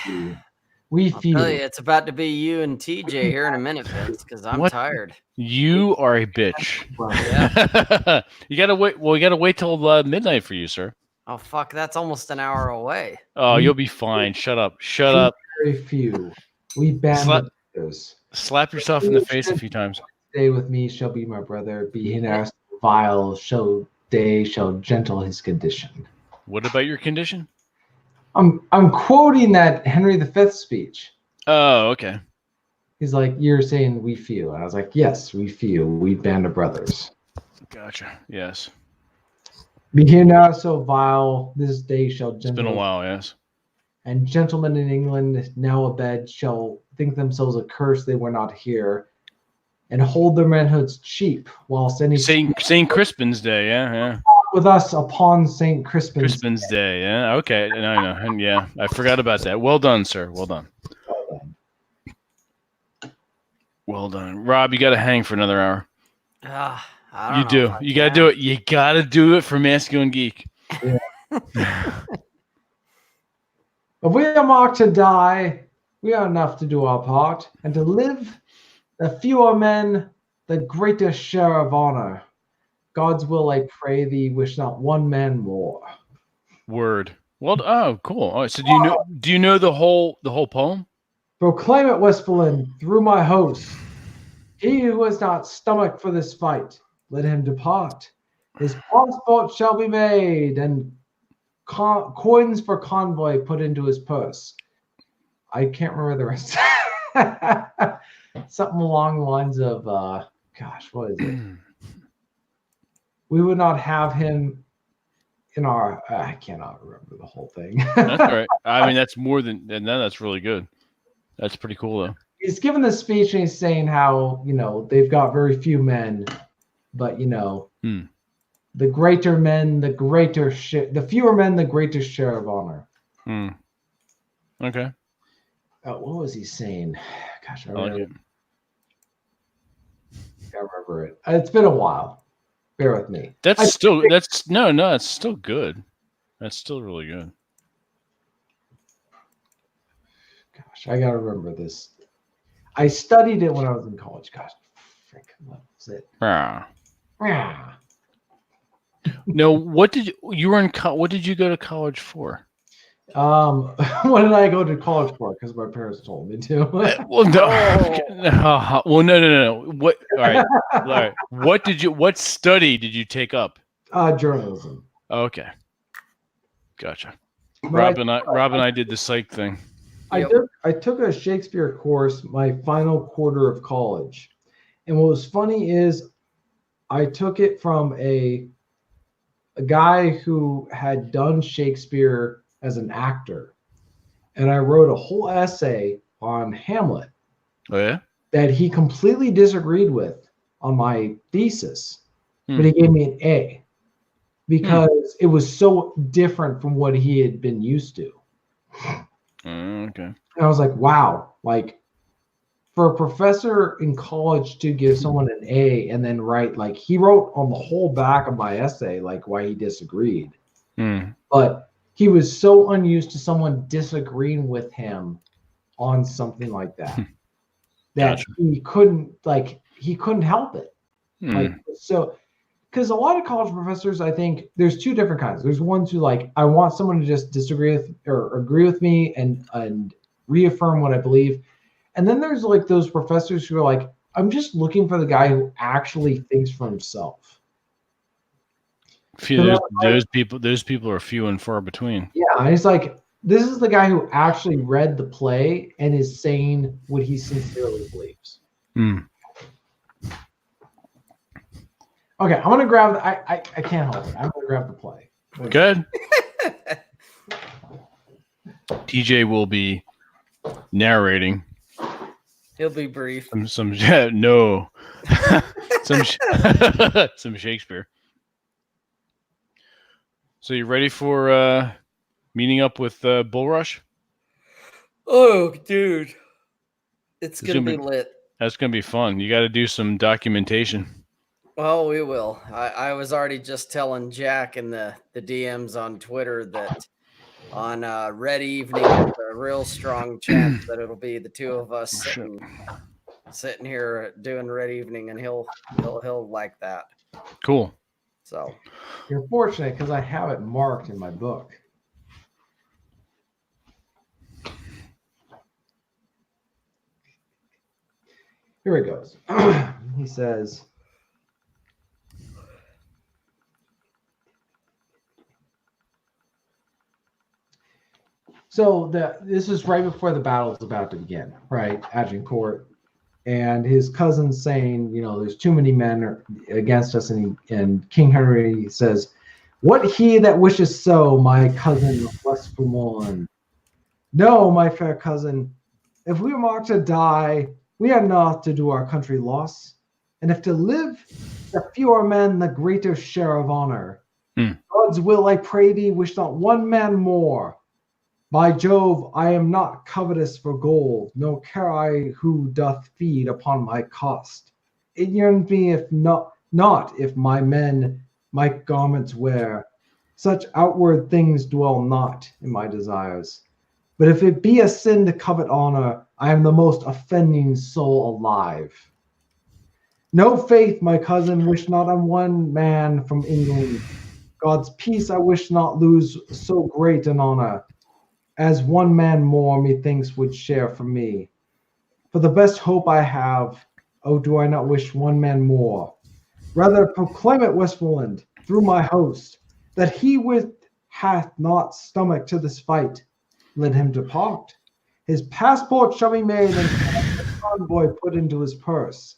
We I'll feel tell you, it's about to be you and TJ here in a minute, Vince, because I'm tired. You are a bitch. Yeah. You gotta wait. Well, we gotta wait till midnight for you, sir. Oh fuck, that's almost an hour away. Oh, you'll be fine. Shut up. Shut up. Very few. We ban those. Slap yourself in the face a few times. Stay with me shall be my brother. Be in our vile shall gentle his condition. What about your condition? I'm quoting that Henry V speech. Oh, okay. He's like, you're saying we feel. And I was like, yes, we feel. We band of brothers. Gotcha. Yes. Be here now so vile, this day shall gentle. It's been a while, yes. And gentlemen in England now abed shall think themselves accursed they were not here, and hold their manhoods cheap, whilst any Saint Crispin's Day, yeah. With us upon Saint Crispin's Day, yeah. Okay, I know. Yeah, I forgot about that. Well done, sir. Well done. Well done. Rob, you got to hang for another hour. You do. You got to do it. You got to do it for Masculine Geek. Yeah. If we are marked to die, we are enough to do our part, and to live, the fewer men, the greater share of honor. God's will, I pray thee, wish not one man more. Word. Well, oh, cool. All right, so do you know the whole poem? Proclaim it, Westmoreland, through my host. He who has not stomach for this fight, let him depart. His passport shall be made, and coins for convoy put into his purse. I can't remember the rest. Something along the lines of, gosh, what is it? We would not have him in our. I cannot remember the whole thing. That's all right. I mean, that's more than that's really good. That's pretty cool, though. He's given this speech and he's saying how they've got very few men, but the greater men, the greater the fewer men, the greatest share of honor. Okay. What was he saying? Gosh, I remember it. It's been a while. Bear with me. That's still good. That's still really good. Gosh, I gotta remember this. I studied it when I was in college. Gosh, what was it? No, what did you go to college for? What did I go to college for? Because my parents told me to. Well, no. Well, no. What? All right. What study did you take up? Journalism. Okay, gotcha. Rob and I did the psych thing. I took a Shakespeare course my final quarter of college, and what was funny is I took it from a guy who had done Shakespeare as an actor, and I wrote a whole essay on Hamlet. Oh yeah? That he completely disagreed with on my thesis, but he gave me an A because it was so different from what he had been used to. Okay. And I was like, wow, like for a professor in college to give someone an A and then write, like he wrote on the whole back of my essay, like why he disagreed. But he was so unused to someone disagreeing with him on something like that, that gotcha. he couldn't help it. Like, so, because a lot of college professors, I think there's two different kinds. There's ones who I want someone to just disagree with or agree with me and reaffirm what I believe. And then there's those professors who are like, I'm just looking for the guy who actually thinks for himself. Those people are few and far between. Yeah, and he's like, this is the guy who actually read the play and is saying what he sincerely believes. Okay, I'm gonna grab. I can't help it. I'm gonna grab the play. Good. TJ will be narrating. He'll be brief. Some Shakespeare. So you ready for meeting up with Bull Rush? Oh, dude, it's gonna be lit. That's gonna be fun. You got to do some documentation. Well, we will. I was already just telling Jack in the DMs on Twitter that on Red Evening. There's a real strong chance that it'll be the two of us sitting here doing Red Evening, and he'll like that. Cool. So you're fortunate because I have it marked in my book. Here he goes. He says, so this is right before the battle is about to begin, right? Agincourt and his cousin saying, there's too many men against us. And King Henry says, what he that wishes so, my cousin Westmoreland? No, my fair cousin, if we mark to die, we are not to do our country loss. And if to live, the fewer men, the greater share of honor. God's will, I pray thee, wish not one man more. By Jove, I am not covetous for gold, nor care I who doth feed upon my cost. It yearns me if not if my men my garments wear. Such outward things dwell not in my desires. But if it be a sin to covet honor, I am the most offending soul alive. No faith, my cousin, wish not on one man from England. God's peace I wish not lose so great an honor, as one man more methinks would share from me. For the best hope I have, oh, do I not wish one man more? Rather proclaim it, Westmoreland, through my host, that he with hath not stomach to this fight, let him depart. His passport shall be made and the convoy put into his purse.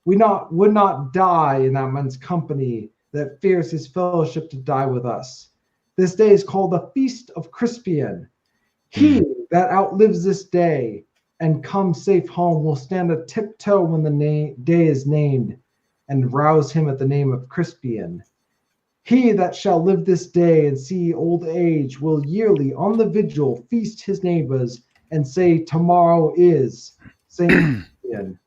We would not die in that man's company that fears his fellowship to die with us. This day is called the Feast of Crispian. He that outlives this day and comes safe home will stand a tiptoe when the day is named, and rouse him at the name of Crispian. He that shall live this day and see old age will yearly on the vigil feast his neighbors and say, tomorrow is Saint Crispian.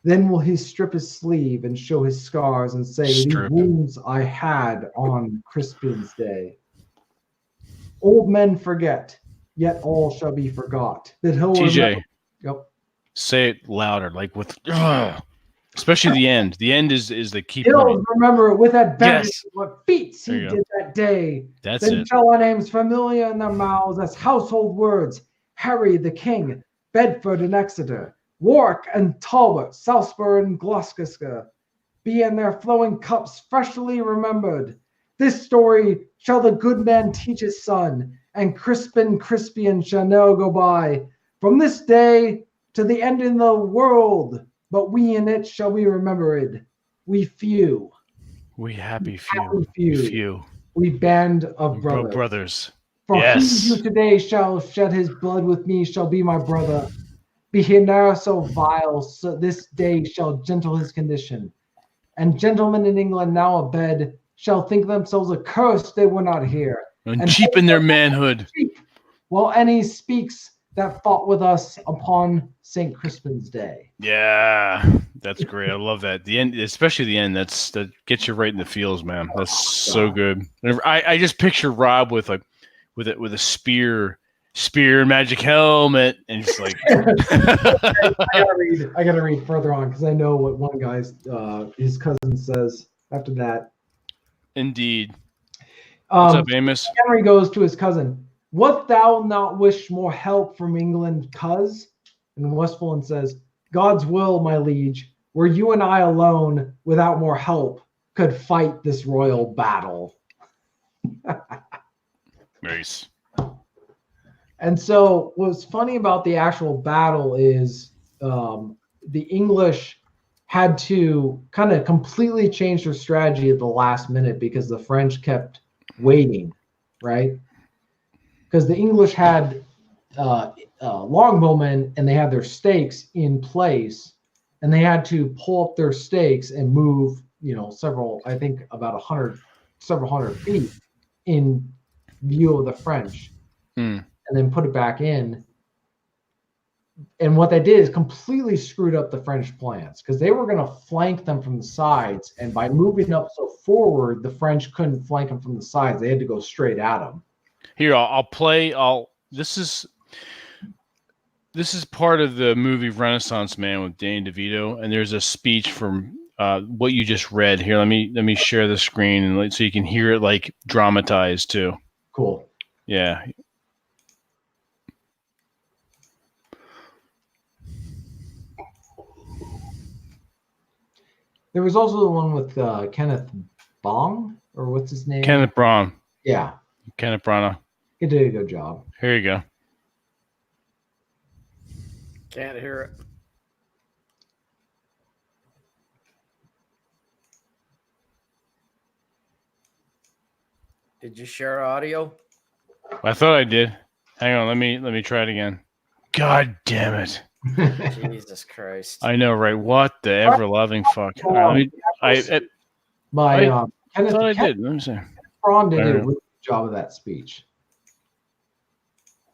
Then will he strip his sleeve and show his scars and say, these wounds I had on Crispian's day. Old men forget, yet all shall be forgot. That he'll TJ, yep. Say it louder, like with, especially the end. The end is the key He'll point. remember with advantage what feats he did that day. That's then it. shall our names familiar in their mouths as household words. Harry the King, Bedford and Exeter, Warwick and Talbot, Salisbury and Gloucester, be in their flowing cups freshly remembered. This story shall the good man teach his son, and Crispian shall ne'er go by, from this day to the end in the world, but we in it shall be remembered. We few. We happy few. We band of brothers. For yes. he who today shall shed his blood with me shall be my brother. Be he ne'er so vile, so this day shall gentle his condition. And gentlemen in England now abed shall think themselves accursed they were not here. And cheapen their manhood. While any speaks that fought with us upon St. Crispin's Day. Yeah, that's great. I love that. The end, especially the end, that gets you right in the feels, man. That's so good. I just picture Rob with a spear and magic helmet, and it's like I gotta read further on because I know what one guy's his cousin says after that. Indeed. What's up, Amos? Henry goes to his cousin. What thou not wish more help from England, cuz? And Westmoreland says, God's will, my liege, where you and I alone, without more help, could fight this royal battle. Nice. And so what's funny about the actual battle is the English had to kind of completely change their strategy at the last minute because the French kept waiting, right? Because the English had longbowmen and they had their stakes in place, and they had to pull up their stakes and move, several hundred feet in view of the French, and then put it back in. And what they did is completely screwed up the French plans because they were going to flank them from the sides. And by moving up so forward, the French couldn't flank them from the sides. They had to go straight at them. Here, I'll play. This is part of the movie Renaissance Man with Danny DeVito, and there's a speech from what you just read. Here, let me share the screen and so you can hear it like dramatized too. Cool. Yeah. There was also the one with Kenneth Bong, or what's his name? Kenneth Branagh. Yeah. Kenneth Branagh. He did a good job. Here you go. Can't hear it. Did you share audio? I thought I did. Hang on, let me try it again. God damn it. Jesus Christ. I know, right? What the ever-loving fuck. All right, I Kenneth, thought I did. Let me see. Braun did a really good job of that speech.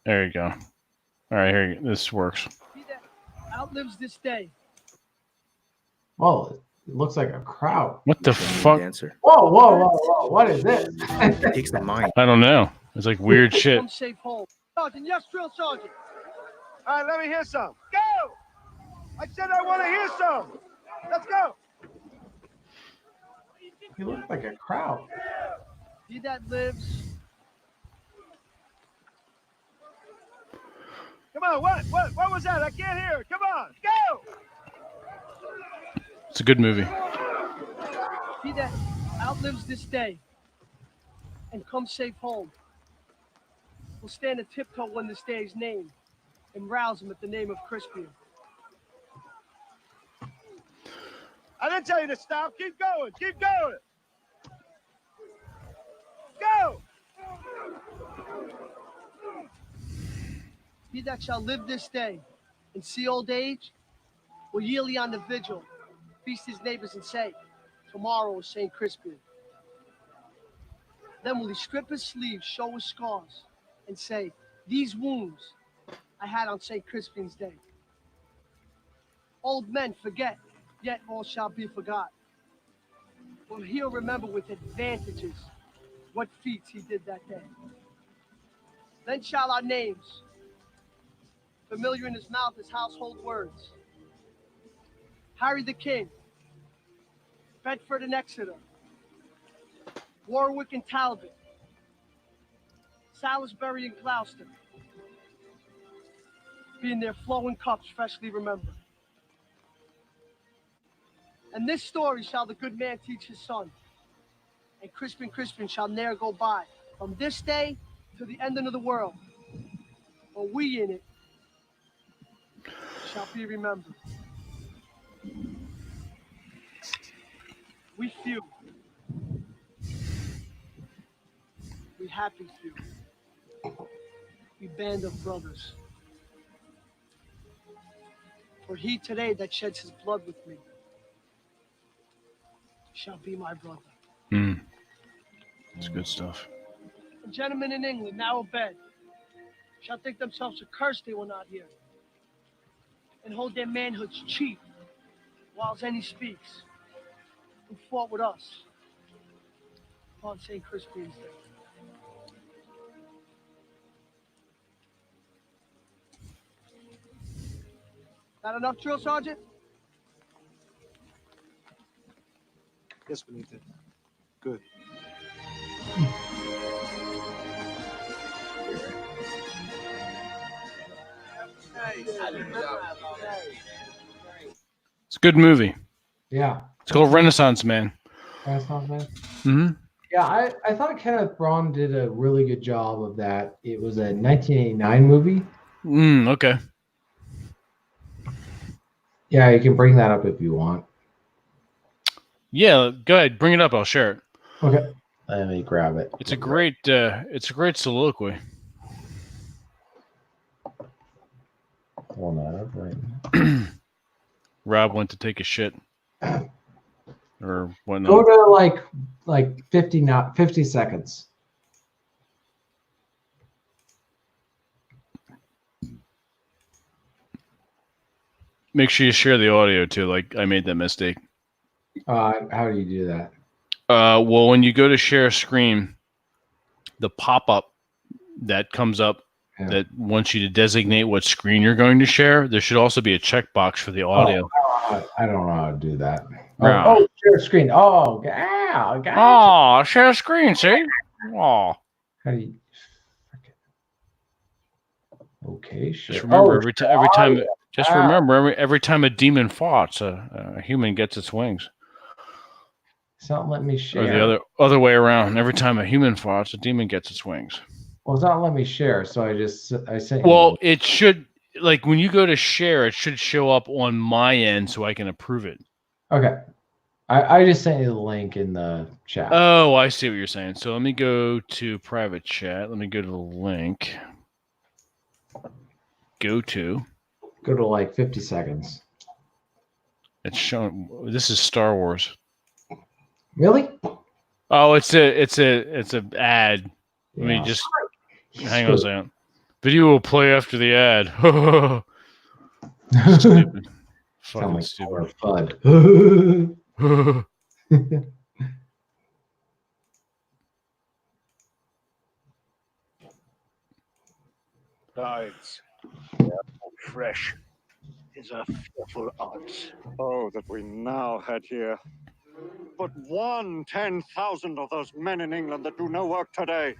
There you go. All right, here you go. This works. Outlives this day. Well, it looks like a crowd. What the fuck? Whoa, whoa, whoa, whoa. What is this? It takes the mind. I don't know. It's like weird shit. Come safe home. Sergeant, yes, drill sergeant. All right, let me hear some. Go! I said I want to hear some. Let's go. He looks like a crowd. He that lives. Come on, what was that? I can't hear it. Come on, go! It's a good movie. He that outlives this day and comes safe home will stand a tiptoe when this day is named and rouse him at the name of Crispian. I didn't tell you to stop. Keep going. Keep going. Go! He that shall live this day and see old age will yearly on the vigil feast his neighbors and say, tomorrow is St. Crispian. Then will he strip his sleeves, show his scars, and say, these wounds I had on St. Crispian's day. Old men forget, yet all shall be forgot. For he'll remember with advantages what feats he did that day. Then shall our names, familiar in his mouth as household words, Harry the King, Bedford and Exeter, Warwick and Talbot, Salisbury and Gloucester, be in their flowing cups freshly remembered. And this story shall the good man teach his son, and Crispian shall ne'er go by, from this day to the ending of the world, for we in it shall be remembered. We few, we happy few, we band of brothers. For he today that sheds his blood with me shall be my brother. That's good stuff. And gentlemen in England, now abed, shall think themselves accursed they were not here, and hold their manhoods cheap, whiles any speaks, who fought with us upon St. Crispian's Day. Not enough, drill sergeant? Yes, Benito. Good. It's a good movie. Yeah. It's called Renaissance Man. Renaissance Man? Mm-hmm. Yeah, I thought Kenneth Branagh did a really good job of that. It was a 1989 movie. Okay. Yeah, you can bring that up if you want. Yeah, go ahead. Bring it up. I'll share it. Okay. Let me grab it. It's a great soliloquy. Pulling that up right now. Rob went to take a shit. Or whatnot. Go to like 50 seconds. Make sure you share the audio too. Like I made that mistake. How do you do that? Well, when you go to share a screen, the pop-up that comes up that wants you to designate what screen you're going to share. There should also be a checkbox for the audio. I don't know how to do that. Yeah. Share screen. Oh, yeah. Oh, share screen. See? Oh. How do you? Okay, sure. Just remember every time. Just remember every time a demon farts, a human gets its wings. It's not letting me share. Or the other way around. Every time a human farts, a demon gets its wings. Well, it's not letting me share, so I sent. Well, it should, like when you go to share, it should show up on my end so I can approve it. Okay. I just sent you the link in the chat. Oh, I see what you're saying. So let me go to private chat. Let me go to the link. Go to like 50 seconds. It's showing. This is Star Wars. Really? Oh, it's a ad. Let me just hang on a second. Video will play after the ad. Stupid. Fucking stupid. FUD. Tides, fresh is a fearful odds. Oh, that we now had here but 1/10,000 of those men in England that do no work today.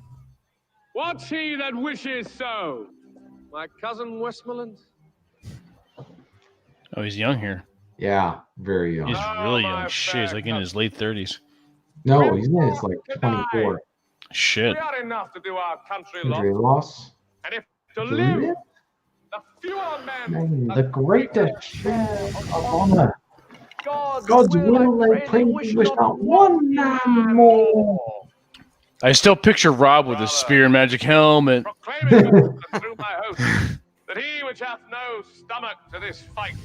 What's he that wishes so? My cousin Westmoreland? Oh, he's young here. Yeah, very young. He's really young. Shit, he's like in his late 30s. No, he's in his like 24. Shit. We are enough to do our country loss. And if to live, the fewer men, the greater share of honor. God's will they pray we wish not one man more. I still picture Rob with a spear and magic helmet. Proclaiming through my host that he which hath no stomach to this fight,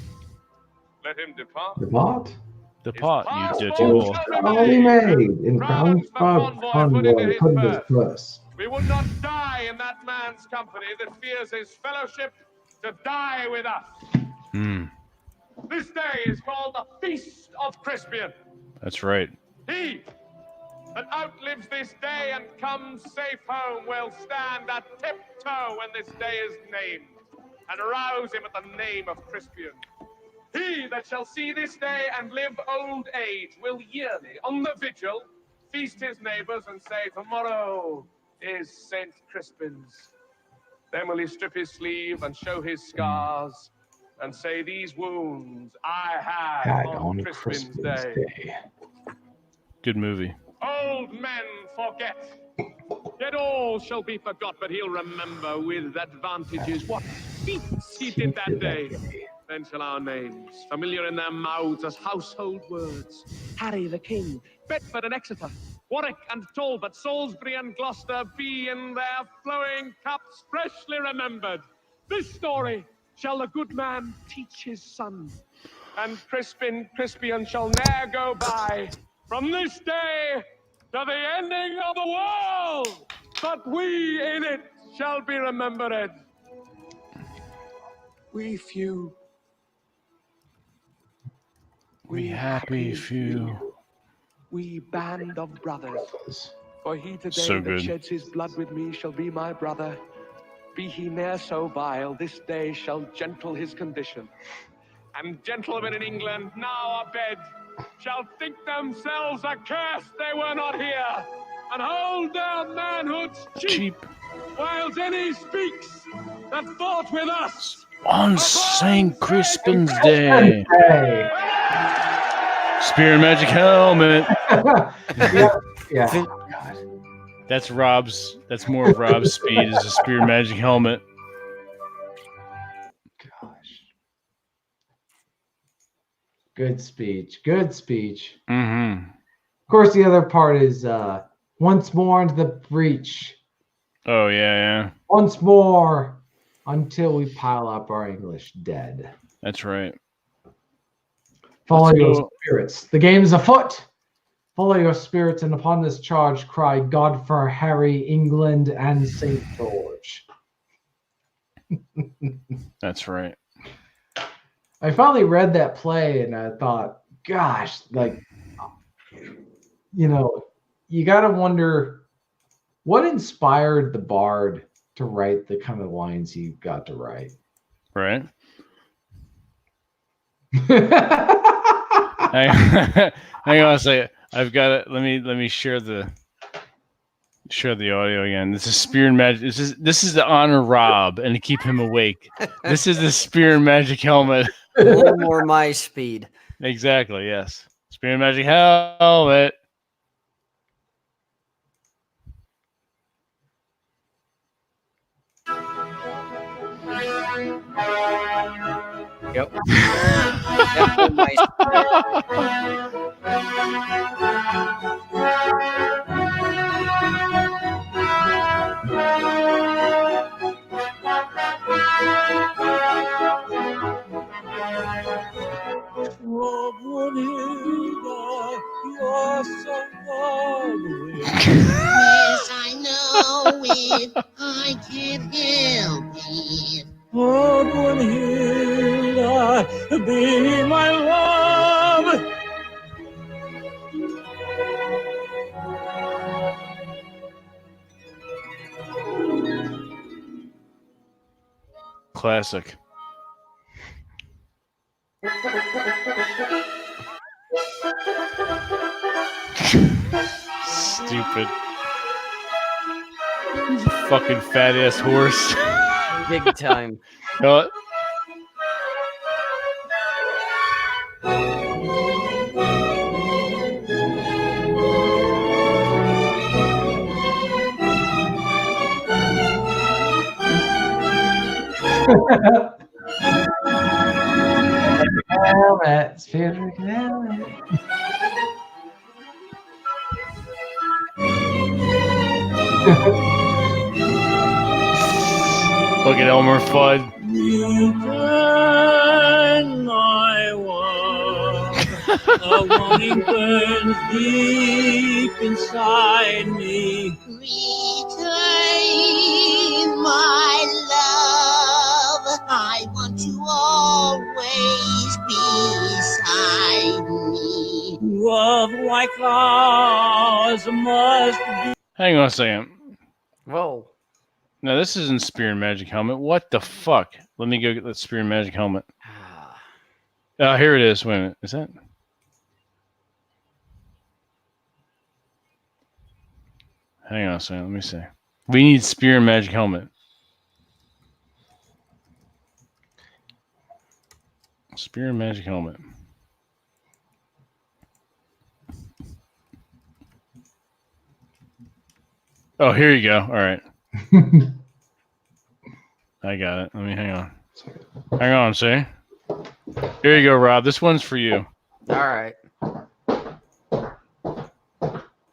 let him depart. Depart, you dirty whore. Only made in Crown's convoy put in his purse. We would not die in that man's company that fears his fellowship to die with us. This day is called the Feast of Crispian. That's right. He that outlives this day and comes safe home will stand at tiptoe when this day is named, and rouse him at the name of Crispian. He that shall see this day and live old age will yearly, on the vigil, feast his neighbours and say, tomorrow is St. Crispin's. Then will he strip his sleeve and show his scars and say, these wounds I had on Crispin's day. Good movie. Old men forget, yet all shall be forgot, but he'll remember with advantages what feats he did that day. Then shall our names, familiar in their mouths as household words, Harry the King, Bedford and Exeter, Warwick and Talbot, Salisbury and Gloucester, be in their flowing cups freshly remembered. This story shall the good man teach his son, and Crispian shall ne'er go by from this day to the ending of the world, but we in it shall be remembered. We few. We happy few. We band of brothers. For he today So that good. sheds his blood with me shall be my brother. Be he ne'er so vile, this day shall gentle his condition. And gentlemen in England now abed shall think themselves accursed they were not here, and hold their manhoods cheap, whiles any speaks that fought with us on St. Crispin's Day. Spear and magic helmet. Yeah. That's Rob's. That's more of Rob's speed. Is a spear and magic helmet. Good speech. Good speech. Mm-hmm. Of course, the other part is once more into the breach. Oh, yeah. Once more until we pile up our English dead. That's right. Follow your spirits. The game is afoot. Follow your spirits, and upon this charge cry, God for Harry, England, and St. George. That's right. I finally read that play, and I thought, gosh, like, you got to wonder what inspired the bard to write the kind of lines he got to write. Right. Hang on a second. I've got it. Let me share the audio again. This is Spear and Magic. This is to honor Rob and to keep him awake. This is the Spear and Magic helmet. A little more my speed. Exactly. Yes. Spear and Magic helmet. Yep. Definitely my Yes, I know it. I can't help it. Oh, Brunhilde, be my love. Classic. Stupid. Fucking fat ass horse. big time. You know what? Helmet, Spirit helmet. Fucking Elmer Fudd. Return my love. A longing burns deep inside me. Return my love. I want you always beside me. Love like ours must be. Hang on a second. Whoa. No, this isn't Spear and Magic helmet. What the fuck? Let me go get that Spear and Magic helmet. Here it is. Wait a minute. Is that? Hang on a second. Let me see. We need Spear and Magic helmet. Spear and Magic helmet. Oh, here you go. All right. I got it. Let me hang on. Hang on, see? Here you go, Rob. This one's for you. All right.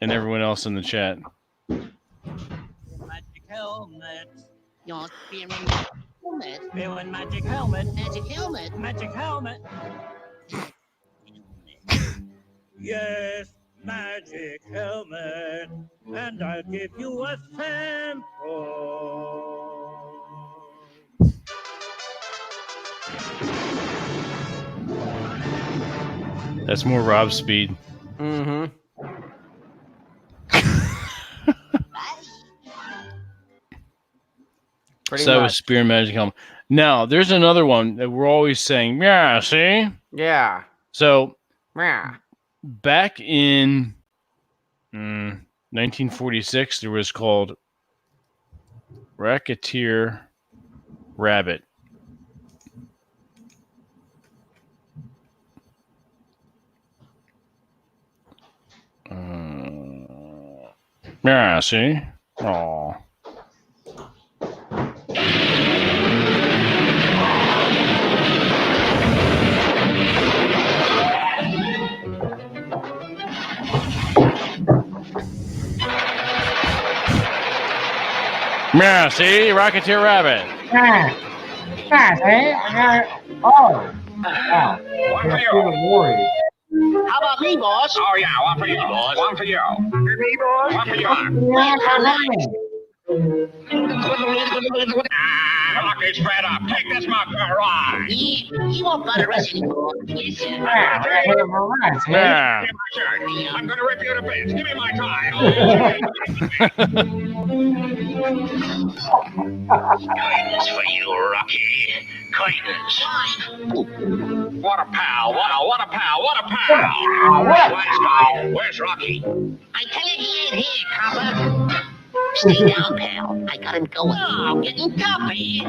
And everyone else in the chat. Magic helmet. Your spirit helmet. Spear and Magic helmet. Magic helmet. Magic helmet. Yes, magic helmet. And I'll give you a sample. That's more Rob speed. Mm-hmm. Pretty So that much. was Spear and Magic helmet. Now, there's another one that we're always saying, yeah, see? Yeah. So, Yeah. back in 1946, there was called Racketeer Rabbit. Yeah, see? Oh. Yeah, see? Rocketeer Rabbit. Yeah, see? Oh. Wow. Warrior. How about me, boss? Oh, yeah, one for you, boss. One for you. Me, boss. One for you. Rocky, spread up. Take this mug for a ride. Yeah, you won't bother us anymore. Yes, sir. Yeah. I'm going to rip you to bits. Give me my tie. Kindness for you, Rocky. Kindness. What a pal. What a pal. What a pal. Where's Rocky? I tell you, he ain't here, copper. Stay down, pal. I got him going. Oh, getting guppy.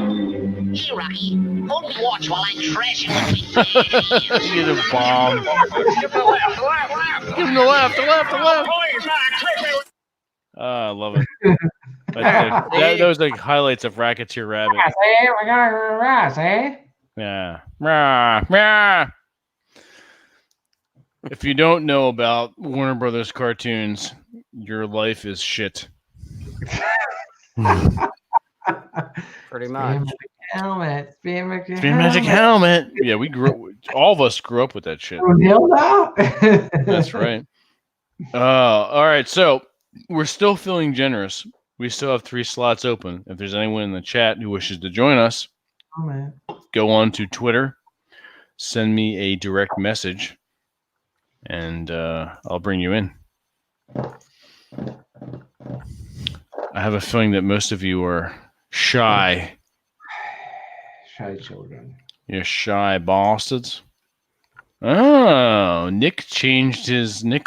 Here, Rocky. Hold me watch while I trash him with me bare hands. Get a bomb. Give him the left. Give him the left. Please, take me. I love it. Those like highlights of Racketeer Rabbit. We got a ras, eh? Yeah. Rah, rah. If you don't know about Warner Brothers cartoons, your life is shit. Pretty much. Helmet. Spin Magic Helmet. Yeah, all of us grew up with that shit. That's right. All right, so we're still feeling generous. We still have 3 slots open. If there's anyone in the chat who wishes to join us, go on to Twitter, send me a direct message, and I'll bring you in. I have a feeling that most of you are shy. Shy children. You're shy bastards. Oh, Nick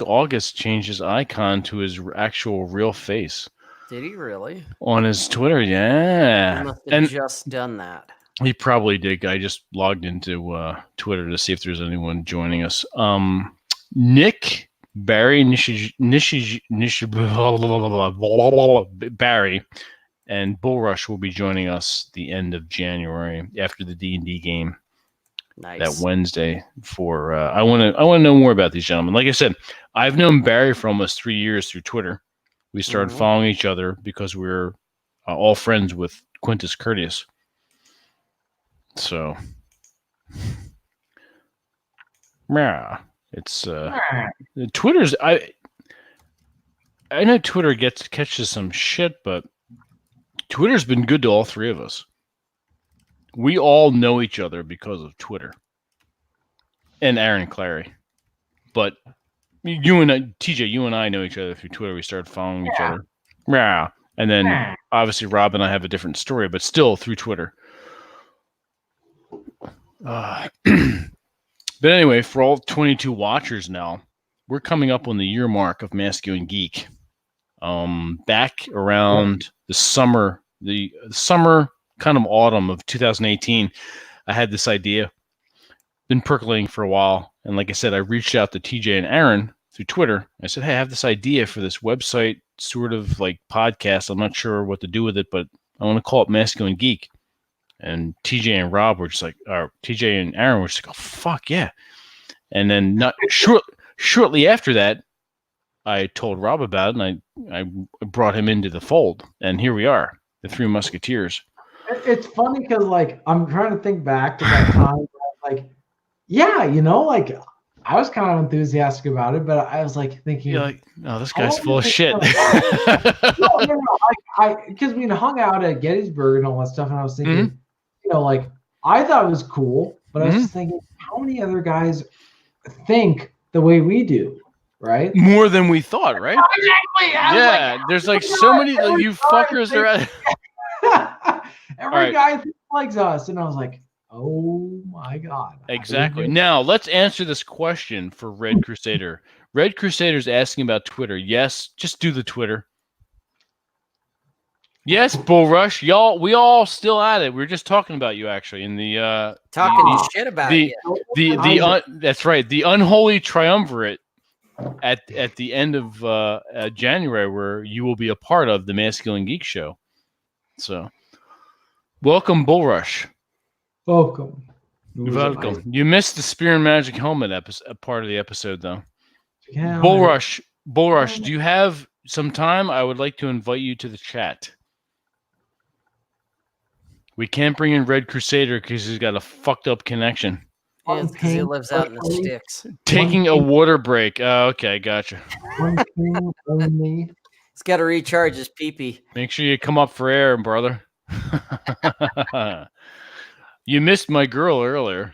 August changed his icon to his actual real face. Did he really? On his Twitter, yeah. He must have just done that. He probably did. I just logged into Twitter to see if there's anyone joining us. Nick Barry Barry and Bullrush will be joining us the end of January after the D&D game. Nice. That Wednesday for I want to know more about these gentlemen. Like I said, I've known Barry for almost 3 years through Twitter. We started following each other because we were all friends with Quintus Curtius. So, yeah, it's Twitter's. I know Twitter catches some shit, but Twitter's been good to all 3 of us. We all know each other because of Twitter. And Aaron Clary. But TJ, you and I know each other through Twitter. We started following each other. Yeah. And then obviously Rob and I have a different story, but still through Twitter. But anyway, for all 22 watchers now, we're coming up on the year mark of Masculine Geek. Back around the summer kind of autumn of 2018, I had this idea, been percolating for a while. And like I said, I reached out to TJ and Aaron through Twitter. I said, hey, I have this idea for this website sort of like podcast. I'm not sure what to do with it, but I want to call it Masculine Geek. And TJ and Rob were just like, or TJ and Aaron were just like, oh, fuck yeah. And then shortly after that, I told Rob about it, and I brought him into the fold. And here we are, the 3 Musketeers. It's funny because, like, I'm trying to think back to that time. Like, yeah, like, I was kind of enthusiastic about it, but I was like thinking, you're like, oh, this guy's full of shit. No. Because we hung out at Gettysburg and all that stuff, and I was thinking, like, I thought it was cool, but I was just thinking, how many other guys think the way we do? Right? More than we thought, right? Exactly. Yeah, there's like so many you fuckers are at. Every guy likes us, and I was like, oh my god. Exactly. Now let's answer this question for Red Crusader. Red Crusader's asking about Twitter. Yes, just do the Twitter. Yes, Bullrush. We all still at it. We were just talking about you actually in the shit about you. That's right. The unholy triumvirate at the end of January, where you will be a part of the Masculine Geek Show. So, welcome, Bullrush. Welcome. You missed the Spear and Magic Helmet part of the episode, though. Yeah, Bullrush, do you have some time? I would like to invite you to the chat. We can't bring in Red Crusader because he's got a fucked up connection. Yeah, because he lives out in the sticks. Taking a water break. Oh, okay, gotcha. One thing only. He's got to recharge his pee-pee. Make sure you come up for air, brother. You missed my girl earlier.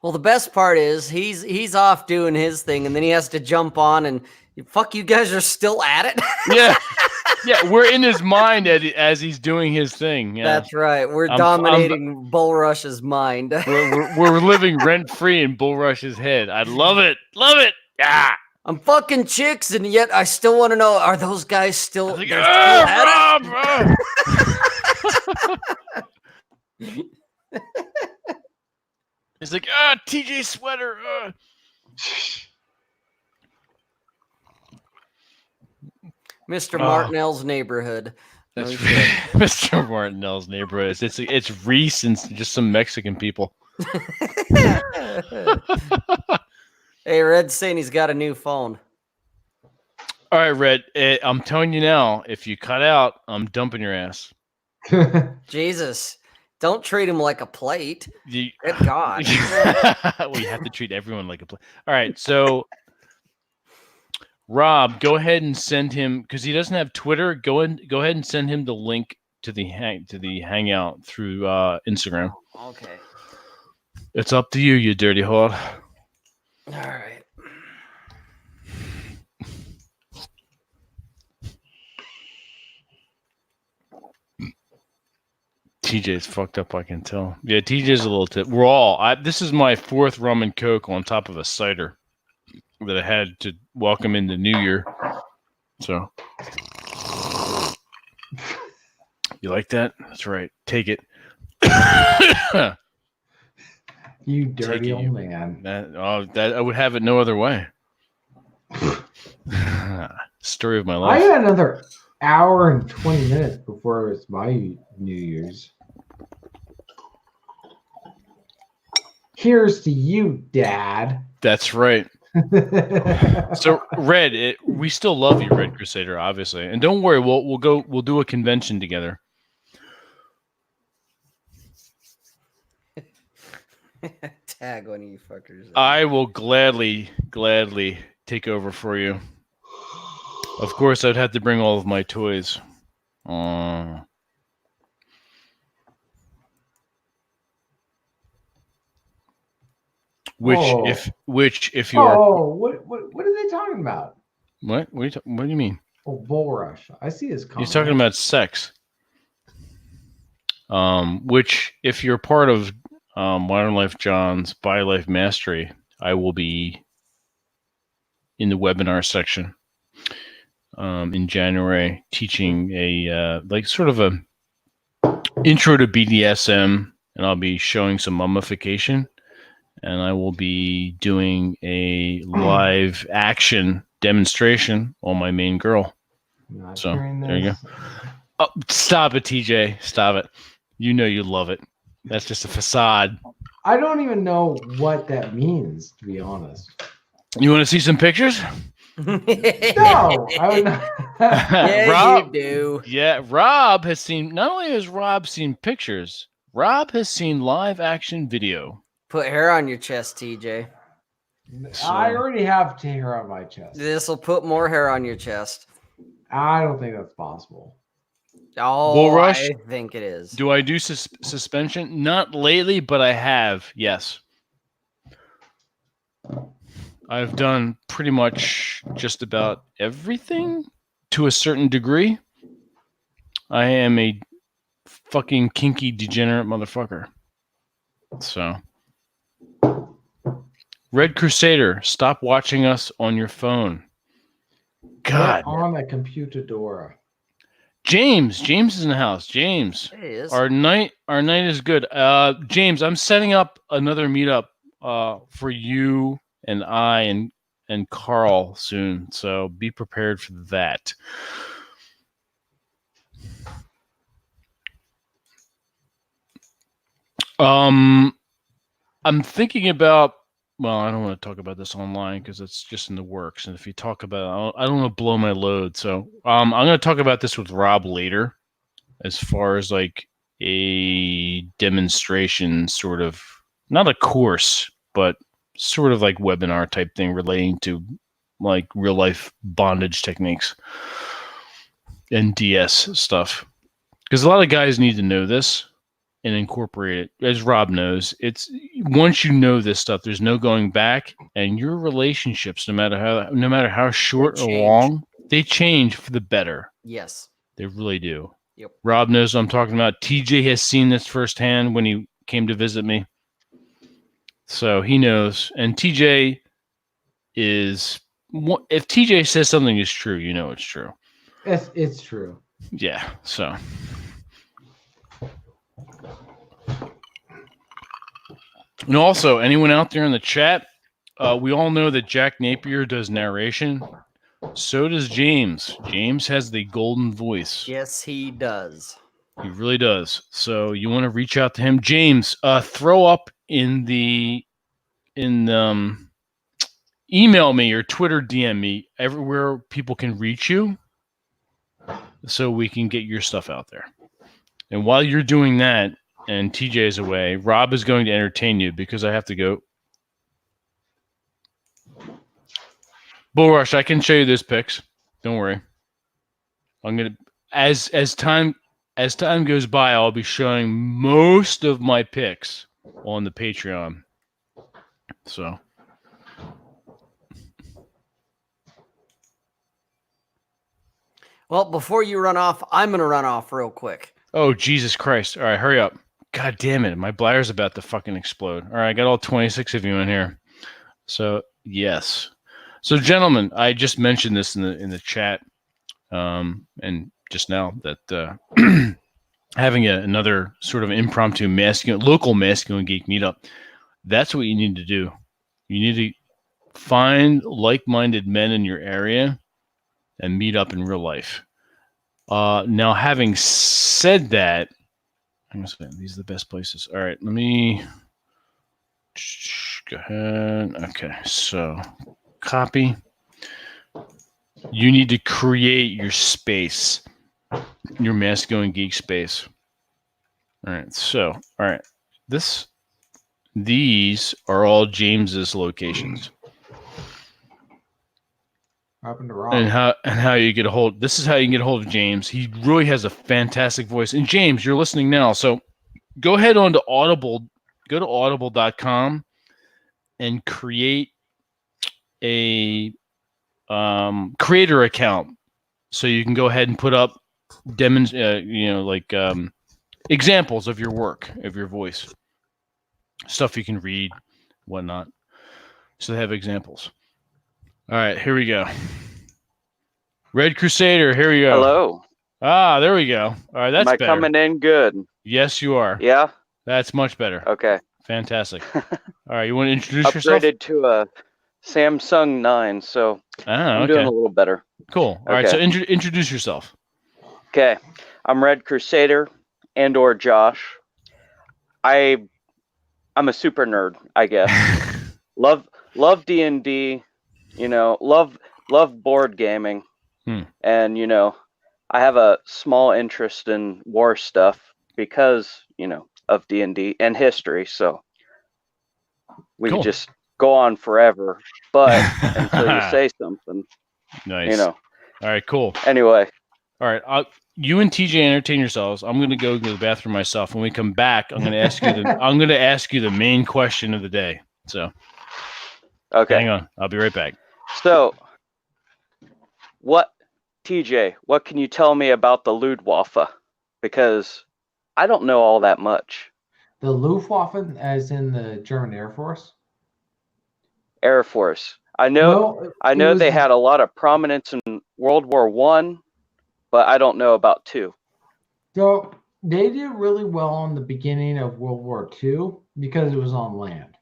Well, the best part is he's off doing his thing, and then he has to jump on, and fuck, you guys are still at it? Yeah. Yeah, we're in his mind as he's doing his thing. Yeah. That's right. We're dominating Bull Rush's mind. we're living rent-free in Bull Rush's head. I love it. Love it. Yeah. I'm fucking chicks, and yet I still want to know, are those guys still, like, still at Rob, it? He's like, TJ sweater. Mr. Martinell's neighborhood. That's Mr. Martinell's neighborhood. It's Reese and just some Mexican people. Hey, Red's saying he's got a new phone. All right, Red. I'm telling you now, if you cut out, I'm dumping your ass. Jesus. Don't treat him like a plate. Good God. Well, you have to treat everyone like a plate. All right, so Rob, go ahead and send him, because he doesn't have Twitter. Go ahead and send him the link to the hangout through Instagram. Okay. It's up to you, you dirty whore. All right. TJ's fucked up, I can tell. Yeah, TJ's a little tip. We're all. This is my 4th rum and coke on top of a cider that I had to welcome in the new year. So, you like that? That's right. Take it. You dirty old man. That I would have it no other way. Story of my life. I got another hour and 20 minutes before it's my New Year's. Here's to you, Dad. That's right. So, Red, we still love you, Red Crusader, obviously, and don't worry, we'll do a convention together. Tag one of you fuckers. I will gladly take over for you. Of course, I'd have to bring all of my toys. Which if you're what are they talking about? What do you mean? Oh, Bull Rush. I see his comment. He's talking about sex. Which if you're part of Modern Life John's BioLife Mastery, I will be in the webinar section in January teaching a sort of a intro to BDSM, and I'll be showing some mummification. And I will be doing a live action demonstration on my main girl. So there you go. Oh, stop it, TJ. Stop it. You know you love it. That's just a facade. I don't even know what that means, to be honest. You want to see some pictures? No, I would not. Yeah, Rob, you do. Yeah, Rob has seen. Not only has Rob seen pictures, Rob has seen live action video. Put hair on your chest, TJ. I already have hair on my chest. This will put more hair on your chest. I don't think that's possible. Oh, Bull Rush? I think it is. Do I do suspension? Not lately, but I have. Yes. I've done pretty much just about everything to a certain degree. I am a fucking kinky degenerate motherfucker. So, Red Crusader, stop watching us on your phone. God. On a computadora. James is in the house. James, It is. our night is good. James, I'm setting up another meetup for you and I and Carl soon. So be prepared for that. I'm thinking about. Well, I don't want to talk about this online because it's just in the works. And if you talk about it, I don't want to blow my load. So I'm going to talk about this with Rob later as far as like a demonstration, sort of, not a course, but sort of like webinar type thing relating to like real life bondage techniques. and DS stuff. Because a lot of guys need to know this and incorporate it. As Rob knows, it's once you know this stuff, there's no going back, and your relationships, no matter how short or long, they change for the better. Yes. They really do. Yep. Rob knows what I'm talking about. TJ has seen this firsthand when he came to visit me. So he knows. And TJ is, if TJ says something is true, you know it's true. It's true. Yeah. So. And also, anyone out there in the chat, we all know that Jack Napier does narration. So does James. James has the golden voice. Yes, he does. He really does. So you want to reach out to him. James, throw up email me or Twitter DM me everywhere people can reach you so we can get your stuff out there. And while you're doing that and TJ is away, Rob is going to entertain you because I have to go. Bull Rush, I can show you those pics. Don't worry. I'm gonna as time goes by, I'll be showing most of my picks on the Patreon. So well, before you run off, I'm gonna run off real quick. Oh, Jesus Christ. All right, hurry up. God damn it. My bladder's about to fucking explode. All right, I got all 26 of you in here. So yes. So, gentlemen, I just mentioned this in the chat, and just now that having another sort of impromptu local masculine geek meetup, that's what you need to do. You need to find like-minded men in your area and meet up in real life. Now, having said that, I'm gonna say these are the best places. All right, let me go ahead. Okay, so. Copy. You need to create your space, your masculine geek space. All right. So, all right. These are all James's locations. Happened to Rob. And how you get a hold. This is how you can get a hold of James. He really has a fantastic voice. And James, you're listening now. So go ahead on to Audible. Go to audible.com and create a creator account, so you can go ahead and put up examples of your work, of your voice, stuff you can read, whatnot. So they have examples. All right, here we go. Red Crusader, here we go. Hello. Ah, there we go. All right, that's better. Am I coming in good? Yes, you are. Yeah. That's much better. Okay. Fantastic. All right, you want to introduce yourself? Upgraded to a Samsung 9, so I'm doing a little better. Cool. All right, so introduce yourself. Okay, I'm Red Crusader and/or Josh. I'm a super nerd, I guess. love D&D, love board gaming, and I have a small interest in war stuff because of D&D and history. So we could just go on forever, but until you say something, nice. All right, cool. Anyway, all right, you and TJ entertain yourselves. I'm going to go to the bathroom myself. When we come back, I'm going to ask you the main question of the day. So, okay, hang on, I'll be right back. So, TJ, what can you tell me about the Luftwaffe? Because I don't know all that much. The Luftwaffe, as in the German Air Force? Air Force. I know they had a lot of prominence in World War I, but I don't know about II. So they did really well in the beginning of World War II because it was on land.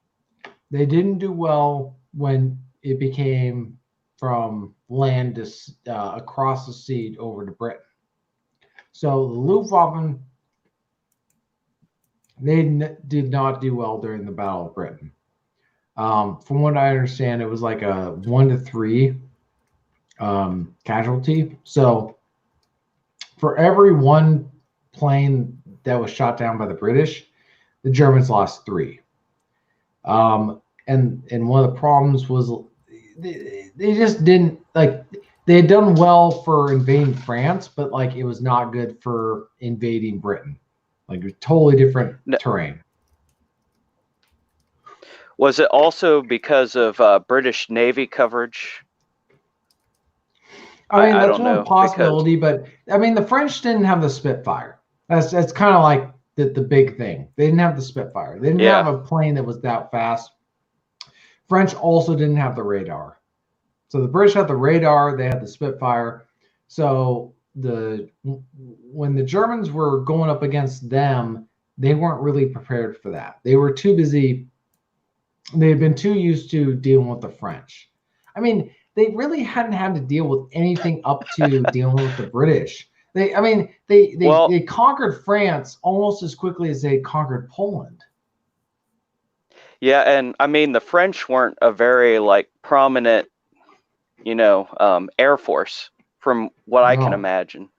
They didn't do well when it became from land to across the sea over to Britain. So the Luftwaffe, they did not do well during the Battle of Britain. From what I understand, it was like a 1 to 3 casualty. So for every one plane that was shot down by the British, the Germans lost 3. And one of the problems was they just didn't they they had done well for invading France, but like it was not good for invading Britain. Like a totally different terrain. Was it also because of British Navy coverage? I mean, I that's don't one know, possibility, but I mean, the French didn't have the Spitfire. That's kind of like the big thing. They didn't have the Spitfire. They didn't have a plane that was that fast. French also didn't have the radar. So the British had the radar. They had the Spitfire. So when the Germans were going up against them, they weren't really prepared for that. They were too busy. They had been too used to dealing with the French. I mean, they really hadn't had to deal with anything up to dealing with the British. They conquered France almost as quickly as they conquered Poland. Yeah, and I mean the French weren't a very like prominent, Air Force from what I can imagine.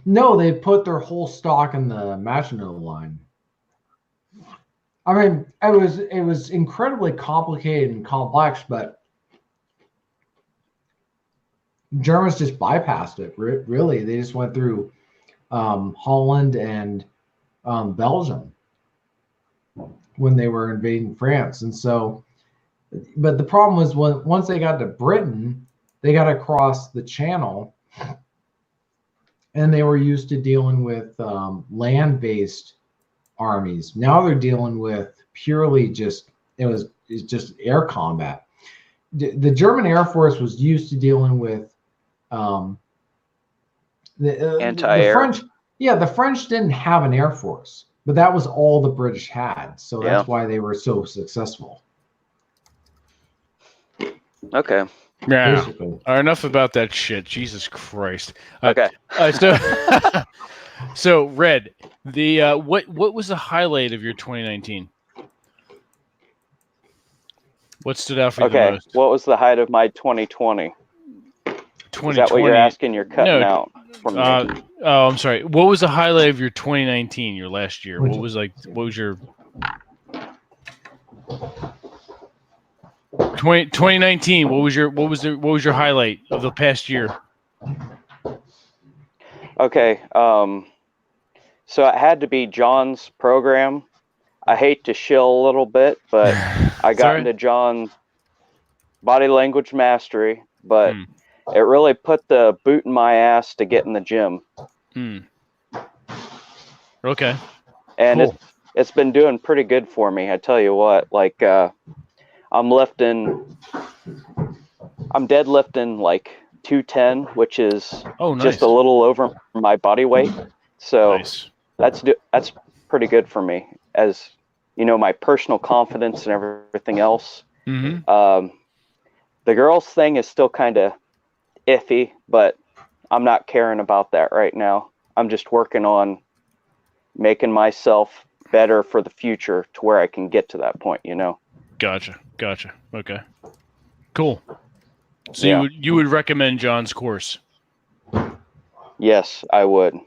No, they put their whole stock in the Maginot Line. I mean, it was incredibly complicated and complex, but Germans just bypassed it. Really, they just went through Holland and Belgium when they were invading France, and so. But the problem was once they got to Britain, they got across the Channel, and they were used to dealing with land-based armies. Now they're dealing with purely just air combat. The German Air Force was used to dealing with the French. Yeah, the French didn't have an Air Force, but that was all the British had. So that's why they were so successful. Okay. Yeah. Enough about that shit. Jesus Christ. Okay. So Red, the what was the highlight of your 2019? What stood out for you the most? What was the height of my 2020? 2020. Is that what you're asking? You're cutting out from me. Oh, I'm sorry. What was the highlight of your 2019, your last year? What was your 2019? What was your highlight of the past year? Okay. So it had to be John's program. I hate to shill a little bit, but I got into John's body language mastery, but it really put the boot in my ass to get in the gym. Okay. And cool. it's been doing pretty good for me. I tell you what, like I'm deadlifting like 210, which is just a little over my body weight. So that's pretty good for me, as my personal confidence and everything else. Mm-hmm. The girls thing is still kind of iffy, but I'm not caring about that right now. I'm just working on making myself better for the future to where I can get to that point, Gotcha. Okay. Cool. So you would recommend John's course? Yes, I would.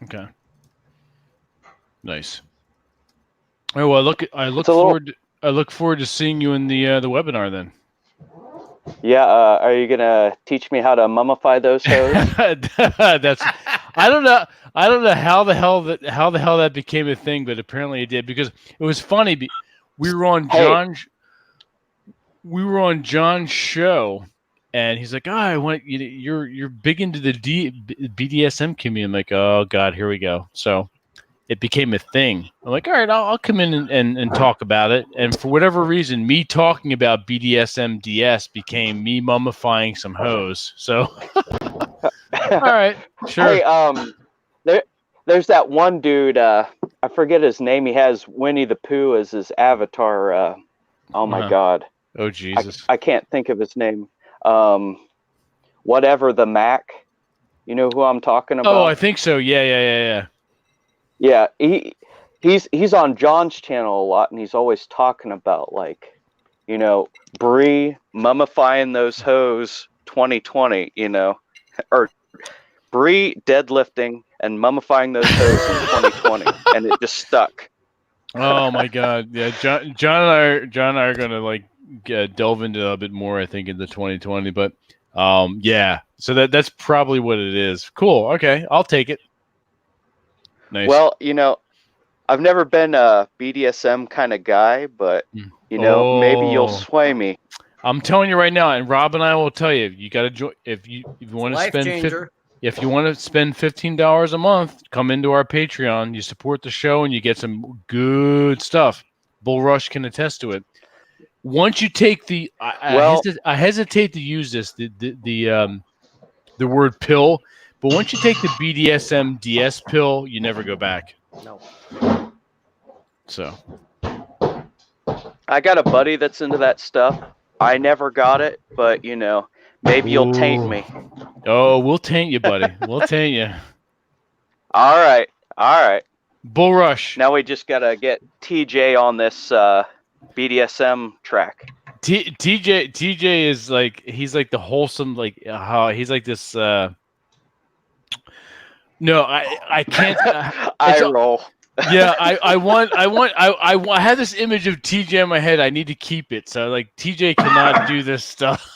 Okay. Nice. Oh, well, I look forward to seeing you in the webinar then. Yeah, are you gonna teach me how to mummify those hoes? I don't know how the hell that became a thing, but apparently it did, because it was funny. We were on John's show, and he's like, you're big into the BDSM community. I'm like, oh God, here we go. So it became a thing. I'm like, all right, I'll come in and talk about it. And for whatever reason, me talking about BDSM DS became me mummifying some hoes. So, all right, sure. Hey, there's that one dude. I forget his name. He has Winnie the Pooh as his avatar. Oh my God. Oh Jesus. I can't think of his name. Whatever the Mac. You know who I'm talking about? Oh, I think so. Yeah. Yeah, he's on John's channel a lot, and he's always talking about Bree mummifying those hoes 2020, or Bree deadlifting and mummifying those hoes in 2020, and it just stuck. Oh my God, yeah, John and I are gonna delve into a bit more, I think, into 2020, but Yeah. So that's probably what it is. Cool. Okay, I'll take it. Nice. Well, I've never been a BDSM kind of guy, but maybe you'll sway me. I'm telling you right now, and Rob and I will tell you, you got to join if you want to spend if you want to spend $15 a month, come into our Patreon. You support the show and you get some good stuff. Bull Rush can attest to it. Once you take the, I hesitate to use this the word pill, but once you take the BDSM DS pill, you never go back. No. So, I got a buddy that's into that stuff. I never got it, but maybe you'll taint me. Oh, we'll taint you, buddy. We'll taint you. All right. Bull Rush. Now we just gotta get TJ on this BDSM track. TJ is like he's like the wholesome how he's like this. No, I can't. I roll. Yeah, I have this image of TJ in my head. I need to keep it. So like TJ cannot do this stuff.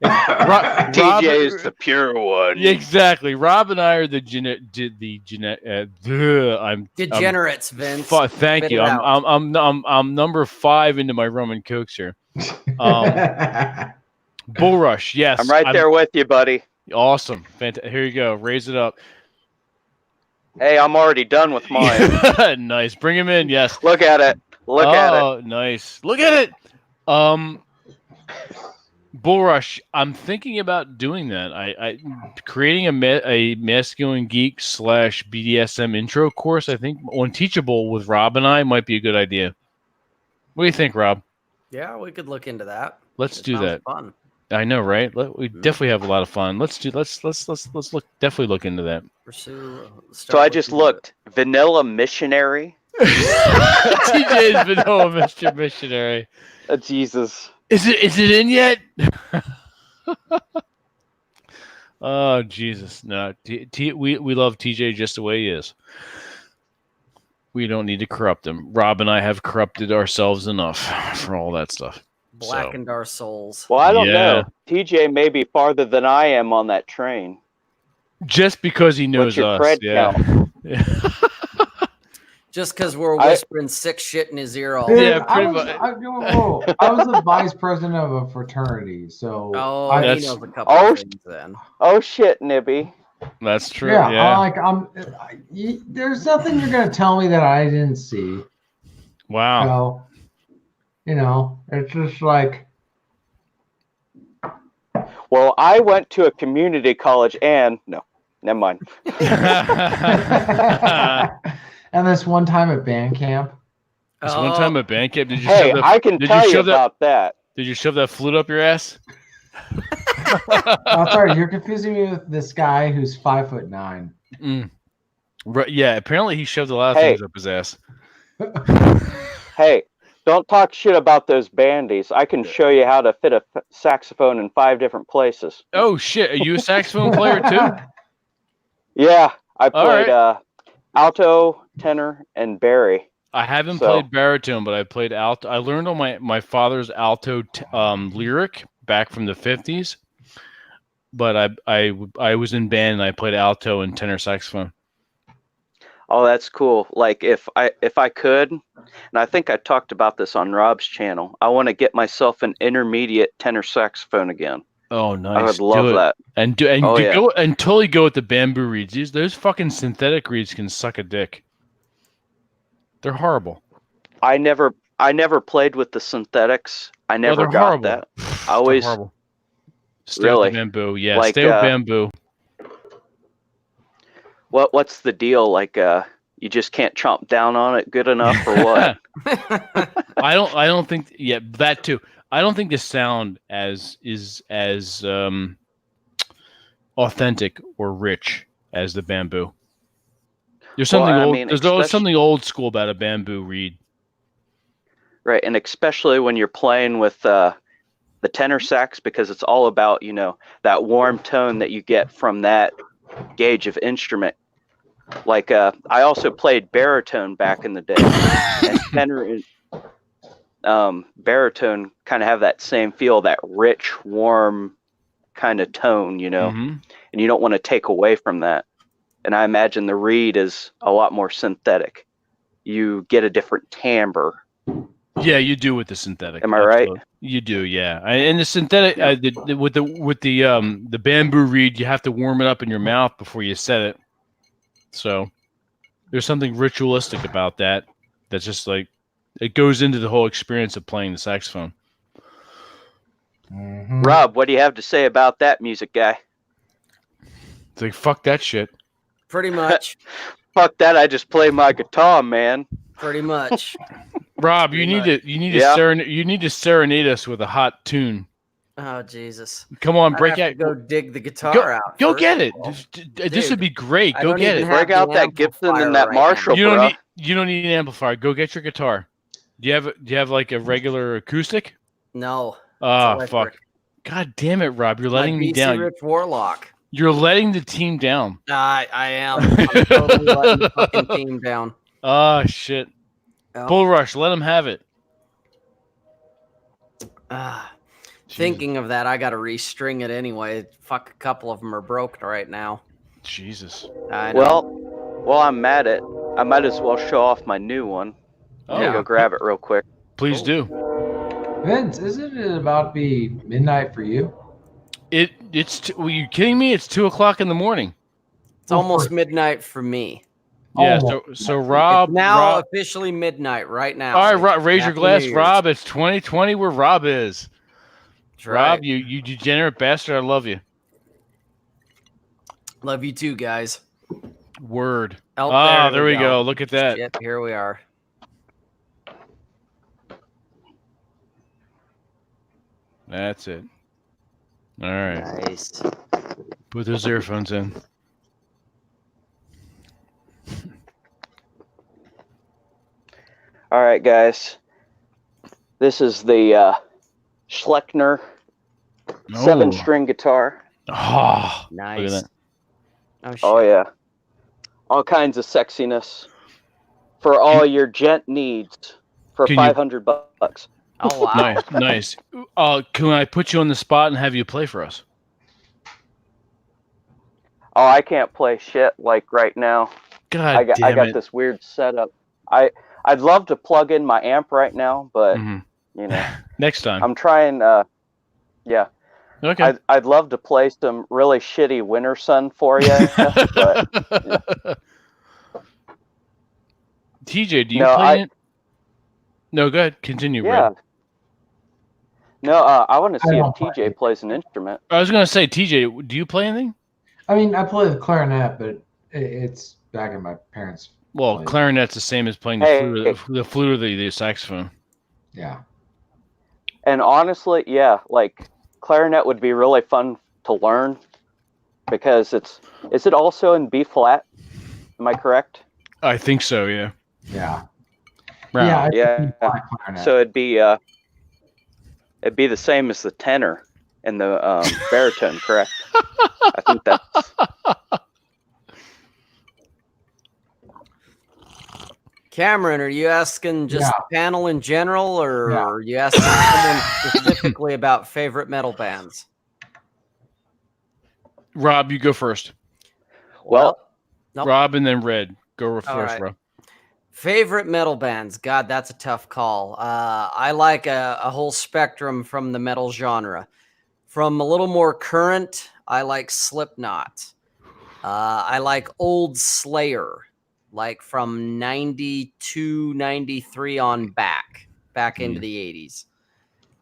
TJ is the pure one. Exactly. Rob and I are the degenerates, Vince. Thank you. I'm number 5 into my rum and cokes here. Bull Rush, yes. I'm right there with you, buddy. Awesome. Here you go. Raise it up. Hey, I'm already done with mine. Nice. Bring him in. Yes. Look at it. Look at it. Oh, nice. Look at it. Bull Rush. I'm thinking about doing that. I creating a masculine geek / BDSM intro course. I think on Teachable with Rob and I might be a good idea. What do you think, Rob? Yeah, we could look into that. Let's do that. Fun. I know, right? We definitely have a lot of fun. Let's definitely look into that. So I just looked. Vanilla Missionary. TJ's Vanilla Missionary. Jesus. Is it in yet? Oh Jesus! No, we love TJ just the way he is. We don't need to corrupt him. Rob and I have corrupted ourselves enough for all that stuff. Blackened our souls. Well, I don't know. TJ may be farther than I am on that train. Just because he knows us. Yeah. Just because we're whispering sick shit in his ear all day. Yeah, pretty much. I was the vice president of a fraternity, so he knows a couple of things then. Oh shit, Nibby. That's true. Yeah. There's nothing you're gonna tell me that I didn't see. Wow. So, it's just like. Well, I went to a community college, and no, never mind. And this one time at band camp. Did you? Hey, I can tell you about that. Did you shove that flute up your ass? Oh, sorry, you're confusing me with this guy who's 5'9". Right, yeah, apparently he shoved a lot of things up his ass. Hey, don't talk shit about those bandies. I can show you how to fit a saxophone in 5 different places. Oh shit! Are you a saxophone player too? Yeah, I played alto, tenor, and bari. I haven't played baritone, but I played alto. I learned on my father's alto lyric back from the 50s. But I was in band and I played alto and tenor saxophone. Oh, that's cool. Like if I could, and I think I talked about this on Rob's channel, I want to get myself an intermediate tenor saxophone again. Oh, nice! I would love that. And totally go with the bamboo reeds. Those fucking synthetic reeds can suck a dick. They're horrible. I never played with the synthetics. I never got horrible. that. I always stay with bamboo. Yeah, stay with bamboo. What's the deal? Like you just can't chomp down on it good enough, or what? I don't think. Yeah, that too. I don't think the sound is as authentic or rich as the bamboo. There's something old. There's always something old school about a bamboo reed. Right, and especially when you're playing with the tenor sax, because it's all about that warm tone that you get from that gauge of instrument. Like I also played baritone back in the day, and tenor and baritone kind of have that same feel, that rich, warm kind of tone, Mm-hmm. and you don't want to take away from that. And I imagine the reed is a lot more synthetic. You get a different timbre. Yeah, you do with the synthetic. Am I right? You do, yeah. And the synthetic with the bamboo reed, you have to warm it up in your mouth before you set it. So there's something ritualistic about that. That's just like it goes into the whole experience of playing the saxophone. Mm-hmm. Rob, what do you have to say about that, music guy? It's like fuck that shit. Pretty much. Fuck that! I just play my guitar, man. Pretty much. Rob, you need to serenade us with a hot tune. Oh Jesus! Come on, break out. Go dig the guitar out. Go get it. This would be great. Go get it. Break out that Gibson and that Marshall. You don't need an amplifier. Go get your guitar. Do you have like a regular acoustic? No. Oh fuck! God damn it, Rob! You're letting me down. Rich Warlock. You're letting the team down. I am. I'm totally letting the fucking team down. Oh shit! Oh. Bull Rush, let him have it. Thinking of that, I got to restring it anyway. Fuck, a couple of them are broken right now. Jesus. I know. Well, I'm at it. I might as well show off my new one. Oh, go grab it real quick. Please do. Vince, isn't it about to be midnight for you? Are you kidding me? It's 2:00 in the morning. It's almost midnight for me. Yeah. So Rob, it's now Rob, officially midnight right now. all right, raise your glass, Rob. It's 2020 where Rob is. That's Rob, right. you degenerate bastard. I love you. Love you too, guys. Word. Oh, there we go. Look at that. Shit, here we are. That's it. All right. Nice. Put those earphones in. All right, guys. This is the Schleckner 7-string guitar. Oh, nice. Look at that. Oh yeah. All kinds of sexiness for all your gent needs for $500. Oh wow. Nice. Can I put you on the spot and have you play for us? Oh, I can't play shit like right now. God I damn got it. this weird setup. I'd love to plug in my amp right now, but you know, next time. I'm trying. Yeah. Okay. I'd love to play some really shitty Winter Sun for you. But, yeah. TJ, do you play it? No, go ahead. Continue, Red. No, I want to see if TJ plays an instrument. I was going to say, TJ, do you play anything? I mean, I play the clarinet, but it's back in my parents' Well, place. clarinet's the same as playing the flute or the saxophone. Yeah. And honestly, yeah, like clarinet would be really fun to learn because is it also in B flat? Am I correct? I think so, yeah. Yeah. Right. Yeah. So it'd be the same as the tenor and the baritone, correct? I think that's. Cameron, are you asking just the panel in general, or are you asking someone specifically about favorite metal bands? Rob, you go first. Well, Rob and then Red. Go first, right. Rob. Favorite metal bands? God, that's a tough call. I like a whole spectrum from the metal genre. From a little more current, I like Slipknot. I like old Slayer, like from 92, 93 on back into the 80s.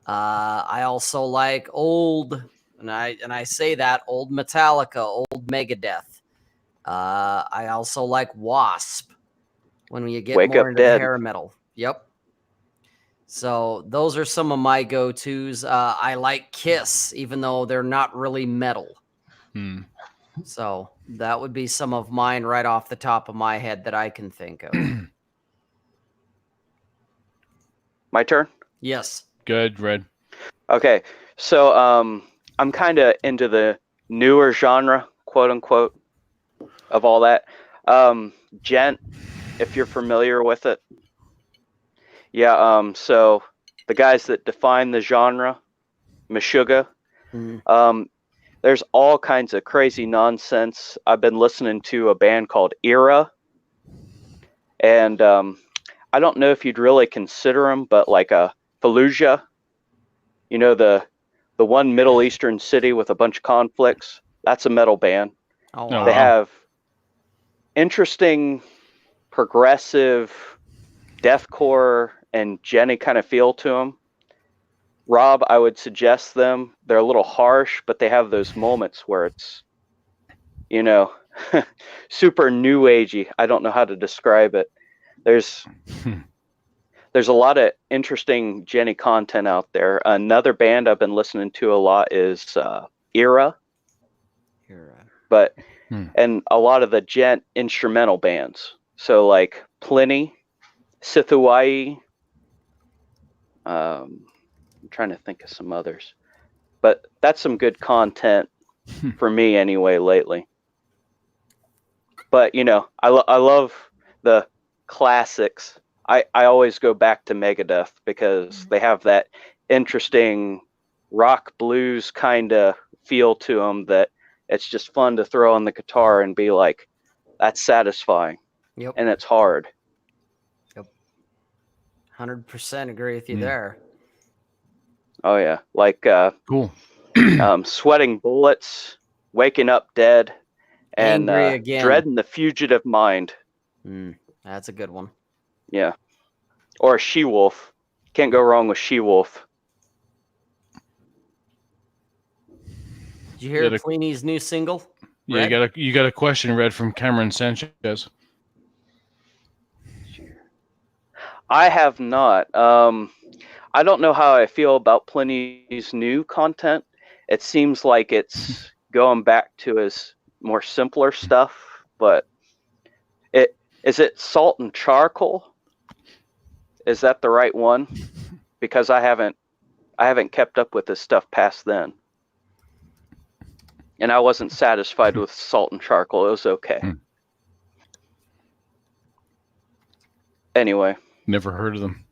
I also like old, and I say that, old Metallica, old Megadeth. I also like Wasp when you get Wake more Up into Dead. hair metal. Yep. So those are some of my go-tos. I like Kiss, even though they're not really metal. So that would be some of mine right off the top of my head that I can think of. My turn? Yes. Good, Red. Okay. So I'm kind of into the newer genre, quote unquote, of all that. Gent, if you're familiar with it. Yeah, so the guys that define the genre, Meshuggah, there's all kinds of crazy nonsense. I've been listening to a band called Era, and I don't know if you'd really consider them, but like a Fallujah, you know, the one Middle Eastern city with a bunch of conflicts. That's a metal band. Oh, wow. They have interesting, progressive, deathcore, and Jenny kind of feel to them. Rob, I would suggest them. They're a little harsh, but they have those moments where it's, you know, super new agey. I don't know how to describe it. There's a lot of interesting Jenny content out there. Another band I've been listening to a lot is Era. But and a lot of the gent instrumental bands. So like Pliny, Sithuai. I'm trying to think of some others, but that's some good content for me anyway lately. But you know, I love the classics. I always go back to Megadeth because they have that interesting rock blues kind of feel to them that it's just fun to throw on the guitar and be like, that's satisfying. Yep. And it's hard. Yep. 100% agree with you there. Oh yeah. Like cool. Sweating Bullets, Waking Up Dead, and Angry Again. Dreading the Fugitive Mind. That's a good one. Yeah. Or She-Wolf. Can't go wrong with She-Wolf. Did you hear Pliny's new single? Yeah, you got a question, Red, from Cameron Sanchez. I have not. I don't know how I feel about Pliny's new content. It seems like it's going back to his more simpler stuff, but is it Salt and Charcoal? Is that the right one? Because I haven't kept up with this stuff past then. And I wasn't satisfied with Salt and Charcoal. It was okay. Anyway. Never heard of them.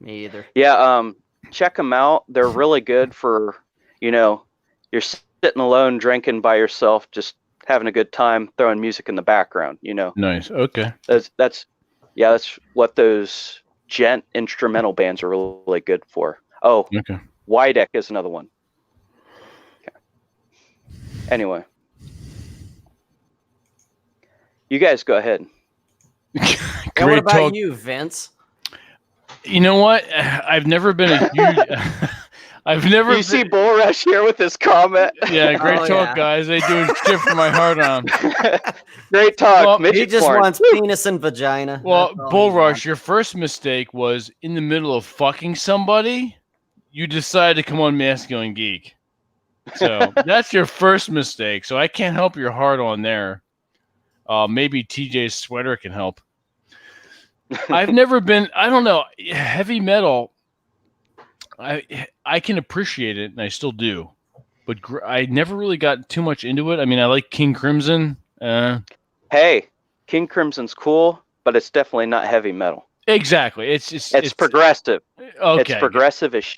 Me either. Yeah, check them out. They're really good for, you know, you're sitting alone, drinking by yourself, just having a good time, throwing music in the background, you know. Nice. Okay. That's what those gent instrumental bands are really good for. Oh, okay. Wideck is another one. Okay. Anyway. You guys go ahead. And what about you, Vince? You know what? I've never been a huge. I've never. You see Bull Rush here with his comment. Yeah, great talk, guys. They doing shit for my heart on. Great talk. Well, he just wants penis and vagina. Well, Bull Rush, your first mistake was in the middle of fucking somebody. You decided to come on Masculine Geek. So that's your first mistake. So I can't help your heart on there. Maybe TJ's sweater can help. I've never been, I don't know, heavy metal. I can appreciate it, and I still do. But I never really got too much into it. I mean, I like King Crimson. Hey, King Crimson's cool, but it's definitely not heavy metal. Exactly. It's progressive. Okay. It's progressive as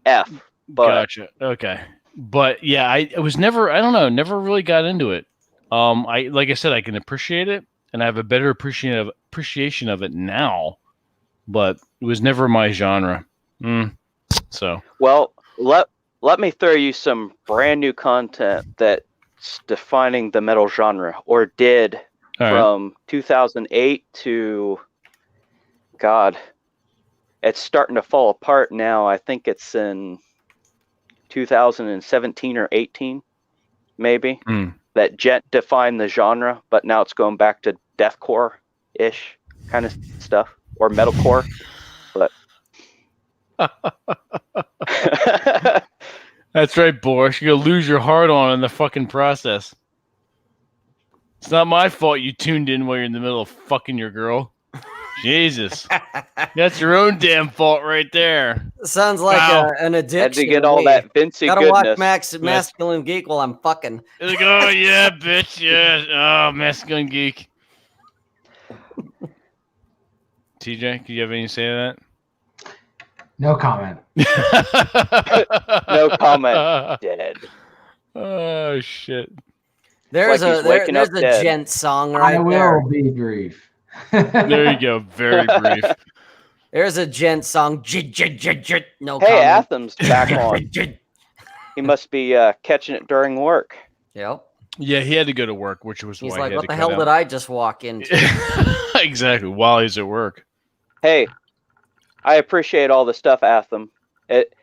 F. But gotcha. Okay. But yeah, I was never, I don't know, never really got into it. Like I said, I can appreciate it, and I have a better appreciation of it now, but it was never my genre. So well, let me throw you some brand new content that's defining the metal genre, or did from 2008 to God. It's starting to fall apart now. I think it's in 2017 or 18, maybe. That Jet defined the genre, but now it's going back to deathcore-ish kind of stuff, or metalcore. But that's right, Boris. You're gonna lose your heart on in the fucking process. It's not my fault you tuned in while you're in the middle of fucking your girl. Jesus, that's your own damn fault right there. Sounds like an addiction. Had to get all that Vincey Gotta goodness. watch Masculine Geek while I'm fucking. Like, oh yeah, bitch, yeah. Oh, Masculine Geek. TJ, do you have anything to say to that? No comment. No comment. Dead. Oh shit! There's like there's a dead. gent song right I will there. be brief. There you go. Very brief. There's a gent song. No Hey, comment. Athem's back on. He must be catching it during work. Yep. Yeah, he had to go to work, which was He's why like, he had what to the cut hell out. did I just walk into? Exactly, while he's at work. Hey, I appreciate all the stuff, Athem. It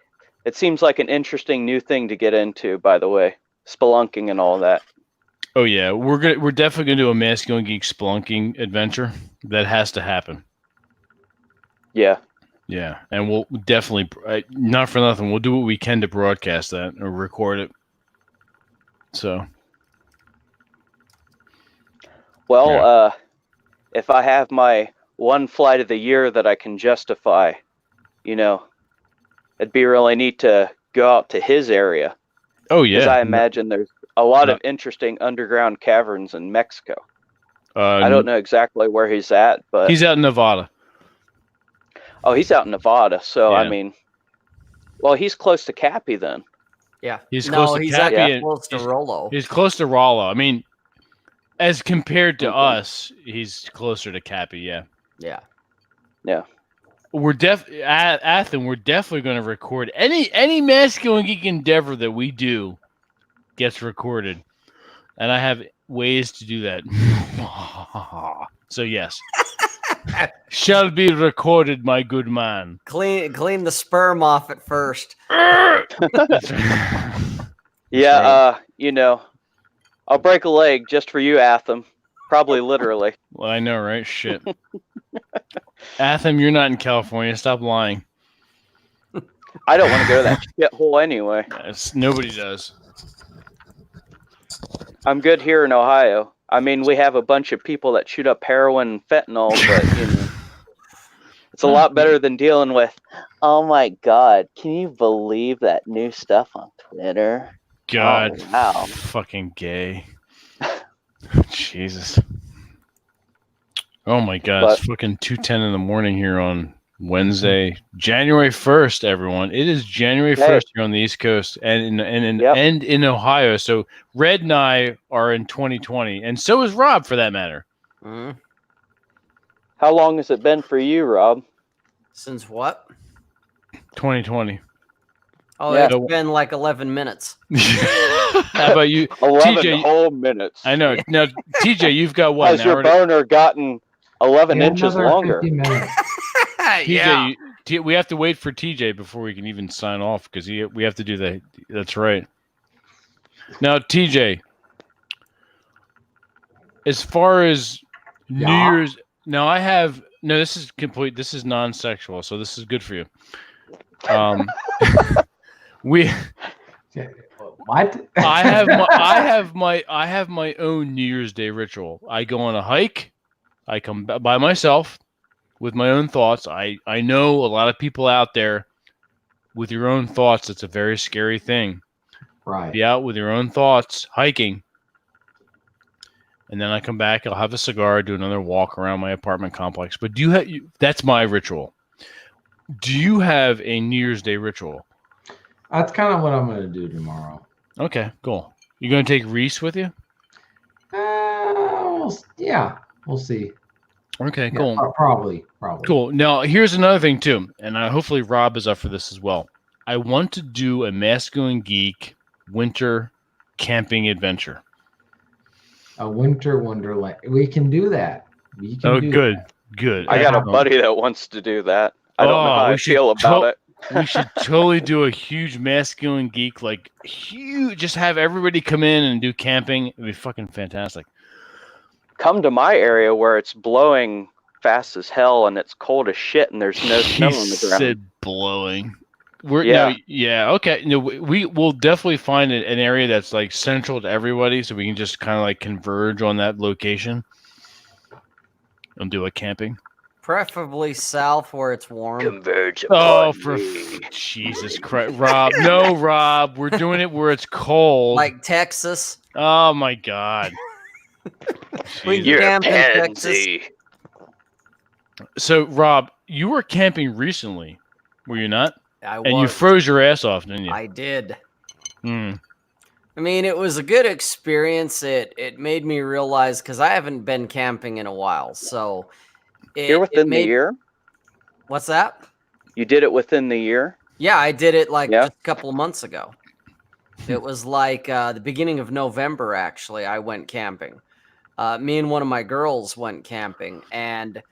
seems like an interesting new thing to get into, by the way. Spelunking and all that. Oh yeah, we're definitely gonna do a Masculine Geek spelunking adventure. That has to happen. Yeah. Yeah, and we'll definitely, not for nothing, we'll do what we can to broadcast that or record it. So. Well, Yeah. If I have my one flight of the year that I can justify, it'd be really neat to go out to his area. Oh yeah. Because I imagine there's a lot of interesting underground caverns in Mexico. I don't know exactly where he's at, but he's out in Nevada. Oh, he's out in Nevada. So Yeah. I mean, well, he's close to Cappy then. Yeah. He's close to Cappy and close to Rollo. He's close to Rollo. I mean, as compared to us, he's closer to Cappy. Yeah. Yeah. Yeah. We're Athen. We're definitely going to record any Masculine Geek endeavor that we do gets recorded, and I have ways to do that. So yes, shall be recorded, my good man. Clean the sperm off at first. Yeah, I'll break a leg just for you, Athem. Probably literally. Well, I know, right? Shit. Athem, you're not in California. Stop lying. I don't want to go to that shithole anyway. Nobody does. I'm good here in Ohio. I mean, we have a bunch of people that shoot up heroin and fentanyl, but it's a lot better than dealing with. Oh my God! Can you believe that new stuff on Twitter? God, oh, wow, fucking gay. Jesus. Oh my God, it's fucking 2:10 in the morning here on Wednesday, January 1st. Everyone, it is January 1st here on the East Coast and in Ohio. So Red and I are in 2020, and so is Rob, for that matter. Mm-hmm. How long has it been for you, Rob? Since what? 2020. Oh, yeah. It's been like 11 minutes. How about you? 11 TJ, whole minutes. I know. Now, TJ, you've got what? Has your boner gotten 11 inches longer? TJ, we have to wait for TJ before we can even sign off because we have to do that. That's right. Now, TJ, as far as New Year's, now I have this is complete. This is non-sexual, so this is good for you. What? I have my own New Year's Day ritual. I go on a hike. I come by myself with my own thoughts. I know a lot of people out there with your own thoughts. It's a very scary thing. Right. Be out with your own thoughts, hiking. And then I come back. I'll have a cigar, do another walk around my apartment complex. But that's my ritual. Do you have a New Year's Day ritual? That's kind of what I'm going to do tomorrow. Okay, cool. You going to take Reese with you? Yeah, we'll see. Okay, Yeah, cool. Probably. Cool. Now, here's another thing, too, and hopefully Rob is up for this as well. I want to do a Masculine Geek winter camping adventure. A winter wonderland. We can do that. Good. I got a buddy that wants to do that. I don't know how I feel about it. We should totally do a huge Masculine Geek, just have everybody come in and do camping. It'd be fucking fantastic. Come to my area where it's blowing fast as hell and it's cold as shit and there's no snow on the ground. Said blowing. Okay. No, we will definitely find an area that's like central to everybody, so we can just kind of like converge on that location and do a camping. Preferably south where it's warm. Converge. Oh, for Jesus Christ, Rob! No, Rob, we're doing it where it's cold, like Texas. Oh my God! You're a pansy. So, Rob, you were camping recently, were you not? I was. And you froze your ass off, didn't you? I did. I mean, it was a good experience. It made me realize, because I haven't been camping in a while, so You're within the year? What's that? You did it within the year? Yeah, I did it like just a couple of months ago. It was like the beginning of November, actually. I went camping. Me and one of my girls went camping, and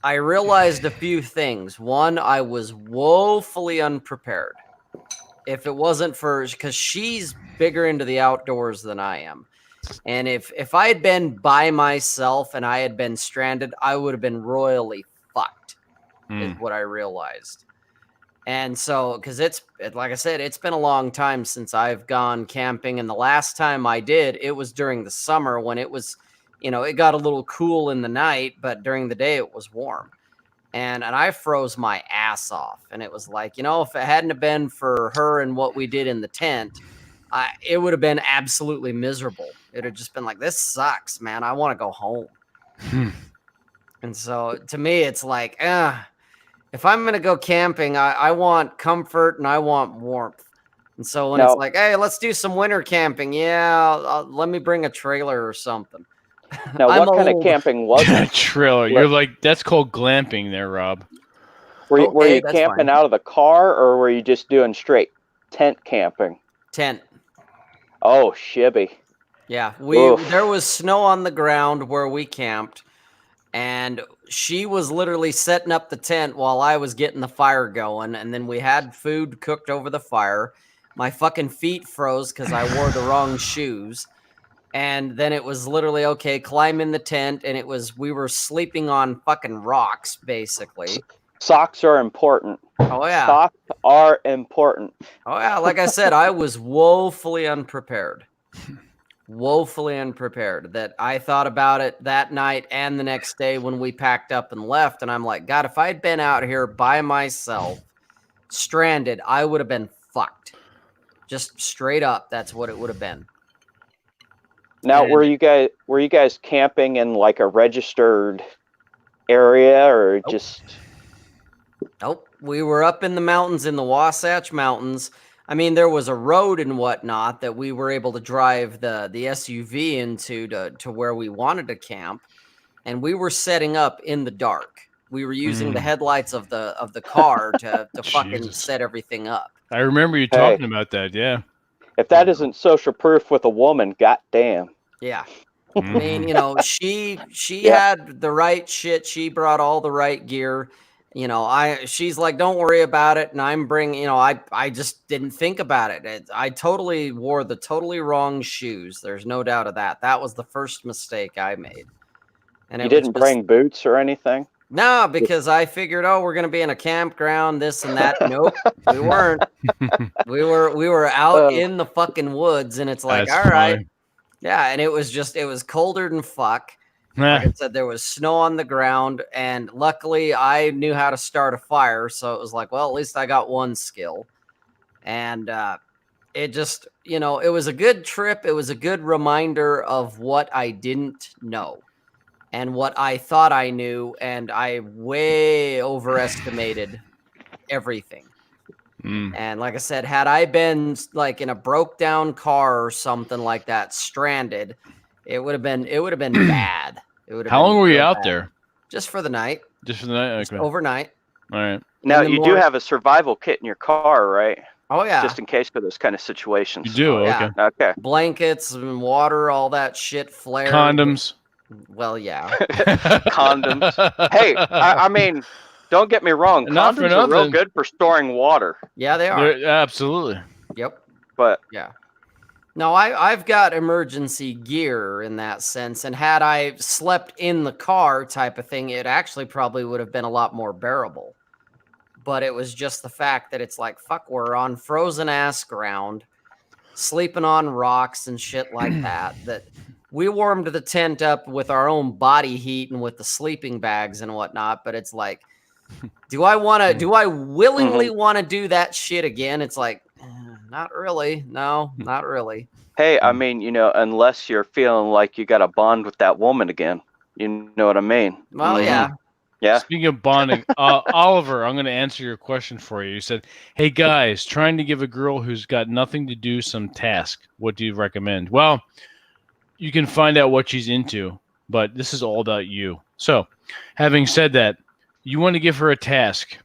I realized a few things. One, I was woefully unprepared. If it wasn't for, because she's bigger into the outdoors than I am. And if I had been by myself and I had been stranded, I would have been royally fucked, is what I realized. And so, because like I said, it's been a long time since I've gone camping. And the last time I did, it was during the summer when it was, it got a little cool in the night, but during the day it was warm. And I froze my ass off. And it was like, if it hadn't have been for her and what we did in the tent, it would have been absolutely miserable. It would have just been like, this sucks, man. I want to go home. And so to me, it's like, if I'm going to go camping, I want comfort and I want warmth. And so when it's like, hey, let's do some winter camping. Yeah, let me bring a trailer or something. Now, what kind of camping was it? Trailer. You're like, that's called glamping there, Rob. Were you camping out of the car, or were you just doing straight tent camping? Tent. Oh, shibby. Yeah, there was snow on the ground where we camped, and she was literally setting up the tent while I was getting the fire going, and then we had food cooked over the fire. My fucking feet froze because I wore the wrong shoes. And then it was literally, okay, climb in the tent, and we were sleeping on fucking rocks, basically. Socks are important. Oh, yeah. Socks are important. Oh, yeah. Like I said, I was woefully unprepared. Woefully unprepared. That I thought about it that night and the next day when we packed up and left. And I'm like, God, if I'd been out here by myself, stranded, I would have been fucked. Just straight up, that's what it would have been. Now, were you guys camping in like a registered area, or just? Nope. We were up in the mountains, in the Wasatch Mountains. I mean, there was a road and whatnot that we were able to drive the SUV into to where we wanted to camp, and we were setting up in the dark. We were using the headlights of the car to fucking set everything up. I remember you talking about that. Yeah. If that isn't social proof with a woman, goddamn. Yeah. I mean, she had the right shit. She brought all the right gear. She's like, don't worry about it. And I'm bringing, I just didn't think about it. I totally wore the totally wrong shoes. There's no doubt of that. That was the first mistake I made. And you didn't bring boots or anything? No, because I figured, we're going to be in a campground, this and that. Nope, we weren't. We were out in the fucking woods, and it's like, all right. Funny. Yeah, and it was colder than fuck. Like I said, there was snow on the ground, and luckily I knew how to start a fire, so it was like, well, at least I got one skill. And it just, it was a good trip. It was a good reminder of what I didn't know and what I thought I knew, and I way overestimated everything. And like I said, had I been like in a broke down car or something like that, stranded, it would have been bad. How long were you out there? Just for the night. Just for the night? Okay. Overnight. All right. Now, you do have a survival kit in your car, right? Oh, yeah. Just in case for those kind of situations. You do? Okay. Yeah. Okay. Blankets and water, all that shit, flare. Condoms. Well, yeah. Condoms. Hey, I mean, don't get me wrong. Condoms are real good for storing water. Yeah, they are. Absolutely. Yep. But yeah. No, I've got emergency gear in that sense. And had I slept in the car type of thing, it actually probably would have been a lot more bearable. But it was just the fact that it's like, fuck, we're on frozen ass ground, sleeping on rocks and shit like that. That we warmed the tent up with our own body heat and with the sleeping bags and whatnot. But it's like, do I willingly want to do that shit again? It's like, not really. No, not really. Hey, I mean, unless you're feeling like you got to bond with that woman again. You know what I mean? Well, yeah. Yeah. Speaking of bonding, Oliver, I'm going to answer your question for you. You said, "Hey guys, trying to give a girl who's got nothing to do some task. What do you recommend?" Well, you can find out what she's into, but this is all about you. So, having said that, you want to give her a task.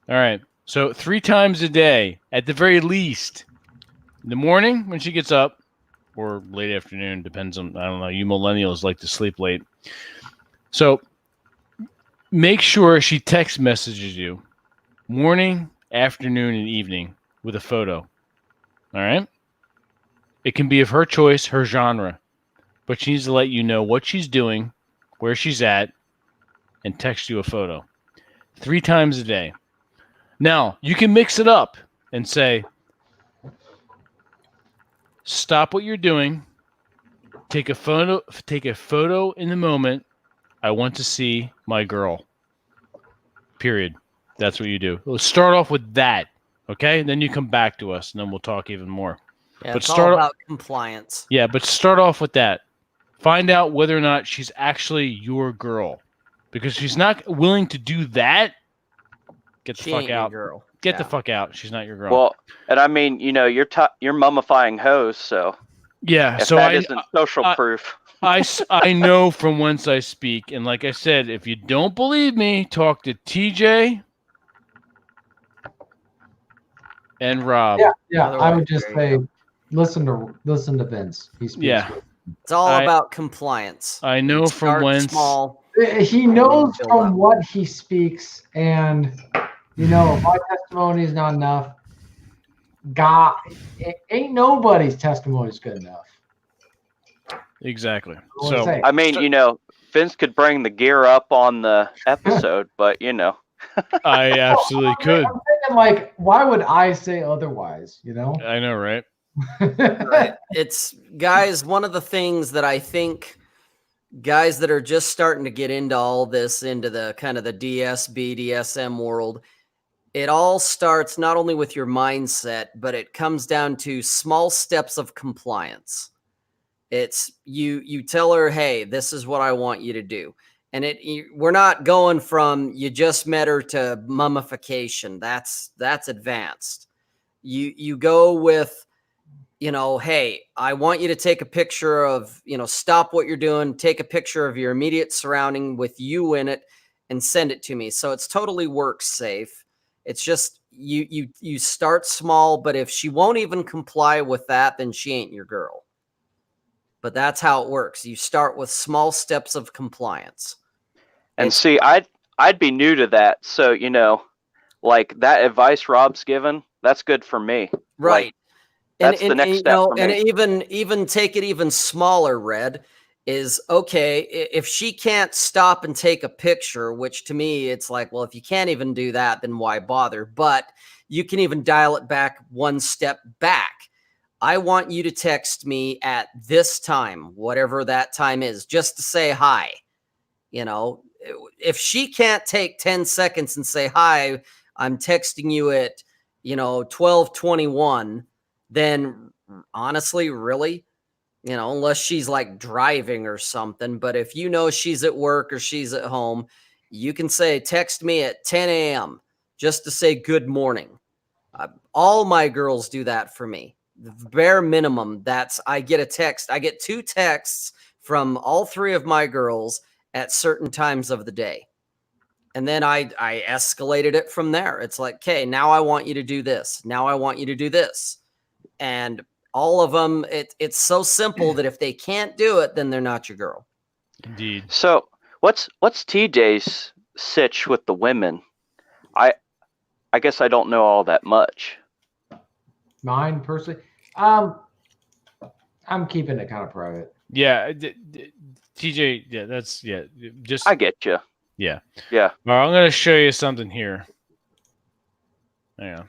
All right. So 3 times a day, at the very least, in the morning when she gets up, or late afternoon, depends on, I don't know, you millennials like to sleep late. So make sure she text messages you morning, afternoon, and evening with a photo. All right? It can be of her choice, her genre, but she needs to let you know what she's doing, where she's at, and text you a photo 3 times a day. Now, you can mix it up and say, stop what you're doing, take a photo in the moment. I want to see my girl. Period. That's what you do. Let's start off with that, okay? And then you come back to us, and then we'll talk even more. Yeah, but it's all about compliance. Yeah, but start off with that. Find out whether or not she's actually your girl. Because if she's not willing to do that, get the fuck out. Girl. Get the fuck out. She's not your girl. Well, and I mean, you're mummifying hoes, so yeah. If So that isn't social proof. I know from whence I speak, and like I said, if you don't believe me, talk to TJ and Rob. Yeah. I would just say, listen to Vince. He speaks. Yeah. It's all about compliance. I know from whence. Small. He knows from what he speaks, and my testimony is not enough. God, ain't nobody's testimony is good enough. Exactly. So I mean, Vince could bring the gear up on the episode, but I absolutely could. I'm thinking, like, why would I say otherwise? I know, right? Right. It's guys. One of the things that I think guys that are just starting to get into all this, into the kind of the DSB, DSM world, it all starts not only with your mindset, but it comes down to small steps of compliance. It's you tell her, hey, this is what I want you to do. And we're not going from you just met her to mummification. That's advanced. You go with, hey, I want you to take a picture of, stop what you're doing, take a picture of your immediate surrounding with you in it and send it to me. So it's totally work safe. It's just you start small, but if she won't even comply with that, then she ain't your girl. But that's how it works. You start with small steps of compliance. And see, I'd be new to that. So, like that advice Rob's given, that's good for me. Right. Like, that's the next step for me. And even take it even smaller, Red, is okay, if she can't stop and take a picture, which to me, it's like, well, if you can't even do that, then why bother? But you can even dial it back one step back. I want you to text me at this time, whatever that time is, just to say hi. If she can't take 10 seconds and say, hi, I'm texting you at, 12:21, then honestly, really, unless she's like driving or something. But if she's at work or she's at home, you can say, text me at 10 a.m. just to say good morning. All my girls do that for me. The bare minimum, I get a text. I get 2 texts from all 3 of my girls at certain times of the day. And then I escalated it from there. It's like, okay, now I want you to do this. Now I want you to do this. And all of them, it's so simple that if they can't do it, then they're not your girl. Indeed. So what's TJ's sitch with the women? I guess I don't know all that much. Mine personally, I'm keeping it kind of private. Yeah, TJ. Yeah, just I get you. Yeah. Yeah. All right, I'm going to show you something here. Yeah.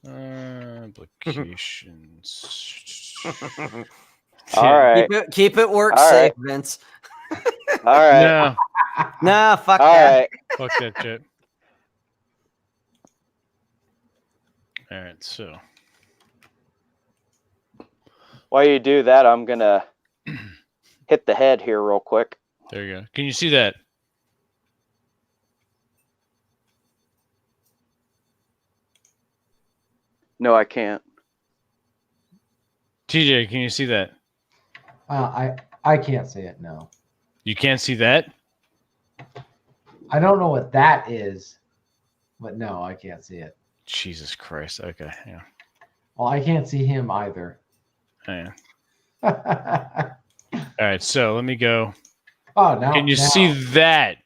Applications. All right. Keep it work all safe, right. Vince. All right. Nah, fuck all that. Right. Fuck that shit. All right, so. While you do that, I'm going to hit the head here real quick. There you go. Can you see that? No, I can't. TJ, can you see that? I can't see it. No. You can't see that? I don't know what that is, but no, I can't see it. Jesus Christ. Okay. Yeah. Well, I can't see him either. Yeah. All right. So let me go. Oh, now. Can you see that?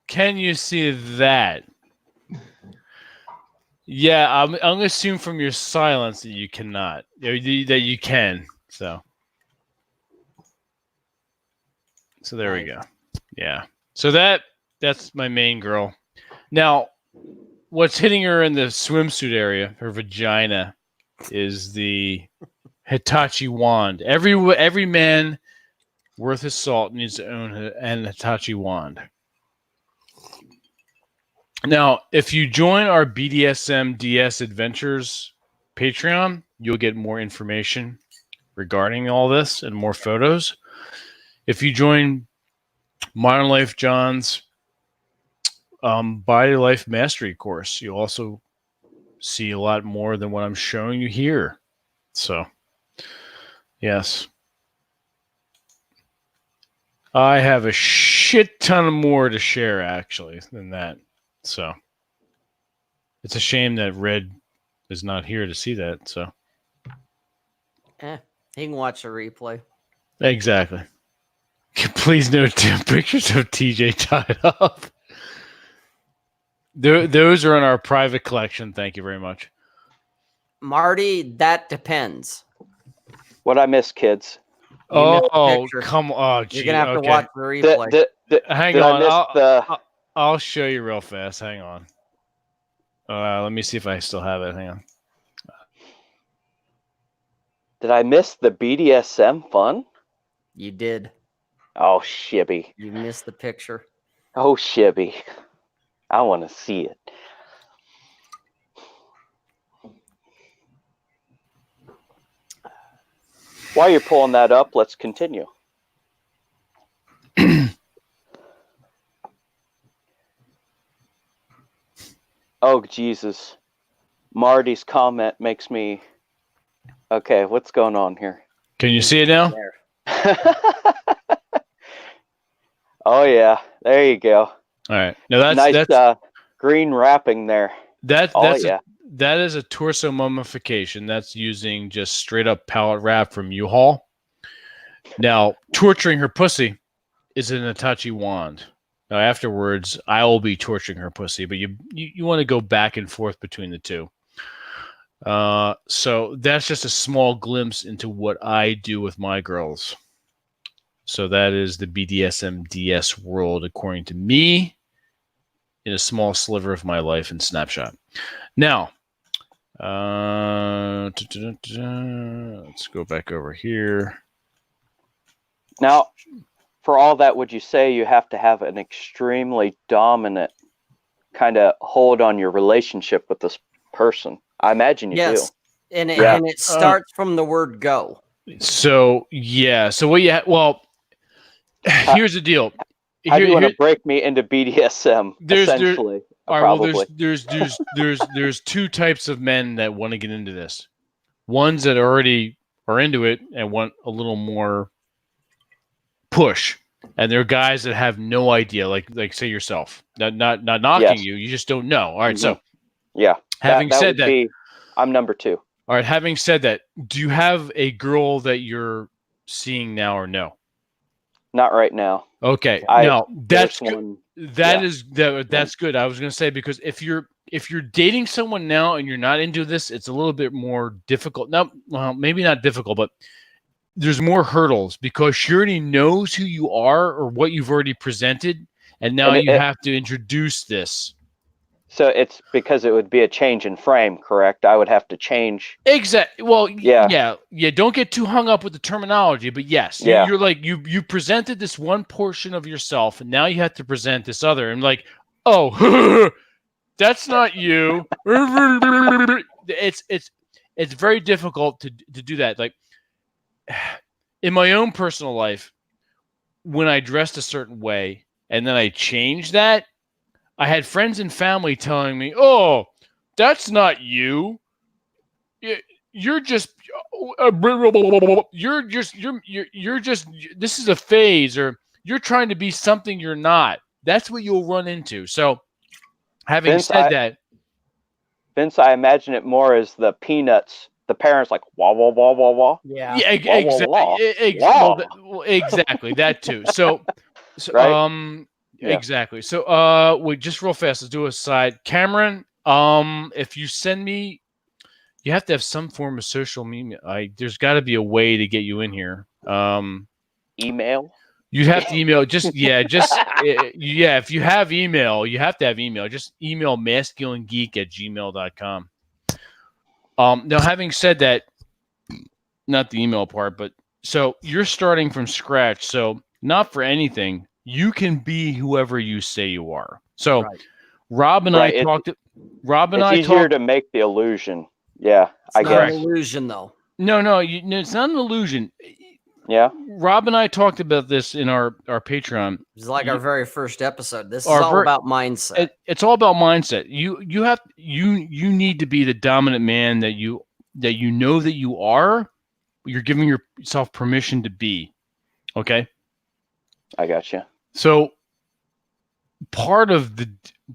Can you see that? Yeah, I'm going to assume from your silence that you cannot. That you can. So there we go. Yeah. So that's my main girl. Now, what's hitting her in the swimsuit area, her vagina, is the Hitachi wand. Every man worth his salt needs to own an Hitachi wand. Now, if you join our BDSM DS Adventures Patreon, you'll get more information regarding all this and more photos. If you join Modern Life John's Body Life Mastery course, you'll also see a lot more than what I'm showing you here. So, yes. I have a shit ton more to share, actually, than that. So, it's a shame that Red is not here to see that. So, he can watch a replay. Exactly. Please note pictures of TJ tied up. Those are in our private collection. Thank you very much. Marty, that depends. What I miss, kids? Oh, come on. You're going to have to watch the replay. Hang on. I'll show you real fast. Hang on. Let me see if I still have it. Hang on. Did I miss the BDSM fun? You did. Oh, shibby. You missed the picture. Oh, shibby. I want to see it. While you're pulling that up, let's continue. Oh, Jesus. Marty's comment makes me... Okay, what's going on here? Can you see it now? Oh, yeah. There you go. All right. Now that's green wrapping there. That is a torso mummification. That's using just straight up pallet wrap from U-Haul. Now, torturing her pussy is an Hitachi wand. Now, afterwards, I will be torturing her pussy, but you want to go back and forth between the two. So that's just a small glimpse into what I do with my girls. So that is the BDSM DS world, according to me, in a small sliver of my life and snapshot. Now, let's go back over here. Now, for all that, would you say you have to have an extremely dominant kind of hold on your relationship with this person? I imagine you do. And it starts from the word go. So, yeah. So what here's the deal. How do you want to break me into BDSM? Essentially, probably. There's two types of men that want to get into this. Ones that already are into it and want a little more push, and there are guys that have no idea, like say yourself. Not knocking you. You just don't know. All right. So yeah. Having said that, I'm number 2. All right. Having said that, do you have a girl that you're seeing now or no? Not right now. Okay. Now that's good. That's good. I was going to say, because if you're dating someone now and you're not into this, it's a little bit more difficult. Now, well, maybe not difficult, but there's more hurdles because she already knows who you are or what you've already presented, and now you have to introduce this. So it's because it would be a change in frame, correct? I would have to change. Exactly. Well, yeah. Don't get too hung up with the terminology, but yes, you're like you presented this one portion of yourself, and now you have to present this other, and like, oh, that's not you. It's very difficult to do that. Like in my own personal life, when I dressed a certain way and then I changed that, I had friends and family telling me, "Oh, That's not you. You're just this is a phase, or you're trying to be something you're not. That's what you'll run into. So having said that, Vince, I imagine it more as the Peanuts. The parents like wah wah wah wah wah. Yeah, exactly that too. So right? Exactly. So just real fast, let's do a side. Cameron, if you send me, you have to have some form of social media. There's got to be a way to get you in here. Email. You have to email. If you have email, you have to have email. Just email masculinegeek@gmail.com. Now, having said that, not the email part, but so you're starting from scratch. So not for anything, you can be whoever you say you are. So Rob and I talked. It's easier to make the illusion. Yeah, I guess. It's not an illusion, though. No, it's not an illusion. Yeah. Rob and I talked about this in our Patreon. It's like our very first episode. This is all about mindset. It's all about mindset. You need to be the dominant man that you know that you are. You're giving yourself permission to be. Okay. I got you. So part of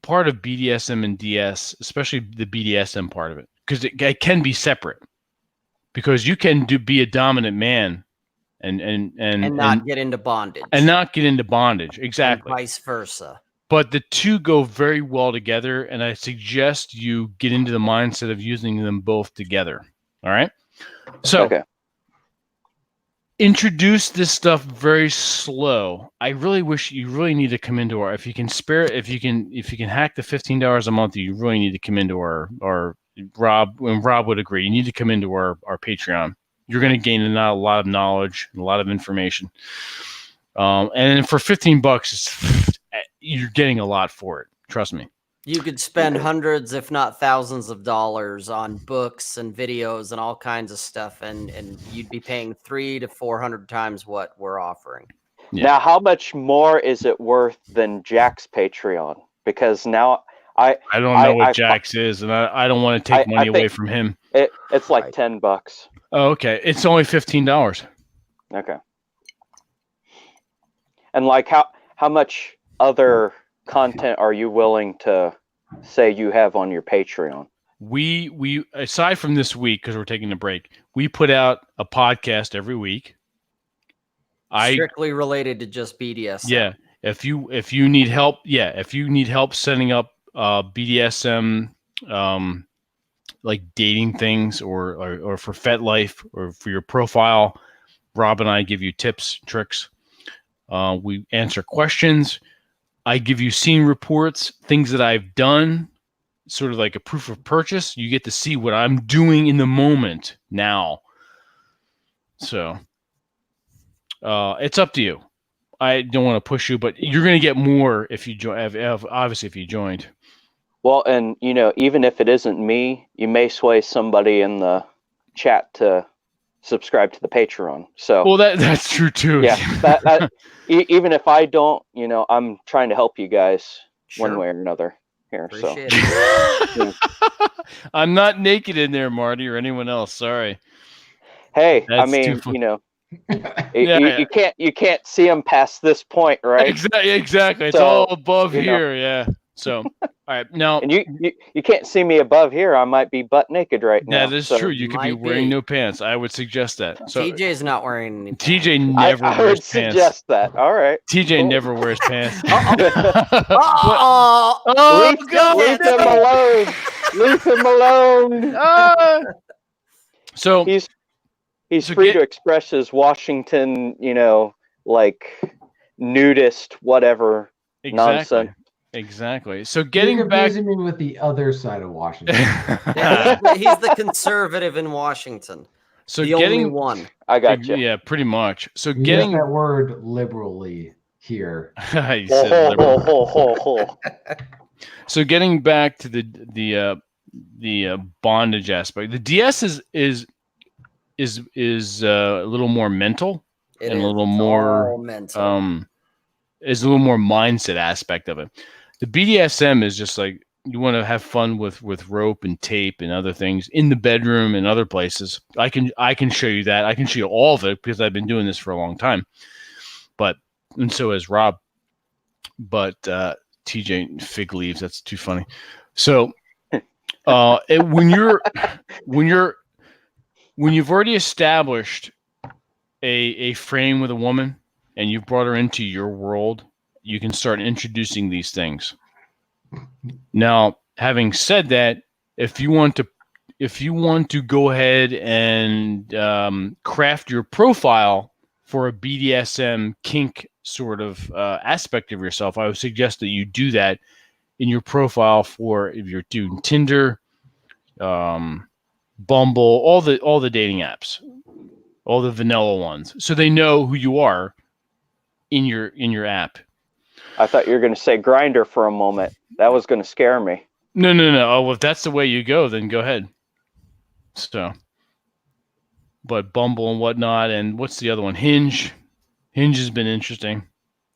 BDSM and DS, especially the BDSM part of it, because it can be separate, because you can be a dominant man and not get into bondage. And not get into bondage. Exactly. And vice versa. But the two go very well together, and I suggest you get into the mindset of using them both together. All right? So introduce this stuff very slow. I really wish you really need to come into if you can hack the $15 a month, you really need to come into our Rob would agree. You need to come into our Patreon. You're going to gain a lot of knowledge and a lot of information. And for $15, you're getting a lot for it. Trust me. You could spend hundreds, if not thousands of dollars on books and videos and all kinds of stuff. And you'd be paying 300 to 400 times what we're offering. Yeah. Now, how much more is it worth than Jack's Patreon? Because now I don't know what Jack's is, and I don't want to take money away from him. It's like $10. Oh, okay. It's only $15. Okay. And like how much other content are you willing to say you have on your Patreon? We aside from this week, because we're taking a break, we put out a podcast every week. Strictly related to just BDSM. Yeah. If you need help, setting up BDSM like dating things or for FetLife or for your profile, Rob and I give you tips, tricks. We answer questions. I give you scene reports, things that I've done, sort of like a proof of purchase. You get to see what I'm doing in the moment now. So it's up to you. I don't want to push you, but you're going to get more if you join. Obviously, if you joined. Well, and even if it isn't me, you may sway somebody in the chat to subscribe to the Patreon. So, well, that's true too. Yeah, that even if I don't, I'm trying to help you guys one way or another here. Appreciate so, it. I'm not naked in there, Marty, or anyone else. Sorry. Hey, that's you can't see them past this point, right? Exactly. It's all above here. Yeah. So, all right, now, and you can't see me above here. I might be butt naked right now. Yeah, that's true. You could be wearing no pants. I would suggest that. So TJ's not wearing any pants. TJ never wears pants. I would suggest that. All right. TJ never wears pants. Leave him alone. Leave him alone. So he's free to express his Washington, like nudist, whatever nonsense. Exactly. So getting You're back, confusing me with the other side of Washington. He's the conservative in Washington. So the only one. I got you. Yeah, pretty much. So You getting use that word liberally here. He said liberal. So getting back to the bondage aspect, the DS is a little more mental and a little more mental. Is a little more mindset aspect of it. The BDSM is just like to have fun with rope and tape and other things in the bedroom and other places, I can show you that. I can show you all of it because I've been doing this for a long time. And so has Rob. But TJ fig leaves. That's too funny. So when you've already established a frame with a woman and you've brought her into your world, you can start introducing these things. Now, having said that, if you want to go ahead and craft your profile for a BDSM kink sort of aspect of yourself, I would suggest that you do that in your profile for if you're doing Tinder, Bumble, all the dating apps, all the vanilla ones, so they know who you are in your app. I thought you were going to say Grindr for a moment. That was going to scare me. No. Oh, well, if that's the way you go, then go ahead. So, but Bumble and whatnot, and what's the other one? Hinge. Hinge has been interesting.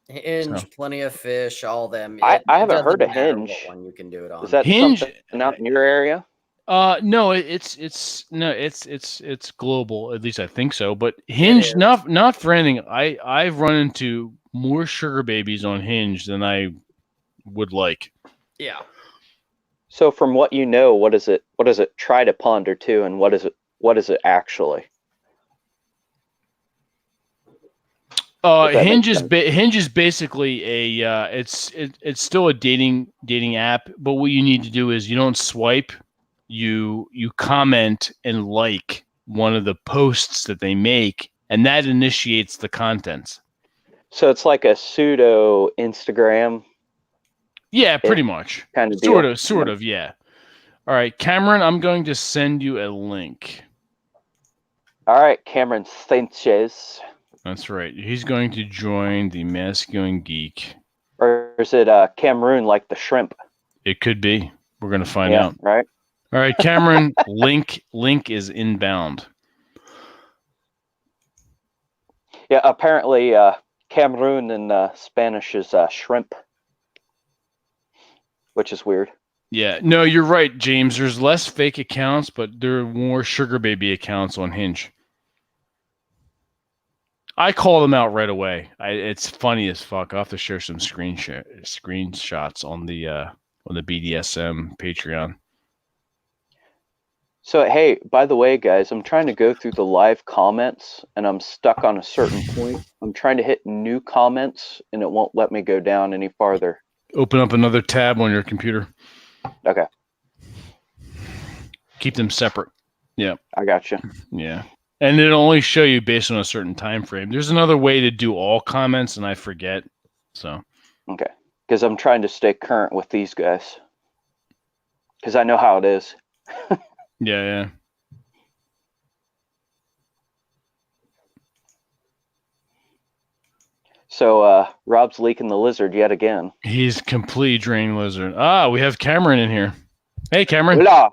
Hinge, Plenty of Fish, all them. I haven't heard of Hinge. What one you can do it on. Is that Hinge something out in your area? No, it's global. At least I think so. But Hinge, not for anything. I've run into more sugar babies on Hinge than I would like. Yeah. So from what you know, what does it try to ponder to, and what is it actually? Hinge is basically it's still a dating app, but what you need to do is you don't swipe, you comment and like one of the posts that they make, and that initiates the contents. So it's like a pseudo Instagram. Yeah, pretty much. Kind of sort of, yeah. All right, Cameron, I'm going to send you a link. All right, Cameron Sanchez. That's right. He's going to join the Masculine Geek. Or is it Cameroon like the shrimp? It could be. We're going to find out. Right. All right, Cameron, link is inbound. Yeah, apparently Cameroon in Spanish is shrimp, which is weird. Yeah, no, you're right, James. There's less fake accounts, but there are more sugar baby accounts on Hinge. I call them out right away. It's funny as fuck. I'll have to share some screenshots on the BDSM Patreon. So, hey, by the way, guys, I'm trying to go through the live comments, and I'm stuck on a certain point. I'm trying to hit new comments, and it won't let me go down any farther. Open up another tab on your computer. Okay. Keep them separate. Yeah. I got you. Yeah. And it'll only show you based on a certain time frame. There's another way to do all comments, and I forget. So. Okay. Because I'm trying to stay current with these guys. Because I know how it is. Yeah. So Rob's leaking the lizard yet again. He's completely drained lizard. We have Cameron in here. Hey, Cameron. Hola.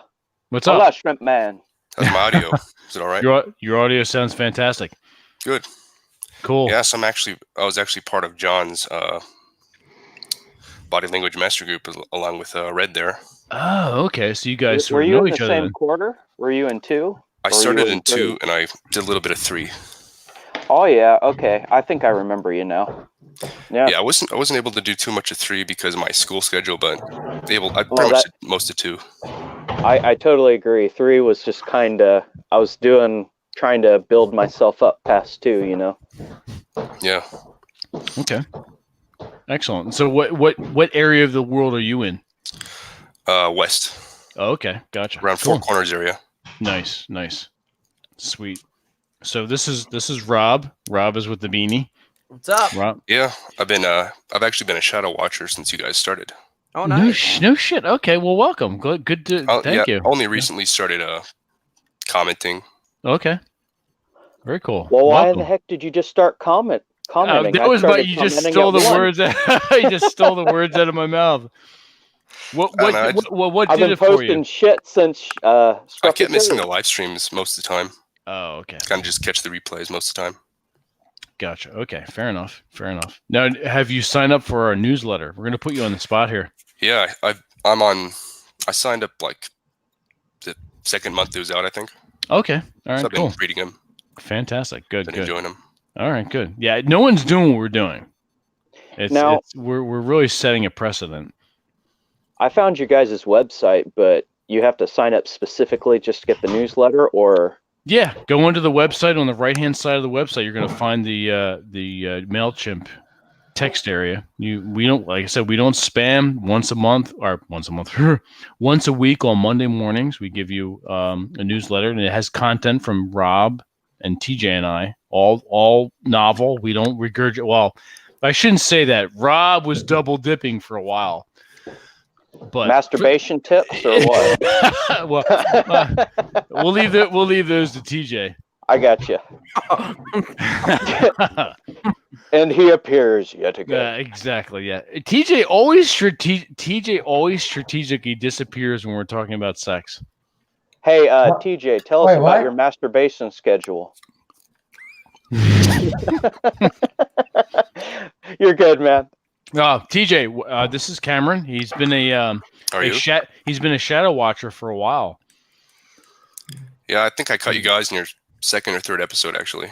What's Hola, up? Shrimp Man. How's my audio? Is it all right? Your audio sounds fantastic. Good. Cool. Yes, I was actually part of John's body language master group along with Red there. Oh, okay. So you guys were sort of you know in each the other. same quarter? Were you in 2? I started in 2, and I did a little bit of 3. Oh yeah, okay. I think I remember you now. Yeah. Yeah, I wasn't able to do too much of 3 because of my school schedule, but I pretty much did most of 2. I totally agree. 3 was just kind of I was trying to build myself up past 2, you know. Yeah. Okay. Excellent. So what area of the world are you in? West. Oh, okay, gotcha. Around Four Corners area. Nice. Sweet. So this is Rob. Rob is with the beanie. What's up, Rob? Yeah, I've actually been a shadow watcher since you guys started. Oh, nice. No shit. Okay, well, welcome. Good to thank you. Only recently started commenting. Okay. Very cool. Well, why welcome. the heck did you just start commenting? That was about you just stole the words. You just stole the words out of my mouth. What I've did been it for you? posting shit since I kept missing the live streams most of the time. Oh, okay. Kind of just catch the replays most of the time. Gotcha. Okay, fair enough. Now, have you signed up for our newsletter? We're going to put you on the spot here. Yeah, I signed up like the second month it was out, I think. Okay. All right. So I've cool. been reading them. Fantastic. Good. Been Good. enjoying them. All right. Good. Yeah. No one's doing what we're doing. Now- We're really setting a precedent. I found you guys' website, but you have to sign up specifically just to get the newsletter, or Yeah, go onto the website. On the right-hand side of the website, you're going to find the MailChimp text area. We don't, like I said, we don't spam. Once a month, once a week on Monday mornings, we give you a newsletter, and it has content from Rob and TJ and I, all novel. We don't regurgitate. Well, I shouldn't say that. Rob was double dipping for a while. But masturbation tips or what? well, we'll leave those to TJ. I got you. And he appears yet again. Yeah, exactly. Yeah, TJ always strategically disappears when we're talking about sex. Hey, TJ, tell us about your masturbation schedule. You're good, man. TJ, this is Cameron. He's been he's been a shadow watcher for a while. Yeah, I think I caught you guys in your second or third episode, actually.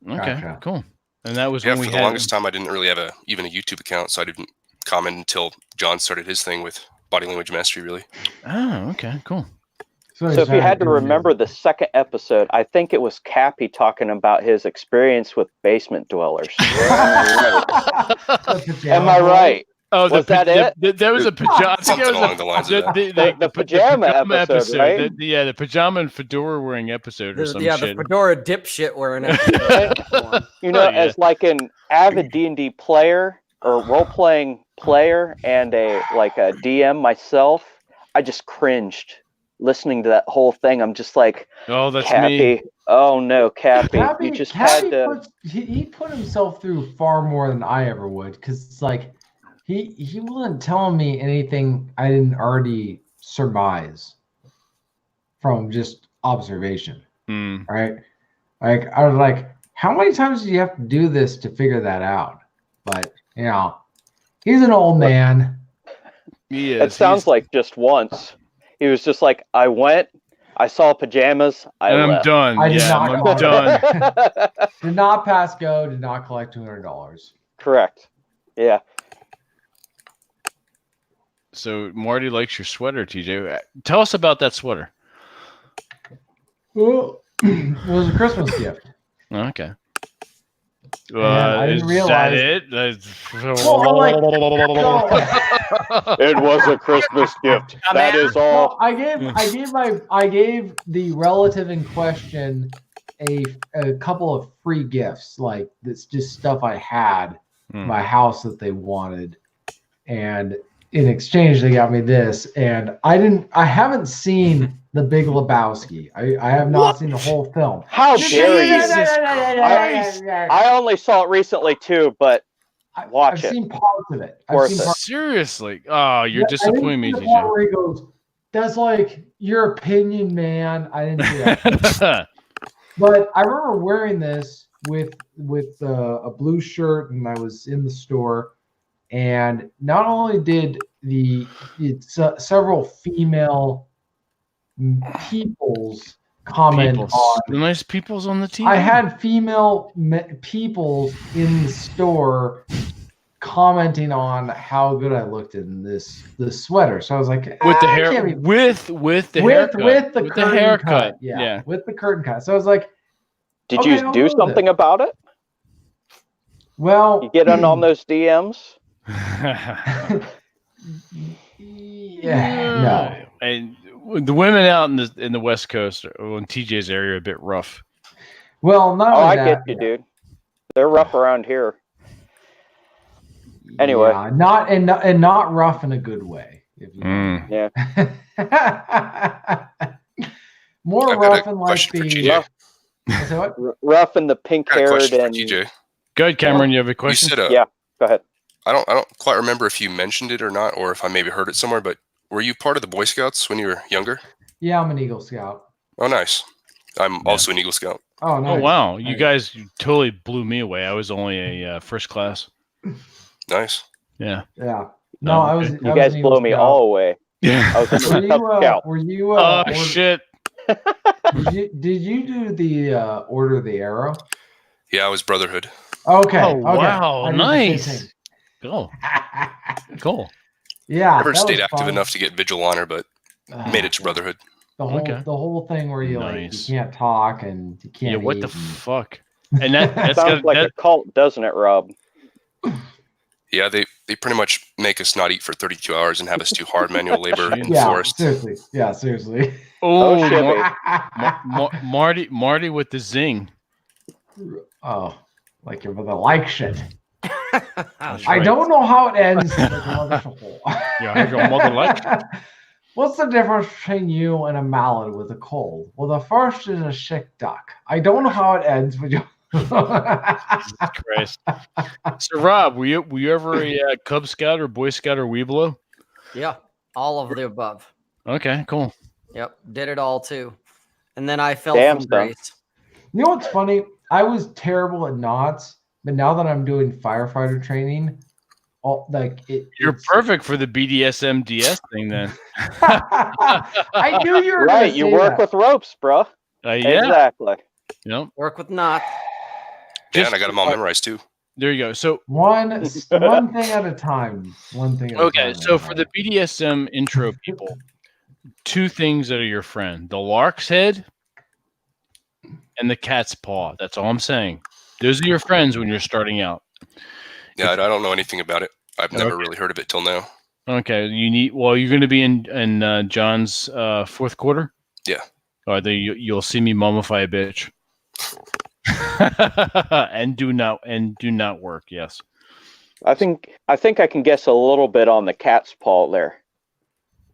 Okay, cool. And that was when we for the longest time I didn't really have even a YouTube account, so I didn't comment until John started his thing with Body Language Mastery, really. Oh, okay, cool. So if you had to remember the second episode, I think it was Cappy talking about his experience with basement dwellers. Am I right? Oh, was that it? There was a pajama. Something along the lines of that. The pajama episode, right? The pajama and fedora wearing episode or some shit. Yeah, the fedora dipshit wearing episode. As like an avid D&D player or role-playing player and a DM myself, I just cringed listening to that whole thing. I'm just like, oh, that's Cappy. Me. Oh no, Cappy. You just had to. He put himself through far more than I ever would, because it's like he wasn't telling me anything I didn't already surmise from just observation. Right? Like I was like, how many times do you have to do this to figure that out? But he's an old man. He is. It sounds like just once. He was just like, I went, I saw pajamas, I'm done. I'm done. Did not pass go, did not collect $200. Correct. Yeah. So Marty likes your sweater, TJ. Tell us about that sweater. Well, it was a Christmas gift. Okay. I didn't realize it. It was a Christmas gift. That is all. I gave the relative in question a couple of free gifts, like that's just stuff I had in my house that they wanted, and in exchange they got me this. And I haven't seen The Big Lebowski. I have not seen the whole film. How dare you? I only saw it recently too, but watch it. I've seen parts of it. Seriously? Oh, you're disappointing me, TJ. Where he goes, that's like your opinion, man. I didn't see that. But I remember wearing this with a blue shirt, and I was in the store. And not only did several female peoples comment on the nice peoples on the TV. I had female peoples in the store commenting on how good I looked in this sweater. So I was like, with the hair, with the haircut, with the haircut, yeah, with the curtain cut. So I was like, did you do something about it? Well, you get on those DMs. Yeah, no. And the women out in the West Coast or in TJ's area are a bit rough. Well, I get you, dude. They're rough around here. Anyway, not rough in a good way. If you Yeah. More rough and like the rough and the pink-haired and TJ. Go ahead, Cameron. You have a question? You said, yeah. Go ahead. I don't quite remember if you mentioned it or not, or if I maybe heard it somewhere. But were you part of the Boy Scouts when you were younger? Yeah, I'm an Eagle Scout. Oh, nice. I'm also an Eagle Scout. Oh, nice. Oh, wow. You guys totally blew me away. I was only a first class. Nice. Yeah. Yeah. No, I was. You guys blow me all away. Yeah. I was in Were the you? Cub Scout. Were you? Oh shit! Did you do the Order of the Arrow? Yeah, I was Brotherhood. Okay. Oh okay. wow, I did the same nice. thing. Cool. Cool. Yeah, Never that stayed was active fun. enough to get Vigil Honor, but made it to Brotherhood. The whole Okay. the whole thing where you like you Nice. can't talk and you can't. Yeah. What eat the and- fuck? And that's Sounds got like that. a cult, doesn't it, Rob? Yeah, they pretty much make us not eat for 32 hours and have us do hard manual labor in the Yeah, forest. seriously. Yeah, seriously. Oh, Shippy. Marty with the zing. Oh, like you're with a like shit. That's I right. don't know how it ends. Like your mother's a hole. Yeah, have your mother like. What's the difference between you and a mallard with a cold? Well, the first is a sick duck. I don't know how it ends, but you. Jesus Christ. So, Rob, were you ever a Cub Scout or Boy Scout or Weeblo? Yeah, all of the above. Okay, cool. Yep, did it all too. And then I fell Damn, from son. grace. You know what's funny? I was terrible at knots, but now that I'm doing firefighter training, You're perfect for the BDSM DS thing then. I knew you were Right, gonna you say work that. with ropes, bro. Yeah. Exactly. Yep. Work with knots. Yeah, and I got them all memorized too. There you go. So one thing at a time. One thing at a time. okay, so for the BDSM intro people, two things that are your friend: the lark's head and the cat's paw. That's all I'm saying. Those are your friends when you're starting out. Yeah, I don't know anything about it. I've never really heard of it till now. Okay, you're going to be in John's fourth quarter. Yeah. All right, then you'll see me mummify a bitch. and do not work. Yes. I think I can guess a little bit on the cat's paw there.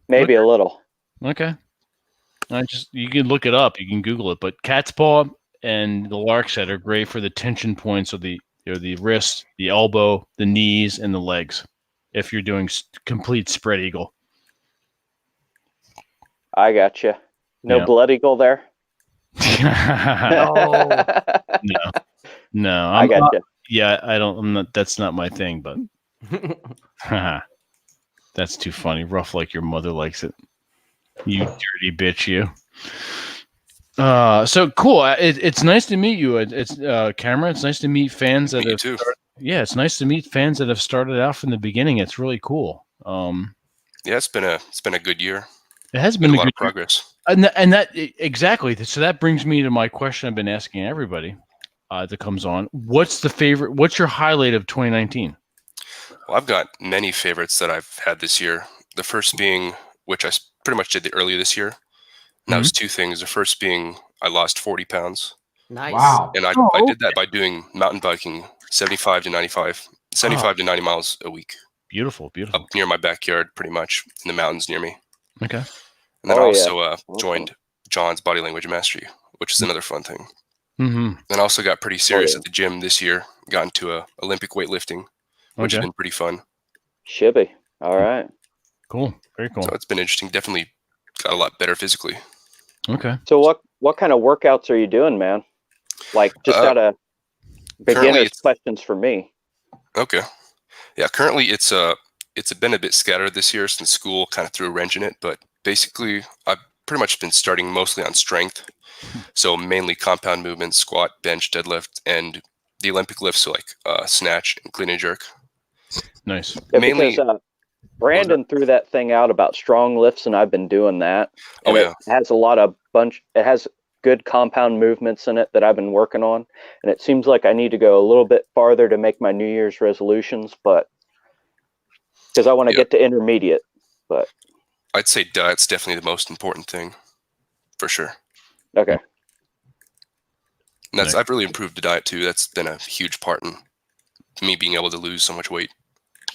Maybe a little. Okay. You can look it up. You can Google it. But cat's paw and the lark's head are great for the tension points of the wrist, the elbow, the knees, and the legs. If you're doing complete spread eagle. I got you. No Yeah. blood eagle there. No. I got you. Yeah, I don't. I'm not. That's not my thing. But that's too funny. Rough like your mother likes it. You dirty bitch, you. So cool. It's nice to meet you. It's Cameron. It's nice to meet fans that have. Yeah, it's nice to meet fans that have started out from the beginning. It's really cool. Yeah, it's been a good year. It has been a a lot good of progress. And that exactly. So that brings me to my question I've been asking everybody that comes on. What's your highlight of 2019? Well, I've got many favorites that I've had this year. The first being, which I pretty much did earlier this year. And that was two things. The first being I lost 40 pounds. Nice. Wow. And I did that by doing mountain biking 75 to 90 miles a week. Beautiful. Up near my backyard, pretty much, in the mountains near me. Okay. And then I also joined John's Body Language Mastery, which is another fun thing. Mm-hmm. Then I also got pretty serious at the gym this year. Got into Olympic weightlifting, which has been pretty fun. Shibby. All right. Cool. Very cool. So it's been interesting. Definitely got a lot better physically. Okay. So what kind of workouts are you doing, man? Like just out of beginner's questions for me. Okay. Yeah, currently it's been a bit scattered this year since school kind of threw a wrench in it, but basically I've pretty much been starting mostly on strength. So mainly compound movements, squat, bench, deadlift, and the Olympic lifts, so like snatch and clean and jerk. Nice. Yeah, mainly because, Brandon threw that thing out about strong lifts, and I've been doing that. And it has it has good compound movements in it that I've been working on. And it seems like I need to go a little bit farther to make my New Year's resolutions, but because I want to get to intermediate. But I'd say diet's definitely the most important thing, for sure. Okay. And I've really improved the diet too. That's been a huge part in me being able to lose so much weight.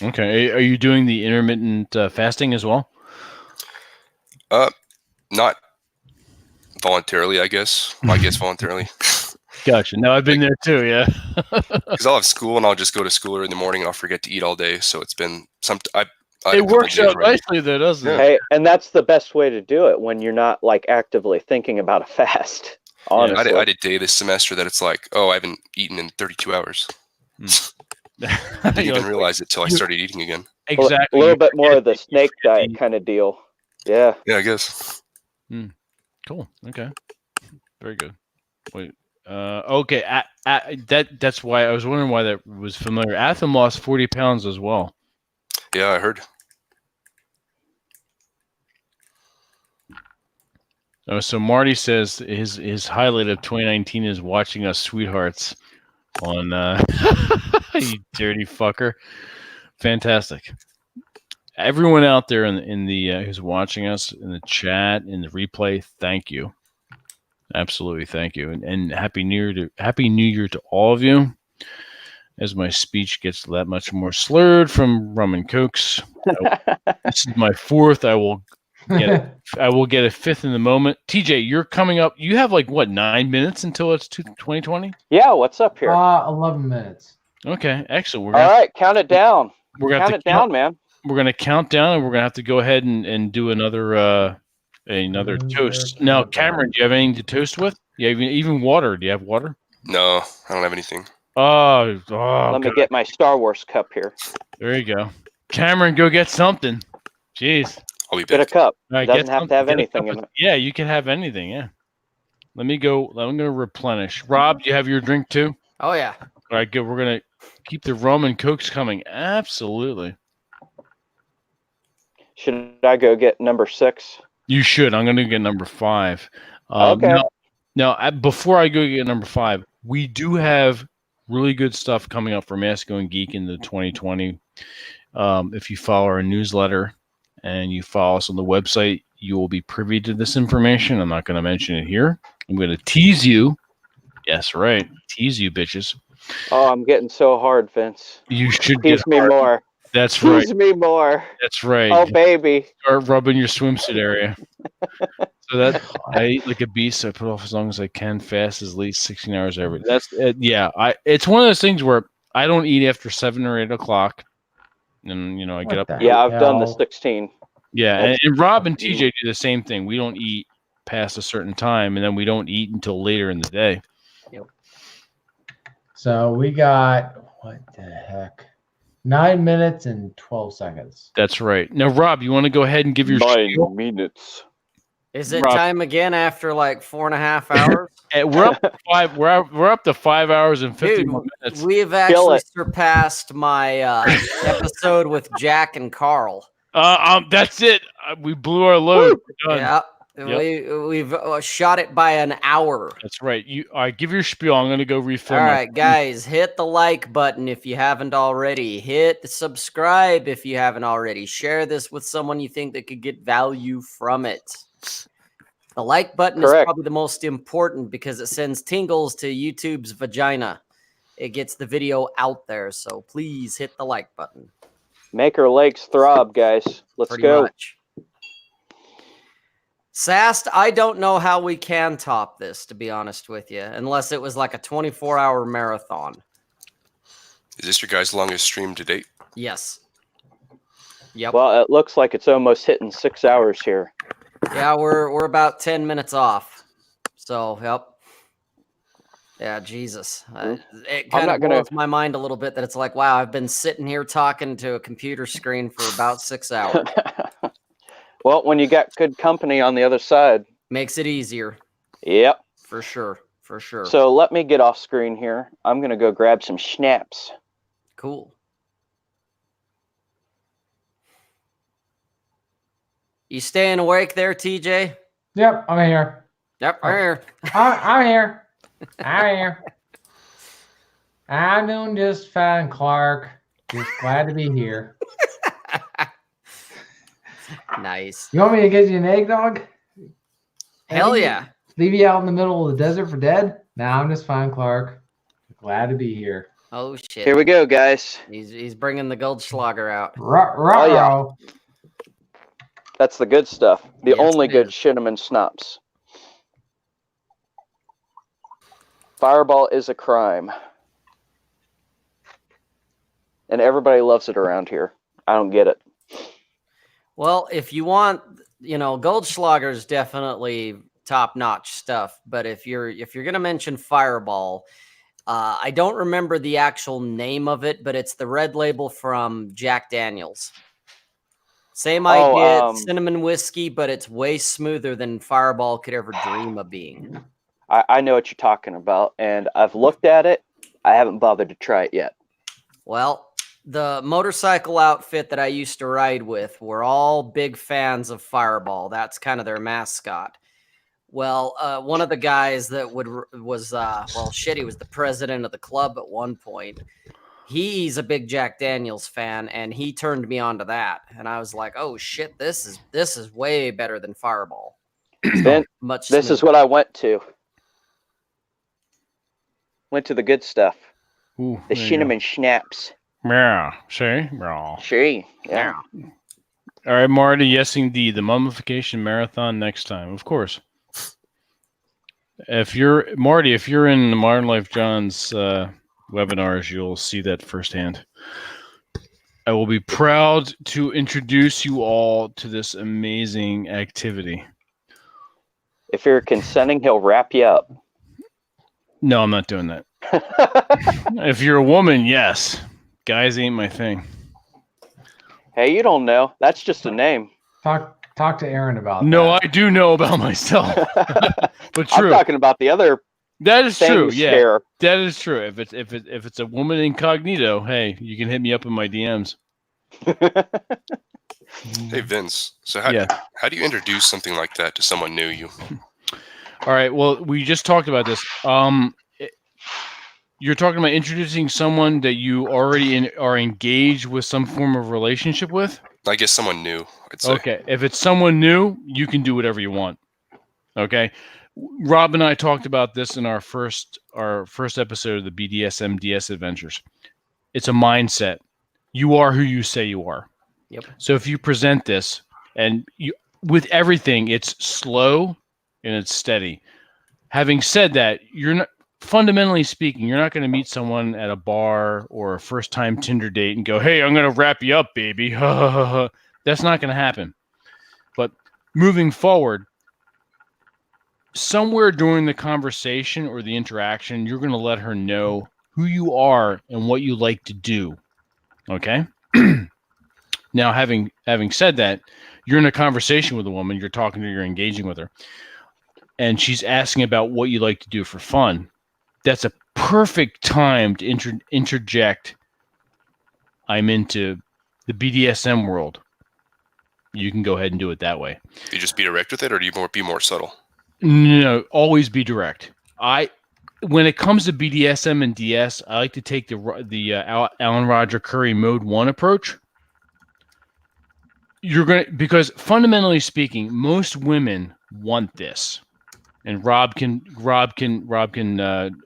Okay. Are you doing the intermittent fasting as well? Not voluntarily, I guess. Well, I guess voluntarily. Gotcha. No, I've been there too. Yeah. Because I'll have school and I'll just go to school early in the morning and I'll forget to eat all day. So it's been it works out nicely though, doesn't it? Hey, and that's the best way to do it when you're not like actively thinking about a fast. Honestly. I did a day this semester that it's like, oh, I haven't eaten in 32 hours. I didn't even realize it till I started eating again. Exactly. A little bit more of the snake diet kind of deal. Yeah. Yeah, I guess. Cool. Okay. Very good. Wait. Okay. That's why I was wondering why that was familiar. Atham lost 40 pounds as well. Yeah, I heard. Oh, so Marty says his highlight of 2019 is watching us sweethearts on you dirty fucker. Fantastic. Everyone out there in the who's watching us in the chat, in the replay, thank you. Absolutely, thank you, and happy New Year to all of you. As my speech gets that much more slurred from rum and cokes, this is my fourth. I will get a fifth in the moment. TJ, you're coming up. You have like what 9 minutes until it's 2020? Yeah, what's up here? 11 minutes. Okay, excellent. All right, count it down. We're gonna count it down, man. We're gonna count down, and we're gonna have to go ahead and do another toast. Now, Cameron, do you have anything to toast with? Yeah, even water. Do you have water? No, I don't have anything. Let me get my Star Wars cup here. There you go. Cameron, go get something. Jeez. I'll be back. Get a cup. All right, Doesn't have to have anything in it. Yeah, you can have anything. Yeah. Let me go. I'm going to replenish. Rob, do you have your drink too? Oh, yeah. All right, good. We're going to keep the rum and cokes coming. Absolutely. Should I go get number 6? You should. I'm going to get number 5. Okay. Now, before I go get number 5, we do have really good stuff coming up for Masco and Geek into 2020. If you follow our newsletter and you follow us on the website, you will be privy to this information. I'm not going to mention it here. I'm going to tease you. Yes, right. Tease you, bitches. Oh, I'm getting so hard, Vince. You should tease me more. That's right. Tease me more. That's right. Oh, baby. Start rubbing your swimsuit area. So that I eat like a beast. I put off as long as I can, fast as least 16 hours every. That's yeah. It's one of those things where I don't eat after 7 or 8 o'clock, and I get up. Yeah, I've done the 16. Yeah, and Rob and TJ do the same thing. We don't eat past a certain time, and then we don't eat until later in the day. Yep. So we got what the heck? 9 minutes and 12 seconds. That's right. Now, Rob, you want to go ahead and give your 9 minutes. Is it time again after like 4.5 hours? We're up to 5. We're up to 5 hours and 51 minutes. We've actually surpassed my episode with Jack and Carl. That's it. We blew our load. We're done. Yeah. Yep. We've shot it by an hour. That's right. All right, give your spiel. I'm going to go refill. All right, guys, hit the like button if you haven't already. Hit the subscribe if you haven't already. Share this with someone you think that could get value from it. The like button is probably the most important because it sends tingles to YouTube's vagina. It gets the video out there, so please hit the like button. Make our legs throb, guys. Let's go. Much. Sast, I don't know how we can top this, to be honest with you, unless it was like a 24-hour marathon. Is this your guys' longest stream to date? Yes. Yep. Well, it looks like it's almost hitting 6 hours here. Yeah, we're about 10 minutes off. So, yep. Yeah, Jesus. It kind of blows my mind a little bit that it's like, wow, I've been sitting here talking to a computer screen for about 6 hours. Well, when you got good company on the other side. Makes it easier. Yep. For sure. For sure. So let me get off screen here. I'm going to go grab some schnapps. Cool. You staying awake there, TJ? Yep, I'm here. Yep, I'm here. I'm here. I'm here. I'm doing just fine, Clark. Just glad to be here. Nice. You want me to get you an eggnog? Hell yeah. Leave you out in the middle of the desert for dead? Nah, I'm just fine, Clark. Glad to be here. Oh, shit. Here we go, guys. He's bringing the Goldschlager out. Oh, yeah. That's the good stuff. The only good cinnamon schnapps. Fireball is a crime. And everybody loves it around here. I don't get it. Well, if you want, Goldschlager is definitely top-notch stuff. But if you're gonna mention Fireball, I don't remember the actual name of it, but it's the red label from Jack Daniels. Same idea, cinnamon whiskey, but it's way smoother than Fireball could ever dream of being. I know what you're talking about, and I've looked at it. I haven't bothered to try it yet. Well, the motorcycle outfit that I used to ride with were all big fans of Fireball. That's kind of their mascot. Well, one of the guys that was he was the president of the club at one point. He's a big Jack Daniels fan, and he turned me on to that. And I was like, "Oh shit, this is way better than Fireball." Then this is what I went to. Went to the good stuff. Ooh, the cinnamon schnapps. Yeah, see? Yeah. See, yeah. All right, Marty, yes indeed. The mummification marathon next time, of course. If you're in the Modern Life John's webinars, you'll see that firsthand. I will be proud to introduce you all to this amazing activity. If you're consenting, he'll wrap you up. No, I'm not doing that. If you're a woman, yes. Guys ain't my thing. Hey, you don't know. That's just a name. Talk to Aaron about that. No, I do know about myself. But true. I'm talking about the other. That is true. Yeah, here. that is true. If it's a woman incognito, hey, you can hit me up in my DMs. Hey Vince, so how do you introduce something like that to someone new? All right. Well, we just talked about this. You're talking about introducing someone that you already are engaged with some form of relationship with? I guess someone new, I'd say. Okay. If it's someone new, you can do whatever you want. Okay. Rob and I talked about this in our first episode of the BDSM DS Adventures. It's a mindset. You are who you say you are. Yep. So if you present this and with everything, it's slow and it's steady. Having said that, you're not, fundamentally speaking, you're not going to meet someone at a bar or a first-time Tinder date and go, "Hey, I'm going to wrap you up, baby." That's not going to happen. But moving forward, somewhere during the conversation or the interaction, you're going to let her know who you are and what you like to do. Okay? Now, having said that, you're in a conversation with a woman, you're talking to her, you're engaging with her, and she's asking about what you like to do for fun. That's a perfect time to interject. I'm into the BDSM world. You can go ahead and do it that way. Do you just be direct with it, or do you be more subtle? No, always be direct. When it comes to BDSM and DS, I like to take the Alan Roger Curry Mode 1 approach. Because fundamentally speaking, most women want this. And Rob can.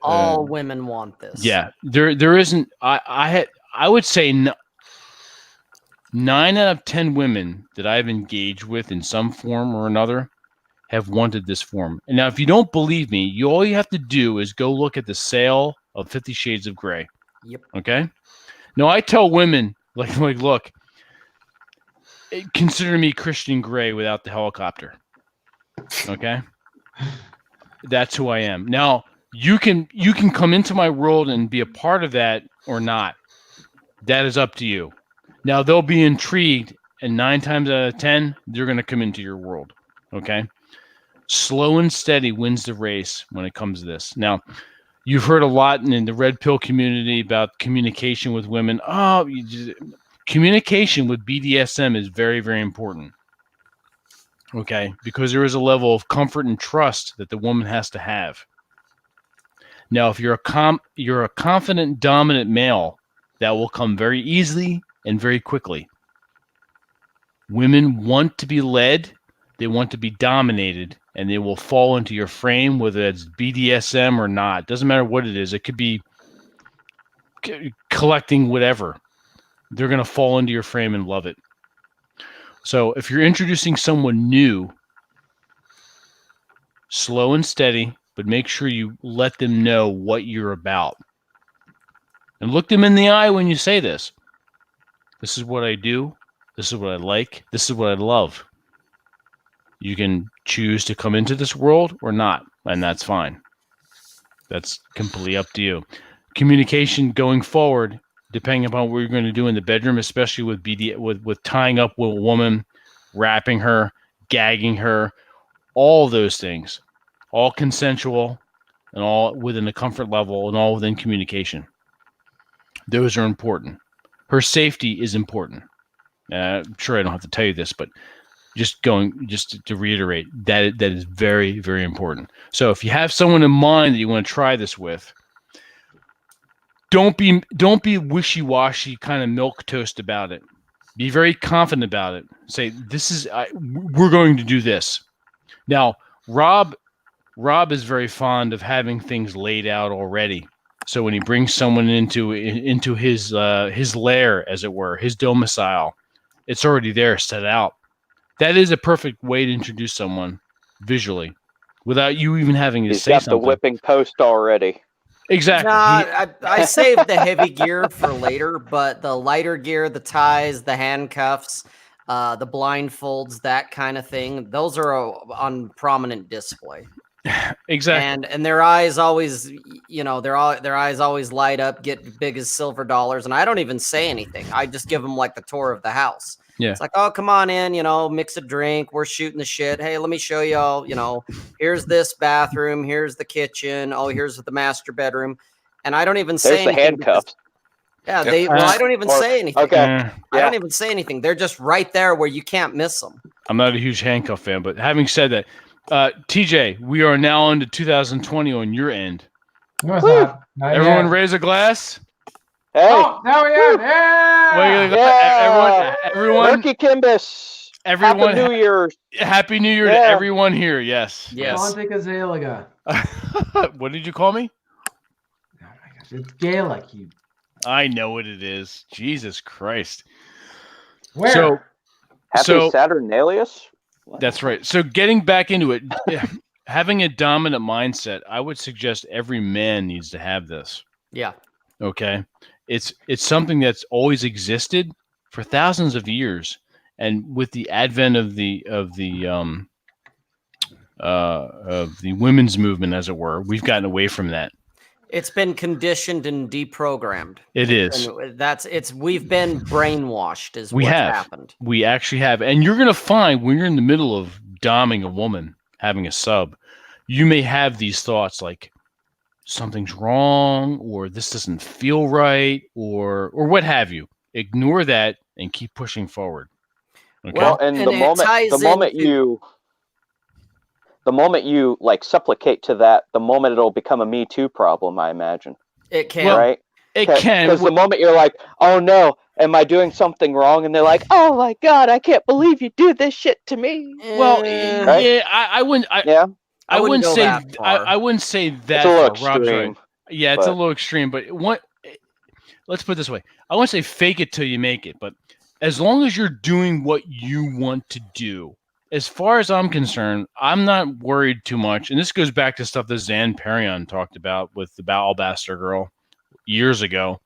All women want this. Yeah, there isn't. I would say 9 out of 10 women that I've engaged with in some form or another have wanted this form. And now, if you don't believe me, all you have to do is go look at the sale of 50 Shades of Grey. Yep. Okay. Now I tell women like look, consider me Christian Grey without the helicopter. Okay. That's who I am. Now, you can come into my world and be a part of that or not. That is up to you. Now, they'll be intrigued, and 9 times out of 10, they're going to come into your world. Okay? Slow and steady wins the race when it comes to this. Now, you've heard a lot in the Red Pill community about communication with women. Communication with BDSM is very, very important. Okay, because there is a level of comfort and trust that the woman has to have. Now, if you're a confident, dominant male, that will come very easily and very quickly. Women want to be led, they want to be dominated, and they will fall into your frame, whether it's BDSM or not. Doesn't matter what it is. It could be collecting whatever. They're going to fall into your frame and love it. So if you're introducing someone new, slow and steady, but make sure you let them know what you're about. And look them in the eye when you say this. This is what I do. This is what I like. This is what I love. You can choose to come into this world or not, and that's fine. That's completely up to you. Communication going forward depending upon what you're going to do in the bedroom, especially with with tying up with a woman, wrapping her, gagging her, all those things, all consensual and all within a comfort level and all within communication. Those are important. Her safety is important. I'm sure I don't have to tell you this, but just to reiterate, that is very, very important. So if you have someone in mind that you want to try this with, don't be wishy-washy kind of milquetoast about it. Be very confident about it. Say, we're going to do this. Now, Rob is very fond of having things laid out already. So when he brings someone into his lair, as it were, his domicile, it's already there, set out. That is a perfect way to introduce someone visually, without you even having to say something. He's got the whipping post already. Exactly. Nah, I saved the heavy gear for later, but the lighter gear, the ties, the handcuffs, the blindfolds, that kind of thing, those are on prominent display. Exactly. And their eyes always, their eyes always light up, get big as silver dollars, and I don't even say anything. I just give them like the tour of the house. Yeah. It's like, oh, come on in, mix a drink. We're shooting the shit. Hey, let me show you all, here's this bathroom. Here's the kitchen. Oh, here's the master bedroom. And I don't even say anything. There's the handcuffs. I don't even say anything. Okay. I don't even say anything. They're just right there where you can't miss them. I'm not a huge handcuff fan, but having said that, TJ, we are now on to 2020 on your end. No, it's not. Not Everyone yet. raise a glass. Hey. Oh, now we are. Yeah. Everyone. Turkey Kimbus. Everyone. Happy New Year. Happy New Year to everyone here. Yes. Atlantic Azalea. What did you call me? Oh my gosh, it's Gaelic. I know what it is. Jesus Christ. Where? Happy Saturnalius? What? That's right. So getting back into it, having a dominant mindset, I would suggest every man needs to have this. Yeah. Okay. It's something that's always existed for thousands of years, and with the advent of the women's movement, as it were, we've gotten away from that. It's been conditioned and deprogrammed. It is. We've been brainwashed is what's happened. We actually have. And you're going to find when you're in the middle of doming a woman, having a sub, you may have these thoughts like something's wrong, or this doesn't feel right, or what have you. Ignore that and keep pushing forward. Okay? Well, and the moment you like supplicate to that, the moment it'll become a Me Too problem, I imagine. It can. Right? It can. Because the moment you're like, oh no, am I doing something wrong? And they're like, oh my God, I can't believe you do this shit to me. Well, right? yeah, I wouldn't. I wouldn't say that. I wouldn't say that. It's a little far. Rob's extreme. right. Yeah, it's a little extreme. But let's put it this way. I wouldn't say fake it till you make it. But as long as you're doing what you want to do, as far as I'm concerned, I'm not worried too much. And this goes back to stuff that Zan Perion talked about with the Alabaster Girl years ago.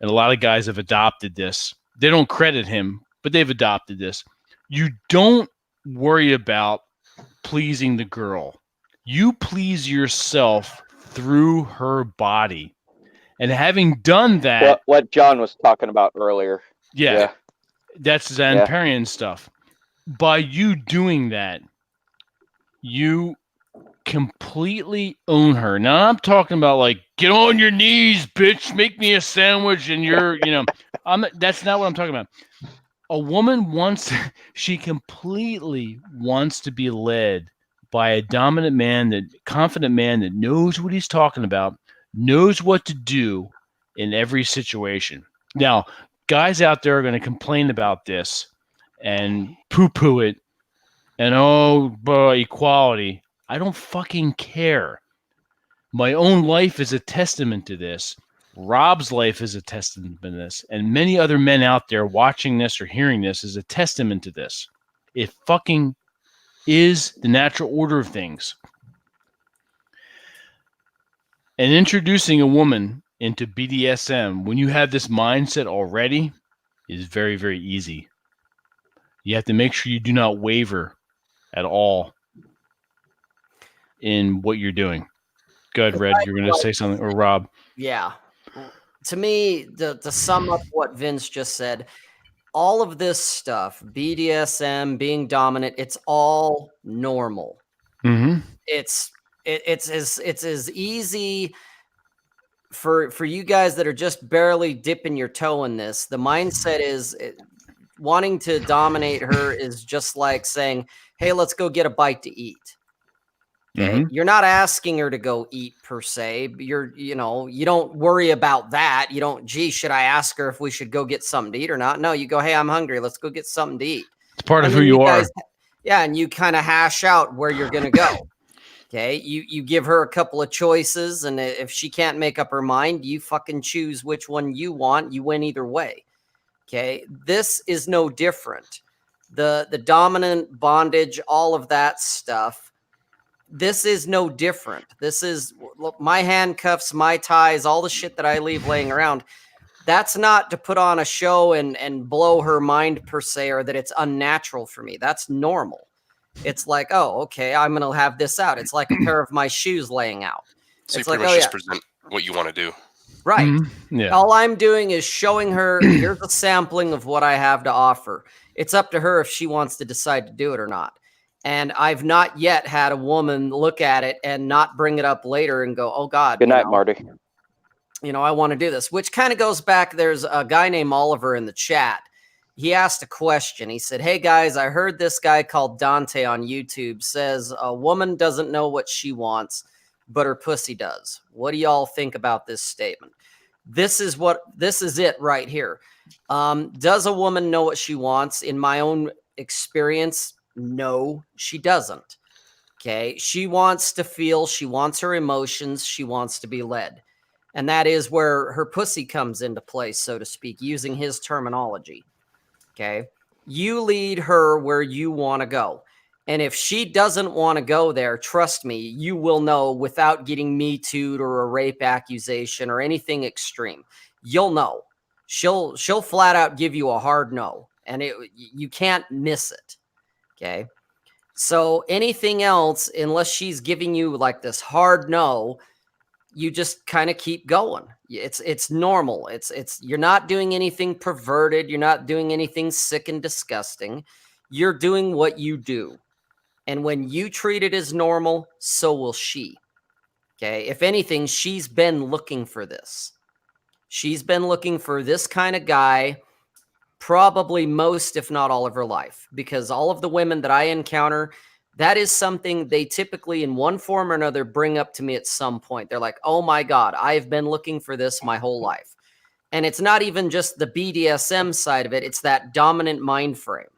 And a lot of guys have adopted this. They don't credit him, but they've adopted this. You don't worry about pleasing the girl. You please yourself through her body. And having done that... What John was talking about earlier. Yeah. That's Zan Perion stuff. By you doing that, you completely own her. Now I'm talking about like, get on your knees, bitch, make me a sandwich, and that's not what I'm talking about. A woman she completely wants to be led by a dominant man, confident man that knows what he's talking about, knows what to do in every situation. Now, guys out there are going to complain about this and poo-poo it, and equality. I don't fucking care. My own life is a testament to this. Rob's life is a testament to this, and many other men out there watching this or hearing this is a testament to this. It fucking is the natural order of things. And introducing a woman into BDSM when you have this mindset already is very, very easy. You have to make sure you do not waver at all in what you're doing. Go ahead, Red. You're going to say something, or Rob. Yeah. to me, to sum up what Vince just said, all of this stuff, BDSM, being dominant, it's all normal. Mm-hmm. It's as easy for you guys that are just barely dipping your toe in this. The mindset is wanting to dominate her is just like saying, "Hey, let's go get a bite to eat." Okay. Mm-hmm. You're not asking her to go eat per se. You don't worry about that. You don't, gee, should I ask her if we should go get something to eat or not? No, you go, hey, I'm hungry. Let's go get something to eat. It's part of who you are. Yeah. And you kind of hash out where you're going to go. Okay. You give her a couple of choices. And if she can't make up her mind, you fucking choose which one you want. You win either way. Okay. This is no different. The dominant bondage, all of that stuff. This is no different. This is my handcuffs, my ties, all the shit that I leave laying around. That's not to put on a show and blow her mind per se, or that it's unnatural for me. That's normal. It's like, oh, okay, I'm going to have this out. It's like a pair of my shoes laying out. So it's you pretty much just present what you want to do. Right. Mm-hmm. Yeah. All I'm doing is showing her, here's a sampling of what I have to offer. It's up to her if she wants to decide to do it or not. And I've not yet had a woman look at it and not bring it up later and go, oh, God. Good night, Marty. I want to do this, which kind of goes back. There's a guy named Oliver in the chat. He asked a question. He said, hey, guys, I heard this guy called Dante on YouTube says a woman doesn't know what she wants, but her pussy does. What do y'all think about this statement? This is it right here. Does a woman know what she wants? In my own experience, no, she doesn't. Okay. She wants to feel, she wants her emotions, she wants to be led. And that is where her pussy comes into play, so to speak, using his terminology. Okay. You lead her where you want to go. And if she doesn't want to go there, trust me, you will know without getting Me Too'd or a rape accusation or anything extreme. You'll know. She'll flat out give you a hard no. And you can't miss it. Okay. So anything else, unless she's giving you like this hard no, you just kind of keep going. It's normal. It's you're not doing anything perverted. You're not doing anything sick and disgusting. You're doing what you do. And when you treat it as normal, so will she. Okay. If anything, she's been looking for this. She's been looking for this kind of guy probably most, if not all of her life, because all of the women that I encounter, that is something they typically in one form or another bring up to me at some point. They're like, oh my God, I've been looking for this my whole life. And it's not even just the BDSM side of it. It's that dominant mind frame.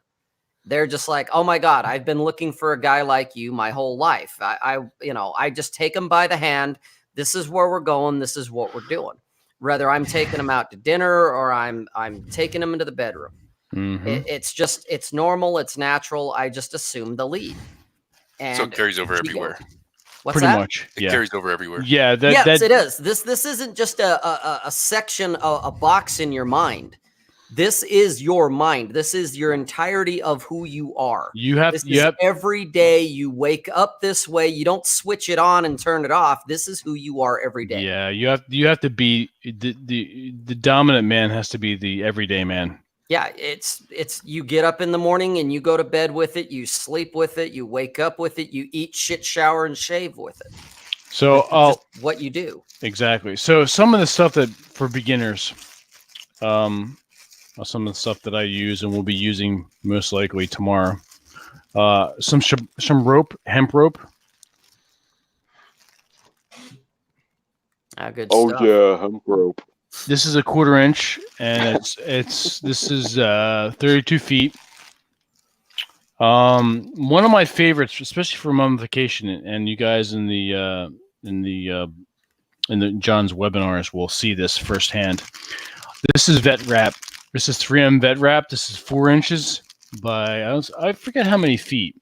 They're just like, oh my God, I've been looking for a guy like you my whole life. I just take them by the hand. This is where we're going. This is what we're doing. Whether I'm taking them out to dinner or I'm taking them into the bedroom. Mm-hmm. It's normal. It's natural. I just assume the lead. And so it carries over everywhere. What's Pretty that? much. It Yeah. carries over everywhere. Yeah. Yes, it is. This isn't just a section, a box in your mind. This is your mind. This is your entirety of who you are. Every day you wake up this way. You don't switch it on and turn it off. This is who you are every day. Yeah, you have to be the dominant man has to be the everyday man. Yeah, it's you get up in the morning and you go to bed with it, you sleep with it, you wake up with it, you eat, shit, shower, and shave with it. So just what you do. Exactly. So some of the stuff that for beginners, some of the stuff that I use and will be using most likely tomorrow. Some rope, hemp rope. Good oh stuff. Yeah, hemp rope. This is a 1/4 inch, and this is 32 feet. One of my favorites, especially for mummification, and you guys in the John's webinars will see this firsthand. This is vet wrap. This is 3M vet wrap. This is 4 inches by I forget how many feet.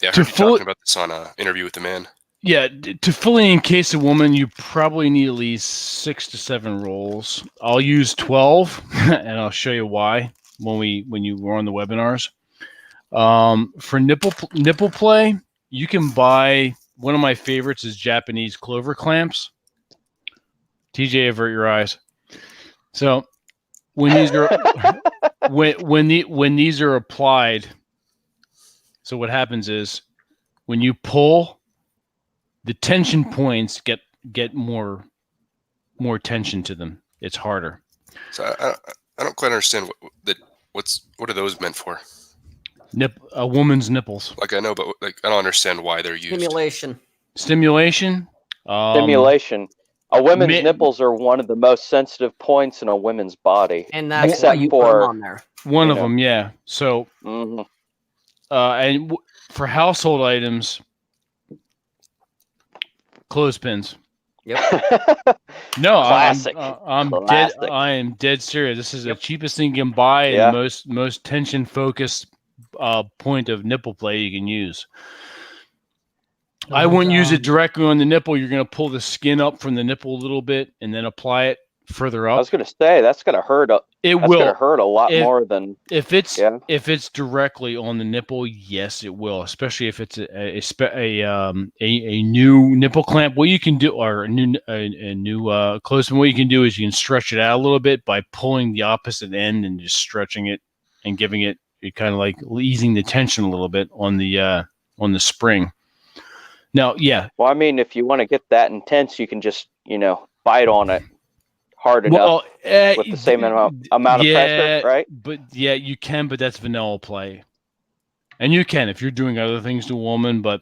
Yeah, I heard you talking about this on an interview with the man. Yeah, to fully encase a woman, you probably need at least 6 to 7 rolls. I'll use 12, and I'll show you why when you were on the webinars. For nipple play, you can buy one of my favorites is Japanese clover clamps. TJ, avert your eyes. So when these are when these are applied, so what happens is when you pull, the tension points get more tension to them. It's harder. So I don't quite understand what are those meant for? A woman's nipples. Like I know, but like I don't understand why they're used. Stimulation. Stimulation. Stimulation. A woman's nipples are one of the most sensitive points in a woman's body, and that's except why you for put them on there. One of them, yeah. So, mm-hmm. For household items, clothespins. Yep. No, Classic. I'm dead. I am dead serious. This is the cheapest thing you can buy and the most tension focused point of nipple play you can use. I wouldn't use it directly on the nipple. You're going to pull the skin up from the nipple a little bit and then apply it further up. I was going to say that's going to hurt. It will going to hurt a lot more than if it's directly on the nipple. Yes, it will, especially if it's a new nipple clamp. What you can do, or a new clothespin, what you can do is you can stretch it out a little bit by pulling the opposite end and just stretching it and giving it kind of like easing the tension a little bit on the spring. Now, yeah. Well, I mean, if you want to get that intense, you can just bite on it hard enough with the same amount of pressure, right? But yeah, you can, but that's vanilla play. And you can if you're doing other things to a woman, but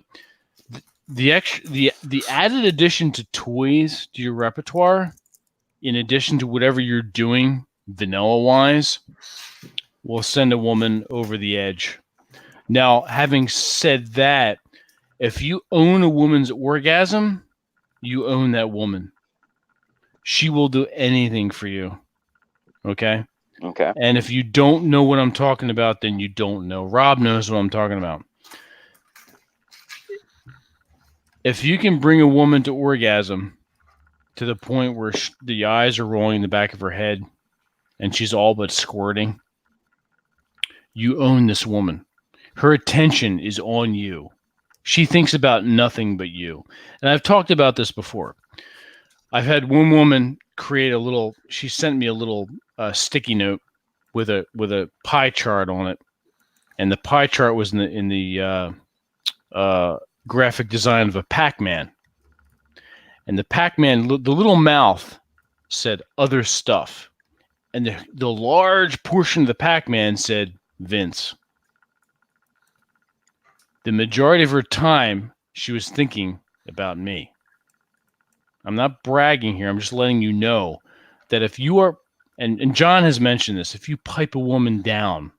the added addition to toys to your repertoire, in addition to whatever you're doing vanilla-wise, will send a woman over the edge. Now, having said that, if you own a woman's orgasm, you own that woman. She will do anything for you. Okay? Okay. And if you don't know what I'm talking about, then you don't know. Rob knows what I'm talking about. If you can bring a woman to orgasm to the point where the eyes are rolling in the back of her head and she's all but squirting, you own this woman. Her attention is on you. She thinks about nothing but you. And I've talked about this before. I've had one woman create she sent me a little sticky note with a pie chart on it. And the pie chart was in the graphic design of a Pac-Man. And the Pac-Man, the little mouth said other stuff. And the large portion of the Pac-Man said Vince. The majority of her time, she was thinking about me. I'm not bragging here. I'm just letting you know that if you are, and John has mentioned this, if you pipe a woman down,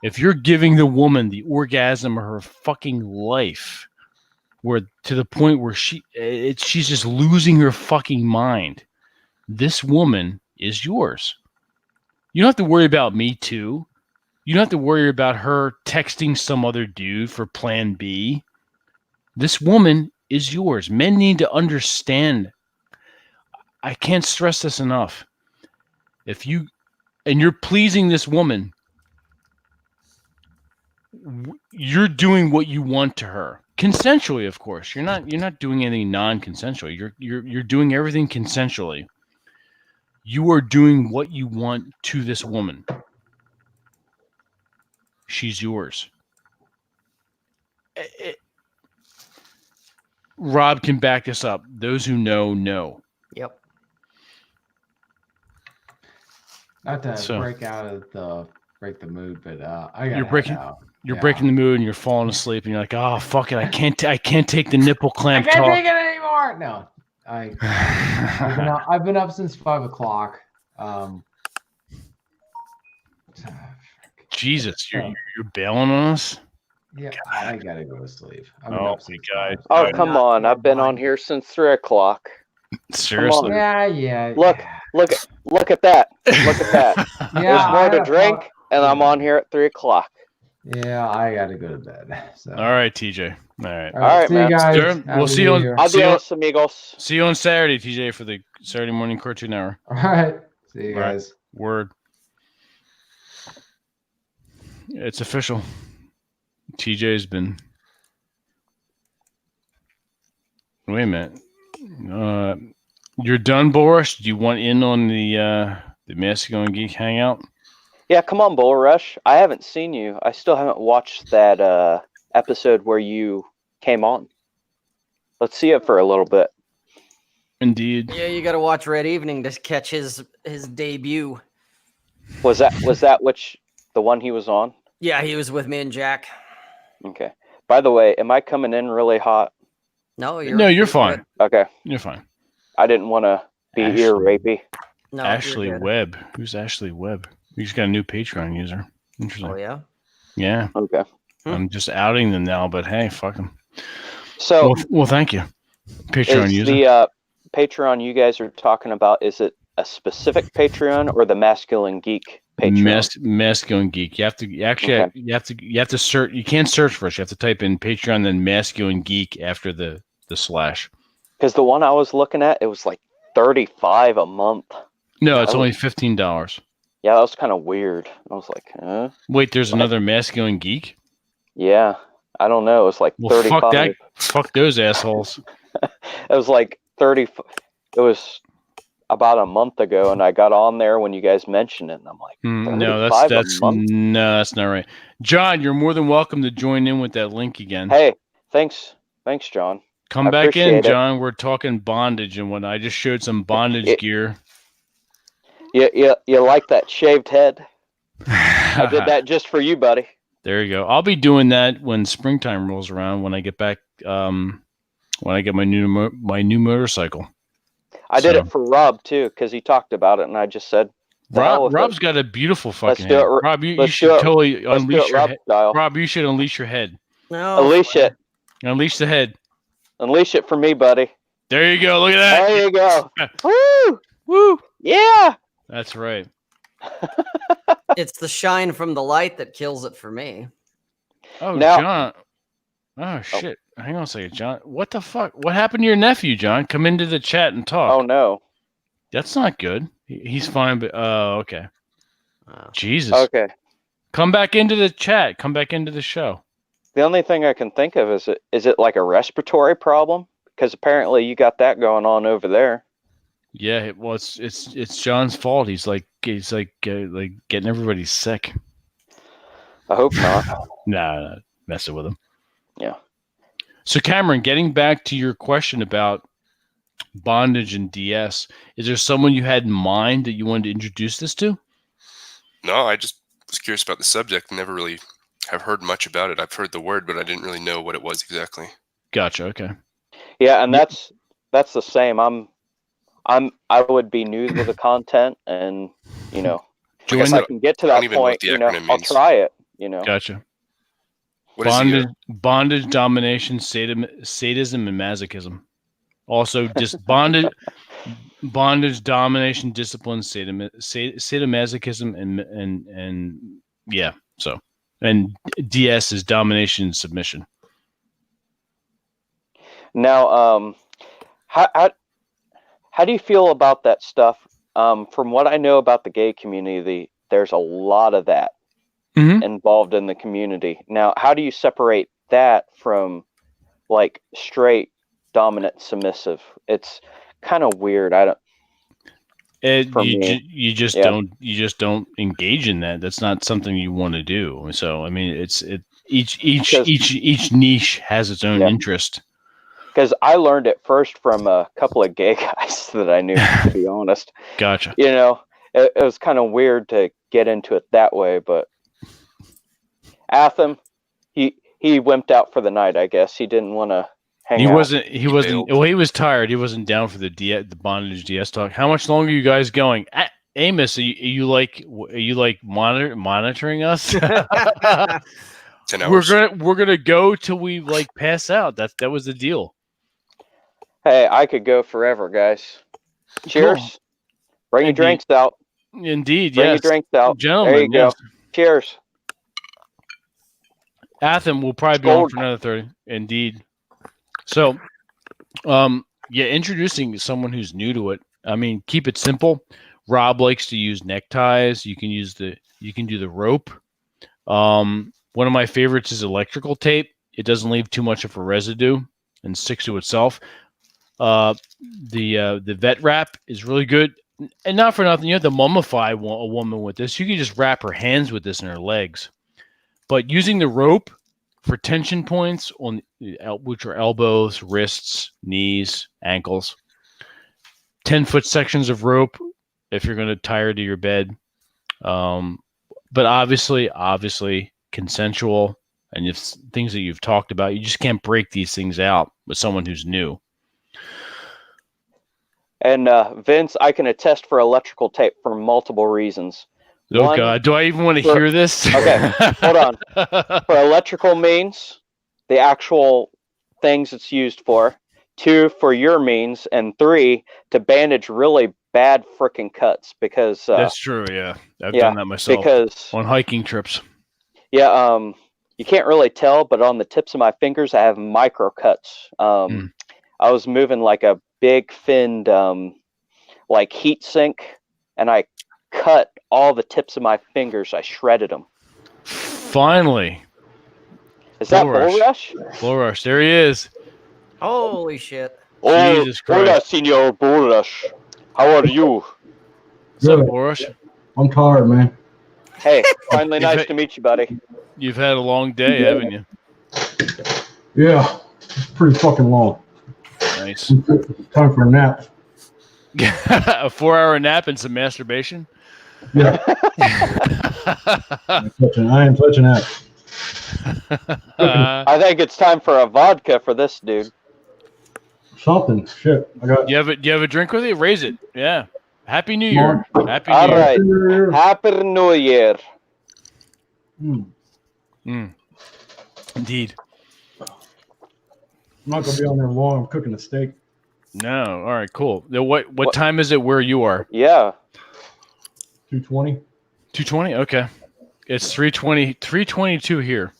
if you're giving the woman the orgasm of her fucking life, where to the point where she's just losing her fucking mind, this woman is yours. You don't have to worry about me too. You don't have to worry about her texting some other dude for plan B. This woman is yours. Men need to understand. I can't stress this enough. If you're pleasing this woman, you're doing what you want to her. Consensually, of course. You're not doing anything non-consensual. You're doing everything consensually. You are doing what you want to this woman. She's yours. Rob can back this up. Those who know. Yep. Not to break the mood, but you're breaking the mood and you're falling asleep and you're like, oh fuck it, I can't take the nipple clamp talk. I can't take it anymore. No, I've been up since 5 o'clock. Jesus, you're bailing on us? Yeah, God. I gotta go to sleep. Oh my God! Oh come on! I've been on here since 3 o'clock. Seriously? Yeah. Look at that! Look at that! There's more to drink, and I'm on here at 3 o'clock. Yeah, I gotta go to bed. So. All right, TJ. All right, see man. you guys. Sure. We'll see you on. Adios, amigos. See you on Saturday, TJ, for the Saturday morning cartoon hour. All right. See you guys. Right. Word. It's official. TJ's been. Wait a minute. You're done, Boris? Do you want in on the Masculine Geek hangout? Yeah, come on, Bull Rush. I haven't seen you. I still haven't watched that episode where you came on. Let's see it for a little bit. Indeed. Yeah, you got to watch Red Evening to catch his debut. Was that the one he was on? Yeah, he was with me and Jack. Okay. By the way, am I coming in really hot? No, you're fine. Good. Okay. You're fine. I didn't want to be ear rapey. No, Ashley Webb. Who's Ashley Webb? We just got a new Patreon user. Interesting. Oh yeah. Yeah. Okay. I'm just outing them now, but hey, fuck them. So, well, thank you, Patreon user. The Patreon you guys are talking about, is it a specific Patreon or the Masculine Geek Patreon? Masculine Geek. You have to you have to search. You can't search for it. You have to type in Patreon then Masculine Geek after the slash. Because the one I was looking at, it was like $35 a month. No, it's only $15. Yeah, that was kind of weird. I was like, huh? Wait, there's another Masculine Geek? Yeah, I don't know. It was like 35. Fuck that. Fuck those assholes. It was like 30. It was about a month ago, and I got on there when you guys mentioned it, and I'm like, no, that's not right. John, you're more than welcome to join in with that link again. Hey, thanks, John. Come back in, John. We're talking bondage and whatnot. I just showed some bondage gear. You like that shaved head? I did that just for you, buddy. There you go. I'll be doing that when springtime rolls around. When I get back, when I get my new motorcycle. I did it for Rob too because he talked about it, and I just said, Rob's got a beautiful fucking head. Rob, you should totally unleash your head. Rob, you should unleash your head. No, unleash it. Unleash the head. Unleash it for me, buddy. There you go. Look at that. There you go. Woo! Woo! Yeah. That's right. It's the shine from the light that kills it for me. Oh, now, John. Oh, shit. Hang on a second, John. What the fuck? What happened to your nephew, John? Come into the chat and talk. Oh, no. That's not good. He's fine, but... Oh, okay. Jesus. Okay. Come back into the chat. Come back into the show. The only thing I can think of is it like a respiratory problem? Because apparently you got that going on over there. Yeah, well, it's John's fault. He's like getting everybody sick. I hope not. Nah, messing with him. Yeah. So Cameron, getting back to your question about bondage and DS, is there someone you had in mind that you wanted to introduce this to? No, I just was curious about the subject. Never really have heard much about it. I've heard the word, but I didn't really know what it was exactly. Gotcha. Okay. Yeah, and that's the same. I would be new to the content, and if I can get to that point, I'll try it. Gotcha. What is bondage, domination, sadism, and masochism. Also, just bondage, domination, discipline, sadomasochism, and yeah. So, and DS is domination and submission. Now, how do you feel about that stuff? From what I know about the gay community, there's a lot of that involved in the community. Now, how do you separate that from like straight dominant submissive? It's kind of weird. You just don't engage in that. That's not something you want to do. So I mean, each niche has its own interest. Because I learned it first from a couple of gay guys that I knew, to be honest. Gotcha. It was kind of weird to get into it that way, but Atham, he wimped out for the night, I guess. He didn't want to hang out. He was tired. He wasn't down for the bondage DS talk. How much longer are you guys going? Amos, are you monitoring us? 10 hours. We're gonna go till we pass out. That was the deal. Hey, I could go forever, guys. Cheers. Cool. Bring your drinks out. Indeed, Bring your drinks out. Gentlemen, there you go. Cheers. Atham will probably be on for another 30. Indeed. So, introducing someone who's new to it. I mean, keep it simple. Rob likes to use neckties. You can do the rope. One of my favorites is electrical tape. It doesn't leave too much of a residue and sticks to itself. the vet wrap is really good, and not for nothing. You have to mummify a woman with this. You can just wrap her hands with this and her legs, but using the rope for tension points on which are elbows, wrists, knees, ankles. 10-foot sections of rope if you're going to tie her to your bed. But obviously consensual, and if things that you've talked about, you just can't break these things out with someone who's new. And Vince, I can attest for electrical tape for multiple reasons. Oh, one, God, do I even want to hear this? Okay, hold on. For electrical means, the actual things it's used for. 2, for your means, and 3, to bandage really bad freaking cuts, because that's true. Yeah, I've done that myself. Because on hiking trips. Yeah, you can't really tell, but on the tips of my fingers, I have micro cuts. I was moving like a big finned like heat sink, and I cut all the tips of my fingers. I shredded them. Finally. Is that Bull Rush? Bull Rush, there he is. Holy shit. Jesus Christ. Hola, Senor Bull Rush. How are you? What's up, Bull Rush? I'm tired, man. Hey, finally nice to meet you, buddy. You've had a long day, haven't you? Yeah, it's pretty fucking long. Nice. Time for a nap. A 4-hour nap and some masturbation? Yeah. I ain't touching that. I think it's time for a vodka for this dude. Something. Shit. I got. You have a drink with you? Raise it. Yeah. Happy New Year. Happy New All Year. right. Happy New Year. Indeed. I'm not gonna be on there long. I'm cooking a steak. No. All right. Cool. What time is it where you are? Yeah. 2:20. 2:20. Okay. It's 3:20. 3:22 here.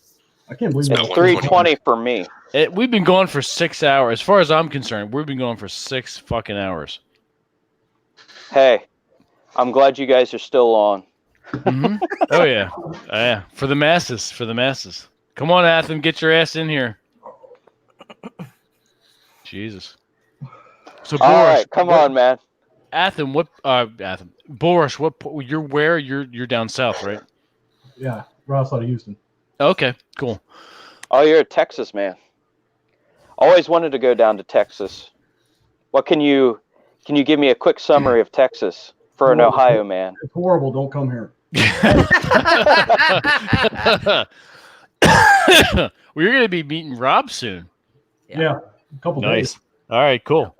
I can't believe it's 3:20 for me. We've been going for 6 hours. As far as I'm concerned, we've been going for 6 fucking hours. Hey, I'm glad you guys are still on. Mm-hmm. Oh yeah, yeah. For the masses, Come on, Atham, get your ass in here. Jesus. So, all Boris, right, come on, man. Atham, Boris, you're where? You're down south, right? Yeah, right outside of Houston. Okay, cool. Oh, you're a Texas man. Always wanted to go down to Texas. What can you give me a quick summary of Texas for an Ohio man? It's horrible. Don't come here. We're going to be meeting Rob soon. Yeah, a couple days. All right, cool.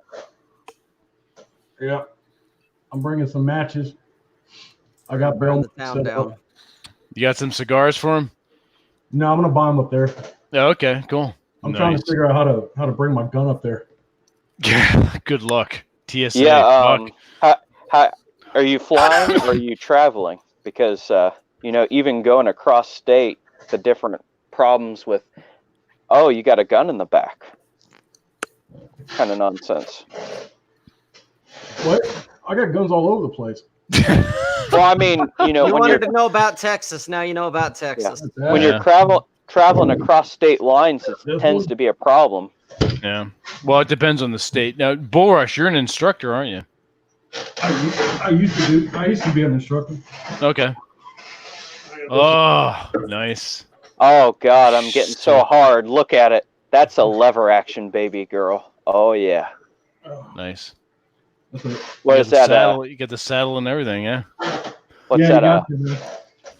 Yeah, I'm bringing some matches. I got barrel. You got some cigars for him? No, I'm gonna buy them up there. Yeah, okay, cool. I'm trying to figure out how to bring my gun up there. Good luck, TSA. Yeah. How are you flying or are you traveling? Because even going across state, the different problems with, you got a gun in the back. Kind of nonsense. What? I got guns all over the place. Well, I mean, you wanted to know about Texas. Now you know about Texas. Yeah. When you're traveling across state lines, it tends to be a problem. Yeah. Well, it depends on the state. Now, Boris, you're an instructor, aren't you? I used to be an instructor. Okay. Oh, nice. Oh God, I'm getting so hard. Look at it. That's a lever action, baby girl. Oh yeah. Nice. What is that? You get the saddle and everything, yeah. What's that?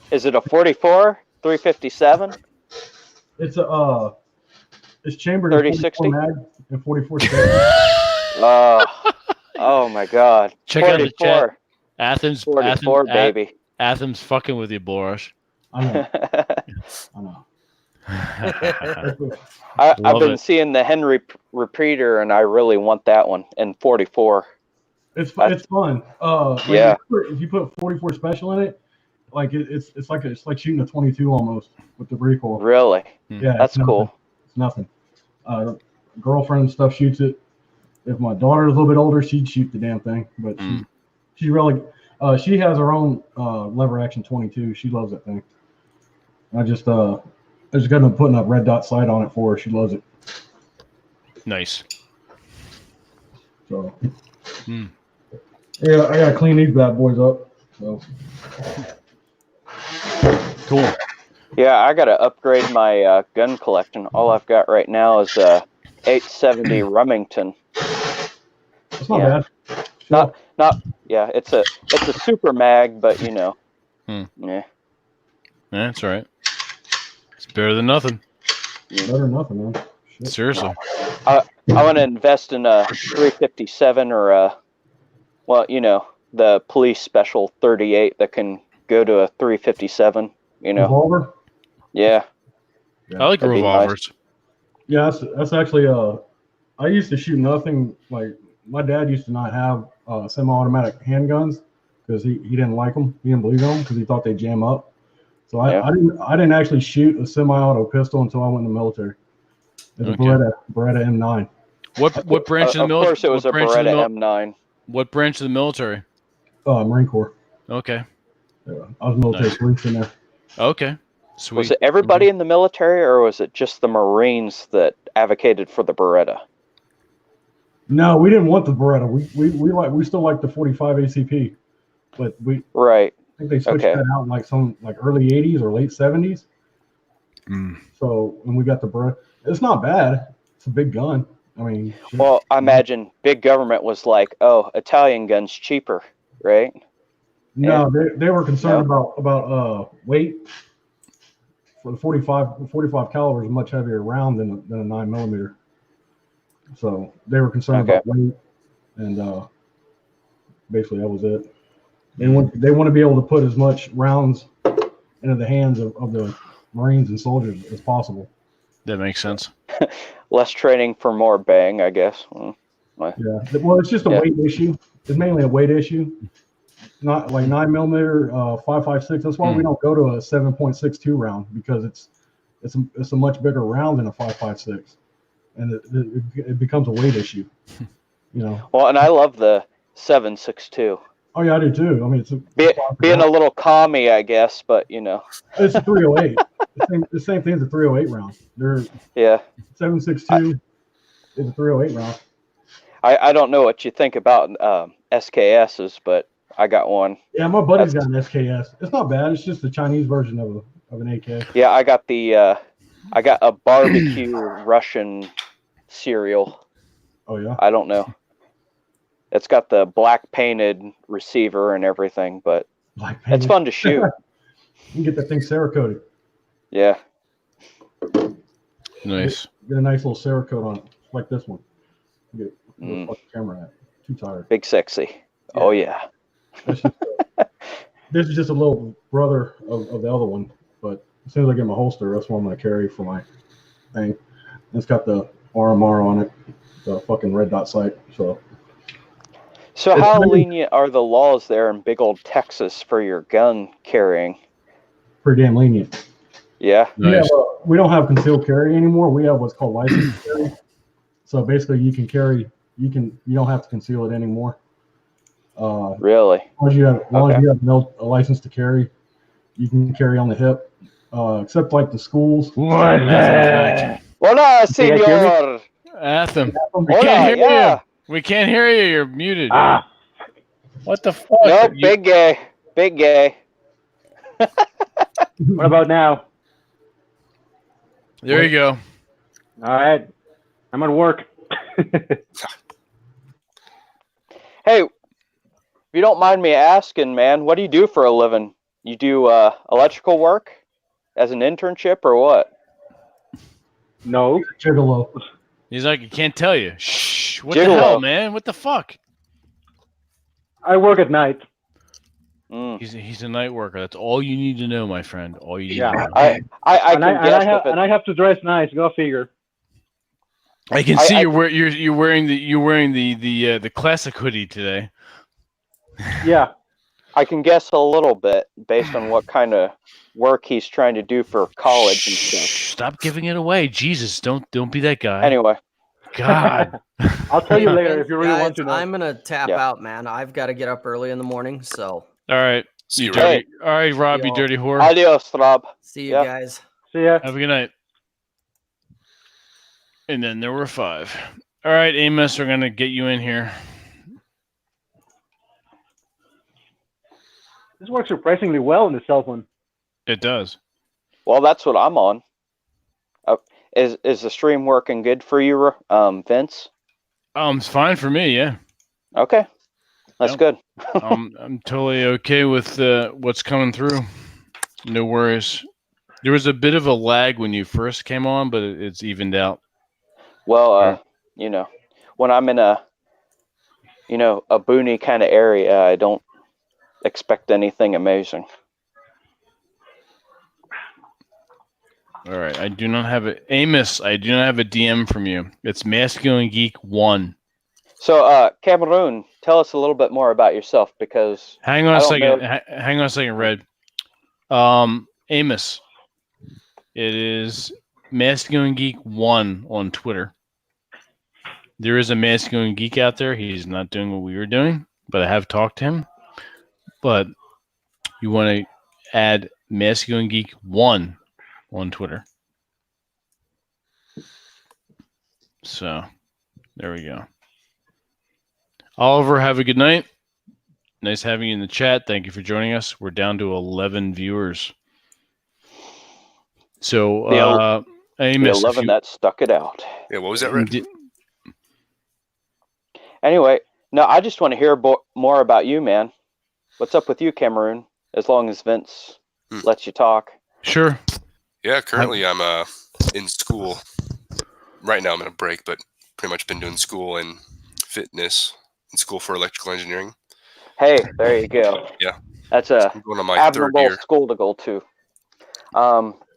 Is it a 44, 357? It's it's chambered 3060 mag and 44. Oh my God! Check 44. Out the chat. Athens, 44, baby. Athens fucking with you, Boris. I know. I've been seeing the Henry repeater, and I really want that one in 44. It's fun. Yeah. If you put 44 special in it, like it's like shooting a 22 almost with the recoil. Really? Yeah. That's cool. It's nothing. Girlfriend and stuff shoots it. If my daughter is a little bit older, she'd shoot the damn thing. But she really, she has her own lever action 22. She loves that thing. I just got to putting a red dot sight on it for her. She loves it. Nice. So, yeah, I gotta clean these bad boys up. So, cool. Yeah, I gotta upgrade my gun collection. All I've got right now is a 870 Remington. That's not bad. Not. Yeah, it's a super mag, but you know. Yeah. That's right. It's better than nothing. Better than nothing, man. Shit. Seriously. I want to invest in a 357 or a, well, you know, the police special 38 that can go to a 357. You know. Revolver. Yeah. I like revolvers. Nice. Yeah, that's actually I used to shoot nothing. Like my dad used to not have semi-automatic handguns because he didn't like them. He didn't believe them because he thought they jam up. So I didn't actually shoot a semi-auto pistol until I went in the military. It was a Beretta M9. What branch of the military? Of course, it was a Beretta M9. What branch of the military? Marine Corps. Okay. Yeah, I was military police in there. Okay. Sweet. Was it everybody in the military, or was it just the Marines that advocated for the Beretta? No, we didn't want the Beretta. We still like the 45 ACP, but I think they switched that out in like early 80s or late 70s. So when we got the Beretta, it's not bad. It's a big gun. I mean, well, I imagine big government was like, "Oh, Italian guns cheaper, right?" No, they were concerned about weight. For the 45 caliber is a much heavier round than a 9mm. So they were concerned about weight, and basically that was it. They want to be able to put as much rounds into the hands of the Marines and soldiers as possible. That makes sense. Less training for more bang, I guess. Yeah. Well, it's just a weight issue. It's mainly a weight issue. Not like 9mm, 5.56. That's why we don't go to a 7.62 round, because it's a much bigger round than a 5.56, and it becomes a weight issue. You know. Well, and I love the 7.62. Oh yeah, I do too. I mean, being a little commie, I guess, but you know. It's a 308. the same thing as a 308 round. They're 7.62 is a 308 round. I don't know what you think about SKSs, but I got one. Yeah, my buddy's got an SKS. It's not bad. It's just the Chinese version of an AK. Yeah, I got a barbecue Russian cereal. Oh yeah. I don't know. It's got the black painted receiver and everything, but it's fun to shoot. You can get that thing Cerakoted. Yeah. Nice. Get a nice little Cerakote on it, like this one. Get the camera at. Too tired. Big sexy. Yeah. Oh yeah. This is just a little brother of the other one, but as soon as I get my holster, that's what I'm gonna carry for my thing. It's got the RMR on it, the fucking red dot sight. So how lenient are the laws there in big old Texas for your gun carrying? Pretty damn lenient. Yeah. Nice. We don't have concealed carry anymore. We have what's called licensed carry. So basically, you can carry. You don't have to conceal it anymore. Really? As long as you have a license to carry, you can carry on the hip. Except like the schools. Hola, senor. Anthem. We can't hear you. We can't hear you. You're muted. What the fuck? No, big gay. Big gay. What about now? There you go. All right. I'm at work. Hey, if you don't mind me asking, man, what do you do for a living? You do electrical work as an internship or what? No. Gigolo. He's like, I can't tell you. Shh. What Gigolo. The hell, man? What the fuck? I work at night. He's a night worker. That's all you need to know, my friend. All you need to know. I have to dress nice. Go figure. I can see you're wearing the classic hoodie today. Yeah. I can guess a little bit based on what kind of work he's trying to do for college and stuff. Stop giving it away. Jesus, don't be that guy. Anyway. God. I'll tell you later if you really want to know. I'm gonna tap out, man. I've got to get up early in the morning, so. All right. See you, dirty. All right, Rob, you dirty whore. Adios, Rob. See you guys. See ya. Have a good night. And then there were 5. All right, Amos, we're gonna get you in here. This works surprisingly well in the cell phone. It does. Well, that's what I'm on. Is the stream working good for you, Vince? It's fine for me. Yeah. Okay, that's good. I'm totally okay with what's coming through. No worries. There was a bit of a lag when you first came on, but it's evened out. Well, you know, when I'm in a boony kind of area, I don't expect anything amazing. All right, I do not have Amos, I do not have a DM from you. It's Masculine Geek 1. So, Cameroon, tell us a little bit more about yourself, because hang on a second, Red. Amos, it is Masculine Geek 1 on Twitter. There is a Masculine Geek out there. He's not doing what we were doing, but I have talked to him. But you want to add Masculine Geek 1 on Twitter. So there we go. Oliver, have a good night. Nice having you in the chat. Thank you for joining us. We're down to 11 viewers. So Amos, the 11 that stuck it out. Yeah, what was that, Red? Anyway, no, I just want to hear more about you, man. What's up with you, Cameroon? As long as Vince lets you talk. Sure. Yeah, currently I'm in school. Right now I'm in a break, but pretty much been doing school and fitness in school for electrical engineering. Hey, there you go. Yeah. That's a going on my admirable 3rd year. school to go to.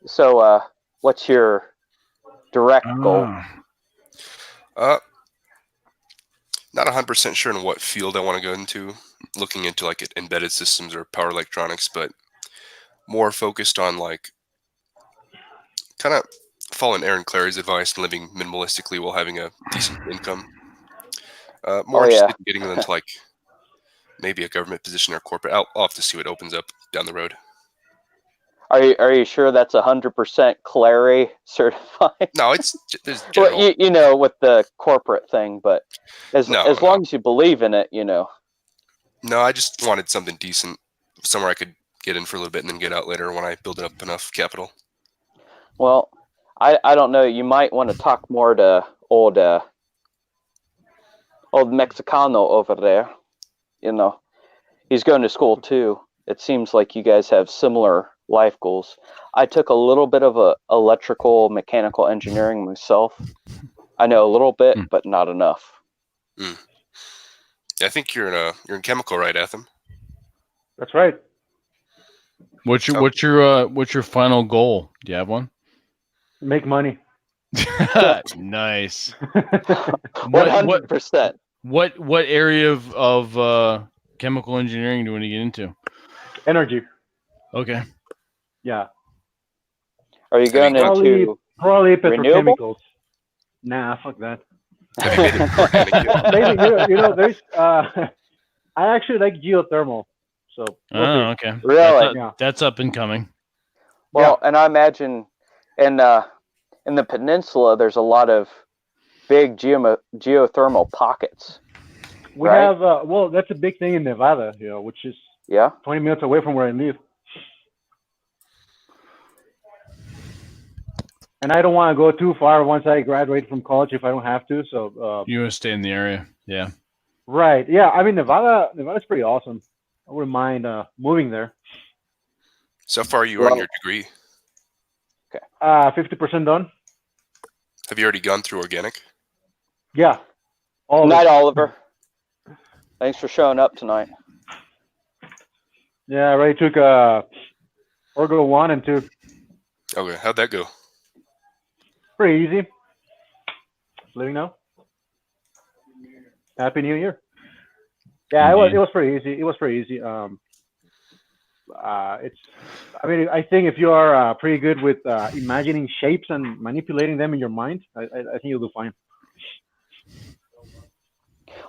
So what's your direct goal? Not 100% sure in what field I want to go into. Looking into like embedded systems or power electronics, but more focused on like kind of following Aaron Clary's advice and living minimalistically while having a decent income. More interested in getting into like maybe a government position or corporate. I'll have to see what opens up down the road. Are you sure that's 100% Clary certified? No, it's well, you know, with the corporate thing, but as long as you believe in it, you know. No, I just wanted something decent, somewhere I could get in for a little bit and then get out later when I build up enough capital. Well, I don't know. You might want to talk more to old Mexicano over there. You know, he's going to school too. It seems like you guys have similar life goals. I took a little bit of electrical mechanical engineering myself. I know a little bit, but not enough. I think you're in chemical, right, Atham? That's right. What's your final goal? Do you have one? Make money. Nice. 100%. What area of chemical engineering do you want to get into? Energy. Okay. Yeah. Are you going into probably renewable? petrochemicals? Nah, fuck that. Maybe you know there's I actually like geothermal. So okay. Really? That's up and coming. Well, and I imagine in the peninsula there's a lot of big geothermal pockets. We have well, that's a big thing in Nevada, you know, which is 20 minutes away from where I live. And I don't want to go too far once I graduate from college if I don't have to. So you want to stay in the area, yeah. Right. Yeah. I mean, Nevada's pretty awesome. I wouldn't mind moving there. So far, you are on your degree. Okay. 50% done. Have you already gone through organic? Yeah. Good night, Oliver. Thanks for showing up tonight. Yeah, I already took Orgo 1 and 2. Okay, how'd that go? Pretty easy. Living now. Happy New Year. Yeah, it was pretty easy. It was pretty easy. I mean, I think if you are pretty good with imagining shapes and manipulating them in your mind, I think you'll do fine.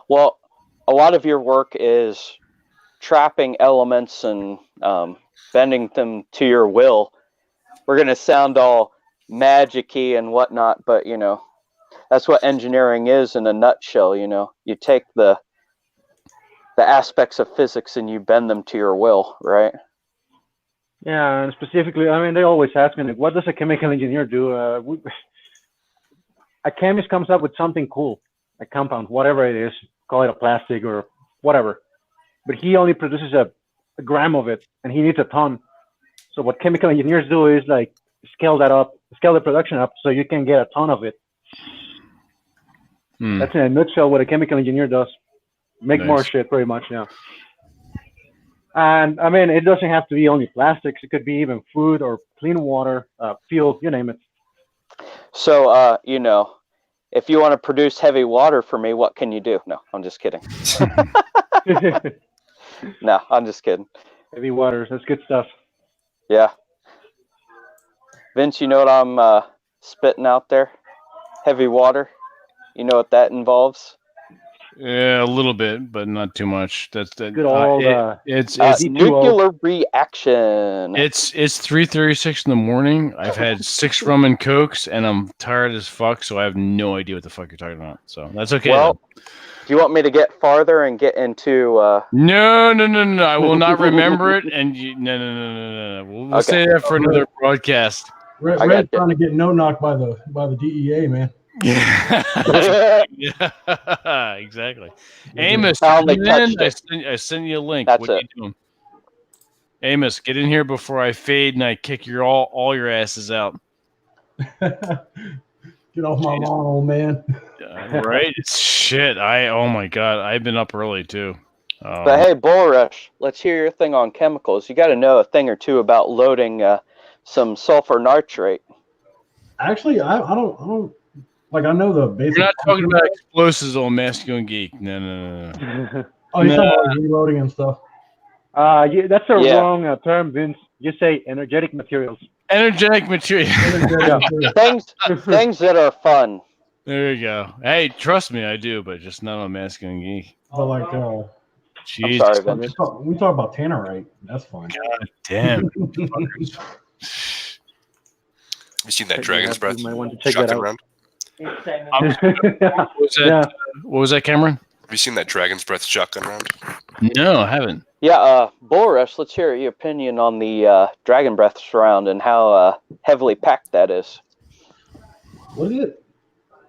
Well, a lot of your work is trapping elements and bending them to your will. We're going to sound all magic-y and whatnot, but, you know, that's what engineering is in a nutshell. You know, you take the aspects of physics and you bend them to your will, right? Yeah, and specifically, I mean, they always ask me, like, what does a chemical engineer do? A chemist comes up with something cool, a compound, whatever it is, call it a plastic or whatever, but he only produces a gram of it, and he needs a ton. So what chemical engineers do is like scale the production up, so you can get a ton of it. That's in a nutshell what a chemical engineer does. Make more shit, pretty much, yeah. And I mean, it doesn't have to be only plastics. It could be even food or clean water, fuel, you name it. So, you know, if you want to produce heavy water for me, what can you do? No, I'm just kidding. No, I'm just kidding. Heavy water, that's good stuff. Yeah. Vince, you know what I'm spitting out there? Heavy water. You know what that involves? Yeah, a little bit, but not too much. That's the good old. It's nuclear reaction. It's 3:36 in the morning. I've had 6 rum and cokes, and I'm tired as fuck. So I have no idea what the fuck you're talking about. So that's okay. Well, do you want me to get farther and get into? No. I will not remember it. And no. We'll Okay. say that for another broadcast. Red's trying to get no-knock by the DEA, man. Yeah, exactly. Amos, I sent you a link. That's what are you doing? Amos, get in here before I fade and I kick all your asses out. Get off my lawn, old man. Right? Shit. Oh my god, I've been up early too. But hey, Bull Rush, let's hear your thing on chemicals. You got to know a thing or two about loading some sulfur nitrate. Actually, I don't. Like, I know the basic. You're not talking about explosives on Masculine Geek. No. Oh, you're talking about reloading and stuff. Yeah, that's a wrong term, Vince. You say energetic materials. Energetic materials. things that are fun. There you go. Hey, trust me, I do, but just not on Masculine Geek. But like, Jesus. I'm sorry, Vince. We talk about tannerite. That's fun. God damn. Have you seen that Dragon's Breath shotgun round? What was that, Cameron? Have you seen that Dragon's Breath shotgun round? No, I haven't. Yeah, Bull Rush, let's hear your opinion on the Dragon Breath round and how heavily packed that is. What is it?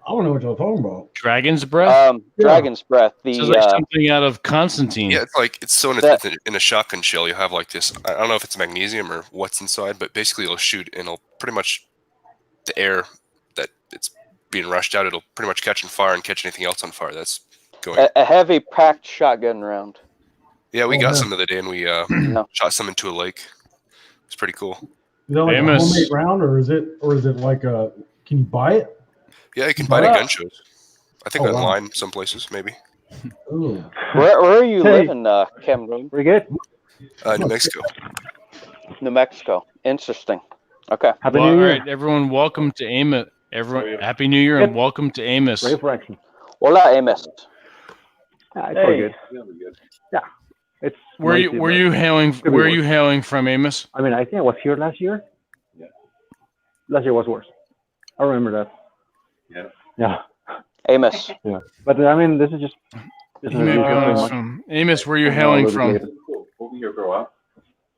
I don't know what y'all talking about. Dragon's Breath? Dragon's Breath. Sounds like something out of Constantine. Yeah, it's so in a shotgun shell. You have like this. I don't know if it's magnesium or what's inside, but basically it'll shoot and it'll pretty much the air that it's being rushed out. It'll pretty much catch on fire and catch anything else on fire. That's going. A heavy packed shotgun round. Yeah, we got some the other day and we shot some into a lake. It's pretty cool. Is that like a homemade round, or is it like a? Can you buy it? Yeah, you can buy it at gun shows. I think online some places maybe. Ooh. Where are you living, Cameron? Pretty good. New Mexico. New Mexico. Interesting. Okay. Happy New Year. All right, everyone, welcome to Amos. Everyone, Happy New Year and welcome to Amos. Ready for action. Hola, Amos. It's pretty good. Yeah. It's Where are you hailing from, Amos? I mean, I think I was here last year. Yeah. Last year was worse. I remember that. Yeah. Amos. Yeah. But I mean, this is just. You may be honest from Amos. Where are you hailing from? We'll be here for a while.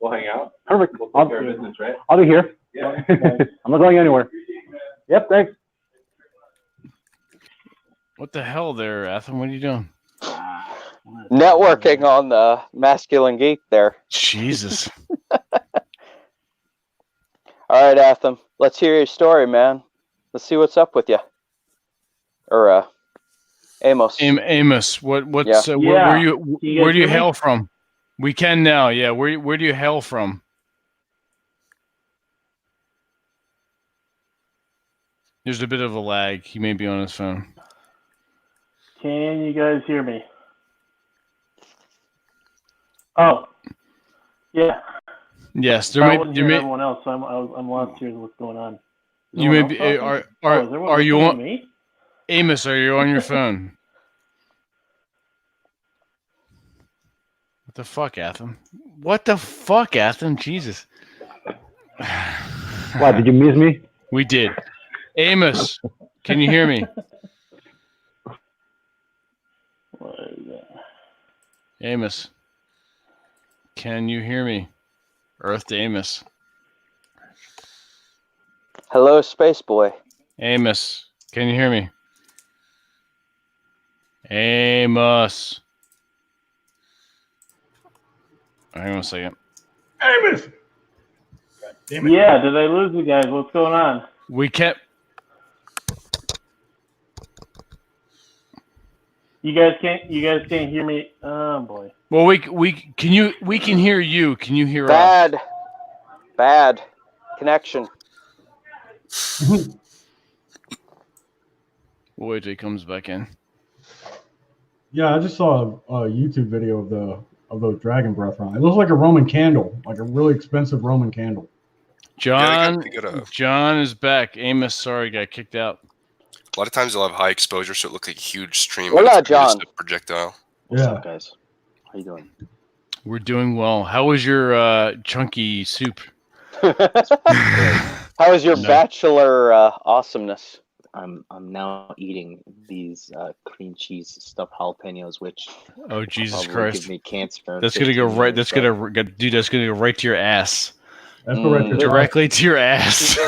We'll hang out. Perfect. We'll take care of business, right? I'll be here. Yeah. I'm not going anywhere. Yep. Thanks. What the hell, there, Atham? What are you doing? Networking on the Masculine Geek there. Jesus. All right, Atham. Let's hear your story, man. Let's see what's up with you. Or Amos. Amos, what's Yeah. where do you hail from? We can now. Yeah. Where do you hail from? There's a bit of a lag. He may be on his phone. Can you guys hear me? Oh, yeah. Yes, there I may. wasn't There hearing may. everyone else, so I'm lost here. What's going on? Is You may everyone be. else talking? Is everyone Are you listening to on? me? Amos, are you on your phone? What the fuck, Atham? What the fuck, Atham? Jesus. What, did you miss me? We did. Amos, can you hear me? What is that? Amos, can you hear me? Earth to Amos. Hello, Space Boy. Amos, can you hear me? Amos. Hang on a second. Amos! Yeah, did I lose you guys? What's going on? We can't. You guys can't hear me. Oh boy. Well, we can hear you. Can you hear us? Bad connection. We'll wait till he comes back in. Yeah, I just saw a YouTube video of those dragon breath rounds. It looks like a Roman candle, like a really expensive Roman candle. John is back. Amos, sorry, got kicked out. A lot of times they'll have high exposure, so it looks like a huge stream. Hola, but it's really John. just a projectile. What's up, guys? How you doing? We're doing well. How was your chunky soup? How is your bachelor awesomeness? I'm now eating these cream cheese stuffed jalapenos, which Oh Jesus probably Christ! give me cancer. in That's gonna go 15 right. minutes, That's gonna dude. That's gonna go right to your ass. That's correct. Directly to your ass.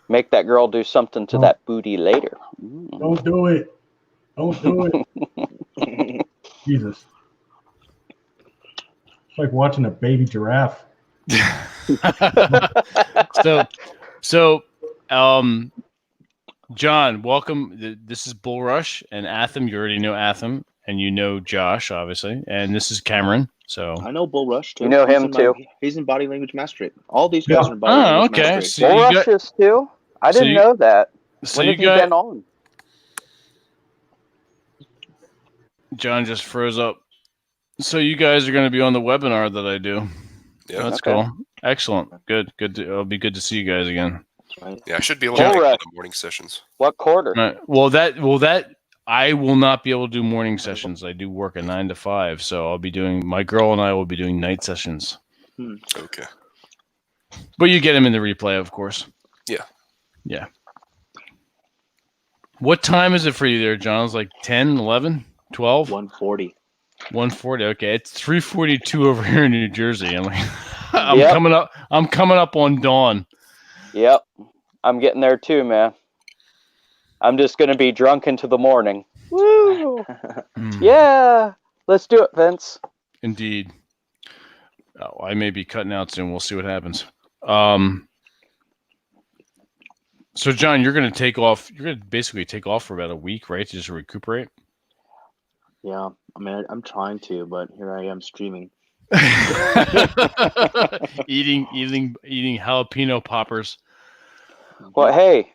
Make that girl do something to that booty later. Don't do it. Don't do it. Jesus. It's like watching a baby giraffe. John, welcome. This is Bull Rush and Atham. You already know Atham, and you know Josh, obviously, and this is Cameron. So I know Bull Rush too. You know him too. He's in Body Language Mastery. All these guys are in Body Language okay. Mastery. So Bull you got, Rushes too? I so didn't you- know that. so When you have you got- been on? John just froze up. So you guys are going to be on the webinar that I do. Yeah, That's Okay. cool. Excellent. Good. It'll be good to see you guys again. Yeah, I should be able to make the morning sessions. What quarter? Well, that I will not be able to do morning sessions. I do work a 9 to 5, so I'll be doing. My girl and I will be doing night sessions. Okay. But you get them in the replay, of course. Yeah. Yeah. What time is it for you there, John? It's like 10, 11, 12? 1:40. 1:40. Okay, it's 3:42 over here in New Jersey. I'm like, Yep. I'm coming up on dawn. Yep. I'm getting there too, man. I'm just going to be drunk into the morning. Woo! Yeah. Let's do it, Vince. Indeed. Oh, I may be cutting out soon. We'll see what happens. So, John, you're going to take off. You're going to basically take off for about a week, right? To just recuperate. Yeah, I mean, I'm trying to, but here I am streaming. eating jalapeno poppers. Well, hey,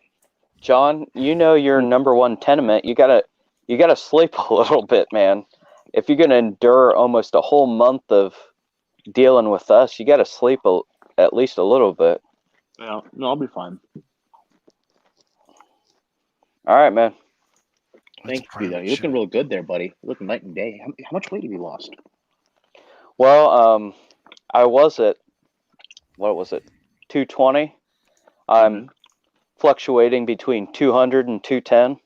John, you know your number one tenement. You gotta sleep a little bit, man. If you're gonna endure almost a whole month of dealing with us, you gotta sleep at least a little bit. Yeah, no, I'll be fine. All right, man. Thank you, though. You're looking real good there, buddy. You're looking night and day. How much weight have you lost? Well, I was at, what was it, 220. I'm fluctuating between 200 and 210,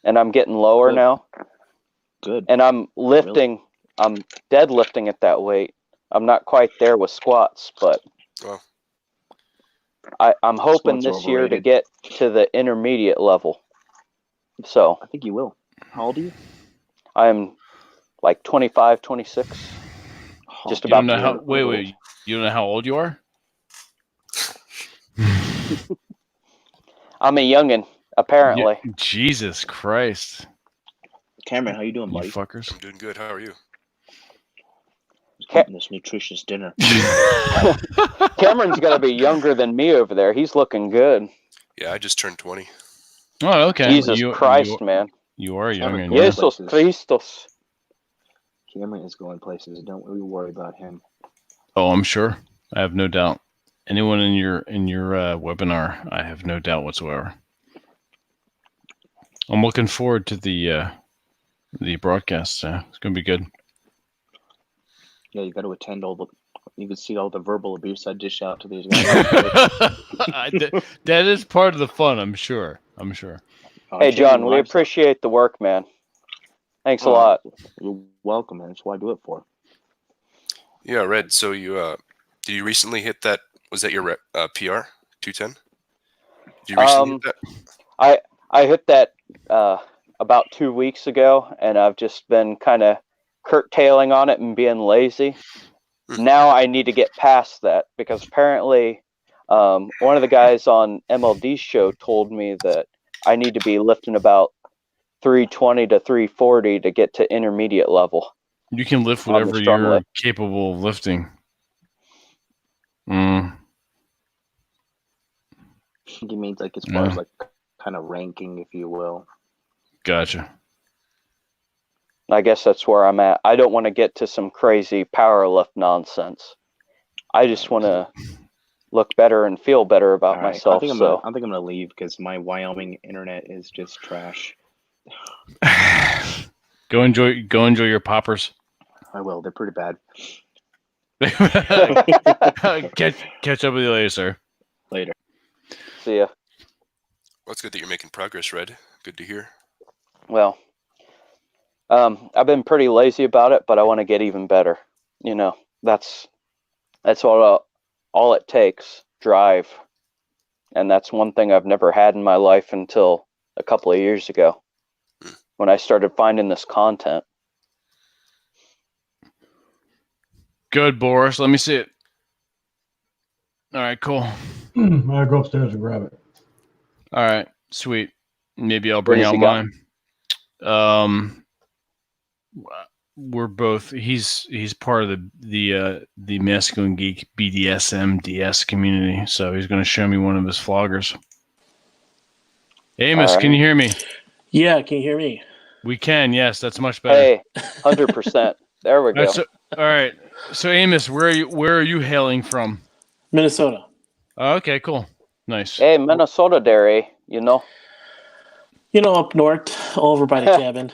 and I'm getting lower now. Good. And I'm lifting, I'm deadlifting at that weight. I'm not quite there with squats, but I'm hoping Squats are this year to overrated. get to the intermediate level. So I think you will. How old are you? I'm like 25, 26. Just You don't about know to how. hit. Wait. You don't know how old you are? I'm a youngin', apparently. Yeah, Jesus Christ. Cameron, how you doing, You buddy? fuckers. I'm doing good. How are you? Just eating this nutritious dinner. Cameron's got to be younger than me over there. He's looking good. Yeah, I just turned 20. Oh, okay. Jesus Christ, man. You are young. and Jesus Christos. Cameron is going places. Don't we worry about him. Oh, I'm sure. I have no doubt. Anyone in your webinar, I have no doubt whatsoever. I'm looking forward to the broadcast. It's going to be good. Yeah, you got to attend all the. You can see all the verbal abuse I dish out to these guys. That is part of the fun, I'm sure. Hey, John, we appreciate the work, man. Thanks a lot. You're welcome, man. That's what I do it for. Yeah, Red. So did you recently hit that? Was that your PR 210? Did you recently hit that? I hit that about 2 weeks ago, and I've just been kind of curtailing on it and being lazy. Now I need to get past that because apparently one of the guys on MLD's show told me that I need to be lifting about 320 to 340 to get to intermediate level. You can lift whatever you're capable of lifting. He means like as far as like kind of ranking, if you will. Gotcha. I guess that's where I'm at. I don't want to get to some crazy power lift nonsense. I just want to look better and feel better about myself. I think I'm gonna leave because my Wyoming internet is just trash. Go enjoy your poppers. I will. They're pretty bad. Catch up with you later, sir. Later. See ya. Well, it's good that you're making progress, Red. Good to hear. Well, I've been pretty lazy about it, but I want to get even better. You know, that's all it takes, drive. And that's one thing I've never had in my life until a couple of years ago when I started finding this content. Good, Boris. Let me see it. All right, cool. I'll go upstairs and grab it. All right, sweet. Maybe I'll bring out mine. We're both. He's part of the Masculine Geek BDSM DS community, so he's going to show me one of his floggers. Amos, can you hear me? Yeah, can you hear me? We can. Yes, that's much better. Hey, 100%. There we go. All right. So Amos, where are you hailing from? Minnesota. Oh, okay, cool. Nice. Hey, Minnesota, Derry. You know, up north, over by the cabin.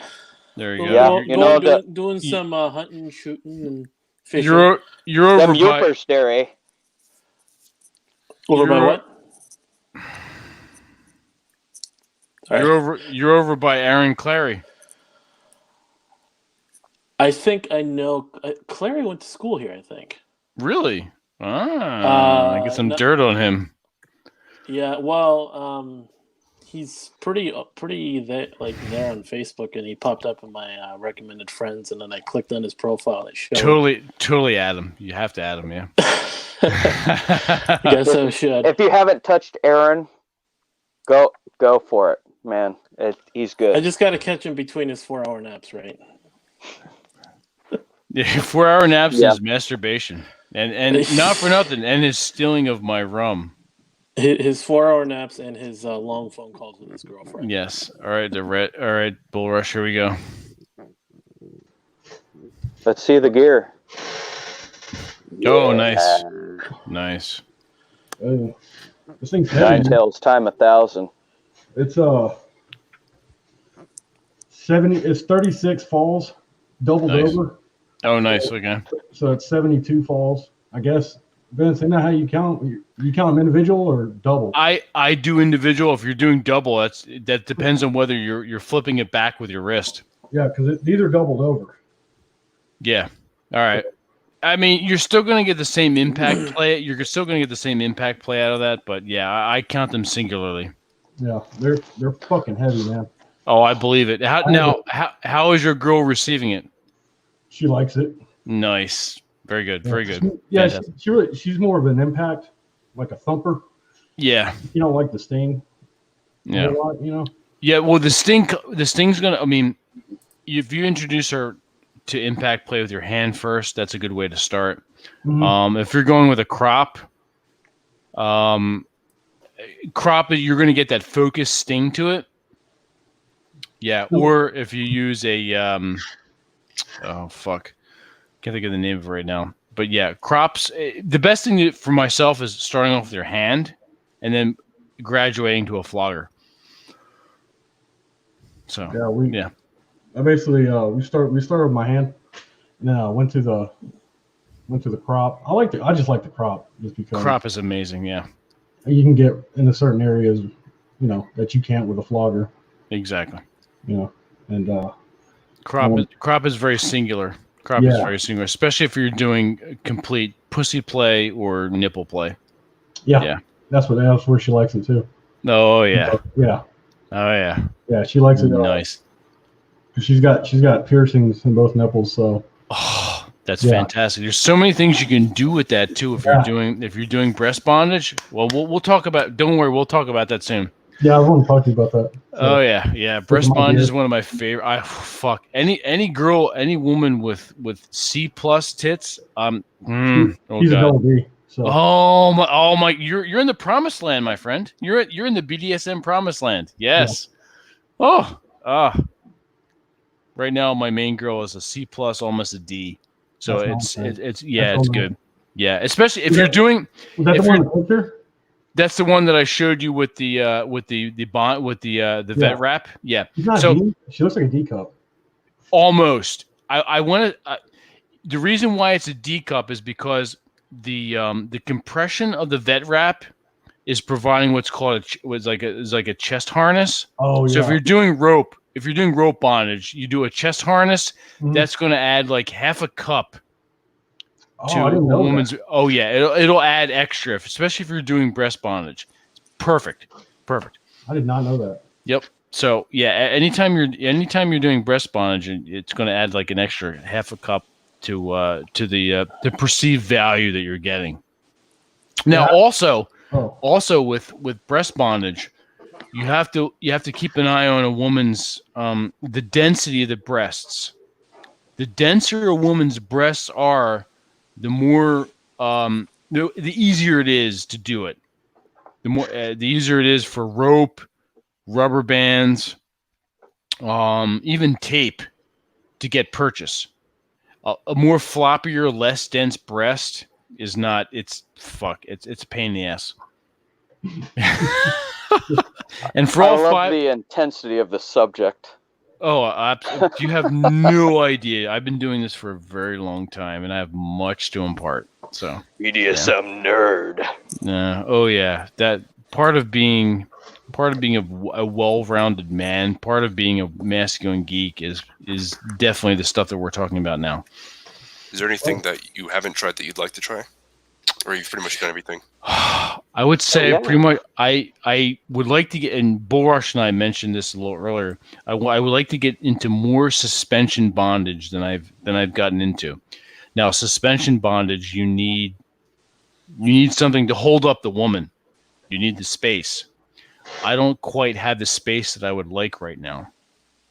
There you go. Yeah, doing some hunting, shooting, and fishing. You're over them Yoopers, Derry. Over by what? You're over by Aaron Clary. I think I know. Clary went to school here, I think. Really? I get some dirt on him. Yeah, well, he's pretty there on Facebook, and he popped up in my recommended friends, and then I clicked on his profile, and it showed. Totally add him. You have to add him, yeah. I guess I should. If you haven't touched Aaron, go for it, man. He's good. I just got to catch him between his 4-hour naps, right? Yeah, 4-hour naps is masturbation, and not for nothing, and his stealing of my rum. His 4-hour naps and his long phone calls with his girlfriend. Yes. All right, Bull Rush. Here we go. Let's see the gear. Oh, nice. Nice. This thing's heavy. Nine tails time 1,000. It's 70. It's 36 falls, doubled over. Oh, nice. Okay. So it's 72 falls, I guess. Vince, isn't that how you count? You count them individual or double? I do individual. If you're doing double, that depends on whether you're flipping it back with your wrist. Yeah, because these are doubled over. Yeah. All right. I mean, you're still going to get the same impact play. You're still going to get the same impact play out of that, but yeah, I count them singularly. Yeah, they're fucking heavy, man. Oh, I believe it. How is your girl receiving it? She likes it. Nice. Very good. Very good. Yeah, she's more of an impact, like a thumper. Yeah. You don't like the sting. Yeah. You know. Yeah. Well, the sting's gonna. I mean, if you introduce her to impact play with your hand first, that's a good way to start. Mm-hmm. If you're going with a crop, you're going to get that focused sting to it. Yeah. Or if you use a oh fuck, can't think of the name of it right now. But yeah, crops. The best thing for myself is starting off with your hand, and then graduating to a flogger. So yeah. I basically we started with my hand, and then I went to the crop. I just like the crop just because crop is amazing. Yeah, you can get into certain areas, that you can't with a flogger. Exactly. And Crop is very singular. Crop is very singular, especially if you're doing complete pussy play or nipple play. Yeah. That's where she likes it too. Oh yeah. Yeah. Oh yeah. Yeah, she likes it. Nice. She's got piercings in both nipples, so. Oh, that's fantastic. There's so many things you can do with that too. If you're doing breast bondage, well, we'll talk about. Don't worry, we'll talk about that soon. Yeah, I want to talk to you about that. So. Oh yeah. Breast bondage is one of my favorite. Fuck any girl, any woman with C+ tits. She's a double D. So. Oh my! You're in the promised land, my friend. You're in the BDSM promised land. Yes. Yeah. Right now, my main girl is a C+, almost a D. So it's good. Yeah, especially if you're doing. Was that the one in the picture? That's the one that I showed you with the vet wrap. Yeah. She looks like a D cup. Almost. I want to. The reason why it's a D cup is because the compression of the vet wrap is providing what's called a chest harness. Oh yeah. So if you're doing rope bondage, you do a chest harness. That's going to add like half a cup to a woman's. Oh yeah, it'll add extra, especially if you're doing breast bondage. Perfect. I did not know that. Yep. So yeah, anytime you're doing breast bondage, it's going to add like an extra half a cup to the perceived value that you're getting. Now, also with breast bondage, you have to keep an eye on a woman's the density of the breasts. The denser a woman's breasts are, the more the easier it is to do it. The easier it is for rope, rubber bands, even tape to get purchase. A more floppier, less dense breast is not. It's a pain in the ass. And for all I love the intensity of the subject. Oh, you have no idea. I've been doing this for a very long time, and I have much to impart. So BDSM nerd. Oh yeah, that part of being a well-rounded man, part of being a masculine geek is definitely the stuff that we're talking about now. Is there anything that you haven't tried that you'd like to try, or you've pretty much done everything? I would say pretty much. I would like to get, and Bull Rush and I mentioned this a little earlier. I would like to get into more suspension bondage than I've gotten into. Now, suspension bondage, you need something to hold up the woman. You need the space. I don't quite have the space that I would like right now.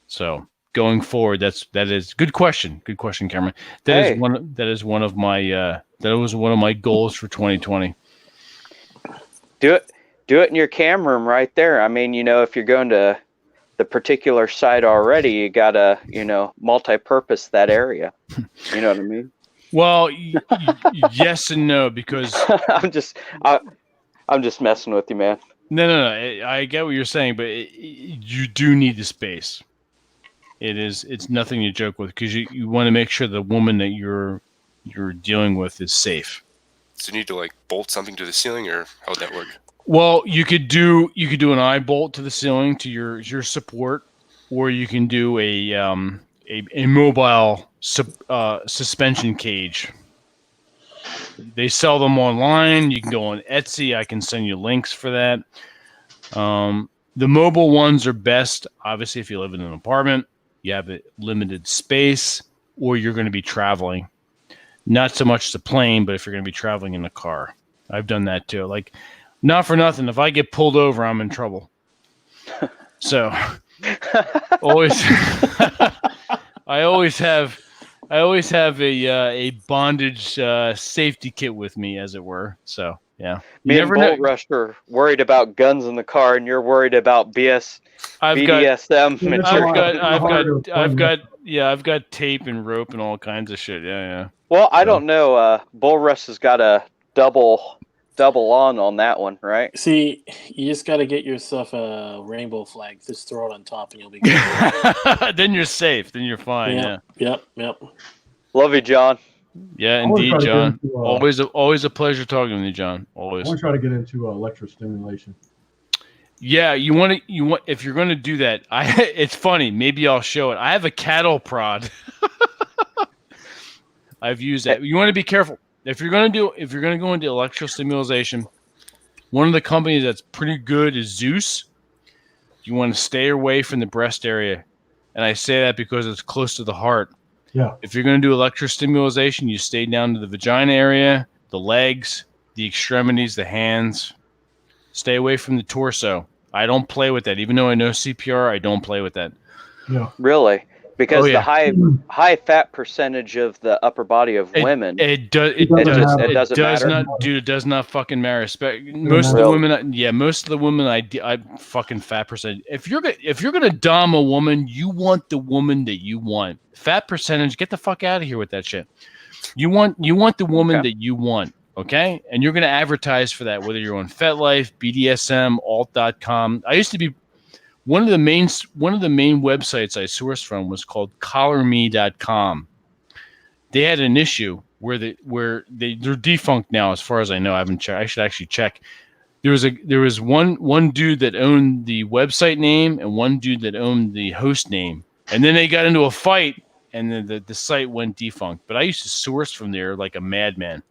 So going forward, that is good question. Good question, Cameron. That was one of my goals for 2020. Do it in your cam room right there. I mean, if you're going to the particular site already, you gotta, multi-purpose that area. You know what I mean? Well, yes and no, because I'm just messing with you, man. No. I get what you're saying, but you do need the space. It's nothing to joke with, because you want to make sure the woman that you're dealing with is safe. So you need to bolt something to the ceiling, or how would that work? Well, you could do an eye bolt to the ceiling to your support, or you can do a mobile suspension cage. They sell them online. You can go on Etsy. I can send you links for that. The mobile ones are best, obviously, if you live in an apartment, you have a limited space, or you're going to be traveling. Not so much the plane, but if you're going to be traveling in the car. I've done that too. Not for nothing, if I get pulled over, I'm in trouble. So, always, I always have a bondage safety kit with me, as it were. So, yeah. Me and Bull Rush are worried about guns in the car, and you're worried about BDSM material. I've got tape and rope and all kinds of shit. Yeah. Well, I don't know. Bull Rush has got a double on that one, right? See, you just got to get yourself a rainbow flag. Just throw it on top, and you'll be good. Then you're safe. Then you're fine. Yep. Love you, John. Yeah, indeed, John. Always a pleasure talking with you, John. Always. I want to try to get into electrostimulation. Yeah, you want if you're going to do that. It's funny. Maybe I'll show it. I have a cattle prod. I've used that. You want to be careful if you're going to go into electrostimulation. One of the companies that's pretty good is Zeus. You want to stay away from the breast area, and I say that because it's close to the heart. Yeah. If you're going to do electrostimulation, you stay down to the vagina area, the legs, the extremities, the hands. Stay away from the torso. I don't play with that. Even though I know CPR, I don't play with that. Yeah. Really? Because yeah. the high fat percentage of the upper body of women, it doesn't matter. Dude, it does not fucking matter. Most of the women, most of the women, I fucking fat percentage. If you're gonna dom a woman, you want the woman that you want. Fat percentage, get the fuck out of here with that shit. You want the woman that you want. Okay, and you're going to advertise for that, whether you're on FetLife, BDSM, alt.com. I used to be one of the main websites I sourced from was called collarme.com. They had an issue where they're defunct now, as far as I know. I haven't checked. I should actually check. There was one dude that owned the website name and one dude that owned the host name, and then they got into a fight, and then the site went defunct. But I used to source from there like a madman.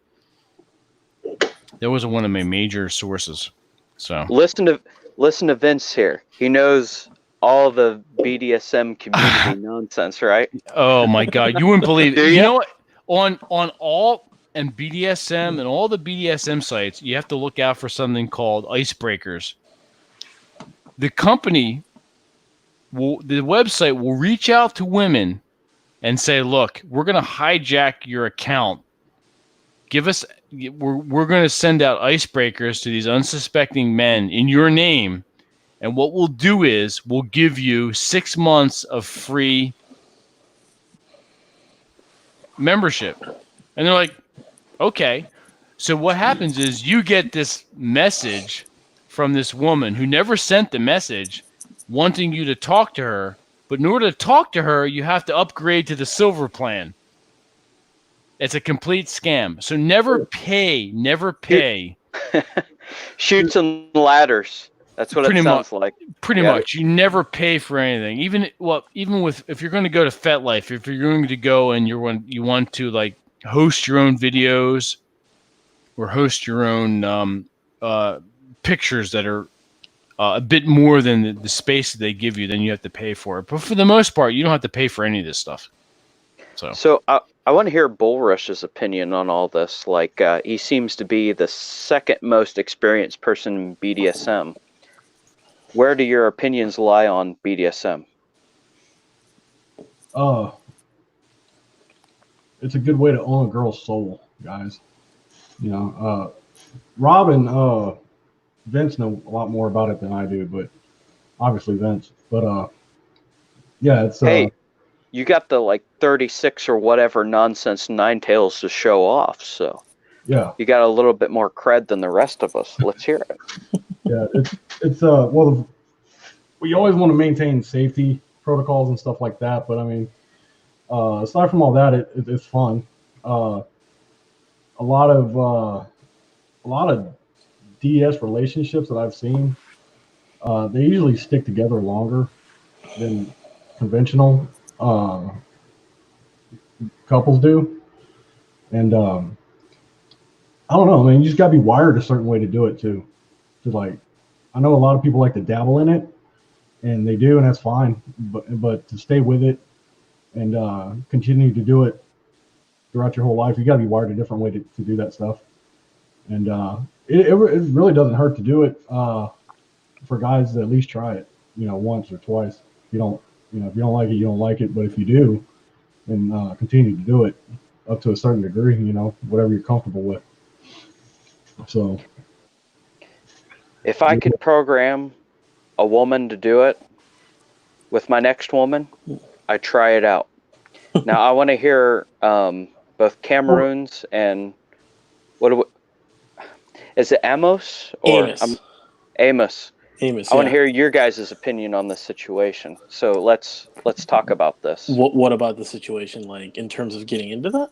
That was one of my major sources. So listen to Vince here. He knows all the BDSM community nonsense, right? Oh my God, you wouldn't believe it. You know what? On alt and BDSM and all the BDSM sites, you have to look out for something called icebreakers. The company the website will reach out to women and say, "Look, we're going to hijack your account. We're going to send out icebreakers to these unsuspecting men in your name, and what we'll do is we'll give you 6 months of free membership." And they're like, "Okay." So what happens is you get this message from this woman who never sent the message, wanting you to talk to her, but in order to talk to her, you have to upgrade to the silver plan. It's a complete scam. So never pay. Chutes and ladders. That's what it sounds like. Pretty much. You never pay for anything. Even if you're going to go to FetLife, if you're going to go and you want to like host your own videos or host your own pictures that are a bit more than the space that they give you, then you have to pay for it. But for the most part, you don't have to pay for any of this stuff. So I want to hear Bullrush's opinion on all this. Like, he seems to be the second most experienced person in BDSM. Where do your opinions lie on BDSM? It's a good way to own a girl's soul, guys. You know, Rob and Vince know a lot more about it than I do, but obviously Vince. But yeah, it's hey, you got the like 36 or whatever nonsense nine tails to show off, so yeah, you got a little bit more cred than the rest of us. Let's hear it. Yeah, it's well, we always want to maintain safety protocols and stuff like that, but I mean, aside from all that, it's fun. A lot of DS relationships that I've seen, they usually stick together longer than conventional couples do. And I don't know, man, you just gotta be wired a certain way to do it too. To like, I know a lot of people like to dabble in it, and they do, and that's fine. But to stay with it and continue to do it throughout your whole life, you gotta be wired a different way to do that stuff. And it really doesn't hurt to do it for guys to at least try it, once or twice. If you don't like it, you don't like it. But if you do, then continue to do it up to a certain degree, whatever you're comfortable with. So, if I could program a woman to do it with my next woman, I try it out. Now I want to hear both Cameroons and is it Amos or Amos? Amos. I want to hear your guys' opinion on this situation. So let's talk about this. What about the situation, like in terms of getting into that?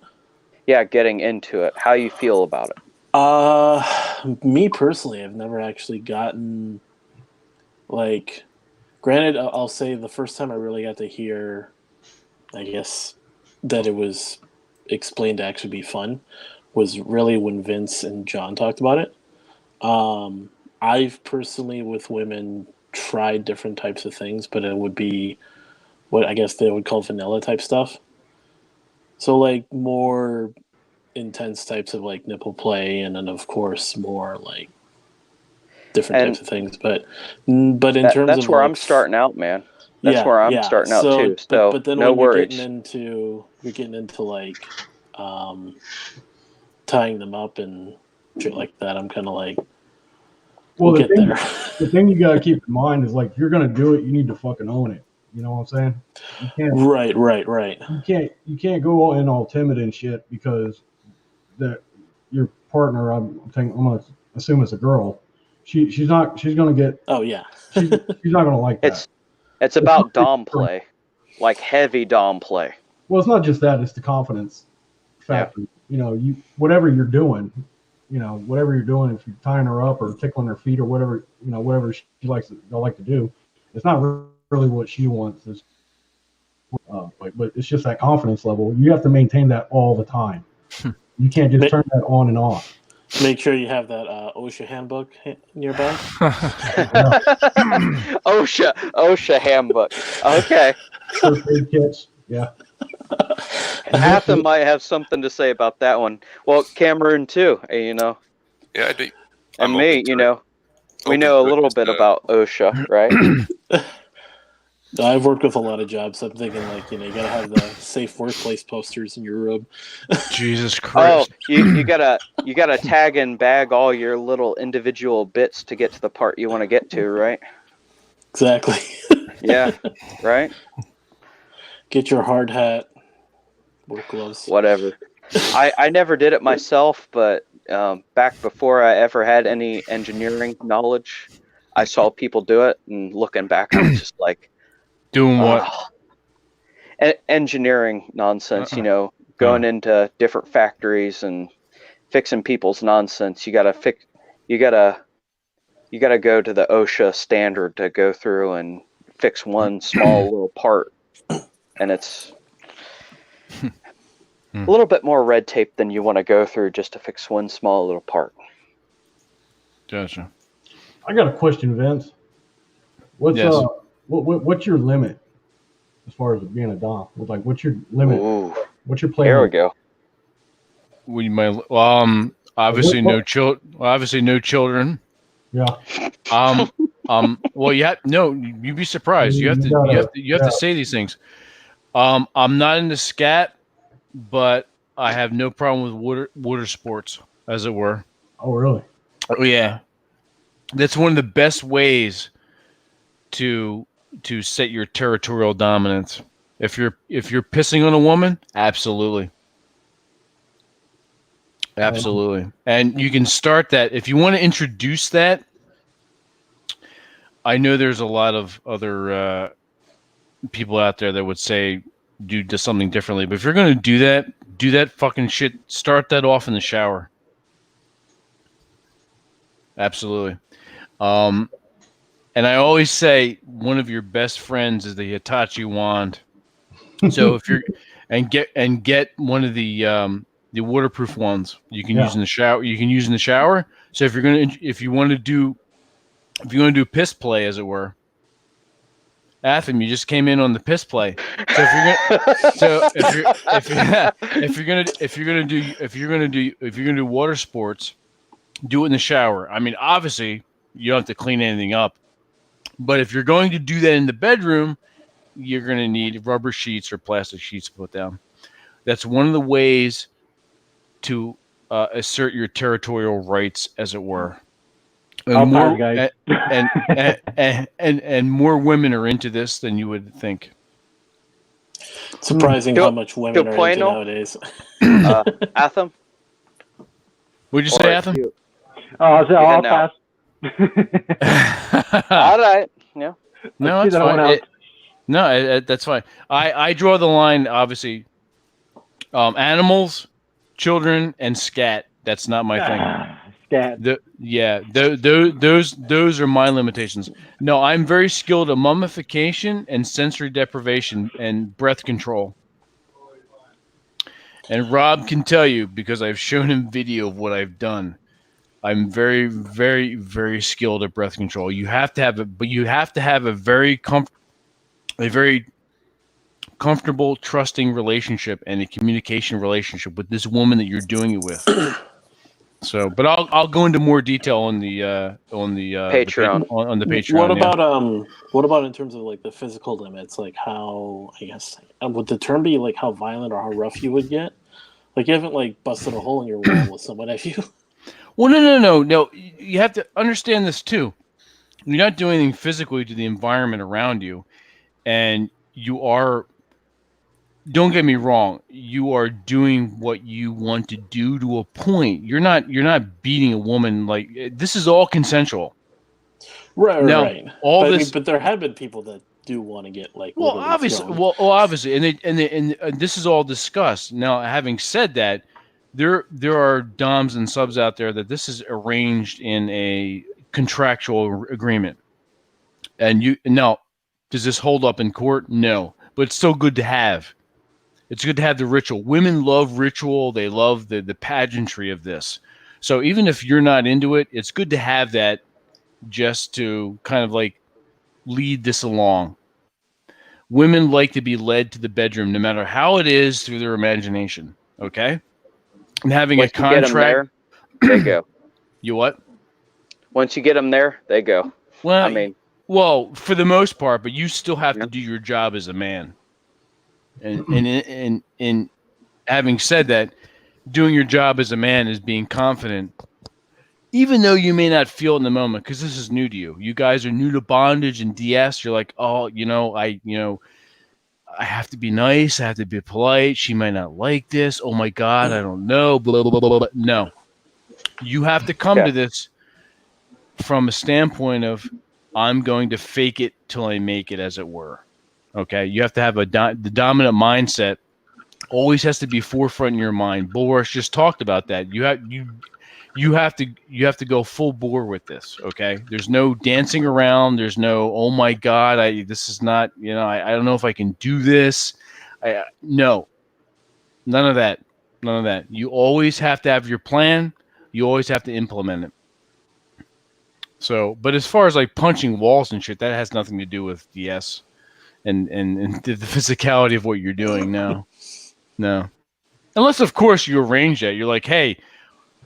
Yeah, getting into it. How you feel about it? Me personally, I've never actually gotten like, granted, I'll say the first time I really got to hear, I guess, that it was explained to actually be fun was really when Vince and John talked about it. I've personally, with women, tried different types of things, but it would be what I guess they would call vanilla type stuff. So, like, more intense types of, like, nipple play, and then, of course, more, like, different types of things. But in terms of, that's where like, I'm starting out, man. That's where I'm starting out too. So but then no when worries. you're getting into like tying them up and shit like that, I'm kind of like, well, get there. The thing you got to keep in mind is, like, if you're gonna do it, you need to fucking own it. You know what I'm saying? You can't. Right. You can't go in all timid and shit because your partner. I'm gonna assume it's a girl. She's gonna get. Oh yeah. she's not gonna like that. It's about dom play, like heavy dom play. Well, it's not just that; it's the confidence factor. Yeah. Whatever you're doing, whatever you're doing, if you're tying her up or tickling her feet or whatever, whatever she likes to do, it's not really what she wants. But it's just that confidence level. You have to maintain that all the time. You can't just turn that on and off. Make sure you have that OSHA handbook nearby. OSHA handbook. Okay. First aid kits. Yeah. Atham might have something to say about that one. Well, Cameron too. Yeah, I do. And me, we know a little bit about OSHA, right? I've worked with a lot of jobs. So I'm thinking, like, you gotta have the safe workplace posters in your room. Jesus Christ! Oh, you gotta tag and bag all your little individual bits to get to the part you want to get to, right? Exactly. Yeah. Right. Get your hard hat, work gloves, whatever. I never did it myself, but back before I ever had any engineering knowledge, I saw people do it, and looking back, I was just like, doing what? Engineering nonsense, going into different factories and fixing people's nonsense. You gotta go to the OSHA standard to go through and fix one small little part, and it's a little bit more red tape than you want to go through just to fix one small little part. Gotcha. I got a question, Vince. What's what's your limit as far as being a dom? What's your limit? Ooh. What's your play? There we go. Obviously no children. Yeah. Well, you'd be surprised. You have to say these things. I'm not into scat, but I have no problem with water sports, as it were. Oh, really? Oh, yeah. That's one of the best ways to set your territorial dominance. If you're pissing on a woman, absolutely. And you can start that. If you want to introduce that, I know there's a lot of other people out there that would say do something differently. But if you're going to do that fucking shit, start that off in the shower. Absolutely. And I always say one of your best friends is the Hitachi wand. So if you're get one of the waterproof ones you can use in the shower. So if you want to do piss play, as it were, Atham, you just came in on the piss play. So if you're gonna do water sports, do it in the shower. I mean, obviously you don't have to clean anything up, but if you're going to do that in the bedroom, you're going to need rubber sheets or plastic sheets to put down. That's one of the ways to assert your territorial rights, as it were. And more women are into this than you would think. Surprising how much women are into nowadays. Atham? What'd you say, Atham? I'll pass. All right. Yeah. No, that's fine. That's fine. I draw the line, obviously. Animals, children, and scat. That's not my thing. scat. Those are my limitations. No, I'm very skilled at mummification and sensory deprivation and breath control. And Rob can tell you because I've shown him video of what I've done. I'm very, very, very skilled at breath control. You have to have a very comfortable, trusting relationship and a communication relationship with this woman that you're doing it with. So, but I'll go into more detail on the Patreon. On the Patreon. What about in terms of like the physical limits? Like how, I guess, would the term be like how violent or how rough you would get? Like you haven't like busted a hole in your wall with someone, have you? Well, no. You have to understand this too. You're not doing anything physically to the environment around you, and you are. Don't get me wrong. You are doing what you want to do to a point. You're not beating a woman like this is all consensual. Right. Now, Right. all but, this, but there have been people that do want to get like well, literally obviously, thrown. obviously, and this is all discussed. Now, having said that, there are doms and subs out there that this is arranged in a contractual agreement, and does this hold up in court? No, but it's still good to have. It's good to have the ritual. Women love ritual. They love the pageantry of this. So even if you're not into it, it's good to have that just to kind of like lead this along. Women like to be led to the bedroom, no matter how it is, through their imagination. Okay? And having Once a contract. You get them there, they go. You what? Once you get them there, they go. Well, well, for the most part, but you still have to do your job as a man. And having said that, doing your job as a man is being confident, even though you may not feel it in the moment, because this is new to you. You guys are new to bondage and DS. You're like, oh, I have to be nice. I have to be polite. She might not like this. Oh my God, I don't know. Blah, blah, blah, blah, blah. No, you have to come to this from a standpoint of, I'm going to fake it till I make it, as it were. Okay, you have to have the dominant mindset. Always has to be forefront in your mind. Boris just talked about that. You have to go full bore with this. Okay, there's no dancing around. There's no, oh my God, this is not, I don't know if I can do this. No, none of that. You always have to have your plan. You always have to implement it. So, but as far as like punching walls and shit, that has nothing to do with DS. And the physicality of what you're doing. No, unless of course you arrange that. You're like, hey,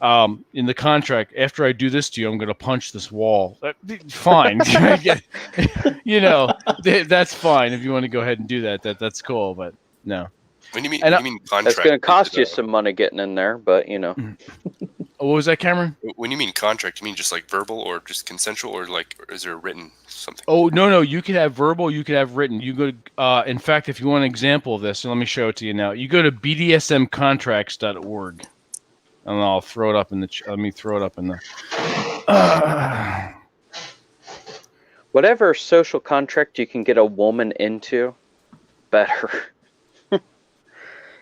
in the contract, after I do this to you, I'm going to punch this wall. Fine, that's fine if you want to go ahead and do that. That's cool, but no. When you mean contract, it's going to cost you some money getting in there, but What was that, Cameron? When you mean contract, you mean just like verbal or just consensual, or like, or is there a written something? Oh, no. You can have verbal. You can have written. You go to, in fact, if you want an example of this, let me show it to you now. You go to bdsmcontracts.org, and I'll throw it up in the. Let me throw it up in the. Whatever social contract you can get a woman into, better.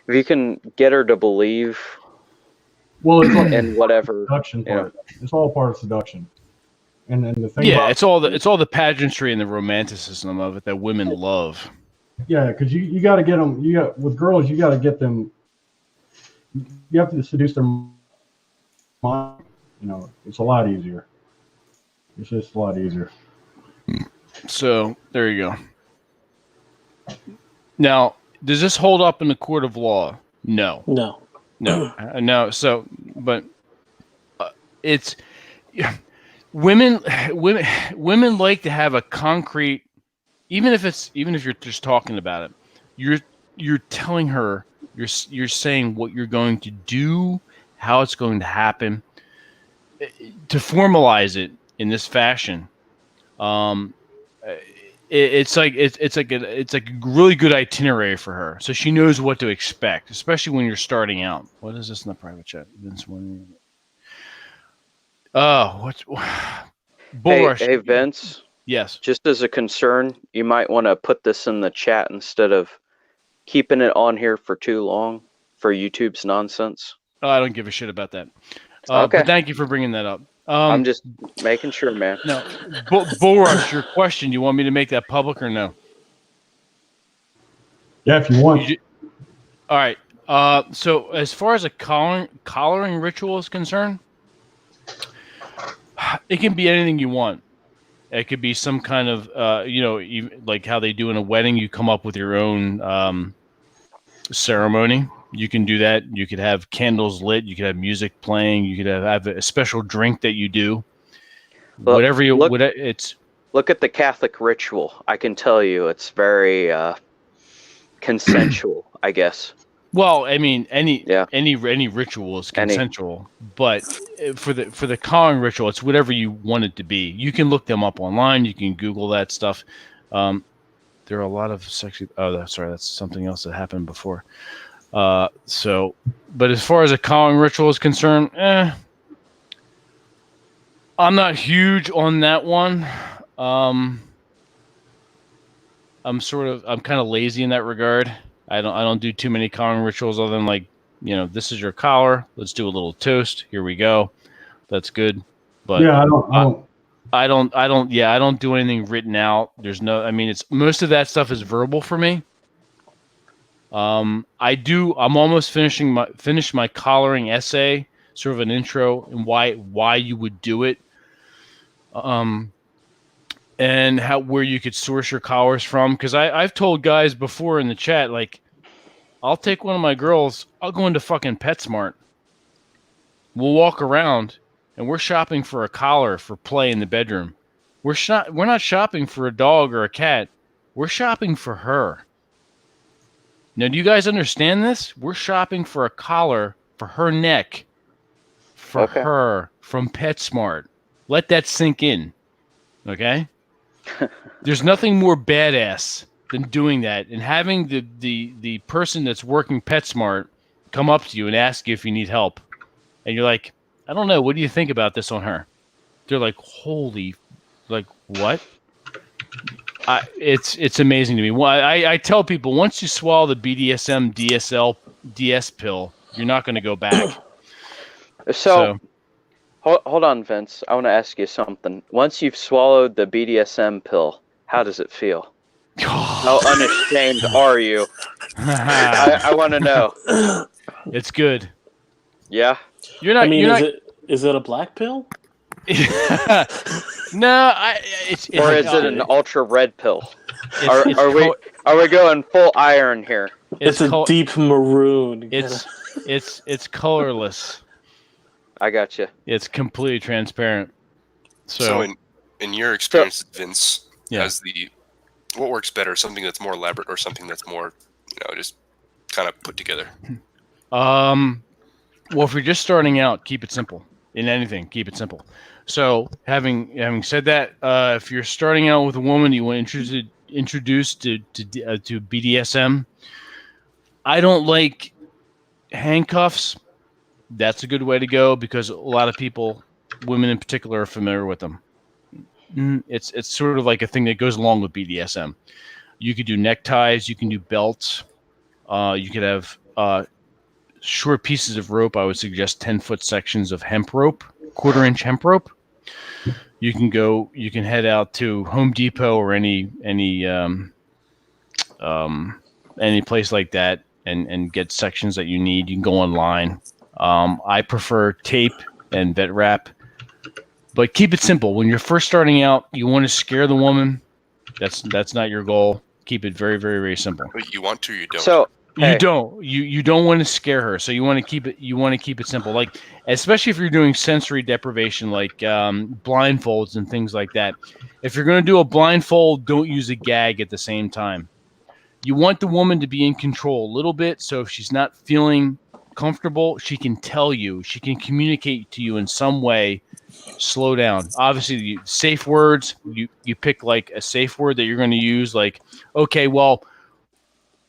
If you can get her to believe. Well, it's like and whatever seduction part. It's all part of seduction. And then the thing. Yeah, it's all the pageantry and the romanticism of it that women love. Yeah, because you got to get them. With girls, you got to get them. You have to seduce their mind. It's a lot easier. It's just a lot easier. So there you go. Now, does this hold up in the court of law? No. No. So, but it's women like to have a concrete, even if you're just talking about it, you're telling her, you're saying what you're going to do, how it's going to happen, to formalize it in this fashion. It's like a really good itinerary for her, so she knows what to expect, especially when you're starting out. What is this in the private chat? Vince, Hey Vince. Yes. Just as a concern, you might want to put this in the chat instead of keeping it on here for too long for YouTube's nonsense. Oh, I don't give a shit about that. Okay. But thank you for bringing that up. I'm just making sure, man. No, Bullrush, your question. You want me to make that public or no? Yeah, if you want. All right. So as far as a collaring ritual is concerned, it can be anything you want. It could be some kind of, like how they do in a wedding. You come up with your own ceremony. You can do that. You could have candles lit. You could have music playing. You could have a special drink that you do. Well, Whatever you, look at the Catholic ritual. I can tell you, it's very consensual, I guess. Well, I mean, any ritual is consensual, but for the collaring ritual, it's whatever you want it to be. You can look them up online. You can Google that stuff. There are a lot of sexual. Oh, sorry, that's something else that happened before. But as far as a collaring ritual is concerned, I'm not huge on that one. I'm kind of lazy in that regard. I don't do too many collaring rituals other than this is your collar. Let's do a little toast. Here we go. That's good. But yeah, I don't do anything written out. It's most of that stuff is verbal for me. I'm almost finished my collaring essay, sort of an intro and why you would do it. And where you could source your collars from, because I've told guys before in the chat, like, I'll take one of my girls, I'll go into fucking PetSmart. We'll walk around and we're shopping for a collar for play in the bedroom. We're not shopping for a dog or a cat. We're shopping for her. Now, do you guys understand this? We're shopping for a collar for her neck, for her, from PetSmart. Let that sink in, okay? There's nothing more badass than doing that and having the person that's working PetSmart come up to you and ask you if you need help. And you're like, I don't know. What do you think about this on her? They're like, holy, like, what? It's amazing to me. Well, I tell people, once you swallow the BDSM, DSL, DS pill, you're not going to go back. So hold on, Vince. I want to ask you something. Once you've swallowed the BDSM pill, how does it feel? How unashamed are you? I want to know. It's good. Yeah. You're not. Is it a black pill? No, is it an ultra red pill? Are we going full iron here? It's a deep maroon. It's colorless. I got you. It's completely transparent. So in your experience, Vince, what works better? Something that's more elaborate or something that's more, just kind of put together? Well, if you're just starting out, keep it simple. In anything, keep it simple. So, having said that, if you're starting out with a woman you want to introduce to BDSM, I don't like handcuffs. That's a good way to go because a lot of people, women in particular, are familiar with them. It's sort of like a thing that goes along with BDSM. You could do neckties, you can do belts, you could have short pieces of rope. I would suggest 10-foot sections of hemp rope, 1/4-inch hemp rope. You can head out to Home Depot or any place like that and get sections that you need. You can go online. I prefer tape and vet wrap, but keep it simple. When you're first starting out, you want to scare the woman. That's not your goal. Keep it very, very, very simple. But you want to, you don't. So you don't. You don't want to scare her. So you want to keep it. You want to keep it simple. Like, especially if you're doing sensory deprivation, like blindfolds and things like that. If you're going to do a blindfold, don't use a gag at the same time. You want the woman to be in control a little bit. So if she's not feeling comfortable, she can tell you. She can communicate to you in some way. Slow down. Obviously, safe words. You pick like a safe word that you're going to use. Like, okay, well,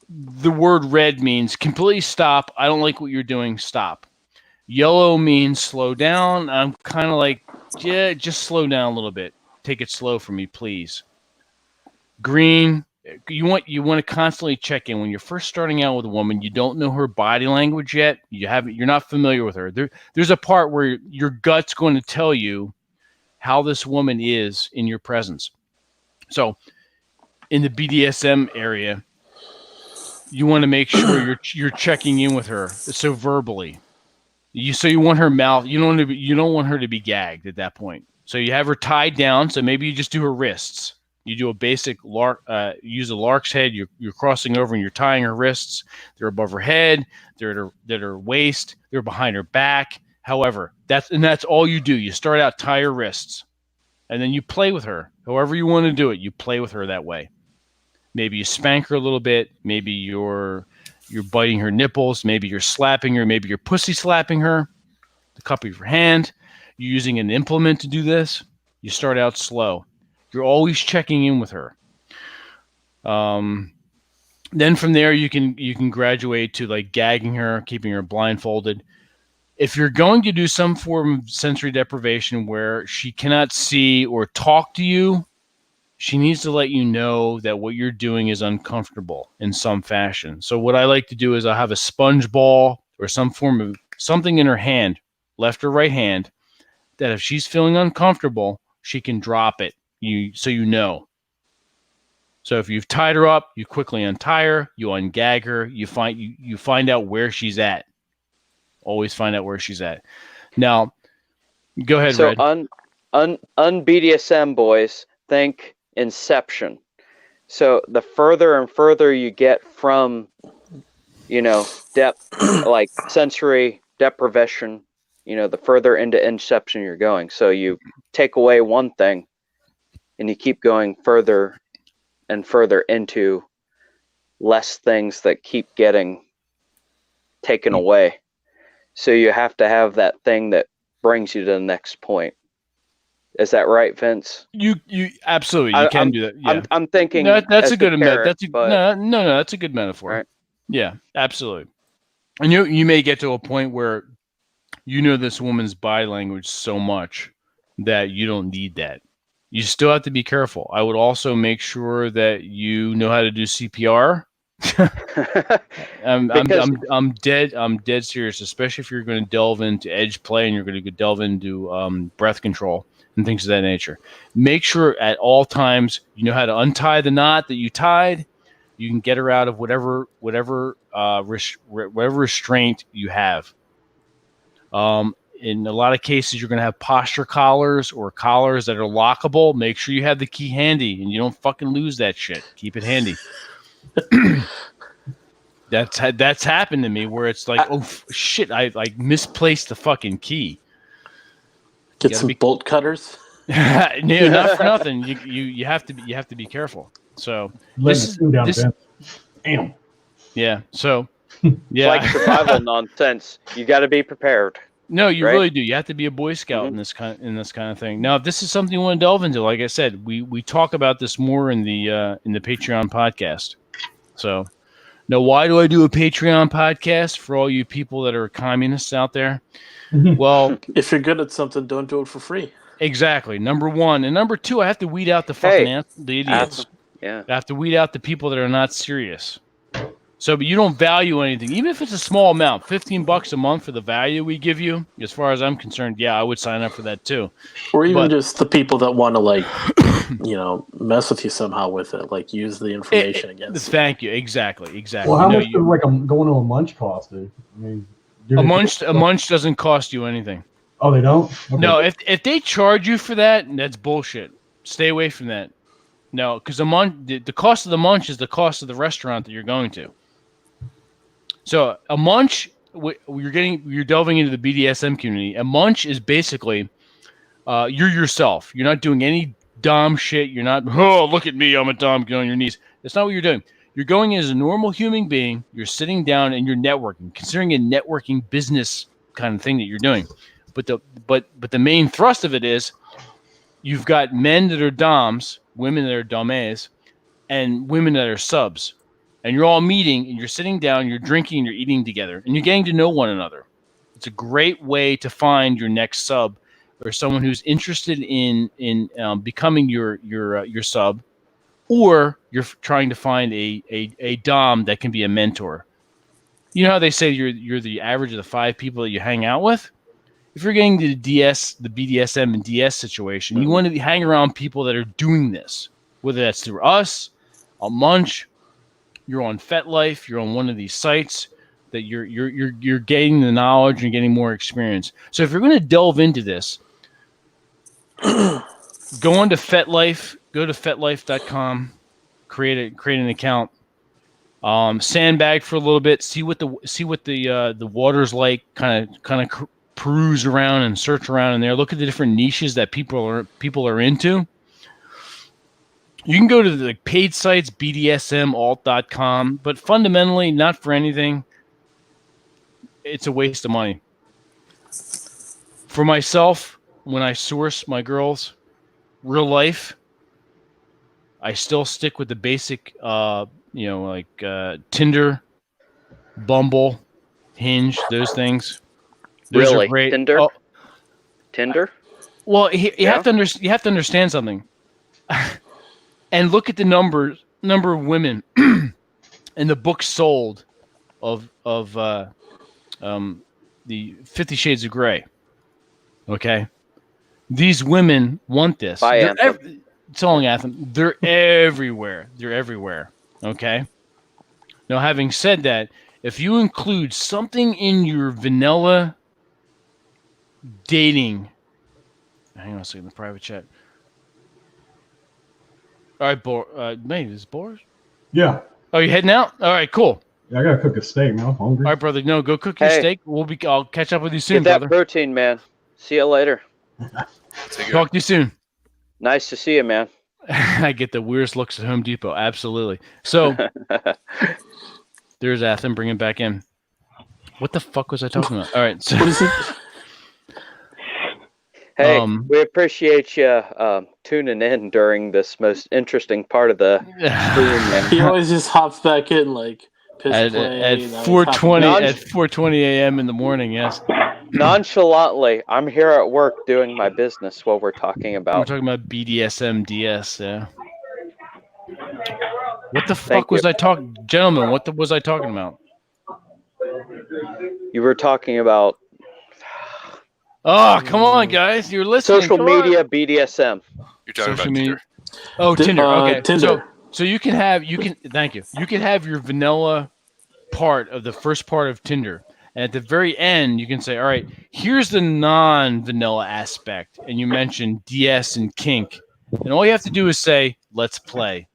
the word red means completely stop. I don't like what you're doing. Stop. Yellow means slow down. I'm kind of like, yeah, just slow down a little bit. Take it slow for me, please. Green, you want to constantly check in when you're first starting out with a woman. You don't know her body language yet. You're not familiar with her. There's a part where your gut's going to tell you how this woman is in your presence. So in the BDSM area, you want to make sure you're checking in with her. So verbally, you want her mouth. You don't want her to be gagged at that point. So you have her tied down. So maybe you just do her wrists. You do a basic lark. Use a lark's head. You're crossing over and you're tying her wrists. They're above her head. They're at her waist. They're behind her back. However, that's all you do. You start out tie her wrists, and then you play with her. However you want to do it, you play with her that way. Maybe you spank her a little bit. Maybe you're biting her nipples. Maybe you're slapping her. Maybe you're pussy slapping her. The cup of your hand. You're using an implement to do this. You start out slow. You're always checking in with her. Then from there, you can graduate to like gagging her, keeping her blindfolded. If you're going to do some form of sensory deprivation where she cannot see or talk to you, she needs to let you know that what you're doing is uncomfortable in some fashion. So what I like to do is I'll have a sponge ball or some form of something in her hand, left or right hand, that if she's feeling uncomfortable, she can drop it. So you know. So if you've tied her up, you quickly untie her, you ungag her, you find out where she's at. Always find out where she's at. Now, go ahead, so Red. BDSM boys, think Inception. So the further and further you get from, depth, like sensory deprivation, the further into Inception you're going. So you take away one thing and you keep going further and further into less things that keep getting taken away. So you have to have that thing that brings you to the next point. Is that right, Vince? You absolutely you can do that. Yeah. I'm thinking that's a good parent, no, that's a good metaphor. Right. Yeah, absolutely. And you may get to a point where this woman's body language so much that you don't need that. You still have to be careful. I would also make sure that you know how to do CPR. I'm dead serious, especially if you're going to delve into edge play and you're going to delve into breath control and things of that nature. Make sure at all times you know how to untie the knot that you tied. You can get her out of whatever restraint you have. In a lot of cases, you're going to have posture collars or collars that are lockable. Make sure you have the key handy and you don't fucking lose that shit. Keep it handy. That's happened to me where it's like, oh shit, I like misplaced the fucking key. Get some bolt cutters. No, not for nothing. You have to be careful. So damn. Yeah. So It's yeah, like survival nonsense. You got to be prepared. No, you right? really do. You have to be a Boy Scout in this kind of thing. Now, if this is something you want to delve into, like I said, we talk about this more in the Patreon podcast. So, now why do I do a Patreon podcast for all you people that are communists out there? Well, if you're good at something, don't do it for free. Exactly. Number one, and number two, I have to weed out the fucking the idiots. Yeah. I have to weed out the people that are not serious. So, but you don't value anything, even if it's a small amount, $15 a month for the value we give you. As far as I'm concerned, yeah, I would sign up for that too. Or even just the people that want to mess with you somehow with it, like use the information against. Thank you. Exactly. Well, how much does going to a munch cost, dude? I mean, a munch doesn't cost you anything. Oh, they don't? Okay. No, if they charge you for that, that's bullshit. Stay away from that. No, because the cost of the munch is the cost of the restaurant that you're going to. So a munch, you're delving into the BDSM community. A munch is basically you're yourself. You're not doing any dom shit. You're not, oh, look at me, I'm a dom, get on your knees. That's not what you're doing. You're going as a normal human being. You're sitting down and you're networking, considering a networking business kind of thing that you're doing. But the main thrust of it is you've got men that are doms, women that are domes, and women that are subs. And you're all meeting, and you're sitting down, you're drinking, and you're eating together, and you're getting to know one another. It's a great way to find your next sub or someone who's interested in becoming your sub, or you're trying to find a dom that can be a mentor. You know how they say you're the average of the 5 people that you hang out with? If you're getting to the BDSM and DS situation, you want to hang around people that are doing this, whether that's through us, a Munch, you're on FetLife, you're on one of these sites that you're getting the knowledge and getting more experience. So if you're going to delve into this, go on to FetLife, go to FetLife.com, create an account, sandbag for a little bit, see what the water's like, kind of peruse around and search around in there. Look at the different niches that people are into. You can go to the paid sites, BDSMalt.com, but fundamentally, not for anything. It's a waste of money. For myself, when I source my girls, real life, I still stick with the basic, Tinder, Bumble, Hinge, those things. Those really? are great. Tinder? Oh, Tinder? well, you have to understand something. And look at the number of women and the books sold of the 50 Shades of Grey. Okay, these women want this. Selling Anthem. They're everywhere. They're everywhere. Okay. Now, having said that, if you include something in your vanilla dating, hang on a second, the private chat. All right, maybe this is Boris? Yeah. Oh, you heading out? All right, cool. Yeah, I gotta cook a steak, man. I'm hungry. All right, brother. No, go cook your steak. I'll catch up with you soon, Get that brother. protein, man. See you later. Talk to you soon. Nice to see you, man. I get the weirdest looks at Home Depot. Absolutely. So there's Athen. Bring him back in. What the fuck was I talking about? All right. So, hey, we appreciate you tuning in during this most interesting part of the stream, man. He always just hops back in like at 4:20 a.m. in the morning. Yes. Nonchalantly, I'm here at work doing my business while we're talking about. We're talking about BDSM DS. Yeah. What the fuck was I talking, gentlemen? What was I talking about? You were talking about. Oh, come on, guys! You're listening. Social media BDSM. You're talking about Tinder. Oh, Tinder. Okay. Tinder. So you can thank you. You can have your vanilla part of the first part of Tinder. And at the very end, you can say, all right, here's the non-vanilla aspect. And you mention DS and kink. And all you have to do is say, let's play.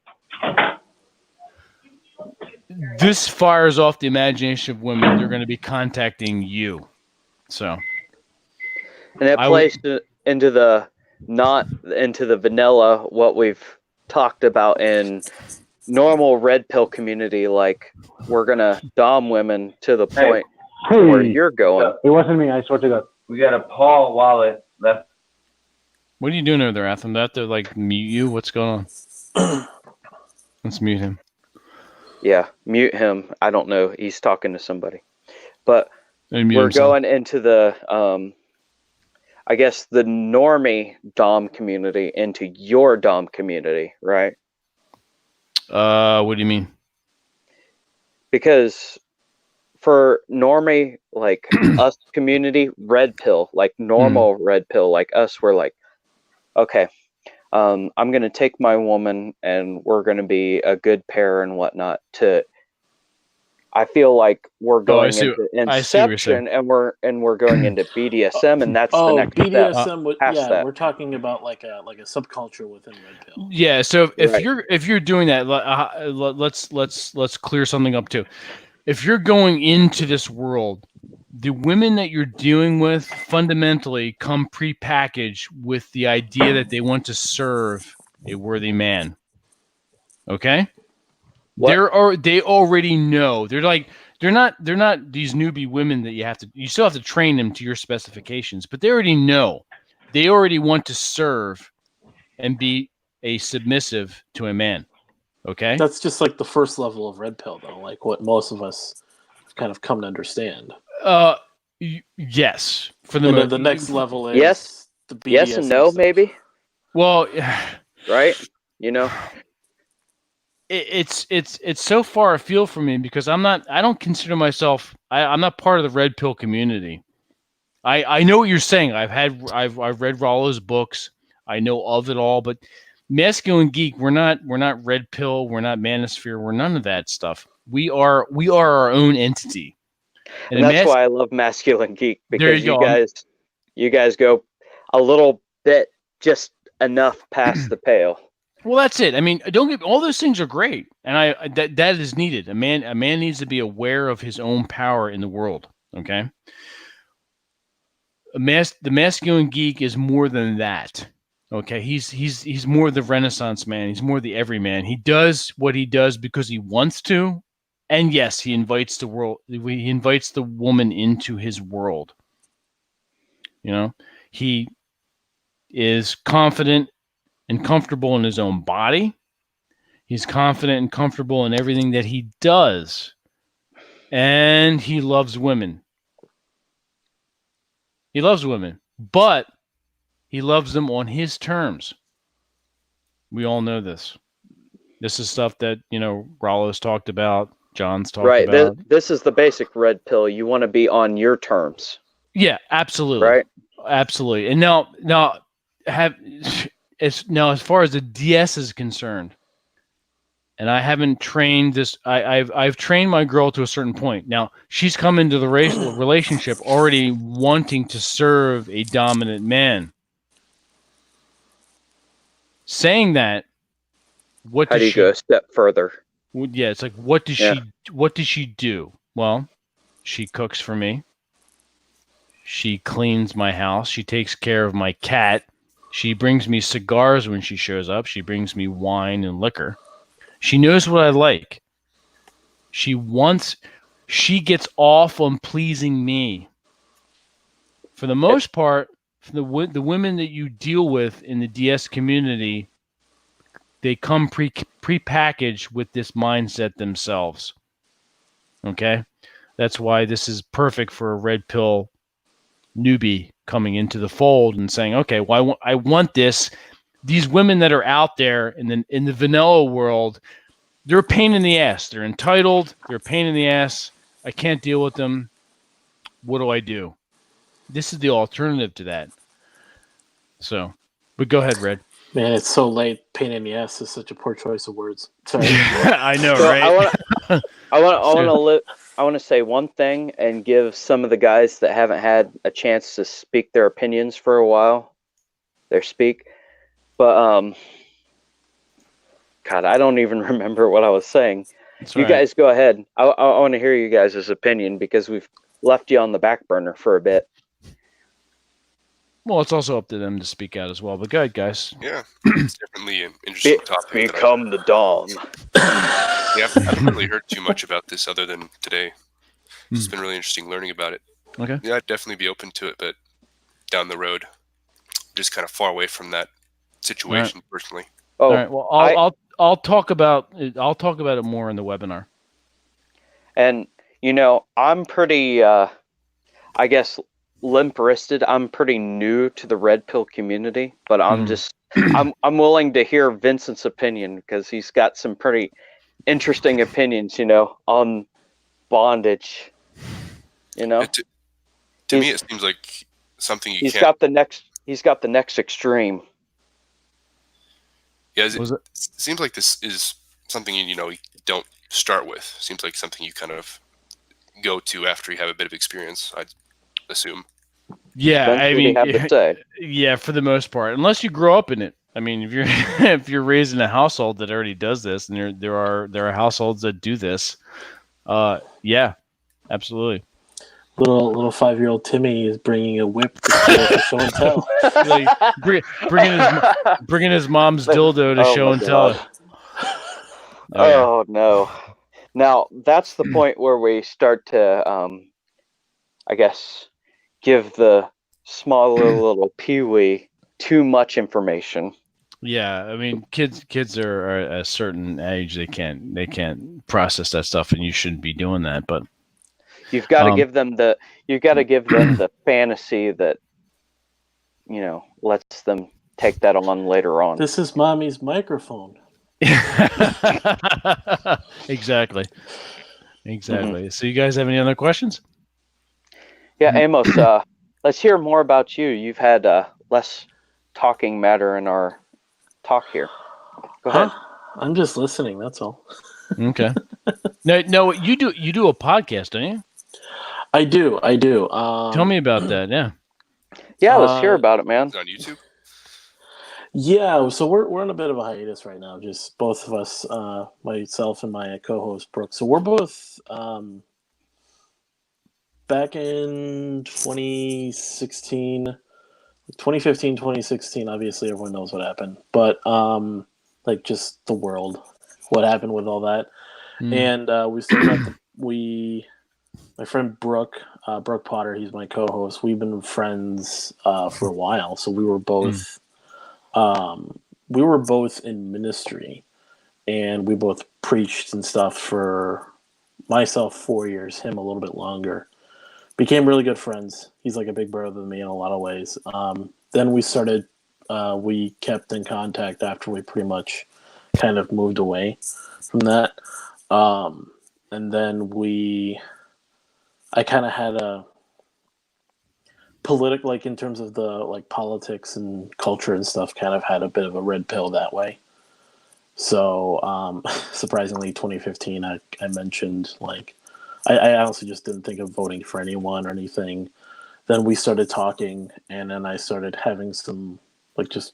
This fires off the imagination of women. They're going to be contacting you. So. And it plays into the vanilla, what we've talked about in normal red pill community. Like, we're going to dom women to the point. Where you're going. It wasn't me, I swear to God. We got a Paul Wallet left. What are you doing over there, Atham? Do I have to mute you? What's going on? Let's mute him. Yeah, mute him. I don't know. He's talking to somebody. But we're going into the I guess the normie dom community into your dom community, right? What do you mean? Because for normie, like us community, red pill, like normal red pill, like us, we're like, okay, I'm going to take my woman and we're going to be a good pair and whatnot. I feel like we're going into Inception and we're going into BDSM, and that's the next BDSM. step. We're talking about like a subculture within red pill. Yeah. So if you're doing that, let's clear something up too. If you're going into this world, the women that you're dealing with fundamentally come prepackaged with the idea that they want to serve a worthy man. Okay? They already know. They're not these newbie women that you still have to train them to your specifications, but they already know. They already want to serve and be a submissive to a man. Okay, that's just like the first level of red pill, though. Like what most of us kind of come to understand. Yes. For the next level is the BDSM yes and no, maybe. Well, right? You know, it's so far afield for me because I don't consider myself. I'm not part of the red pill community. I know what you're saying. I've read Rollo's books. I know of it all, but Masculine Geek, we're not red pill. We're not manosphere. We're none of that stuff. We are our own entity. And that's why I love Masculine Geek, because you you guys go a little bit, just enough past the pale. Well, that's it. I mean, all those things are great, and that is needed. A man needs to be aware of his own power in the world. Okay. The Masculine Geek is more than that. Okay, he's more the Renaissance man. He's more the everyman. He does what he does because he wants to, and yes, he invites the world. He invites the woman into his world. You know, he is confident and comfortable in his own body. He's confident and comfortable in everything that he does, and he loves women. He loves women, but he loves them on his terms. We all know this. This is stuff that, Rollo's talked about, John's talked about. Right. This is the basic red pill. You want to be on your terms. Yeah, absolutely. Right. Absolutely. And now as far as the DS is concerned, and I haven't trained this. I've trained my girl to a certain point. Now she's come into the relationship already wanting to serve a dominant man. Saying that, how do you go a step further? Yeah, it's like what does she do? Well, she cooks for me. She cleans my house. She takes care of my cat. She brings me cigars when she shows up. She brings me wine and liquor. She knows what I like. She gets off on pleasing me. For the most part, for the women that you deal with in the DS community, they come pre-packaged with this mindset themselves. Okay? That's why this is perfect for a red pill newbie coming into the fold and saying, okay, well, I want this. These women that are out there in the vanilla world, they're a pain in the ass. They're entitled. They're a pain in the ass. I can't deal with them. What do I do? This is the alternative to that. So, but go ahead, Red. Man, it's so late. Pain in the ass is such a poor choice of words. Sorry. I know, So right? I want to say one thing and give some of the guys that haven't had a chance to speak their opinions for a while their speak. But God, I don't even remember what I was saying. You guys go ahead. I want to hear you guys' opinion because we've left you on the back burner for a bit. Well, it's also up to them to speak out as well. But go ahead, guys. Yeah, it's definitely an interesting topic. Become the Dom. Yeah, I haven't really heard too much about this other than today. It's been really interesting learning about it. Okay. Yeah, I'd definitely be open to it, but down the road, just kind of far away from that situation personally. Oh, all right. Well, I'll talk about it more in the webinar. And I'm pretty, I guess, limp-wristed. I'm pretty new to the red pill community, but I'm I'm willing to hear Vincent's opinion because he's got some pretty interesting opinions, on bondage. To me, it seems like something you He's got the next extreme. Yeah, it seems like this is something you don't start with. Seems like something you kind of go to after you have a bit of experience, I'd assume. Yeah, I mean, yeah, for the most part, unless you grow up in it. I mean, if you're raised in a household that already does this, and there are households that do this, yeah, absolutely. Little 5-year-old Timmy is bringing a whip to show and tell. Like, bringing his mom's dildo to show and tell. Oh no! Now that's the point where we start to, I guess, give the smaller little peewee too much information. Yeah, I mean, kids are at a certain age, they can't process that stuff, and you shouldn't be doing that. But you've got to give them the fantasy that lets them take that on later on. This is mommy's microphone. Exactly. So you guys have any other questions? Yeah, Amos, let's hear more about you. You've had less talking matter in our talk here. Go ahead. I'm just listening, that's all. Okay. No, you do a podcast, don't you? I do. Tell me about that. Yeah, let's hear about it, man. On YouTube. Yeah, so we're on a bit of a hiatus right now. Just both of us, myself and my co-host Brooke. So we're both back in 2015, 2016. Obviously, everyone knows what happened, but like just the world, what happened with all that, and we started my friend Brooke Potter, he's my co-host. We've been friends for a while, so we were both. We were both in ministry, and we both preached and stuff for myself 4 years, him a little bit longer. Became really good friends. He's like a big brother to me in a lot of ways. Then we started, we kept in contact after we pretty much kind of moved away from that. And then I kind of had a political, like in terms of the like politics and culture and stuff, kind of had a bit of a red pill that way. So surprisingly, 2015, I mentioned like I honestly just didn't think of voting for anyone or anything. Then we started talking, and then I started having some like just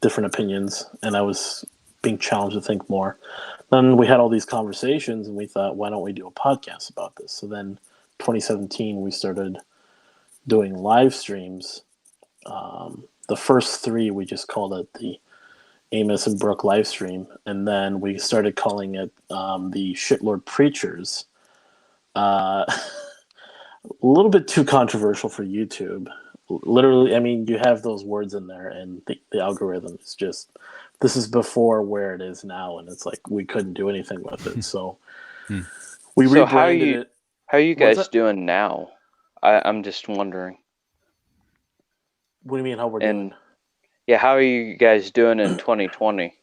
different opinions, and I was being challenged to think more. Then we had all these conversations, and we thought, why don't we do a podcast about this? So then 2017, we started doing live streams. The first 3, we just called it the Amos and Brooke live stream, and then we started calling it the Shitlord Preachers. A little bit too controversial for YouTube. Literally, I mean, you have those words in there, and the algorithm is just, this is before where it is now, and it's like we couldn't do anything with it. So we rebranded it. How are you guys doing now? I'm just wondering. What do you mean how we're doing? Yeah, how are you guys doing in 2020?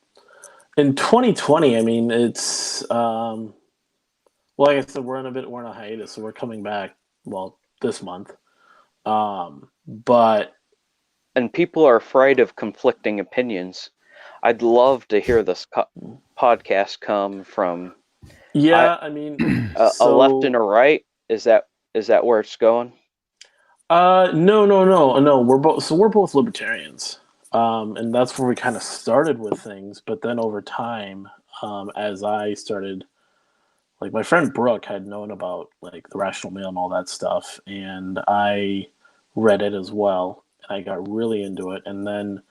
In 2020, I mean, it's well, like I said, we're in a hiatus, so we're coming back. Well, this month, but people are afraid of conflicting opinions. I'd love to hear this podcast come from. Yeah, I mean, a left and a right. Is that where it's going? No. We're both libertarians, and that's where we kind of started with things. But then over time, as I started. Like my friend Brooke had known about like the Rational Mail and all that stuff, and I read it as well, and I got really into it. And then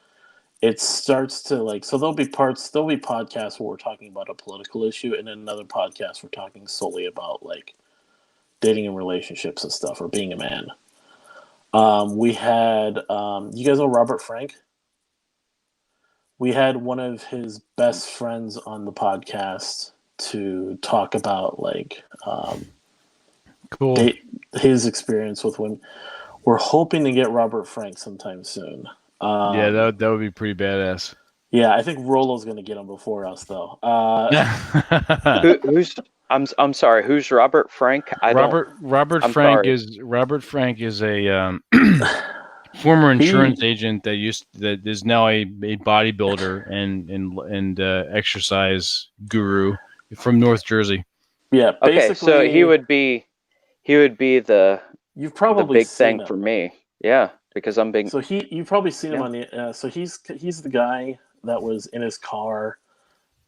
it starts to like, so there'll be podcasts where we're talking about a political issue, and then another podcast we're talking solely about like dating and relationships and stuff, or being a man. We had, you guys know Robert Frank? We had one of his best friends on the podcast to talk about like cool his experience with women. We're hoping to get Robert Frank sometime soon. Yeah, that would be pretty badass. Yeah, I think Rollo's going to get him before us, though. I'm sorry. Who's Robert Frank? Robert Frank is a former insurance agent that is now a bodybuilder and exercise guru from North Jersey. Yeah. Okay, so he would be the you've probably the big seen thing him. for me. Yeah, because I'm big. So you've probably seen him on the. So he's the guy that was in his car,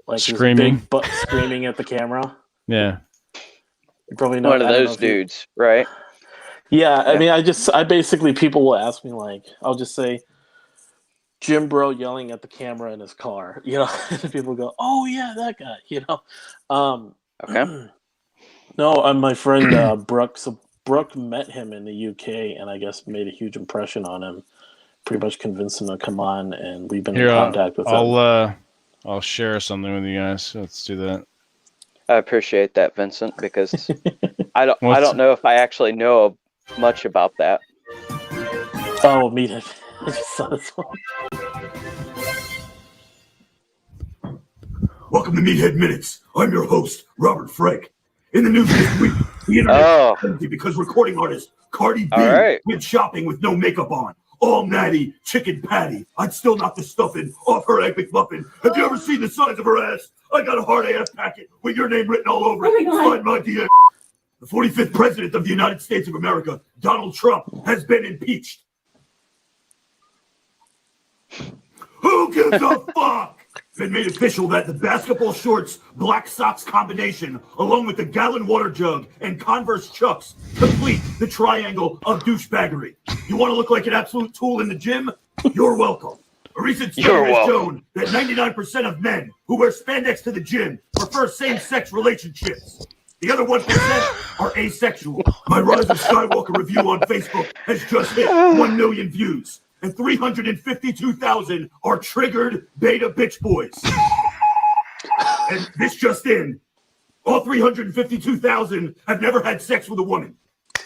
like screaming, screaming at the camera. Yeah. You probably know one of those dudes, right? Yeah, I mean, I basically, people will ask me like, I'll just say, Jim Bro yelling at the camera in his car, you know, and people go, oh yeah, that guy, you know. Okay. No, my friend Brooke. So Brooke met him in the UK, and I guess made a huge impression on him. Pretty much convinced him to come on, and we've been in contact with him. I'll share something with you guys. Let's do that. I appreciate that, Vincent, because I don't know if I actually know much about that. Oh, meet him. I just saw this one. Welcome to Meathead Minutes. I'm your host, Robert Frank. In the news this week, the internet is empty because recording artist Cardi B went shopping with no makeup on. All natty, chicken patty. I'd still knock the stuffing off her egg McMuffin. Have you ever seen the size of her ass? I got a hard AF packet with your name written all over it. Slide my DM. The 45th president of the United States of America, Donald Trump, has been impeached. Who gives a fuck? Been made official that the basketball shorts, black socks combination, along with the gallon water jug and Converse Chucks, complete the triangle of douchebaggery. You want to look like an absolute tool in the gym? You're welcome. A recent study has shown that 99% of men who wear spandex to the gym prefer same-sex relationships. The other 1% are asexual. My Rise of Skywalker review on Facebook has just hit 1 million views. And 352,000 are triggered beta bitch boys. And this just in, all 352,000 have never had sex with a woman.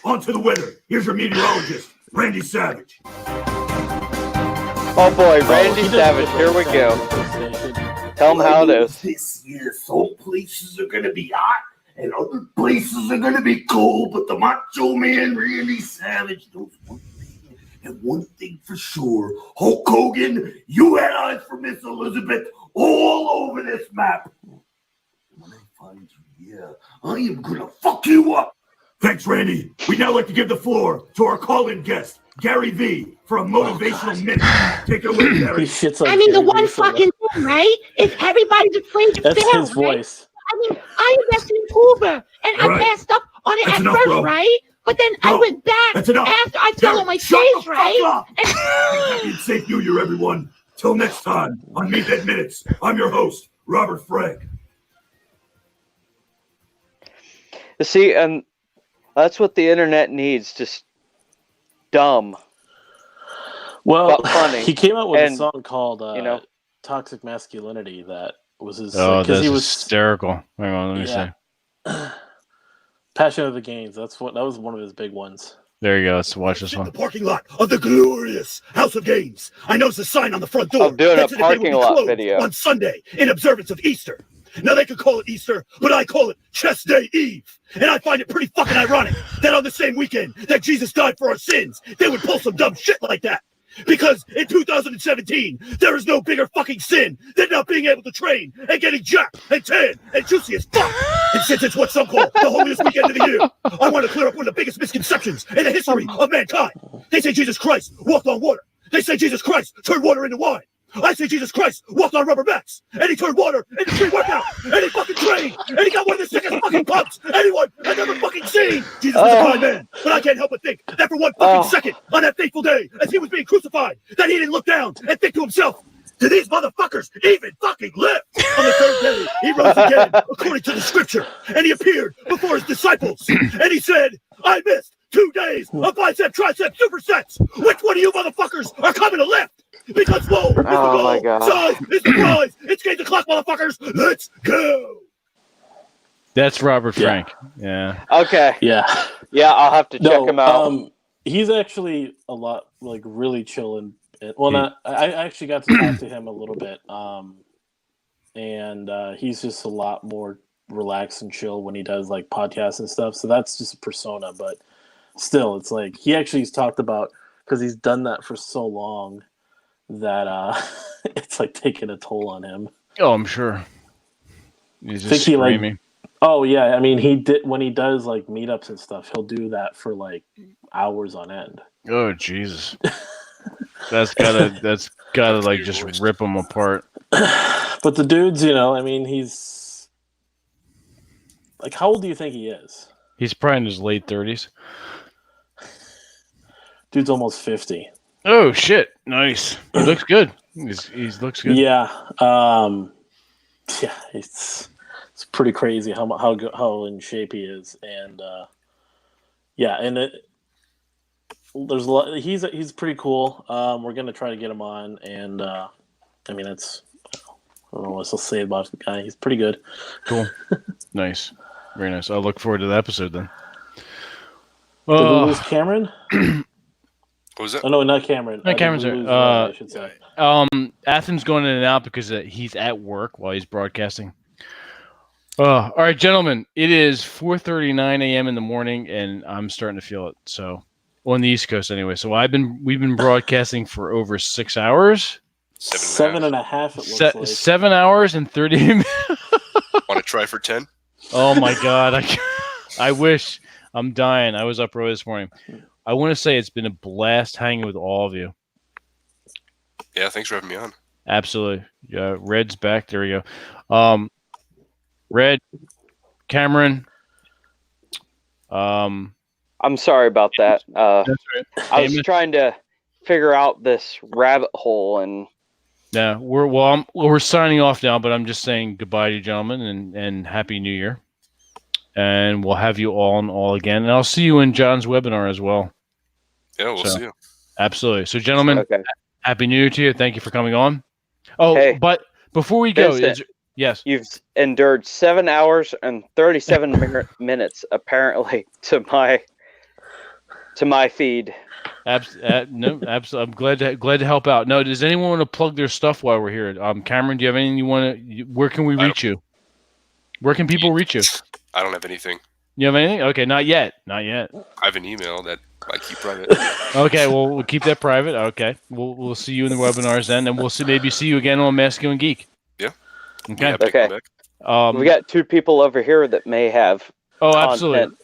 On to the weather. Here's your meteorologist, Randy Savage. Oh boy, Randy Savage, here we go. Tell him how it is. This year, some places are going to be hot and other places are going to be cold, but the Macho Man, Randy Savage, knows one thing. And one thing for sure, Hulk Hogan, you had eyes for Miss Elizabeth all over this map. When I find you, yeah, I am going to fuck you up. Thanks, Randy. We'd now like to give the floor to our call-in guest, Gary V, for a motivational minute. Take it away, Gary. I mean, the one fucking thing, right? Is everybody's afraid to That's fail, his voice. I mean, I invested in Uber, and I passed up on it at first, bro. right? But then I went back after I fell on my face, right? Happy and safe New Year, everyone. Till next time on Meathead Minutes, I'm your host, Robert Frank. See, and that's what the internet needs, just dumb. Well, but funny. He came out with and, a song called Toxic Masculinity that was his... Oh, that's he was hysterical. Hang on, let me see. Passion of the Games. That was one of his big ones. There you go. Let's watch this one. The parking lot of the glorious House of Games. I noticed a sign on the front door. I'm doing that a said that they would be parking lot closed video. on Sunday in observance of Easter. Now they could call it Easter, but I call it Chest Day Eve. And I find it pretty fucking ironic that on the same weekend that Jesus died for our sins, they would pull some dumb shit like that. Because in 2017, there is no bigger fucking sin than not being able to train and getting jacked and tan and juicy as fuck. And since it's what some call the holiest weekend of the year, I want to clear up one of the biggest misconceptions in the history of mankind. They say Jesus Christ walked on water. They say Jesus Christ turned water into wine. I say Jesus Christ walked on rubber backs, and he turned water into pre-workout, and he fucking trained, and he got one of the sickest fucking pumps anyone has ever fucking seen. Jesus was a kind man, but I can't help but think that for one fucking second on that fateful day, as he was being crucified, that he didn't look down and think to himself, do these motherfuckers even fucking live? On the third day, he rose again, according to the scripture, and he appeared before his disciples, and he said, I missed 2 days of bicep, tricep, supersets. Which one of you motherfuckers are coming to lift? Because whoa, Oh my God. size is the prize. It's 8 o'clock, motherfuckers. Let's go. That's Robert Frank. Yeah. Okay. Yeah. Yeah, I'll have to check him out. He's actually a lot, like, really chill and I actually got to talk to him a little bit. And he's just a lot more relaxed and chill when he does like podcasts and stuff. So that's just a persona, but still, it's like he actually's talked about, because he's done that for so long, that it's like taking a toll on him. Oh, I'm sure. He's just screaming. Oh yeah, I mean, he did when he does like meetups and stuff. He'll do that for like hours on end. Oh Jesus, that's gotta like just rip him apart. But the dude's, I mean, he's like, how old do you think he is? He's probably in his late 30s. Dude's almost 50. Oh shit! Nice. He looks good. He looks good. Yeah. Yeah. It's pretty crazy how in shape he is, and yeah, and there's a lot. He's pretty cool. We're gonna try to get him on, and I mean, I don't know what else to say about the guy. He's pretty good. Cool. Nice. Very nice. I'll look forward to the episode then. Did we lose Cameron? What was that? Oh no, not Cameron. Not Cameron's there. I should say. Athens going in and out because he's at work while he's broadcasting. All right, gentlemen. It is 4:39 a.m. in the morning, and I'm starting to feel it. So, on the East Coast, anyway. So we've been broadcasting for over 6 hours. 7.5. It looks like 7 hours and 30 minutes. Want to try for 10? Oh my God! I wish. I'm dying. I was up early this morning. I want to say it's been a blast hanging with all of you. Yeah, thanks for having me on. Absolutely. Yeah, Red's back. There we go. Red, Cameron. I'm sorry about that. That's right. I was trying to figure out this rabbit hole, and yeah, we're signing off now. But I'm just saying goodbye to you, gentlemen, and Happy New Year. And we'll have you all on all again, and I'll see you in John's webinar as well. Yeah, we'll see you. Absolutely. So, gentlemen, Happy New Year to you. Thank you for coming on. Oh, but before we go, yes, you've endured 7 hours and 37 minutes apparently to my feed. No, absolutely. I'm glad to help out. No, does anyone want to plug their stuff while we're here? Cameron, do you have anything you want to? Where can we reach you? Where can people reach you? I don't have anything. You have anything? Okay, not yet. Not yet. I have an email that I keep private. Okay, well, we'll keep that private. Okay, we'll see you in the webinars then, and we'll maybe see you again on Masculine Geek. Yeah. Okay. Okay. We got two people over here that may have. Oh, absolutely.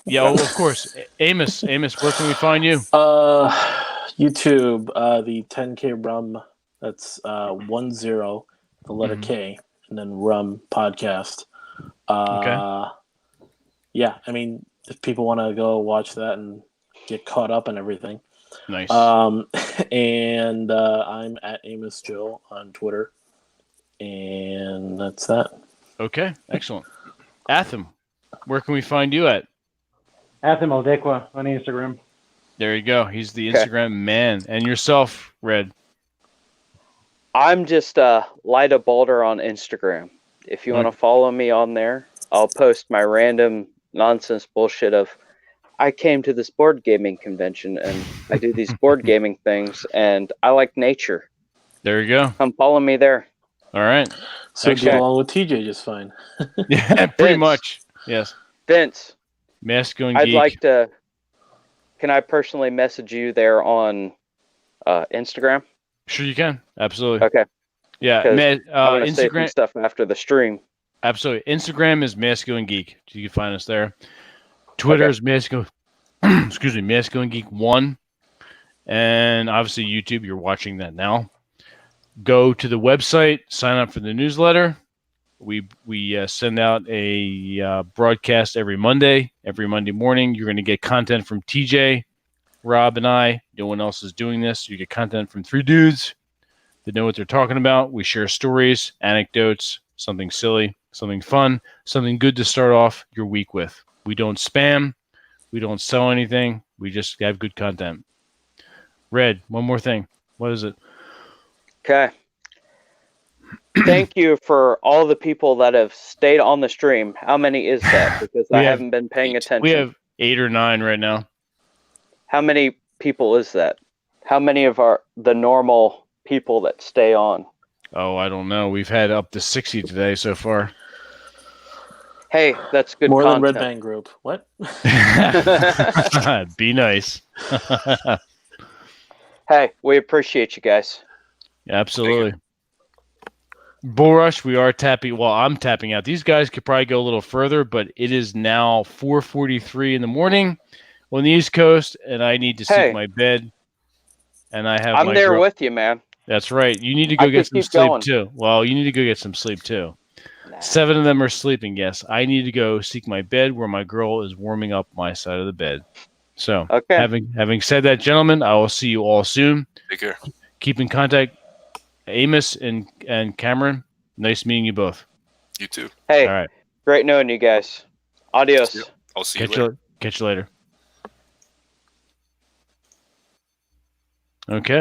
Yeah, well, of course. Amos, where can we find you? YouTube, the 10K Rum. That's 10, the letter K, and then Rum podcast. Okay. Yeah, I mean, if people want to go watch that and get caught up on everything. Nice. And I'm at Amos Joe on Twitter, and that's that. Okay, excellent. Atham, where can we find you at? Atham Aldequa on Instagram. There you go. He's the Instagram man. And yourself, Red? I'm just Lida Boulder on Instagram. If you want to follow me on there, I'll post my random nonsense bullshit of I came to this board gaming convention and I do these board gaming things and I like nature. There you go. Come follow me there. All right. So get along with TJ just fine. Yeah, pretty much. Yes. Vince. Masculine I'd Geek. like to. Can I personally message you there on Instagram? Sure, you can. Absolutely. Okay. Yeah. I'm gonna say some Instagram stuff after the stream. Absolutely. Instagram is Masculine Geek. You can find us there. Twitter is Masculine. Excuse me, Masculine Geek 1, and obviously YouTube. You're watching that now. Go to the website. Sign up for the newsletter. We send out a broadcast every Monday. Every Monday morning, you're going to get content from TJ, Rob, and I. No one else is doing this. You get content from three dudes that know what they're talking about. We share stories, anecdotes, something silly, something fun, something good to start off your week with. We don't spam. We don't sell anything. We just have good content. Red, one more thing. What is it? Okay. Thank you for all the people that have stayed on the stream. How many is that? Because I haven't been paying attention. We have 8 or 9 right now. How many people is that? How many of the normal people that stay on? Oh, I don't know. We've had up to 60 today so far. Hey, that's good More content. than Red Band Group. What? Be nice. Hey, we appreciate you guys. Absolutely. Bull Rush, we are tapping. Well, I'm tapping out. These guys could probably go a little further, but it is now 4:43 in the morning on the East Coast, and I need to seek my bed. And I have. I'm there with you, man. That's right. You need to go get some sleep too. Well, you need to go get some sleep too. 7 of them are sleeping. Yes, I need to go seek my bed where my girl is warming up my side of the bed. So, having said that, gentlemen, I will see you all soon. Take care. Keep in contact. Amos and Cameron, nice meeting you both. You too. Hey, all right. Great knowing you guys. Adios. Yep. I'll see you later. Catch you later. Okay.